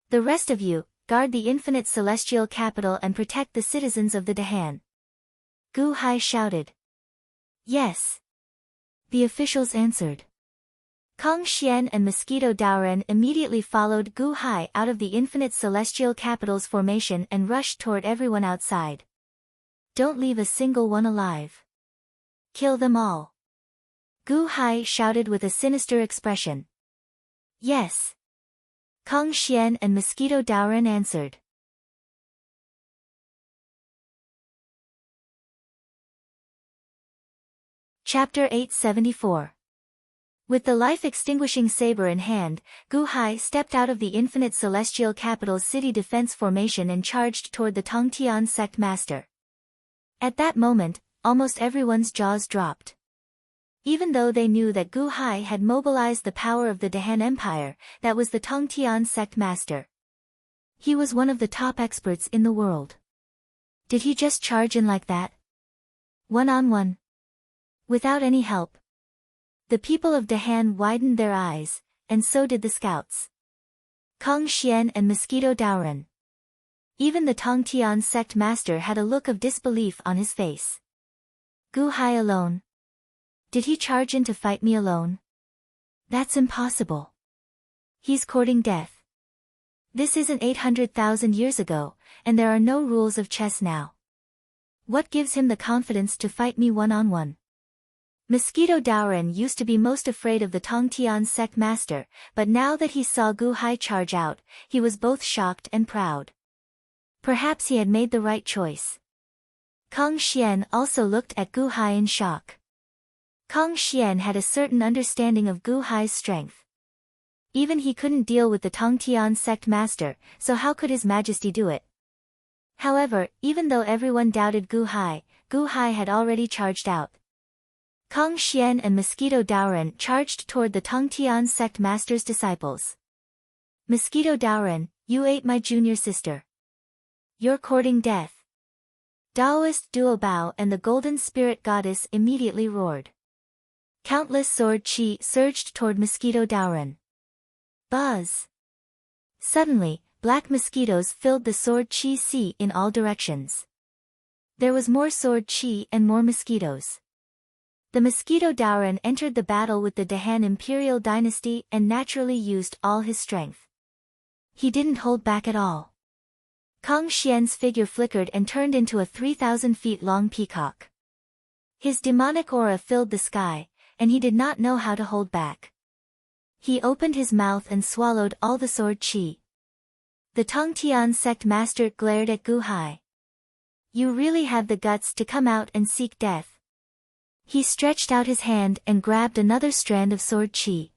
The rest of you, guard the infinite celestial capital and protect the citizens of the Dahan. Gu Hai shouted. Yes. The officials answered. Kong Xian and Mosquito Daoren immediately followed Gu Hai out of the infinite celestial capital's formation and rushed toward everyone outside. Don't leave a single one alive. Kill them all. Gu Hai shouted with a sinister expression. Yes. Kong Xian and Mosquito Daoren answered. Chapter 874. With the life-extinguishing saber in hand, Gu Hai stepped out of the infinite celestial capital's city defense formation and charged toward the Tongtian sect master. At that moment, almost everyone's jaws dropped. Even though they knew that Gu Hai had mobilized the power of the Dahan Empire, that was the Tongtian sect master. He was one of the top experts in the world. Did he just charge in like that? One-on-one. Without any help. The people of Dahan widened their eyes, and so did the scouts. Kong Xian and Mosquito Daoren. Even the Tongtian sect master had a look of disbelief on his face. Gu Hai alone? Did he charge in to fight me alone? That's impossible. He's courting death. This isn't 800,000 years ago, and there are no rules of chess now. What gives him the confidence to fight me one-on-one? Mosquito Daoren used to be most afraid of the Tongtian sect master, but now that he saw Gu Hai charge out, he was both shocked and proud. Perhaps he had made the right choice. Kong Xian also looked at Gu Hai in shock. Kong Xian had a certain understanding of Gu Hai's strength. Even he couldn't deal with the Tongtian sect master, so how could His Majesty do it? However, even though everyone doubted Gu Hai had already charged out. Kong Xian and Mosquito Daoren charged toward the Tongtian sect master's disciples. Mosquito Daoren, you ate my junior sister. You're courting death. Daoist Duo Bao and the Golden Spirit Goddess immediately roared. Countless sword chi surged toward Mosquito Daoren. Buzz! Suddenly, black mosquitoes filled the sword chi sea in all directions. There was more sword chi and more mosquitoes. The Mosquito Daoren entered the battle with the Dahan Imperial Dynasty and naturally used all his strength. He didn't hold back at all. Kong Xian's figure flickered and turned into a 3,000 feet long peacock. His demonic aura filled the sky, and he did not know how to hold back. He opened his mouth and swallowed all the sword chi. The Tongtian sect master glared at Gu Hai. You really have the guts to come out and seek death. He stretched out his hand and grabbed another strand of sword chi.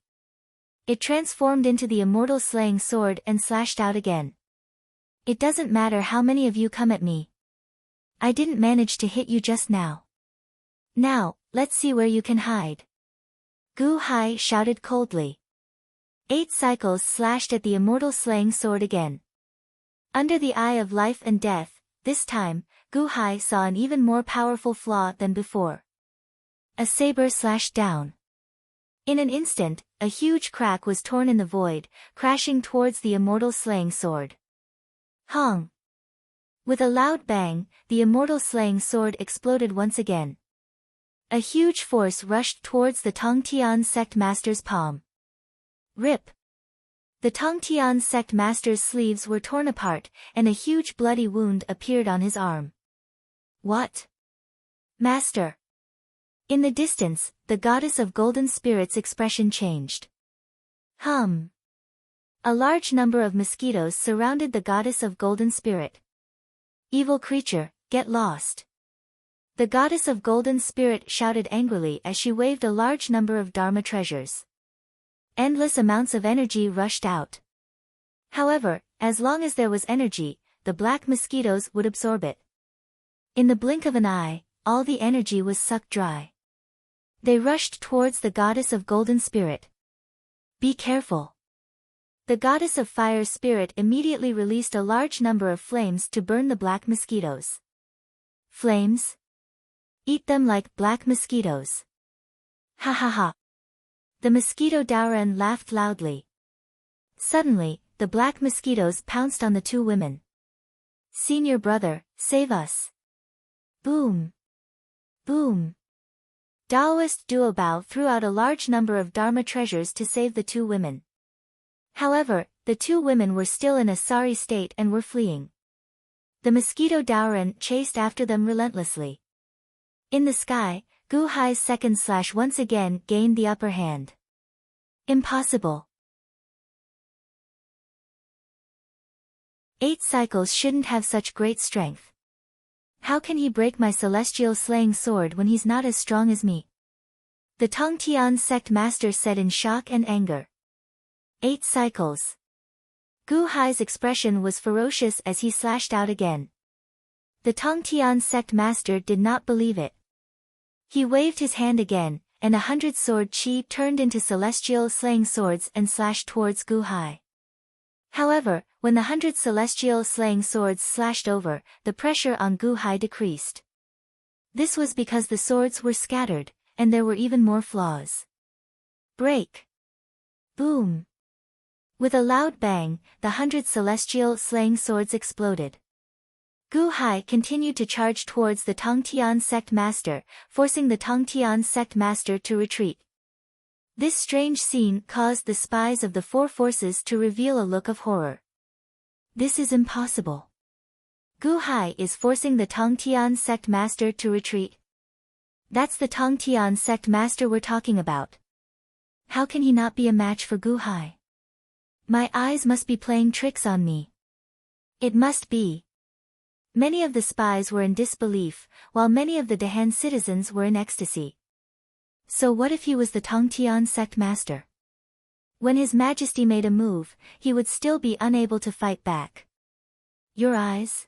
It transformed into the immortal slaying sword and slashed out again. It doesn't matter how many of you come at me. I didn't manage to hit you just now. Now, let's see where you can hide. Gu Hai shouted coldly. 8 cycles slashed at the immortal slaying sword again. Under the eye of life and death, this time, Gu Hai saw an even more powerful flaw than before. A saber slashed down. In an instant, a huge crack was torn in the void, crashing towards the immortal slaying sword. Hong! With a loud bang, the immortal slaying sword exploded once again. A huge force rushed towards the Tongtian sect master's palm. Rip! The Tongtian sect master's sleeves were torn apart, and a huge bloody wound appeared on his arm. What? Master! In the distance, the goddess of golden spirits' expression changed. A large number of mosquitoes surrounded the goddess of golden spirit. Evil creature, get lost. The goddess of golden spirit shouted angrily as she waved a large number of Dharma treasures. Endless amounts of energy rushed out. However, as long as there was energy, the black mosquitoes would absorb it. In the blink of an eye, all the energy was sucked dry. They rushed towards the goddess of golden spirit. Be careful. The goddess of fire spirit immediately released a large number of flames to burn the black mosquitoes. Flames? Eat them like black mosquitoes. Ha ha ha. The Mosquito Daoren laughed loudly. Suddenly, the black mosquitoes pounced on the 2 women. Senior brother, save us. Boom. Boom. Daoist Duo Bao threw out a large number of Dharma treasures to save the 2 women. However, the 2 women were still in a sorry state and were fleeing. The Mosquito Daoren chased after them relentlessly. In the sky, Gu Hai's second slash once again gained the upper hand. Impossible. 8 cycles shouldn't have such great strength. How can he break my celestial slaying sword when he's not as strong as me? The Tongtian sect master said in shock and anger. 8 cycles. Gu Hai's expression was ferocious as he slashed out again. The Tongtian sect master did not believe it. He waved his hand again, and 100 sword chi turned into celestial slaying swords and slashed towards Gu Hai. However, when the 100 celestial slaying swords slashed over, the pressure on Gu Hai decreased. This was because the swords were scattered, and there were even more flaws. Break! Boom! With a loud bang, the 100 celestial slaying swords exploded. Gu Hai continued to charge towards the Tongtian sect master, forcing the Tongtian sect master to retreat. This strange scene caused the spies of the four forces to reveal a look of horror. This is impossible. Gu Hai is forcing the Tongtian sect master to retreat. That's the Tongtian sect master we're talking about. How can he not be a match for Gu Hai? My eyes must be playing tricks on me. It must be. Many of the spies were in disbelief, while many of the Dahan citizens were in ecstasy. So what if he was the Tongtian sect master? When His Majesty made a move, he would still be unable to fight back. Your eyes?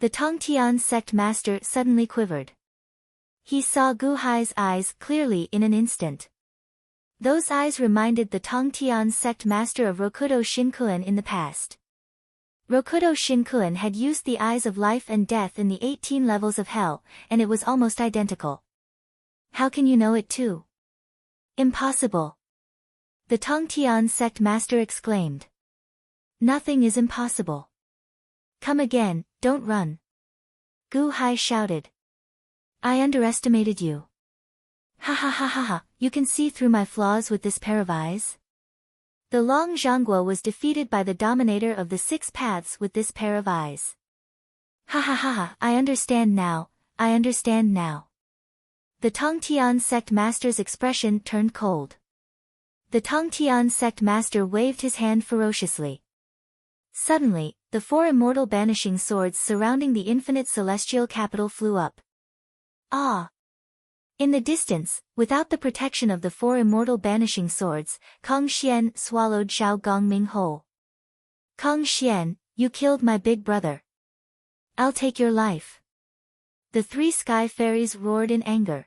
The Tongtian sect master suddenly quivered. He saw Gu Hai's eyes clearly in an instant. Those eyes reminded the Tongtian sect master of Rokudo Shinkuan in the past. Rokudo Shinkuan had used the eyes of life and death in the 18 levels of hell, and it was almost identical. How can you know it too? Impossible. The Tongtian sect master exclaimed. Nothing is impossible. Come again, don't run. Gu Hai shouted. I underestimated you. Ha ha ha ha ha, you can see through my flaws with this pair of eyes? The Long Zhangguo was defeated by the dominator of the six paths with this pair of eyes. Ha ha ha ha, I understand now, I understand now. The Tongtian sect master's expression turned cold. The Tongtian sect master waved his hand ferociously. Suddenly, the four immortal banishing swords surrounding the infinite celestial capital flew up. Ah! In the distance, without the protection of the four immortal banishing swords, Kong Xian swallowed Xiao Gongming whole. Kong Xian, you killed my big brother. I'll take your life. The three sky fairies roared in anger.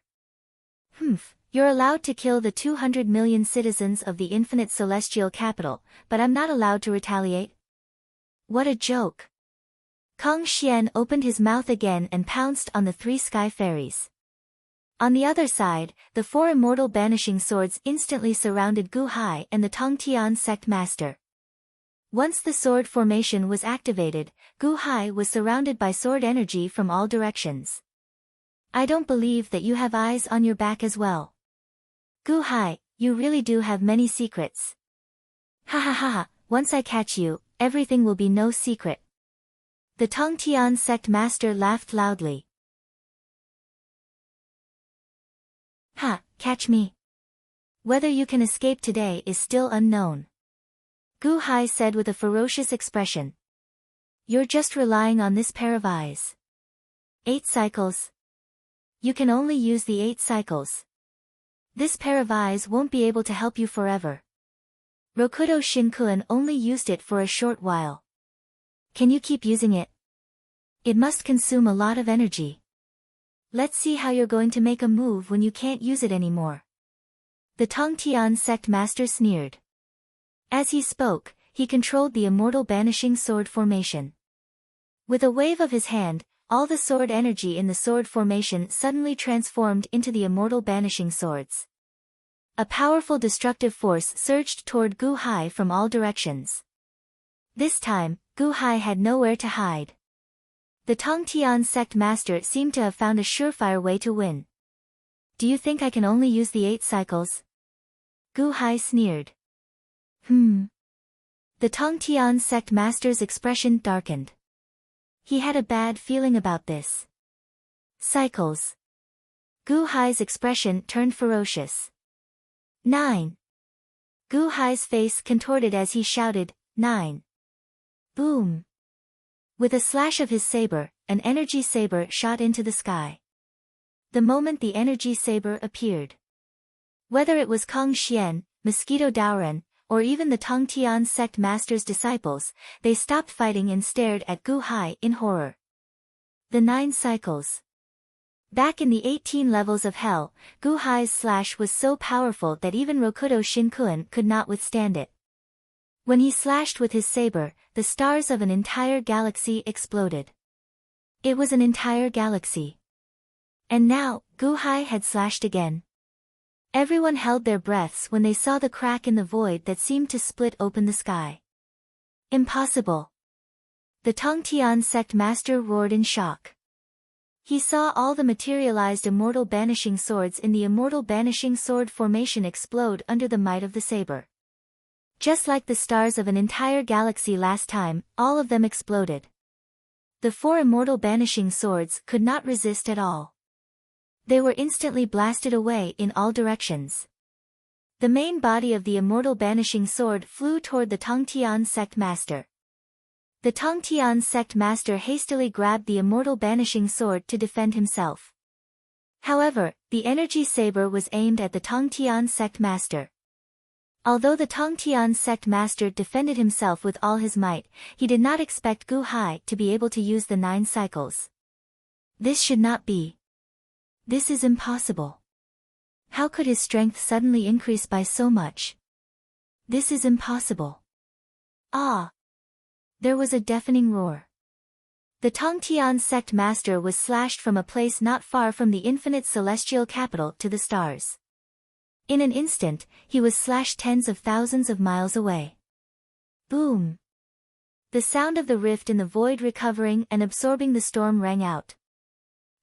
Humph, you're allowed to kill the 200 million citizens of the infinite celestial capital, but I'm not allowed to retaliate? What a joke. Kong Xian opened his mouth again and pounced on the three sky fairies. On the other side, the four immortal banishing swords instantly surrounded Gu Hai and the Tongtian sect master. Once the sword formation was activated, Gu Hai was surrounded by sword energy from all directions. I don't believe that you have eyes on your back as well. Gu Hai, you really do have many secrets. Ha ha ha ha, once I catch you, everything will be no secret. The Tongtian sect master laughed loudly. Ha, catch me. Whether you can escape today is still unknown. Gu Hai said with a ferocious expression. You're just relying on this pair of eyes. 8 cycles. You can only use the 8 cycles. This pair of eyes won't be able to help you forever. Rokudo Shinkuan only used it for a short while. Can you keep using it? It must consume a lot of energy. Let's see how you're going to make a move when you can't use it anymore. The Tongtian sect master sneered. As he spoke, he controlled the immortal banishing sword formation. With a wave of his hand, all the sword energy in the sword formation suddenly transformed into the immortal banishing swords. A powerful destructive force surged toward Gu Hai from all directions. This time, Gu Hai had nowhere to hide. The Tongtian sect master seemed to have found a surefire way to win. Do you think I can only use the 8 cycles? Gu Hai sneered. The Tongtian sect master's expression darkened. He had a bad feeling about this. Cycles. Gu Hai's expression turned ferocious. 9. Gu Hai's face contorted as he shouted, 9. Boom. With a slash of his saber, an energy saber shot into the sky. The moment the energy saber appeared. Whether it was Kong Xian, Mosquito Daoren, or even the Tongtian sect master's disciples, they stopped fighting and stared at Gu Hai in horror. The 9 cycles. Back in the 18 levels of hell, Gu Hai's slash was so powerful that even Rokudo Shinkuan could not withstand it. When he slashed with his saber, the stars of an entire galaxy exploded. It was an entire galaxy. And now, Gu Hai had slashed again. Everyone held their breaths when they saw the crack in the void that seemed to split open the sky. Impossible. The Tongtian sect master roared in shock. He saw all the materialized immortal banishing swords in the immortal banishing sword formation explode under the might of the saber. Just like the stars of an entire galaxy last time, all of them exploded. The 4 immortal banishing swords could not resist at all. They were instantly blasted away in all directions. The main body of the immortal banishing sword flew toward the Tongtian sect master. The Tongtian sect master hastily grabbed the immortal banishing sword to defend himself. However, the energy saber was aimed at the Tongtian sect master. Although the Tongtian sect master defended himself with all his might, he did not expect Gu Hai to be able to use the 9 cycles. This should not be. This is impossible. How could his strength suddenly increase by so much? This is impossible. Ah! There was a deafening roar. The Tongtian sect master was slashed from a place not far from the infinite celestial capital to the stars. In an instant, he was slashed tens of thousands of miles away. Boom! The sound of the rift in the void recovering and absorbing the storm rang out.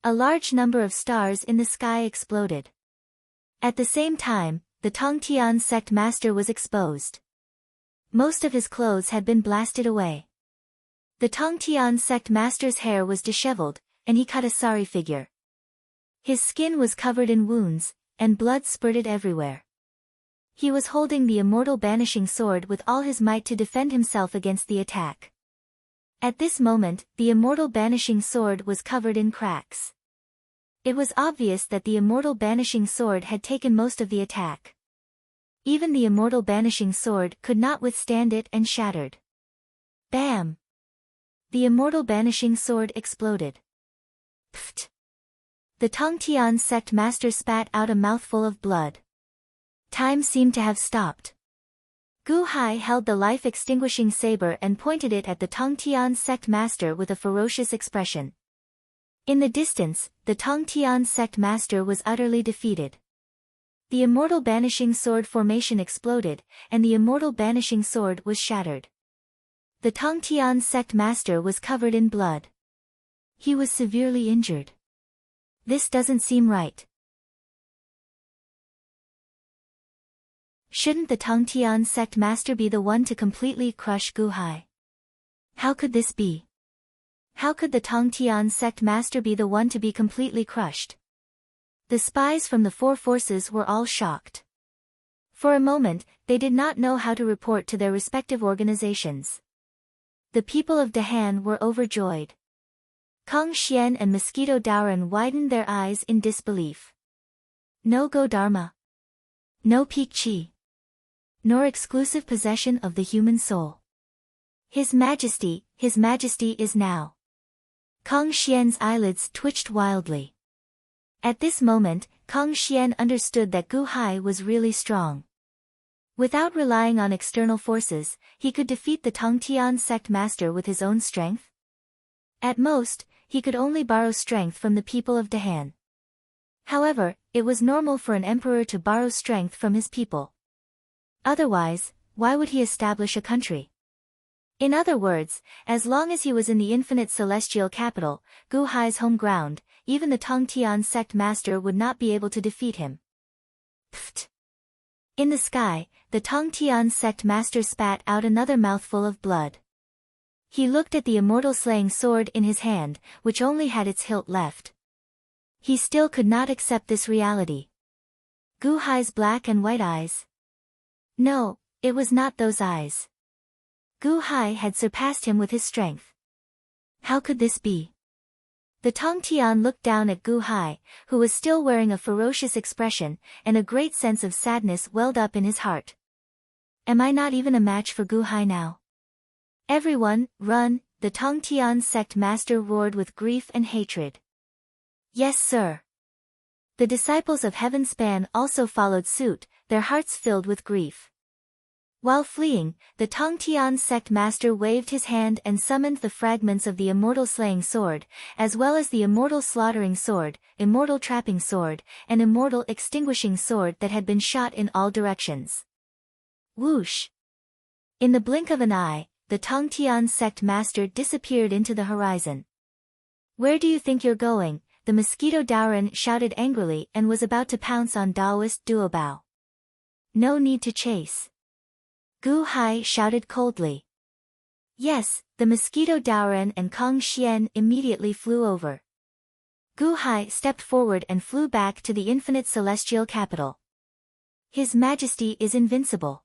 A large number of stars in the sky exploded. At the same time, the Tongtian sect master was exposed. Most of his clothes had been blasted away. The Tongtian sect master's hair was disheveled, and he cut a sorry figure. His skin was covered in wounds, and blood spurted everywhere. He was holding the immortal banishing sword with all his might to defend himself against the attack. At this moment, the immortal banishing sword was covered in cracks. It was obvious that the immortal banishing sword had taken most of the attack. Even the immortal banishing sword could not withstand it and shattered. Bam! The immortal banishing sword exploded. Pfft! The Tongtian sect master spat out a mouthful of blood. Time seemed to have stopped. Gu Hai held the life-extinguishing saber and pointed it at the Tongtian sect master with a ferocious expression. In the distance, the Tongtian sect master was utterly defeated. The immortal banishing sword formation exploded, and the immortal banishing sword was shattered. The Tongtian sect master was covered in blood. He was severely injured. This doesn't seem right. Shouldn't the Tongtian sect master be the one to completely crush Gu Hai? How could this be? How could the Tongtian sect master be the one to be completely crushed? The spies from the 4 forces were all shocked. For a moment, they did not know how to report to their respective organizations. The people of Dahan were overjoyed. Kong Xian and Mosquito Daoran widened their eyes in disbelief. No Go-Dharma. No Peak Chi. Nor exclusive possession of the human soul. His Majesty is now. Kong Xian's eyelids twitched wildly. At this moment, Kong Xian understood that Gu Hai was really strong. Without relying on external forces, he could defeat the Tongtian sect master with his own strength. At most, he could only borrow strength from the people of Dahan. However, it was normal for an emperor to borrow strength from his people. Otherwise, why would he establish a country? In other words, as long as he was in the infinite celestial capital, Gu Hai's home ground, even the Tongtian sect master would not be able to defeat him. Pfft! In the sky, the Tongtian sect master spat out another mouthful of blood. He looked at the immortal slaying sword in his hand, which only had its hilt left. He still could not accept this reality. Gu Hai's black and white eyes. No, it was not those eyes. Gu Hai had surpassed him with his strength. How could this be? The Tongtian looked down at Gu Hai, who was still wearing a ferocious expression, and a great sense of sadness welled up in his heart. Am I not even a match for Gu Hai now? Everyone, run, the Tongtian sect master roared with grief and hatred. Yes, sir. The disciples of Heaven Span also followed suit, their hearts filled with grief. While fleeing, the Tongtian sect master waved his hand and summoned the fragments of the immortal slaying sword, as well as the immortal slaughtering sword, immortal trapping sword, and immortal extinguishing sword that had been shot in all directions. Whoosh! In the blink of an eye, the Tongtian sect master disappeared into the horizon. Where do you think you're going? the mosquito Daoran shouted angrily and was about to pounce on Daoist Duobao. No need to chase. Gu Hai shouted coldly. Yes, the mosquito Daoran and Kong Xian immediately flew over. Gu Hai stepped forward and flew back to the infinite celestial capital. His Majesty is invincible.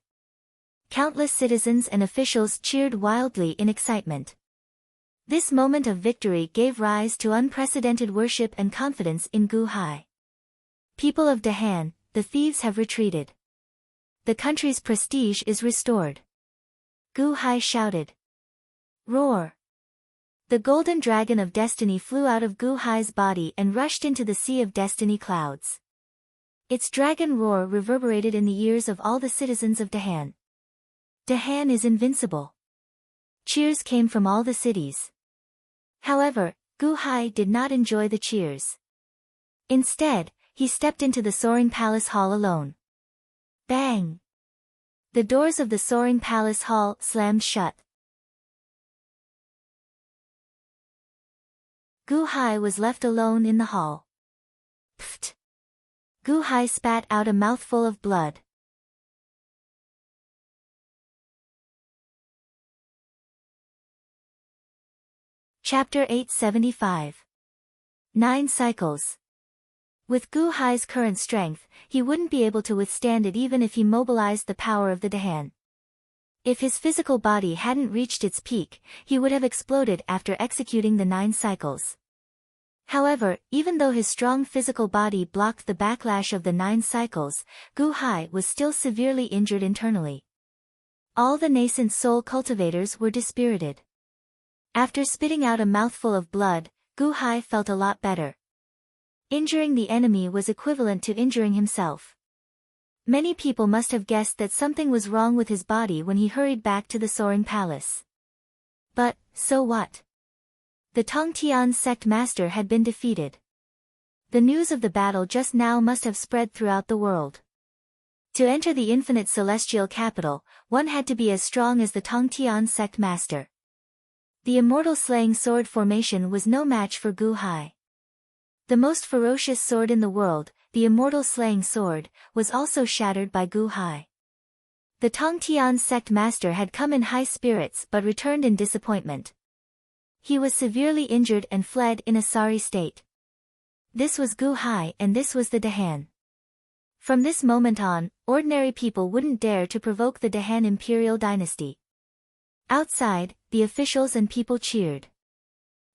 Countless citizens and officials cheered wildly in excitement. This moment of victory gave rise to unprecedented worship and confidence in Gu Hai. People of Dahan, the thieves have retreated. The country's prestige is restored. Gu Hai shouted. Roar! The golden dragon of destiny flew out of Gu Hai's body and rushed into the sea of destiny clouds. Its dragon roar reverberated in the ears of all the citizens of Dahan. Dahan is invincible. Cheers came from all the cities. However, Gu Hai did not enjoy the cheers. Instead, he stepped into the soaring palace hall alone. Bang! The doors of the soaring palace hall slammed shut. Gu Hai was left alone in the hall. Pfft! Gu Hai spat out a mouthful of blood. Chapter 875. 9 Cycles. With Gu Hai's current strength, he wouldn't be able to withstand it even if he mobilized the power of the Dahan. If his physical body hadn't reached its peak, he would have exploded after executing the 9 cycles. However, even though his strong physical body blocked the backlash of the 9 cycles, Gu Hai was still severely injured internally. All the nascent soul cultivators were dispirited. After spitting out a mouthful of blood, Gu Hai felt a lot better. Injuring the enemy was equivalent to injuring himself. Many people must have guessed that something was wrong with his body when he hurried back to the soaring palace. But, so what? The Tongtian sect master had been defeated. The news of the battle just now must have spread throughout the world. To enter the infinite celestial capital, one had to be as strong as the Tongtian sect master. The immortal slaying sword formation was no match for Gu Hai. The most ferocious sword in the world, the immortal slaying sword, was also shattered by Gu Hai. The Tongtian sect master had come in high spirits but returned in disappointment. He was severely injured and fled in a sorry state. This was Gu Hai and this was the Dahan. From this moment on, ordinary people wouldn't dare to provoke the Dahan imperial dynasty. Outside, the officials and people cheered.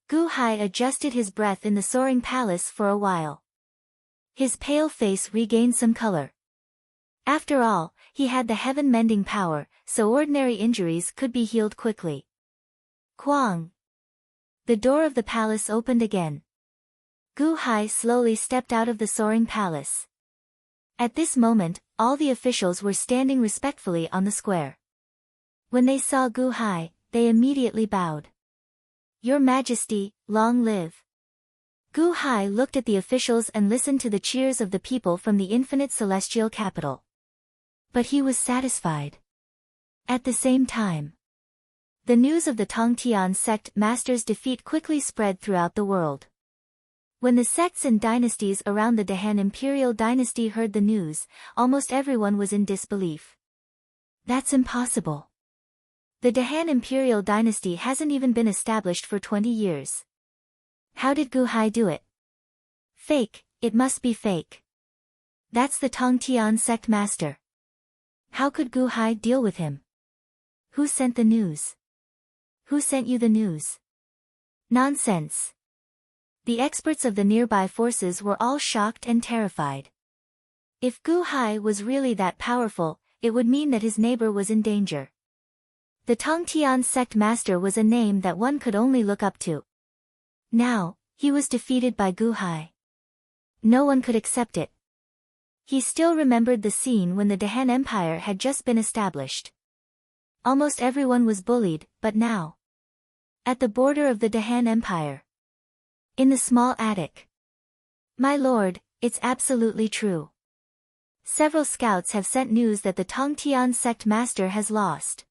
Gu Hai adjusted his breath in the soaring palace for a while. His pale face regained some color. After all, he had the heaven-mending power, so ordinary injuries could be healed quickly. Quang! The door of the palace opened again. Gu Hai slowly stepped out of the soaring palace. At this moment, all the officials were standing respectfully on the square. When they saw Gu Hai, they immediately bowed. Your Majesty, long live. Gu Hai looked at the officials and listened to the cheers of the people from the infinite celestial capital. But he was satisfied. At the same time, the news of the Tongtian sect master's defeat quickly spread throughout the world. When the sects and dynasties around the Dahan imperial dynasty heard the news, almost everyone was in disbelief. That's impossible. The Dahan imperial dynasty hasn't even been established for 20 years. How did Gu Hai do it? Fake, it must be fake. That's the Tongtian sect master. How could Gu Hai deal with him? Who sent the news? Who sent you the news? Nonsense. The experts of the nearby forces were all shocked and terrified. If Gu Hai was really that powerful, it would mean that his neighbor was in danger. The Tongtian sect master was a name that one could only look up to. Now, he was defeated by Gu Hai. No one could accept it. He still remembered the scene when the Dahan Empire had just been established. Almost everyone was bullied, but now. At the border of the Dahan Empire. In the small attic. My lord, it's absolutely true. Several scouts have sent news that the Tongtian sect master has lost.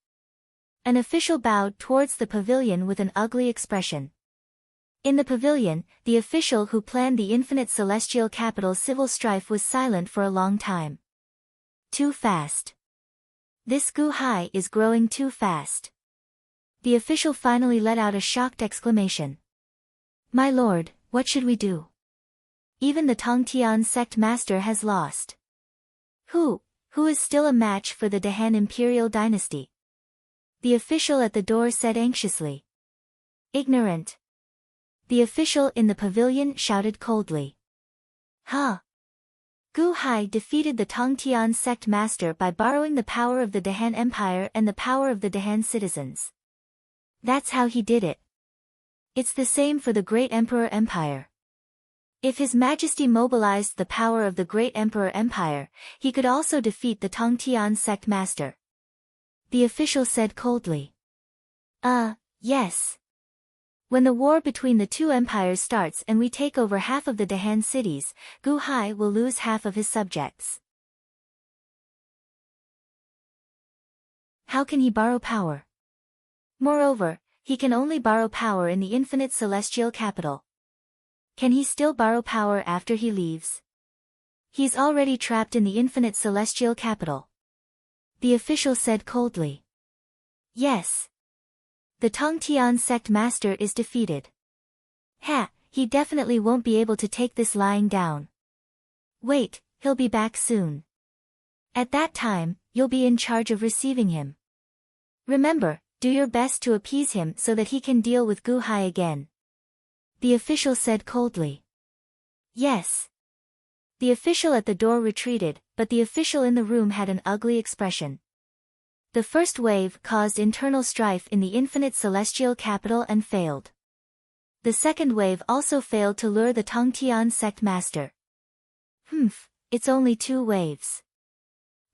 An official bowed towards the pavilion with an ugly expression. In the pavilion, the official who planned the infinite celestial capital's civil strife was silent for a long time. Too fast. This Gu Hai is growing too fast. The official finally let out a shocked exclamation. My lord, what should we do? Even the Tongtian sect master has lost. Who is still a match for the Dehan imperial dynasty? The official at the door said anxiously. Ignorant. The official in the pavilion shouted coldly. Huh? Gu Hai defeated the Tongtian sect master by borrowing the power of the Dehan Empire and the power of the Dehan citizens. That's how he did it. It's the same for the Great Emperor Empire. If His Majesty mobilized the power of the Great Emperor Empire, he could also defeat the Tongtian sect master. The official said coldly. Yes. When the war between the two empires starts and we take over half of the Dehan cities, Gu Hai will lose half of his subjects. How can he borrow power? Moreover, he can only borrow power in the infinite celestial capital. Can he still borrow power after he leaves? He's already trapped in the infinite celestial capital. The official said coldly. Yes. The Tongtian sect master is defeated. He definitely won't be able to take this lying down. Wait, he'll be back soon. At that time, you'll be in charge of receiving him. Remember, do your best to appease him so that he can deal with Gu Hai again. The official said coldly. Yes. The official at the door retreated, but the official in the room had an ugly expression. The first wave caused internal strife in the infinite celestial capital and failed. The second wave also failed to lure the Tongtian sect master. It's only 2 waves.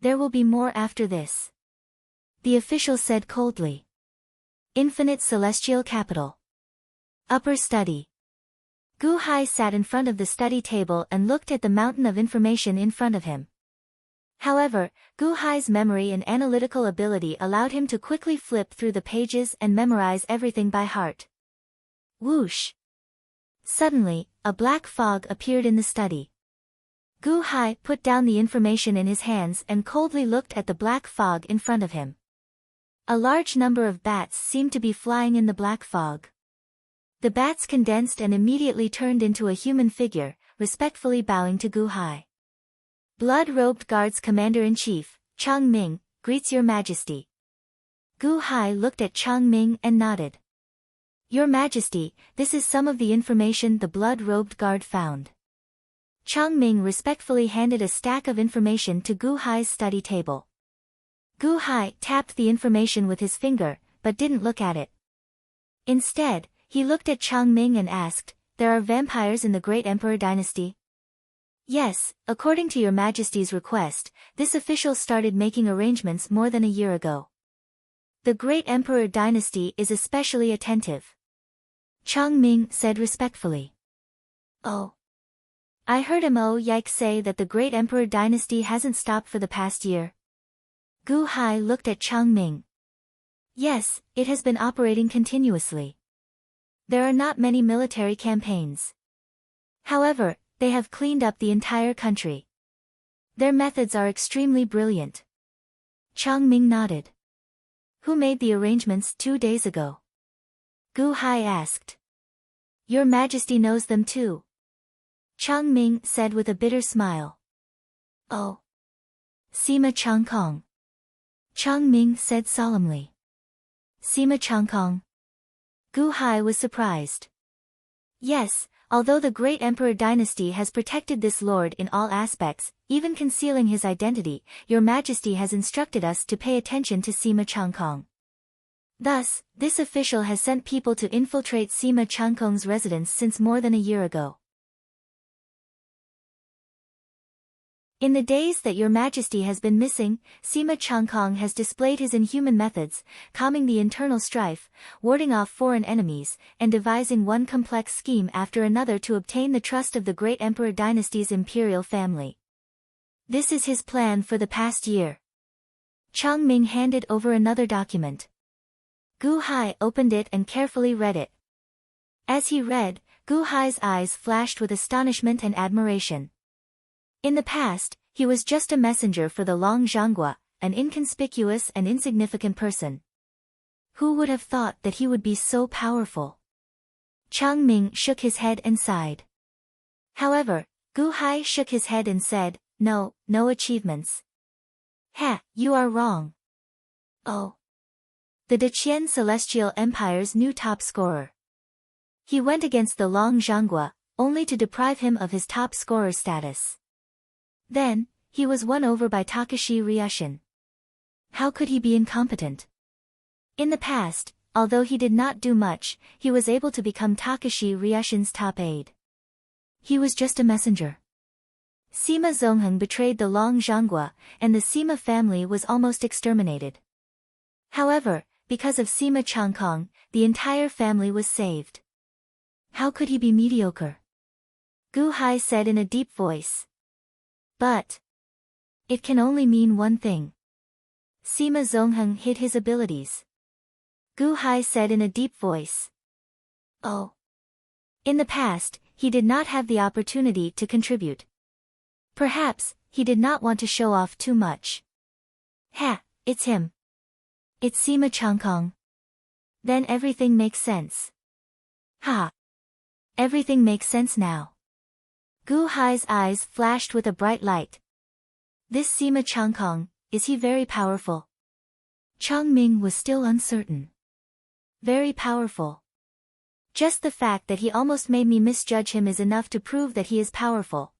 There will be more after this. The official said coldly. Infinite celestial capital. Upper study. Gu Hai sat in front of the study table and looked at the mountain of information in front of him. However, Gu Hai's memory and analytical ability allowed him to quickly flip through the pages and memorize everything by heart. Whoosh! Suddenly, a black fog appeared in the study. Gu Hai put down the information in his hands and coldly looked at the black fog in front of him. A large number of bats seemed to be flying in the black fog. The bats condensed and immediately turned into a human figure, respectfully bowing to Gu Hai. Blood-robed Guards Commander-in-Chief, Chang Ming, greets Your Majesty. Gu Hai looked at Chang Ming and nodded. Your Majesty, this is some of the information the blood-robed guard found. Chang Ming respectfully handed a stack of information to Gu Hai's study table. Gu Hai tapped the information with his finger, but didn't look at it. Instead, he looked at Chang Ming and asked, There are vampires in the Great Emperor dynasty? Yes, according to Your Majesty's request, this official started making arrangements more than a year ago. The Great Emperor dynasty is especially attentive. Chang Ming said respectfully. Oh. I heard Mo Yike say that the Great Emperor dynasty hasn't stopped for the past year. Gu Hai looked at Chang Ming. Yes, it has been operating continuously. There are not many military campaigns. However, they have cleaned up the entire country. Their methods are extremely brilliant. Chang Ming nodded. Who made the arrangements 2 days ago? Gu Hai asked. Your Majesty knows them too. Chang Ming said with a bitter smile. Oh. Sima Changkong. Chang Ming said solemnly. Sima Changkong. Gu Hai was surprised. Yes, although the Great Emperor dynasty has protected this lord in all aspects, even concealing his identity, Your Majesty has instructed us to pay attention to Sima Changkong. Thus, this official has sent people to infiltrate Sima Changkong's residence since more than a year ago. In the days that Your Majesty has been missing, Sima Changkong has displayed his inhuman methods, calming the internal strife, warding off foreign enemies, and devising one complex scheme after another to obtain the trust of the Great Emperor dynasty's imperial family. This is his plan for the past year. Chang Ming handed over another document. Gu Hai opened it and carefully read it. As he read, Gu Hai's eyes flashed with astonishment and admiration. In the past, he was just a messenger for the Long Zhanghua, an inconspicuous and insignificant person. Who would have thought that he would be so powerful? Chang Ming shook his head and sighed. However, Gu Hai shook his head and said, No achievements. Ha, you are wrong. Oh. The Deqian Celestial Empire's new top scorer. He went against the Long Zhanghua, only to deprive him of his top scorer status. Then, he was won over by Takashi Ryushin. How could he be incompetent? In the past, although he did not do much, he was able to become Takashi Ryushin's top aide. He was just a messenger. Sima Zongheng betrayed the Long Zhanghua, and the Sima family was almost exterminated. However, because of Sima Changkong, the entire family was saved. How could he be mediocre? Gu Hai said in a deep voice. But it can only mean one thing. Sima Zongheng hid his abilities. Gu Hai said in a deep voice. Oh. In the past, he did not have the opportunity to contribute. Perhaps, he did not want to show off too much. Ha, it's him. It's Sima Changkong. Then everything makes sense. Ha. Everything makes sense now. Gu Hai's eyes flashed with a bright light. This Sima Changkong, is he very powerful? Chang Ming was still uncertain. Very powerful. Just the fact that he almost made me misjudge him is enough to prove that he is powerful.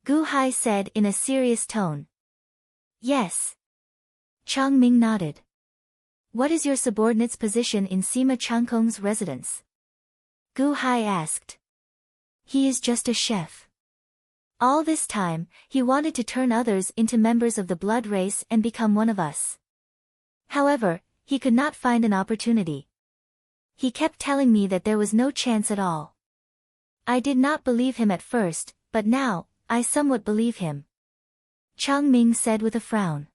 Gu Hai said in a serious tone. Yes. Chang Ming nodded. What is your subordinate's position in Sima Changkong's residence? Gu Hai asked. He is just a chef. All this time, he wanted to turn others into members of the blood race and become one of us. However, he could not find an opportunity. He kept telling me that there was no chance at all. I did not believe him at first, but now, I somewhat believe him. Chang Ming said with a frown.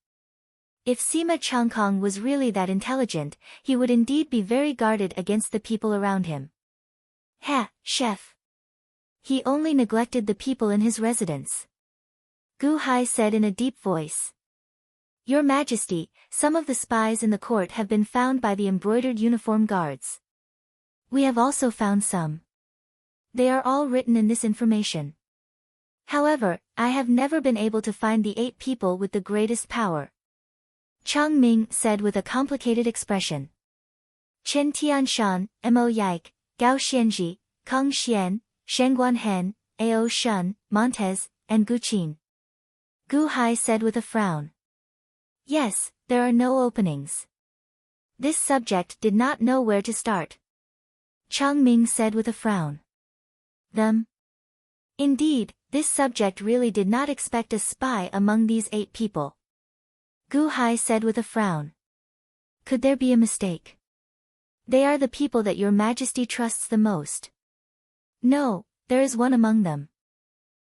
If Sima Changkong was really that intelligent, he would indeed be very guarded against the people around him. Ha, chef. He only neglected the people in his residence. Gu Hai said in a deep voice. Your Majesty, some of the spies in the court have been found by the embroidered uniform guards. We have also found some. They are all written in this information. However, I have never been able to find the 8 people with the greatest power. Chang Ming said with a complicated expression. Chen Tianshan, Mo Yike, Gao Xianji, Kong Xian, Shengguan Hen, Ao Shun, Montez, and Gu Qin. Gu Hai said with a frown. Yes, there are no openings. This subject did not know where to start. Chang Ming said with a frown. Them? Indeed, this subject really did not expect a spy among these 8 people. Gu Hai said with a frown. Could there be a mistake? They are the people that your Majesty trusts the most. No, there is one among them.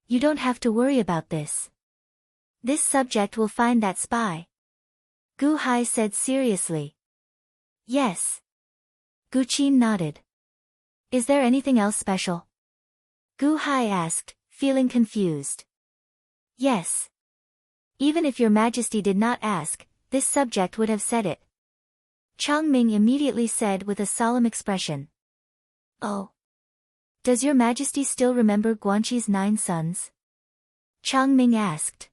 You don't have to worry about this. This subject will find that spy. Gu Hai said seriously. Yes. Gu Qin nodded. Is there anything else special? Gu Hai asked, feeling confused. Yes. Even if your Majesty did not ask, this subject would have said it. Chang Ming immediately said with a solemn expression. Oh. Does your Majesty still remember Guanqi's 9 sons? Chang Ming asked.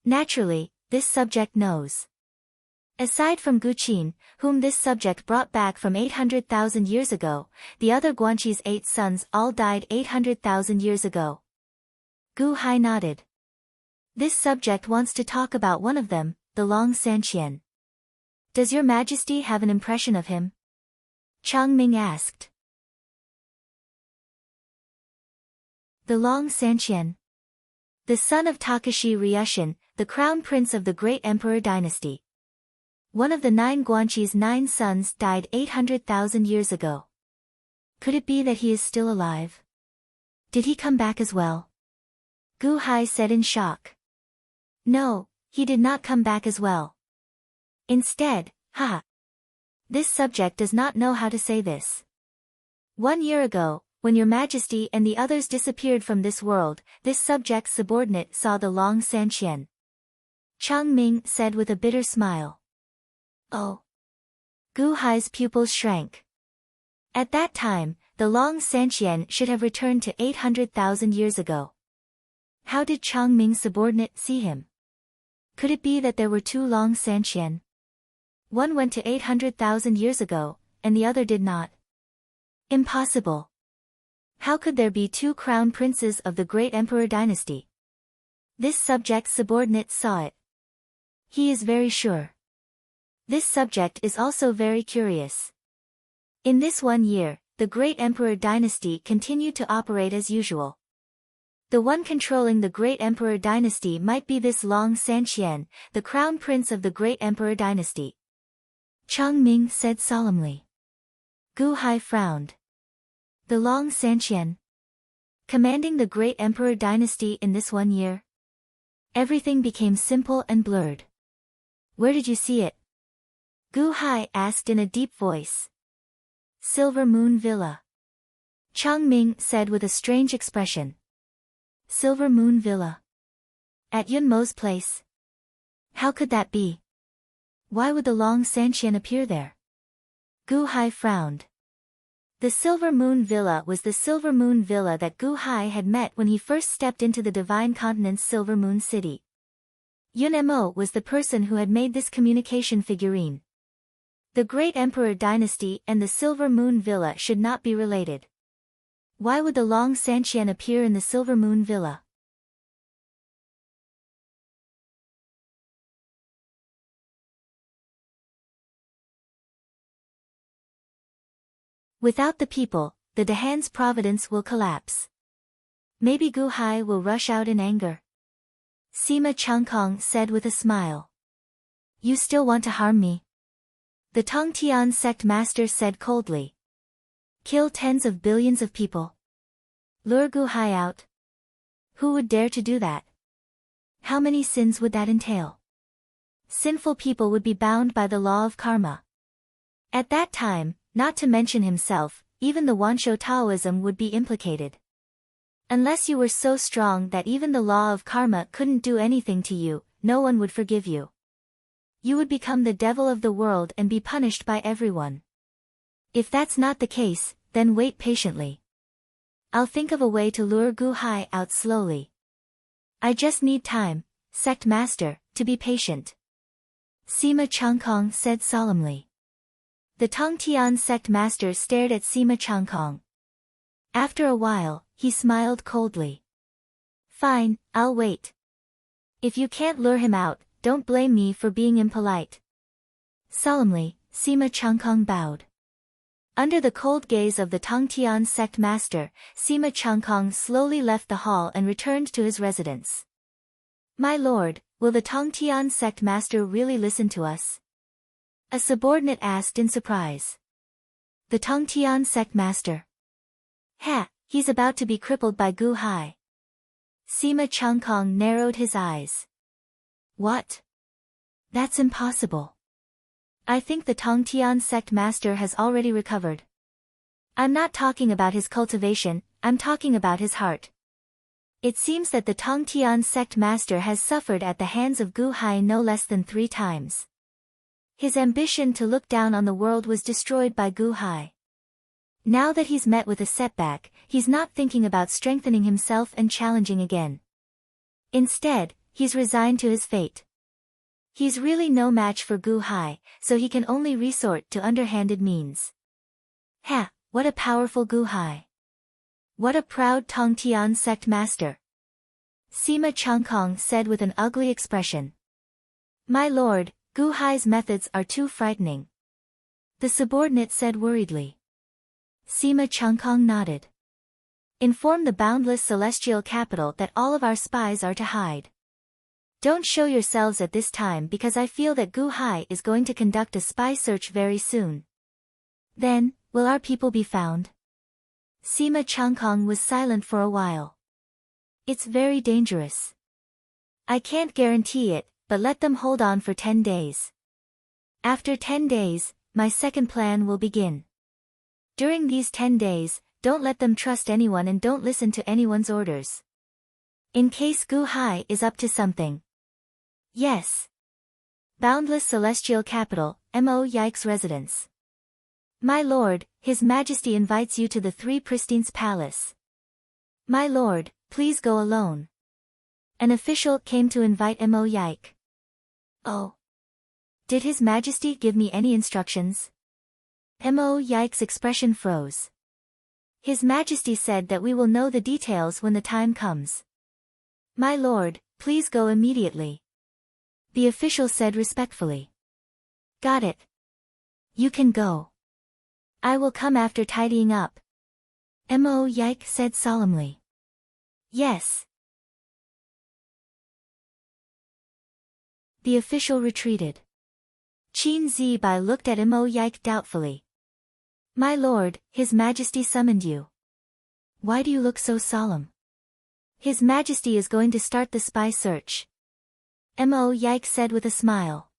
Naturally, this subject knows. Aside from Gu Qin, whom this subject brought back from 800,000 years ago, the other Guanqi's 8 sons all died 800,000 years ago. Gu Hai nodded. This subject wants to talk about one of them, the Long Sanqian. Does your Majesty have an impression of him? Chang Ming asked. The Long Sanqian. The son of Takashi Ryushin, the crown prince of the great emperor dynasty. One of the 9 Guanqi's 9 sons died 800,000 years ago. Could it be that he is still alive? Did he come back as well? Gu Hai said in shock. No, he did not come back as well. Instead, This subject does not know how to say this. 1 year ago, when your majesty and the others disappeared from this world, this subject's subordinate saw the long Sanqian. Chang Ming said with a bitter smile. Oh. Gu Hai's pupils shrank. At that time, the long Sanqian should have returned to 800,000 years ago. How did Chang Ming's subordinate see him? Could it be that there were two long Sanqian? One went to 800,000 years ago, and the other did not. Impossible. How could there be two crown princes of the great emperor dynasty? This subject's subordinate saw it. He is very sure. This subject is also very curious. In this 1 year, the great emperor dynasty continued to operate as usual. The one controlling the great emperor dynasty might be this long Sanqian, the crown prince of the great emperor dynasty. Chang Ming said solemnly. Gu Hai frowned. The long Sanqian, commanding the great emperor dynasty in this 1 year? Everything became simple and blurred. Where did you see it? Gu Hai asked in a deep voice. Silver Moon Villa. Chang Ming said with a strange expression. Silver Moon Villa. At Yun Mo's place. How could that be? Why would the long Sanqian appear there? Gu Hai frowned. The Silver Moon Villa was the Silver Moon Villa that Gu Hai had met when he first stepped into the Divine Continent's Silver Moon City. Yun Mo was the person who had made this communication figurine. The Great Emperor Dynasty and the Silver Moon Villa should not be related. Why would the long Sanqian appear in the Silver Moon Villa? Without the people, the Dahan's providence will collapse. Maybe Gu Hai will rush out in anger. Sima Changkong said with a smile. You still want to harm me? The Tongtian sect master said coldly. Kill tens of billions of people. Lure Gu Hai out? Who would dare to do that? How many sins would that entail? Sinful people would be bound by the law of karma. At that time, not to mention himself, even the Wanshou Taoism would be implicated. Unless you were so strong that even the law of karma couldn't do anything to you, no one would forgive you. You would become the devil of the world and be punished by everyone. If that's not the case, then wait patiently. I'll think of a way to lure Gu Hai out slowly. I just need time, sect master, to be patient. Sima Changkong said solemnly. The Tongtian sect master stared at Sima Changkong. After a while, he smiled coldly. Fine, I'll wait. If you can't lure him out, don't blame me for being impolite. Solemnly, Sima Changkong bowed. Under the cold gaze of the Tongtian sect master, Sima Changkong slowly left the hall and returned to his residence. My lord, will the Tongtian sect master really listen to us? A subordinate asked in surprise. The Tongtian sect master. Ha, he's about to be crippled by Gu Hai. Sima Changkong narrowed his eyes. What? That's impossible. I think the Tongtian sect master has already recovered. I'm not talking about his cultivation, I'm talking about his heart. It seems that the Tongtian sect master has suffered at the hands of Gu Hai no less than 3 times. His ambition to look down on the world was destroyed by Gu Hai. Now that he's met with a setback, he's not thinking about strengthening himself and challenging again. Instead, he's resigned to his fate. He's really no match for Gu Hai, so he can only resort to underhanded means. Ha, what a powerful Gu Hai. What a proud Tongtian sect master. Sima Changkong said with an ugly expression. My lord, Gu Hai's methods are too frightening. The subordinate said worriedly. Sima Changkong nodded. Inform the boundless celestial capital that all of our spies are to hide. Don't show yourselves at this time because I feel that Gu Hai is going to conduct a spy search very soon. Then, will our people be found? Sima Changkong was silent for a while. It's very dangerous. I can't guarantee it, but let them hold on for 10 days. After 10 days, my second plan will begin. During these 10 days, don't let them trust anyone and don't listen to anyone's orders. In case Gu Hai is up to something. Yes. Boundless Celestial Capital, Mo Yike's residence. My lord, His Majesty invites you to the Three Pristines Palace. My lord, please go alone. An official came to invite Mo Yike. Oh. Did His Majesty give me any instructions? Mo Yike's expression froze. His Majesty said that we will know the details when the time comes. My lord, please go immediately. The official said respectfully. Got it. You can go. I will come after tidying up. Mo Yike said solemnly. Yes. The official retreated. Qin Zibai looked at Mo Yike doubtfully. My lord, His Majesty summoned you. Why do you look so solemn? His Majesty is going to start the spy search. Mo Yike said with a smile.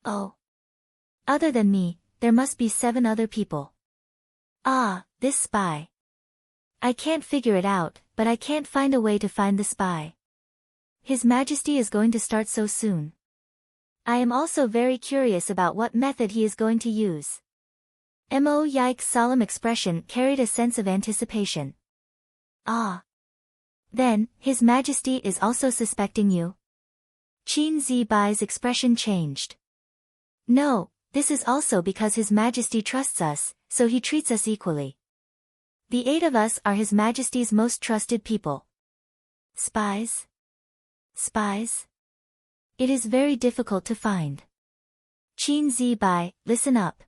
Oh. Other than me, there must be 7 other people. Ah, this spy. I can't figure it out, but I can't find a way to find the spy. His Majesty is going to start so soon. I am also very curious about what method he is going to use. Mo Yike's solemn expression carried a sense of anticipation. Ah. Then, His Majesty is also suspecting you? Qin Zibai's expression changed. No, this is also because His Majesty trusts us, so he treats us equally. The 8 of us are His Majesty's most trusted people. Spies? Spies? It is very difficult to find. Qin Zibai, listen up.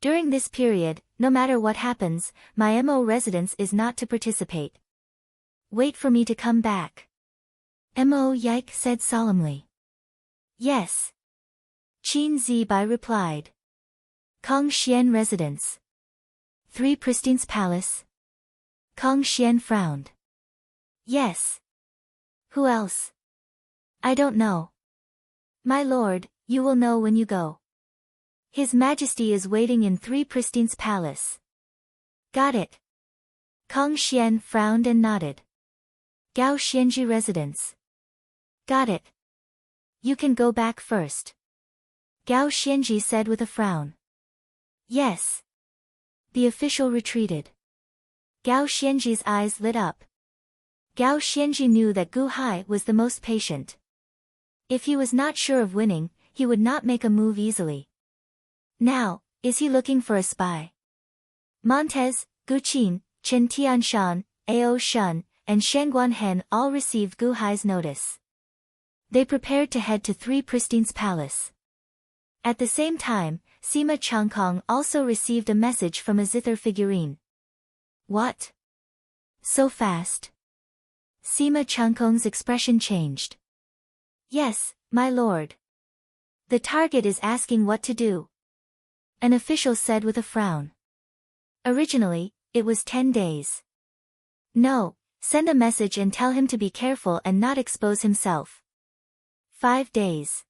During this period, no matter what happens, my Mo residence is not to participate. Wait for me to come back. Mo Yike said solemnly. Yes. Qin Zibai replied. Kong Xian residence. Three Pristines Palace. Kong Xian frowned. Yes. Who else? I don't know. My lord, you will know when you go. His Majesty is waiting in Three Pristines Palace. Got it. Kong Xian frowned and nodded. Gao Xianji residence. Got it. You can go back first. Gao Xianji said with a frown. Yes. The official retreated. Gao Xianji's eyes lit up. Gao Xianji knew that Gu Hai was the most patient. If he was not sure of winning, he would not make a move easily. Now, is he looking for a spy? Montez, Gu Qin, Chen Tianshan, Ao Shun, and Shen Guanhen all received Gu Hai's notice. They prepared to head to Three Pristines Palace. At the same time, Sima Changkong also received a message from a zither figurine. What? So fast? Sima Changkong's expression changed. Yes, my lord. The target is asking what to do. An official said with a frown. Originally, it was 10 days. No, send a message and tell him to be careful and not expose himself. 5 days.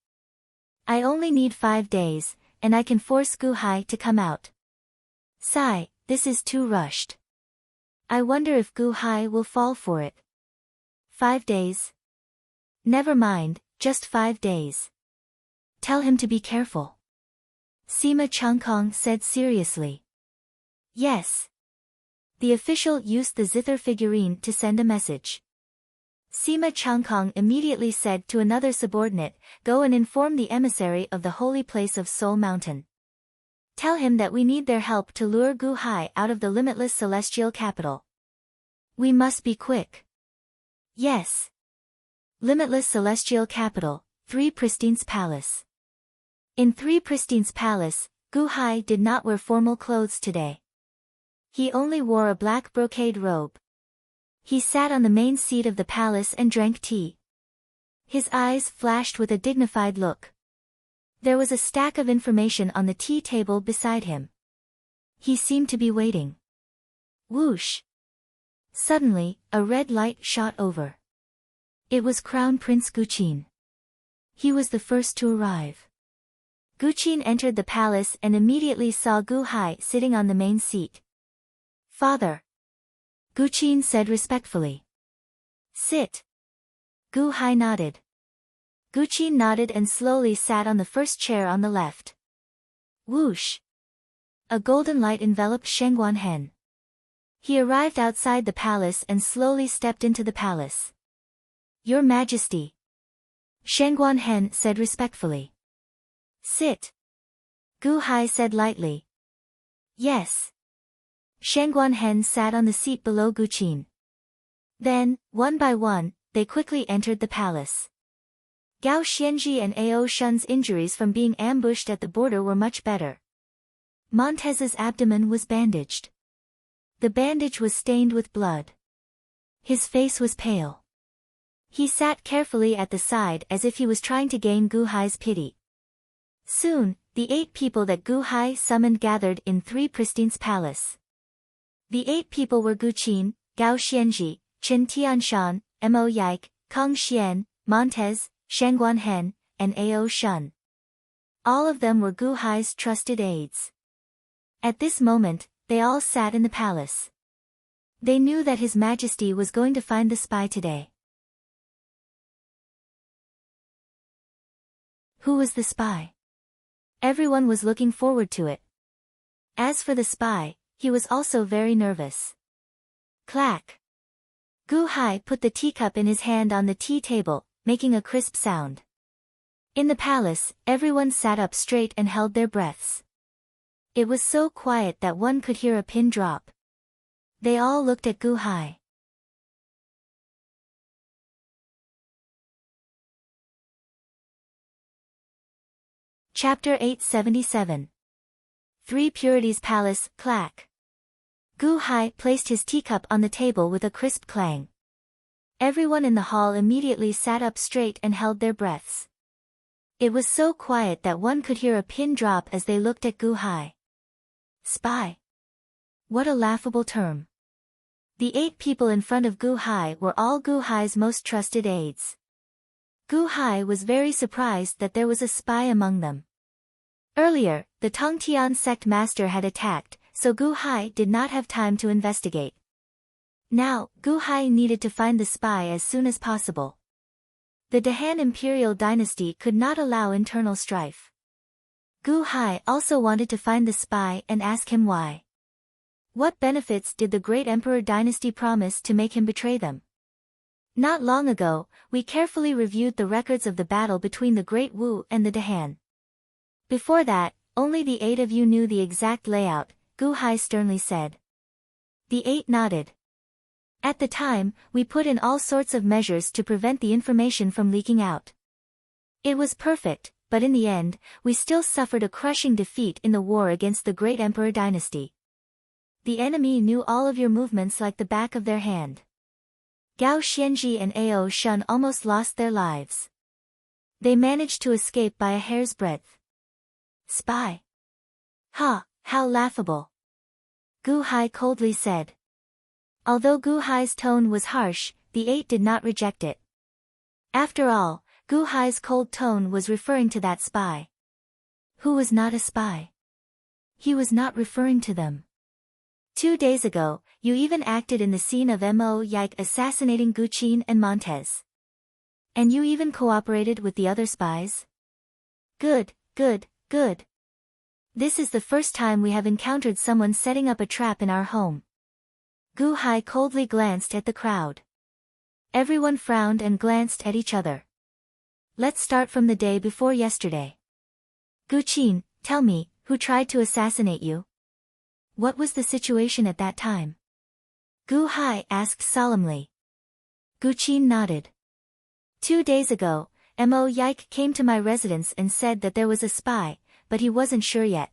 I only need 5 days, and I can force Gu Hai to come out. Sigh, this is too rushed. I wonder if Gu Hai will fall for it. 5 days? Never mind, just 5 days. Tell him to be careful. Sima Changkong said seriously. Yes. The official used the zither figurine to send a message. Sima Changkong immediately said to another subordinate, go and inform the emissary of the holy place of Soul Mountain. Tell him that we need their help to lure Gu Hai out of the limitless celestial capital. We must be quick. Yes. Limitless celestial capital, Three Pristines Palace. In Three Pristines Palace, Gu Hai did not wear formal clothes today. He only wore a black brocade robe. He sat on the main seat of the palace and drank tea. His eyes flashed with a dignified look. There was a stack of information on the tea table beside him. He seemed to be waiting. Whoosh! Suddenly, a red light shot over. It was Crown Prince Guqin. He was the first to arrive. Guqin entered the palace and immediately saw Gu Hai sitting on the main seat. "Father," Guqin said respectfully. "Sit." Gu Hai nodded. Guqin nodded and slowly sat on the first chair on the left. Whoosh! A golden light enveloped Shengguan. He arrived outside the palace and slowly stepped into the palace. "Your Majesty," Shengguan said respectfully. "Sit," Gu Hai said lightly. "Yes." Shengguan sat on the seat below Guqin. Then, one by one, they quickly entered the palace. Gao Xianji and Ao Shun's injuries from being ambushed at the border were much better. Montez's abdomen was bandaged. The bandage was stained with blood. His face was pale. He sat carefully at the side as if he was trying to gain Gu Hai's pity. Soon, the 8 people that Gu Hai summoned gathered in 3 Pristine's palace. The 8 people were Guqin, Gao Xianji, Chen Tianshan, Mo Yike, Kong Xian, Montez, Shengguan, and Ao Shun. All of them were Gu Hai's trusted aides. At this moment, they all sat in the palace. They knew that His Majesty was going to find the spy today. Who was the spy? Everyone was looking forward to it. As for the spy, he was also very nervous. Clack! Gu Hai put the teacup in his hand on the tea table, making a crisp sound. In the palace, everyone sat up straight and held their breaths. It was so quiet that one could hear a pin drop. They all looked at Gu Hai. Chapter 877. 3 Purities Palace, Clack. Gu Hai placed his teacup on the table with a crisp clang. Everyone in the hall immediately sat up straight and held their breaths. It was so quiet that one could hear a pin drop as they looked at Gu Hai. Spy. What a laughable term. The 8 people in front of Gu Hai were all Gu Hai's most trusted aides. Gu Hai was very surprised that there was a spy among them. Earlier, the Tongtian sect master had attacked, so Gu Hai did not have time to investigate. Now, Gu Hai needed to find the spy as soon as possible. The Dahan imperial dynasty could not allow internal strife. Gu Hai also wanted to find the spy and ask him why. What benefits did the great emperor dynasty promise to make him betray them? Not long ago, we carefully reviewed the records of the battle between the Great Wu and the Dahan. Before that, only the 8 of you knew the exact layout, Gu Hai sternly said. The 8 nodded. At the time, we put in all sorts of measures to prevent the information from leaking out. It was perfect, but in the end, we still suffered a crushing defeat in the war against the Great Emperor dynasty. The enemy knew all of your movements like the back of their hand. Gao Xianji and Ao Shun almost lost their lives. They managed to escape by a hair's breadth. Spy. Ha, how laughable. Gu Hai coldly said. Although Gu Hai's tone was harsh, the 8 did not reject it. After all, Gu Hai's cold tone was referring to that spy. Who was not a spy? He was not referring to them. 2 days ago, you even acted in the scene of Mo Yike assassinating Guqin and Montez. And you even cooperated with the other spies? Good, good, good. This is the first time we have encountered someone setting up a trap in our home. Gu Hai coldly glanced at the crowd. Everyone frowned and glanced at each other. Let's start from the day before yesterday. Guqin, tell me, who tried to assassinate you? What was the situation at that time? Gu Hai asked solemnly. Guqin nodded. 2 days ago, Mo Yike came to my residence and said that there was a spy, but he wasn't sure yet.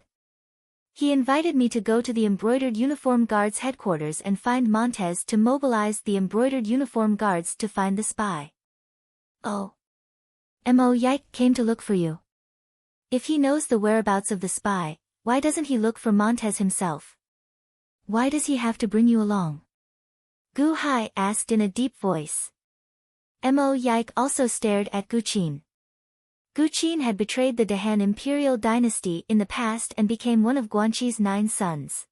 He invited me to go to the Embroidered Uniform Guards headquarters and find Montez to mobilize the Embroidered Uniform Guards to find the spy. Oh. Mo Yike came to look for you. If he knows the whereabouts of the spy, why doesn't he look for Montez himself? Why does he have to bring you along? Gu Hai asked in a deep voice. Mo Yike also stared at Guqin. Gu Qin had betrayed the Han imperial dynasty in the past and became one of Guanqi's 9 sons.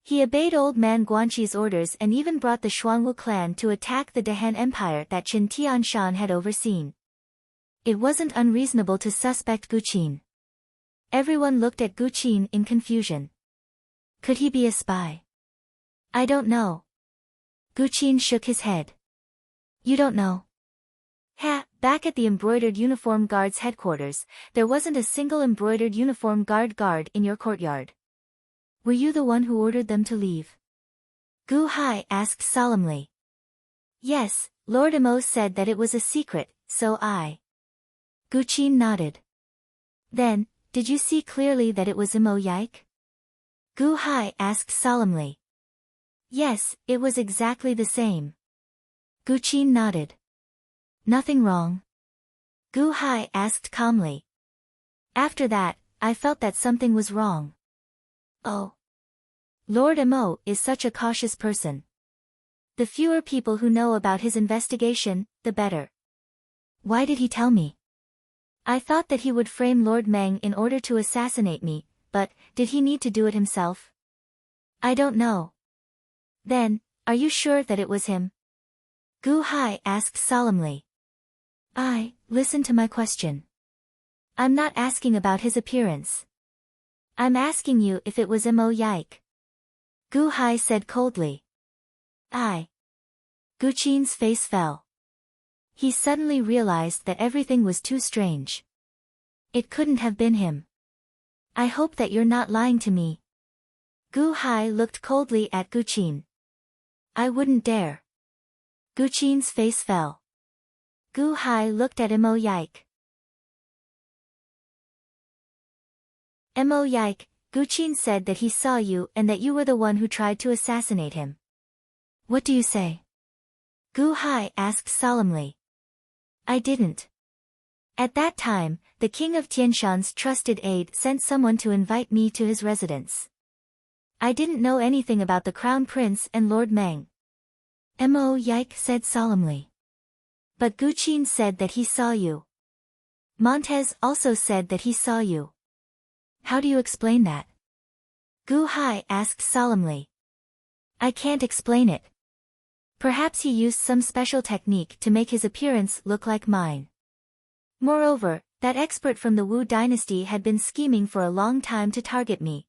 He obeyed old man Guanqi's orders and even brought the Xuanwu clan to attack the Han Empire that Qin Tianshan had overseen. It wasn't unreasonable to suspect Gu Qin. Everyone looked at Gu Qin in confusion. Could he be a spy? I don't know. Gu Qin shook his head. You don't know? Back at the embroidered uniform guard's headquarters, there wasn't a single embroidered uniform guard in your courtyard. Were you the one who ordered them to leave? Gu Hai asked solemnly. Yes, Lord Imo said that it was a secret, so I. Gu Qin nodded. Then, did you see clearly that it was Imo Yike? Gu Hai asked solemnly. Yes, it was exactly the same. Gu Qin nodded. Nothing wrong? Gu Hai asked calmly. After that, I felt that something was wrong. Oh. Lord Imo is such a cautious person. The fewer people who know about his investigation, the better. Why did he tell me? I thought that he would frame Lord Meng in order to assassinate me, but, did he need to do it himself? I don't know. Then, are you sure that it was him? Gu Hai asked solemnly. Listen to my question. I'm not asking about his appearance. I'm asking you if it was Imo Yike. Gu Hai said coldly. Gu Qin's face fell. He suddenly realized that everything was too strange. It couldn't have been him. I hope that you're not lying to me. Gu Hai looked coldly at Gu Qin. I wouldn't dare. Gu Qin's face fell. Gu Hai looked at Imo Yike. Imo Yike, Gu Qin said that he saw you and that you were the one who tried to assassinate him. What do you say? Gu Hai asked solemnly. I didn't. At that time, the king of Tianshan's trusted aide sent someone to invite me to his residence. I didn't know anything about the crown prince and Lord Meng. Imo Yike said solemnly. But Gu Qin said that he saw you. Montez also said that he saw you. How do you explain that? Gu Hai asked solemnly. I can't explain it. Perhaps he used some special technique to make his appearance look like mine. Moreover, that expert from the Wu dynasty had been scheming for a long time to target me.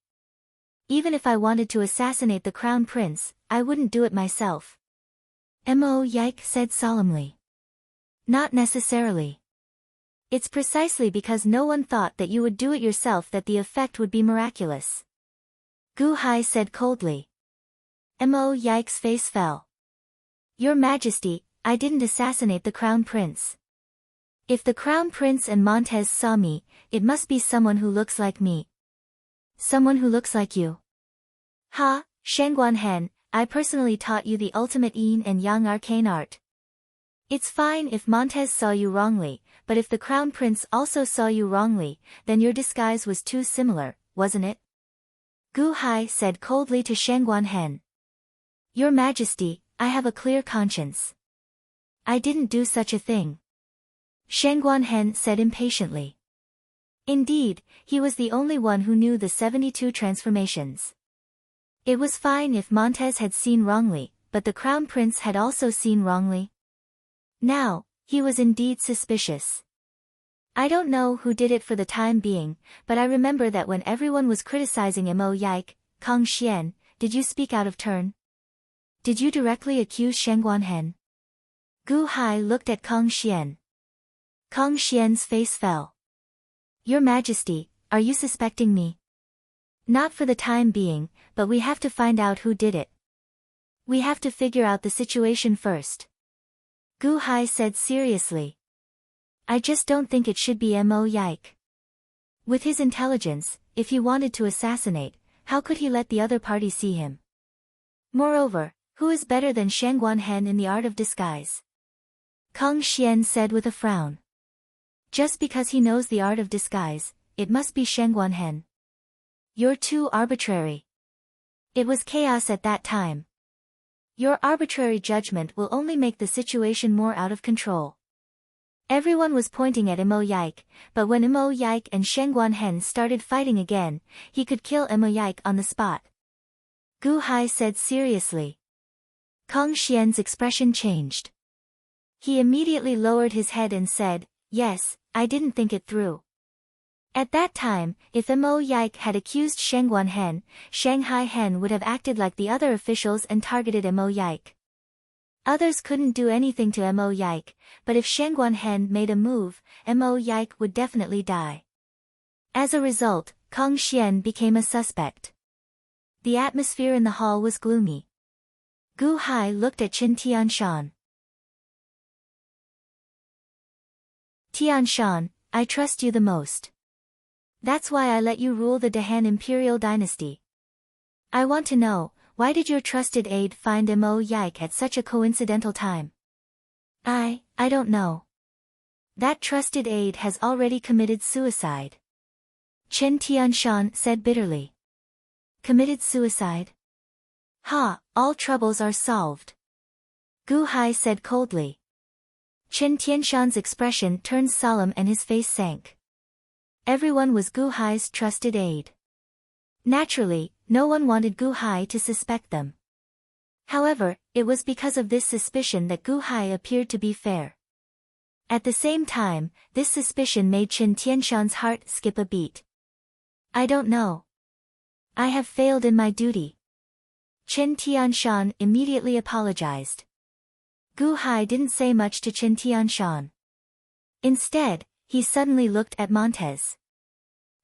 Even if I wanted to assassinate the crown prince, I wouldn't do it myself. Imo Yike said solemnly. Not necessarily. It's precisely because no one thought that you would do it yourself that the effect would be miraculous. Gu Hai said coldly. Imo Yike's face fell. Your Majesty, I didn't assassinate the crown prince. If the crown prince and Montez saw me, it must be someone who looks like me. Someone who looks like you. Shangguan, I personally taught you the ultimate yin and yang arcane art. It's fine if Montez saw you wrongly, but if the crown prince also saw you wrongly, then your disguise was too similar, wasn't it? Gu Hai said coldly to Shangguan. Your Majesty, I have a clear conscience. I didn't do such a thing. Shangguan said impatiently. Indeed, he was the only one who knew the 72 transformations. It was fine if Montez had seen wrongly, but the crown prince had also seen wrongly. Now, he was indeed suspicious. I don't know who did it for the time being, but I remember that when everyone was criticizing Imo Yike, Kong Xian, did you speak out of turn? Did you directly accuse Shangguan? Gu Hai looked at Kong Xian. Kong Xian's face fell. Your Majesty, are you suspecting me? Not for the time being, but we have to find out who did it. We have to figure out the situation first. Gu Hai said seriously. I just don't think it should be Imo Yike. With his intelligence, if he wanted to assassinate, how could he let the other party see him? Moreover, who is better than Shangguan in the art of disguise? Kong Xian said with a frown. Just because he knows the art of disguise, it must be Shangguan. You're too arbitrary. It was chaos at that time. Your arbitrary judgment will only make the situation more out of control. Everyone was pointing at Imo Yike, but when Imo Yike and Shengguan Hen started fighting again, he could kill Imo Yike on the spot. Gu Hai said seriously. Kong Xian's expression changed. He immediately lowered his head and said, "Yes, I didn't think it through." At that time, if Imo Yike had accused Shengguan Hen, Shanghai Hen would have acted like the other officials and targeted Imo Yike. Others couldn't do anything to Imo Yike, but if Shengguan Hen made a move, Imo Yike would definitely die. As a result, Kong Xian became a suspect. The atmosphere in the hall was gloomy. Gu Hai looked at Qin Tianshan. "Tianshan, I trust you the most. That's why I let you rule the Dehan imperial dynasty. I want to know, why did your trusted aide find Imo Yike at such a coincidental time?" I don't know. That trusted aide has already committed suicide." Chen Tianshan said bitterly. "Committed suicide? Ha, all troubles are solved." Gu Hai said coldly. Chen Tianshan's expression turned solemn and his face sank. Everyone was Gu Hai's trusted aide. Naturally, no one wanted Gu Hai to suspect them. However, it was because of this suspicion that Gu Hai appeared to be fair. At the same time, this suspicion made Chen Tianshan's heart skip a beat. "I don't know. I have failed in my duty." Chen Tianshan immediately apologized. Gu Hai didn't say much to Chen Tianshan. Instead, he suddenly looked at Montez.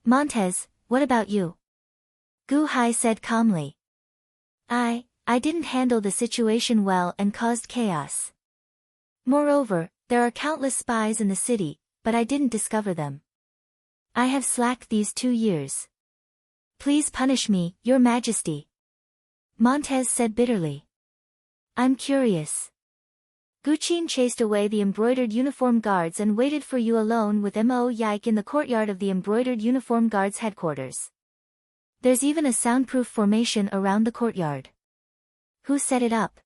"Montez, what about you?" Gu Hai said calmly. I didn't handle the situation well and caused chaos. Moreover, there are countless spies in the city, but I didn't discover them. I have slacked these 2 years. Please punish me, Your Majesty." Montez said bitterly. "I'm curious. Guqin chased away the embroidered uniform guards and waited for you alone with Mo Yike in the courtyard of the embroidered uniform guards headquarters. There's even a soundproof formation around the courtyard. Who set it up?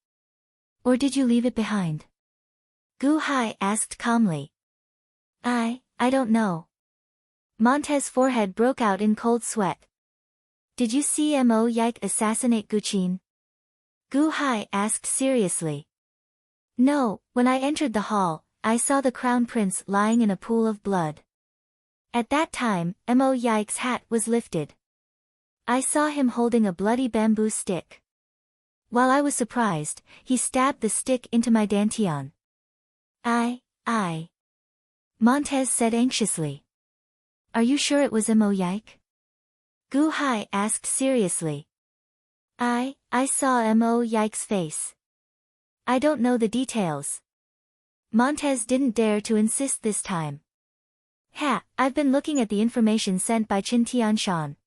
Or did you leave it behind?" Gu Hai asked calmly. I don't know." Montez's forehead broke out in cold sweat. "Did you see Mo Yike assassinate Guqin?" Gu Hai asked seriously. "No, when I entered the hall, I saw the crown prince lying in a pool of blood. At that time, Mo Yike's hat was lifted. I saw him holding a bloody bamboo stick. While I was surprised, he stabbed the stick into my dantian." I. Montez said anxiously. "Are you sure it was Mo Yike?" Gu Hai asked seriously. I saw Mo Yike's face. I don't know the details." Montez didn't dare to insist this time. I've been looking at the information sent by Qin Tianshan.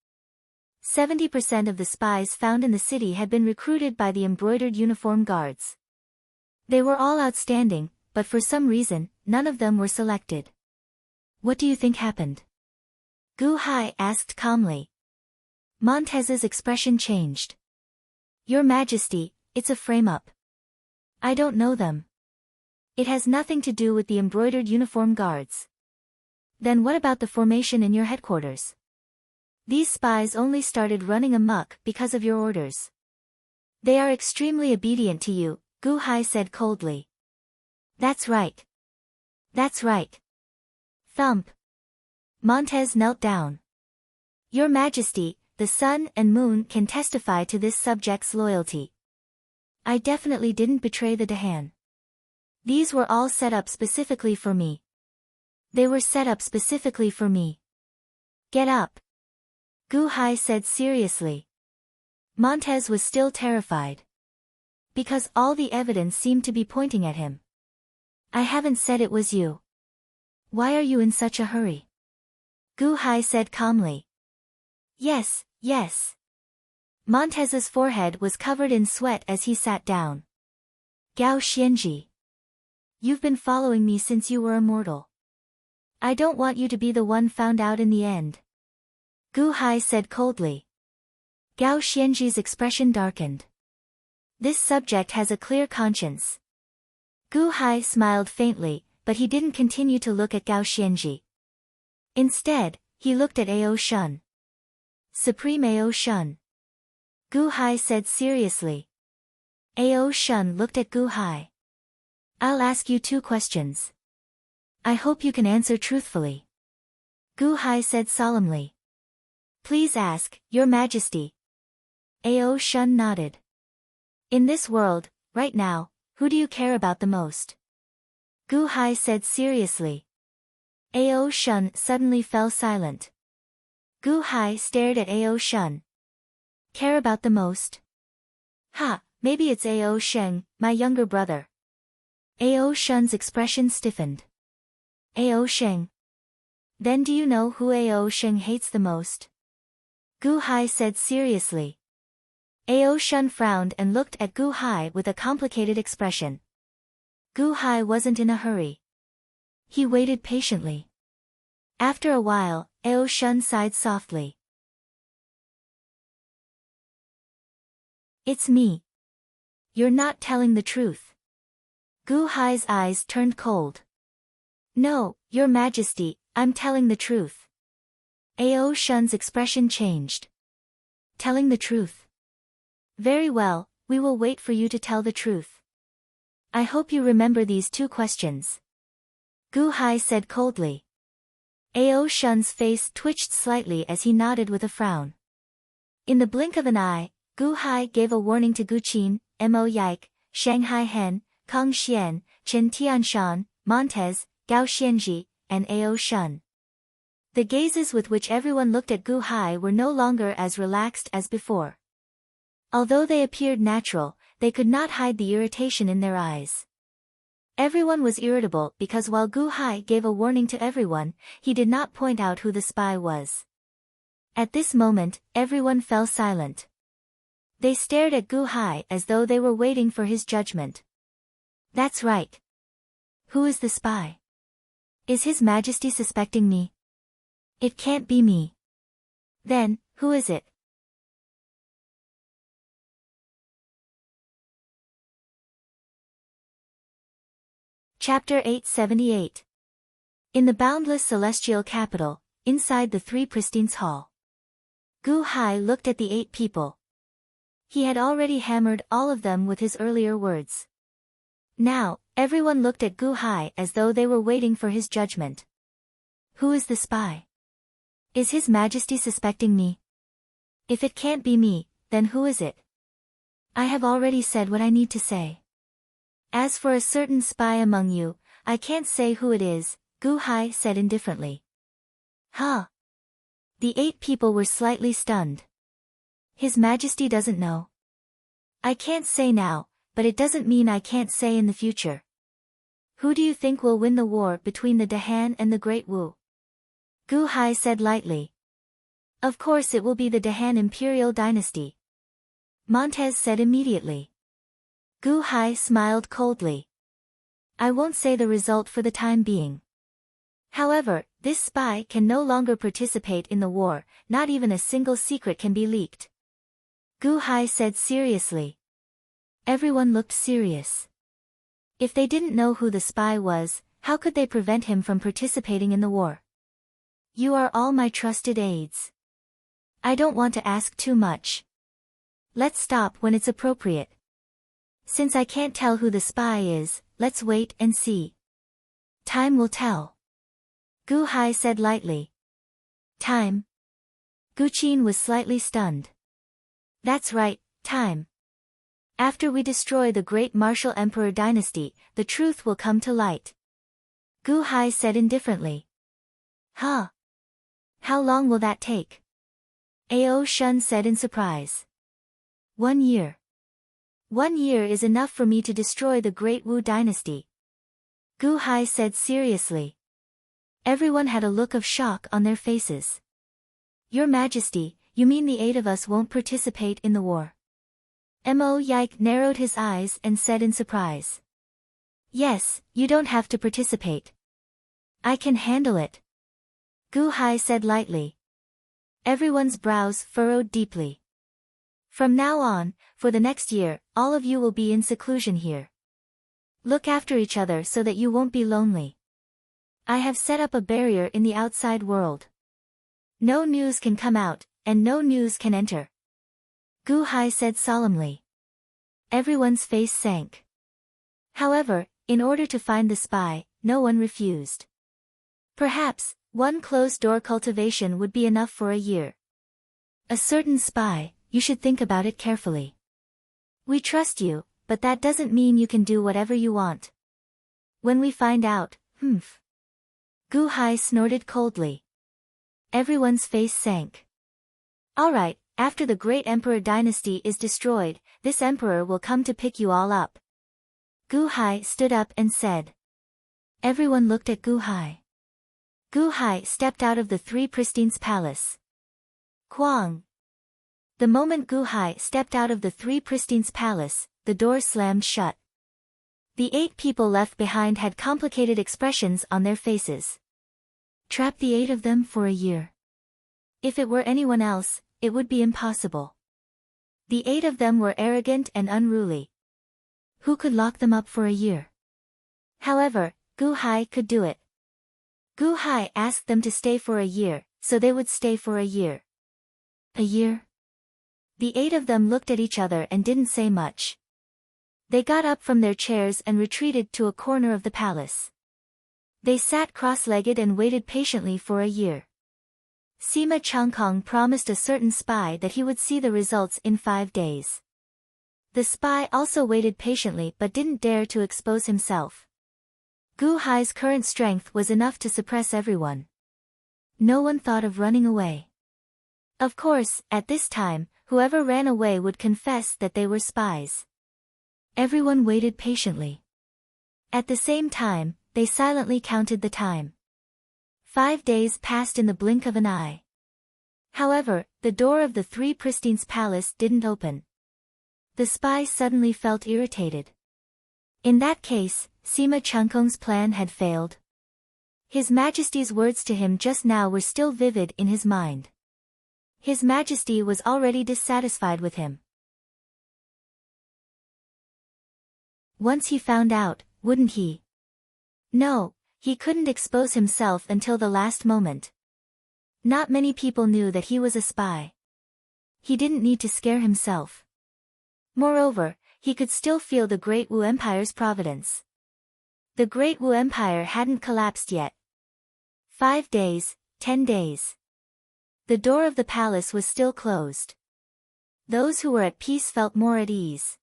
70% of the spies found in the city had been recruited by the embroidered uniform guards. They were all outstanding, but for some reason, none of them were selected. What do you think happened?" Gu Hai asked calmly. Montez's expression changed. "Your Majesty, it's a frame-up. I don't know them. It has nothing to do with the embroidered uniform guards." "Then what about the formation in your headquarters? These spies only started running amok because of your orders. They are extremely obedient to you," Gu Hai said coldly. That's right. Thump. Montez knelt down. "Your Majesty, the sun and moon can testify to this subject's loyalty. I definitely didn't betray the Dahan. These were all set up specifically for me. They were set up specifically for me. Get up." Gu Hai said seriously. Montez was still terrified. Because all the evidence seemed to be pointing at him. "I haven't said it was you. Why are you in such a hurry?" Gu Hai said calmly. Yes. Montez's forehead was covered in sweat as he sat down. "Gao Xianji. You've been following me since you were immortal. I don't want you to be the one found out in the end." Gu Hai said coldly. Gao Xianji's expression darkened. This subject has a clear conscience. Gu Hai smiled faintly, but he didn't continue to look at Gao Xianji. Instead, he looked at Ao Shun. Supreme Ao Shun. Gu Hai said seriously. Ao Shun looked at Gu Hai. I'll ask you 2 questions. I hope you can answer truthfully. Gu Hai said solemnly. Please ask, Your Majesty. Ao Shun nodded. In this world, right now, who do you care about the most? Gu Hai said seriously. Ao Shun suddenly fell silent. Gu Hai stared at Ao Shun. Care about the most? Ha, maybe it's Ao Sheng, my younger brother. Ao Shun's expression stiffened. Ao Sheng. Then do you know who Ao Sheng hates the most? Gu Hai said seriously. Ao Shun frowned and looked at Gu Hai with a complicated expression. Gu Hai wasn't in a hurry. He waited patiently. After a while, Ao Shun sighed softly. It's me. You're not telling the truth. Gu Hai's eyes turned cold. No, Your Majesty, I'm telling the truth. Ao Shun's expression changed. Telling the truth. Very well, we will wait for you to tell the truth. I hope you remember these 2 questions. Gu Hai said coldly. Ao Shun's face twitched slightly as he nodded with a frown. In the blink of an eye, Gu Hai gave a warning to Gu Qin, Mo Yike, Shanghai Hen, Kong Xian, Chen Tianshan, Montez, Gao Xianji, and Ao Shun. The gazes with which everyone looked at Gu Hai were no longer as relaxed as before. Although they appeared natural, they could not hide the irritation in their eyes. Everyone was irritable because while Gu Hai gave a warning to everyone, he did not point out who the spy was. At this moment, everyone fell silent. They stared at Gu Hai as though they were waiting for his judgment. That's right. Who is the spy? Is His Majesty suspecting me? It can't be me. Then, who is it? Chapter 878. In the boundless celestial capital, inside the 3 Pristines Hall. Gu Hai looked at the 8 people. He had already hammered all of them with his earlier words. Now, everyone looked at Gu Hai as though they were waiting for his judgment. Who is the spy? Is His Majesty suspecting me? If it can't be me, then who is it? I have already said what I need to say. As for a certain spy among you, I can't say who it is, Gu Hai said indifferently. Huh? The 8 people were slightly stunned. His Majesty doesn't know. I can't say now, but it doesn't mean I can't say in the future. Who do you think will win the war between the Dahan and the Great Wu? Gu Hai said lightly. Of course it will be the Dahan Imperial Dynasty. Montez said immediately. Gu Hai smiled coldly. I won't say the result for the time being. However, this spy can no longer participate in the war, not even a single secret can be leaked. Gu Hai said seriously. Everyone looked serious. If they didn't know who the spy was, how could they prevent him from participating in the war? You are all my trusted aides. I don't want to ask too much. Let's stop when it's appropriate. Since I can't tell who the spy is, let's wait and see. Time will tell. Gu Hai said lightly. Time? Gu Qin was slightly stunned. That's right, time. After we destroy the great martial emperor dynasty, the truth will come to light. Gu Hai said indifferently. Huh? How long will that take? Ao Shun said in surprise. 1 year. 1 year is enough for me to destroy the great Wu dynasty. Gu Hai said seriously. Everyone had a look of shock on their faces. Your Majesty, you mean the 8 of us won't participate in the war? Mo Yike narrowed his eyes and said in surprise. Yes, you don't have to participate. I can handle it. Gu Hai said lightly. Everyone's brows furrowed deeply. From now on, for the next year, all of you will be in seclusion here. Look after each other so that you won't be lonely. I have set up a barrier in the outside world. No news can come out, and no news can enter. Gu Hai said solemnly. Everyone's face sank. However, in order to find the spy, no one refused. Perhaps, one closed-door cultivation would be enough for a year. A certain spy, you should think about it carefully. We trust you, but that doesn't mean you can do whatever you want. When we find out, Gu Hai snorted coldly. Everyone's face sank. Alright, after the great emperor dynasty is destroyed, this emperor will come to pick you all up. Gu Hai stood up and said. Everyone looked at Gu Hai. Gu Hai stepped out of the Three Pristines Palace. Kwang. The moment Gu Hai stepped out of the Three Pristines Palace, the door slammed shut. The 8 people left behind had complicated expressions on their faces. Trap the 8 of them for a year. If it were anyone else, it would be impossible. The 8 of them were arrogant and unruly. Who could lock them up for a year? However, Gu Hai could do it. Gu Hai asked them to stay for a year, so they would stay for a year. A year? The 8 of them looked at each other and didn't say much. They got up from their chairs and retreated to a corner of the palace. They sat cross-legged and waited patiently for a year. Sima Changkong promised a certain spy that he would see the results in 5 days. The spy also waited patiently but didn't dare to expose himself. Gu Hai's current strength was enough to suppress everyone. No one thought of running away. Of course, at this time, whoever ran away would confess that they were spies. Everyone waited patiently. At the same time, they silently counted the time. 5 days passed in the blink of an eye. However, the door of the Three Pristines Palace didn't open. The spy suddenly felt irritated. In that case, Sima Changkong's plan had failed. His Majesty's words to him just now were still vivid in his mind. His Majesty was already dissatisfied with him. Once he found out, wouldn't he? No, he couldn't expose himself until the last moment. Not many people knew that he was a spy. He didn't need to scare himself. Moreover, he could still feel the Great Wu Empire's providence. The Great Wu Empire hadn't collapsed yet. 5 days, 10 days. The door of the palace was still closed. Those who were at peace felt more at ease.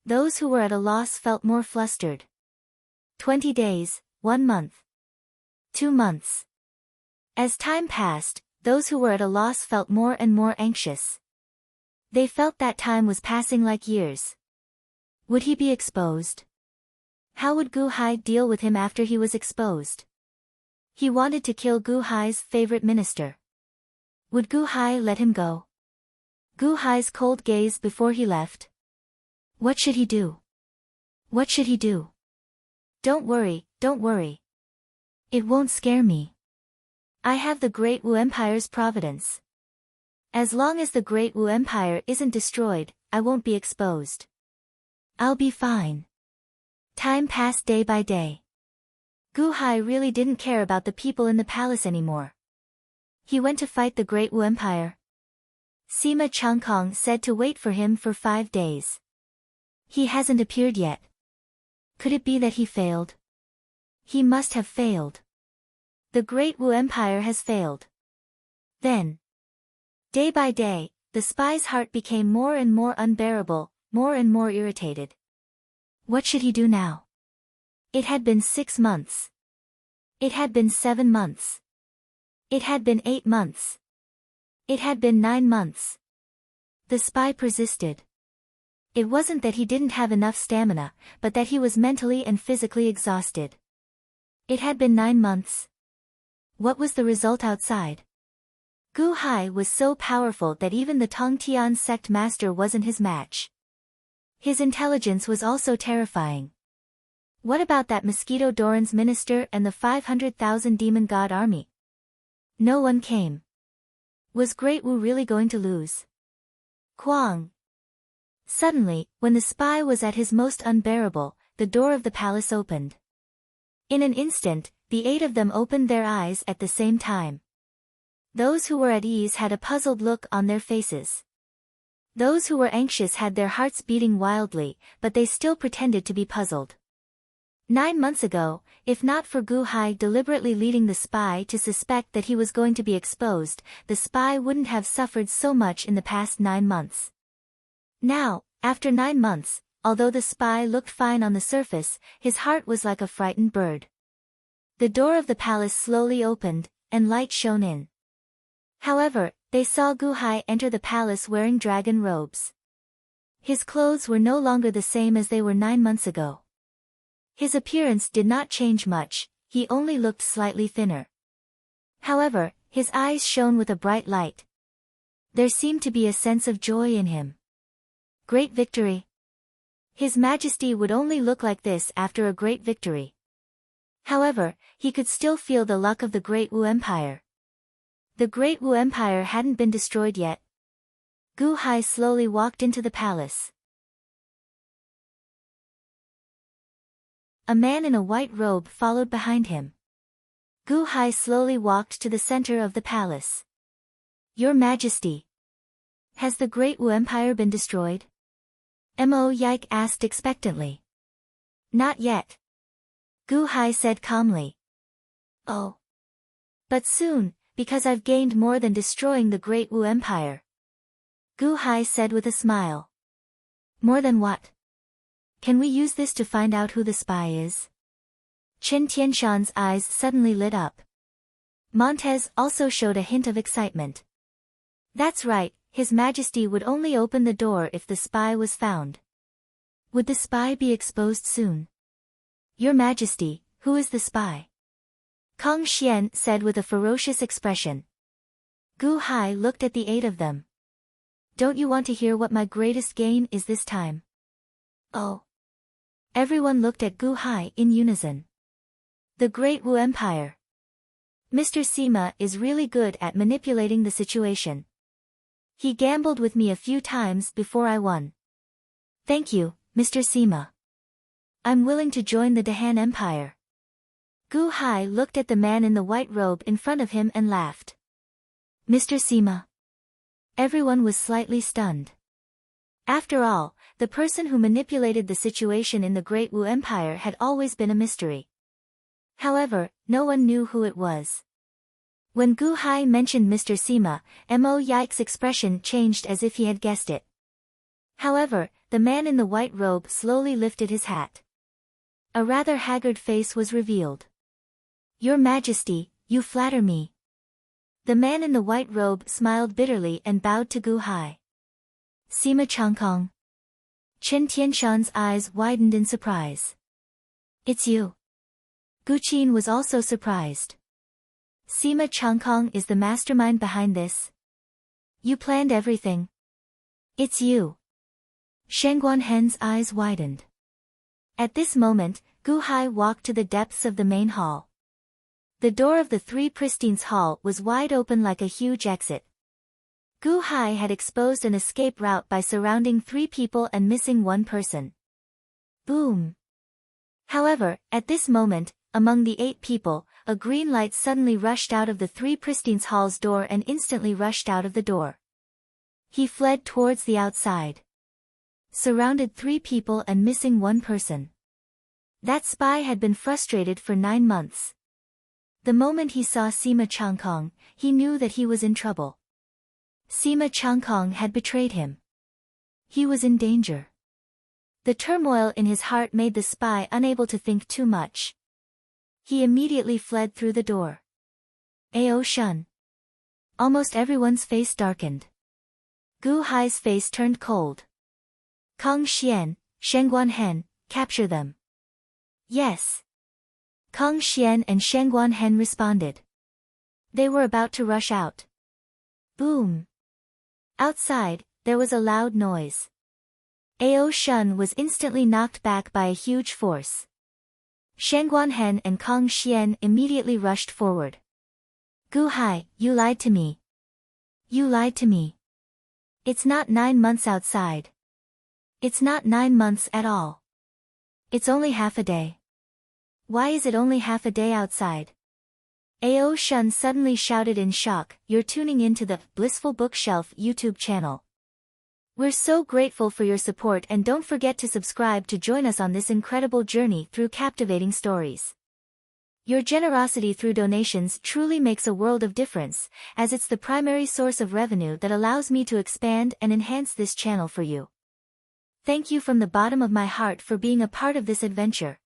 Those who were at a loss felt more flustered. 20 days, 1 month. 2 months. As time passed, those who were at a loss felt more and more anxious. They felt that time was passing like years. Would he be exposed? How would Gu Hai deal with him after he was exposed? He wanted to kill Gu Hai's favorite minister. Would Gu Hai let him go? Gu Hai's cold gaze before he left. What should he do? What should he do? Don't worry, don't worry. It won't scare me. I have the Great Wu Empire's providence. As long as the Great Wu Empire isn't destroyed, I won't be exposed. I'll be fine. Time passed day by day. Gu Hai really didn't care about the people in the palace anymore. He went to fight the Great Wu Empire. Sima Changkong said to wait for him for 5 days. He hasn't appeared yet. Could it be that he failed? He must have failed. The Great Wu Empire has failed. Then, day by day, the spy's heart became more and more unbearable, more and more irritated. What should he do now? It had been 6 months. It had been 7 months. It had been 8 months. It had been 9 months. The spy persisted. It wasn't that he didn't have enough stamina, but that he was mentally and physically exhausted. It had been 9 months. What was the result outside? Gu Hai was so powerful that even the Tongtian sect master wasn't his match. His intelligence was also terrifying. What about that Mosquito Doran's minister and the 500,000 demon god army? No one came. Was Great Wu really going to lose? Kwang. Suddenly, when the spy was at his most unbearable, the door of the palace opened. In an instant, the 8 of them opened their eyes at the same time. Those who were at ease had a puzzled look on their faces. Those who were anxious had their hearts beating wildly, but they still pretended to be puzzled. 9 months ago, if not for Gu Hai deliberately leading the spy to suspect that he was going to be exposed, the spy wouldn't have suffered so much in the past 9 months. Now, after 9 months, although the spy looked fine on the surface, his heart was like a frightened bird. The door of the palace slowly opened, and light shone in. However, they saw Gu Hai enter the palace wearing dragon robes. His clothes were no longer the same as they were 9 months ago. His appearance did not change much, he only looked slightly thinner. However, his eyes shone with a bright light. There seemed to be a sense of joy in him. Great victory. His Majesty would only look like this after a great victory. However, he could still feel the luck of the Great Wu Empire. The Great Wu Empire hadn't been destroyed yet. Gu Hai slowly walked into the palace. A man in a white robe followed behind him. Gu Hai slowly walked to the center of the palace. Your Majesty. Has the Great Wu Empire been destroyed? Mo Yike asked expectantly. Not yet. Gu Hai said calmly. Oh. But soon, because I've gained more than destroying the Great Wu Empire. Gu Hai said with a smile. More than what? Can we use this to find out who the spy is? Chen Tianshan's eyes suddenly lit up. Montez also showed a hint of excitement. That's right, His Majesty would only open the door if the spy was found. Would the spy be exposed soon? Your Majesty, who is the spy? Kong Xian said with a ferocious expression. Gu Hai looked at the 8 of them. Don't you want to hear what my greatest gain is this time? Oh. Everyone looked at Gu Hai in unison. The Great Wu Empire. Mr. Sima is really good at manipulating the situation. He gambled with me a few times before I won. Thank you, Mr. Sima. I'm willing to join the Dahan Empire. Gu Hai looked at the man in the white robe in front of him and laughed. Mr. Sima. Everyone was slightly stunned. After all, the person who manipulated the situation in the Great Wu Empire had always been a mystery. However, no one knew who it was. When Gu Hai mentioned Mr. Sima, Mo Yike's expression changed as if he had guessed it. However, the man in the white robe slowly lifted his hat. A rather haggard face was revealed. Your Majesty, you flatter me. The man in the white robe smiled bitterly and bowed to Gu Hai. Sima Changkong. Chen Tianshan's eyes widened in surprise. It's you. Gu Qin was also surprised. Sima Changkong is the mastermind behind this. You planned everything. It's you. Shen Guanhen's eyes widened. At this moment, Gu Hai walked to the depths of the main hall. The door of the Three Pristines Hall was wide open like a huge exit. Gu Hai had exposed an escape route by surrounding 3 people and missing 1 person. Boom. However, at this moment, among the 8 people, a green light suddenly rushed out of the Three Pristines Hall's door and instantly rushed out of the door. He fled towards the outside. Surrounded 3 people and missing 1 person. That spy had been frustrated for 9 months. The moment he saw Sima Changkong, he knew that he was in trouble. Sima Changkong had betrayed him. He was in danger. The turmoil in his heart made the spy unable to think too much. He immediately fled through the door. Ao Shun. Almost everyone's face darkened. Gu Hai's face turned cold. Kong Xian, Shen Guanhen, capture them. Yes. Kong Xian and Shen Guanhen responded. They were about to rush out. Boom. Outside, there was a loud noise. Ao Shun was instantly knocked back by a huge force. Shen Guanhen and Kong Xian immediately rushed forward. Gu Hai, you lied to me. You lied to me. It's not 9 months outside. It's not 9 months at all. It's only half a day. Why is it only half a day outside? Ao Shun suddenly shouted in shock. You're tuning into the Blissful Bookshelf YouTube channel. We're so grateful for your support, and don't forget to subscribe to join us on this incredible journey through captivating stories. Your generosity through donations truly makes a world of difference, as it's the primary source of revenue that allows me to expand and enhance this channel for you. Thank you from the bottom of my heart for being a part of this adventure.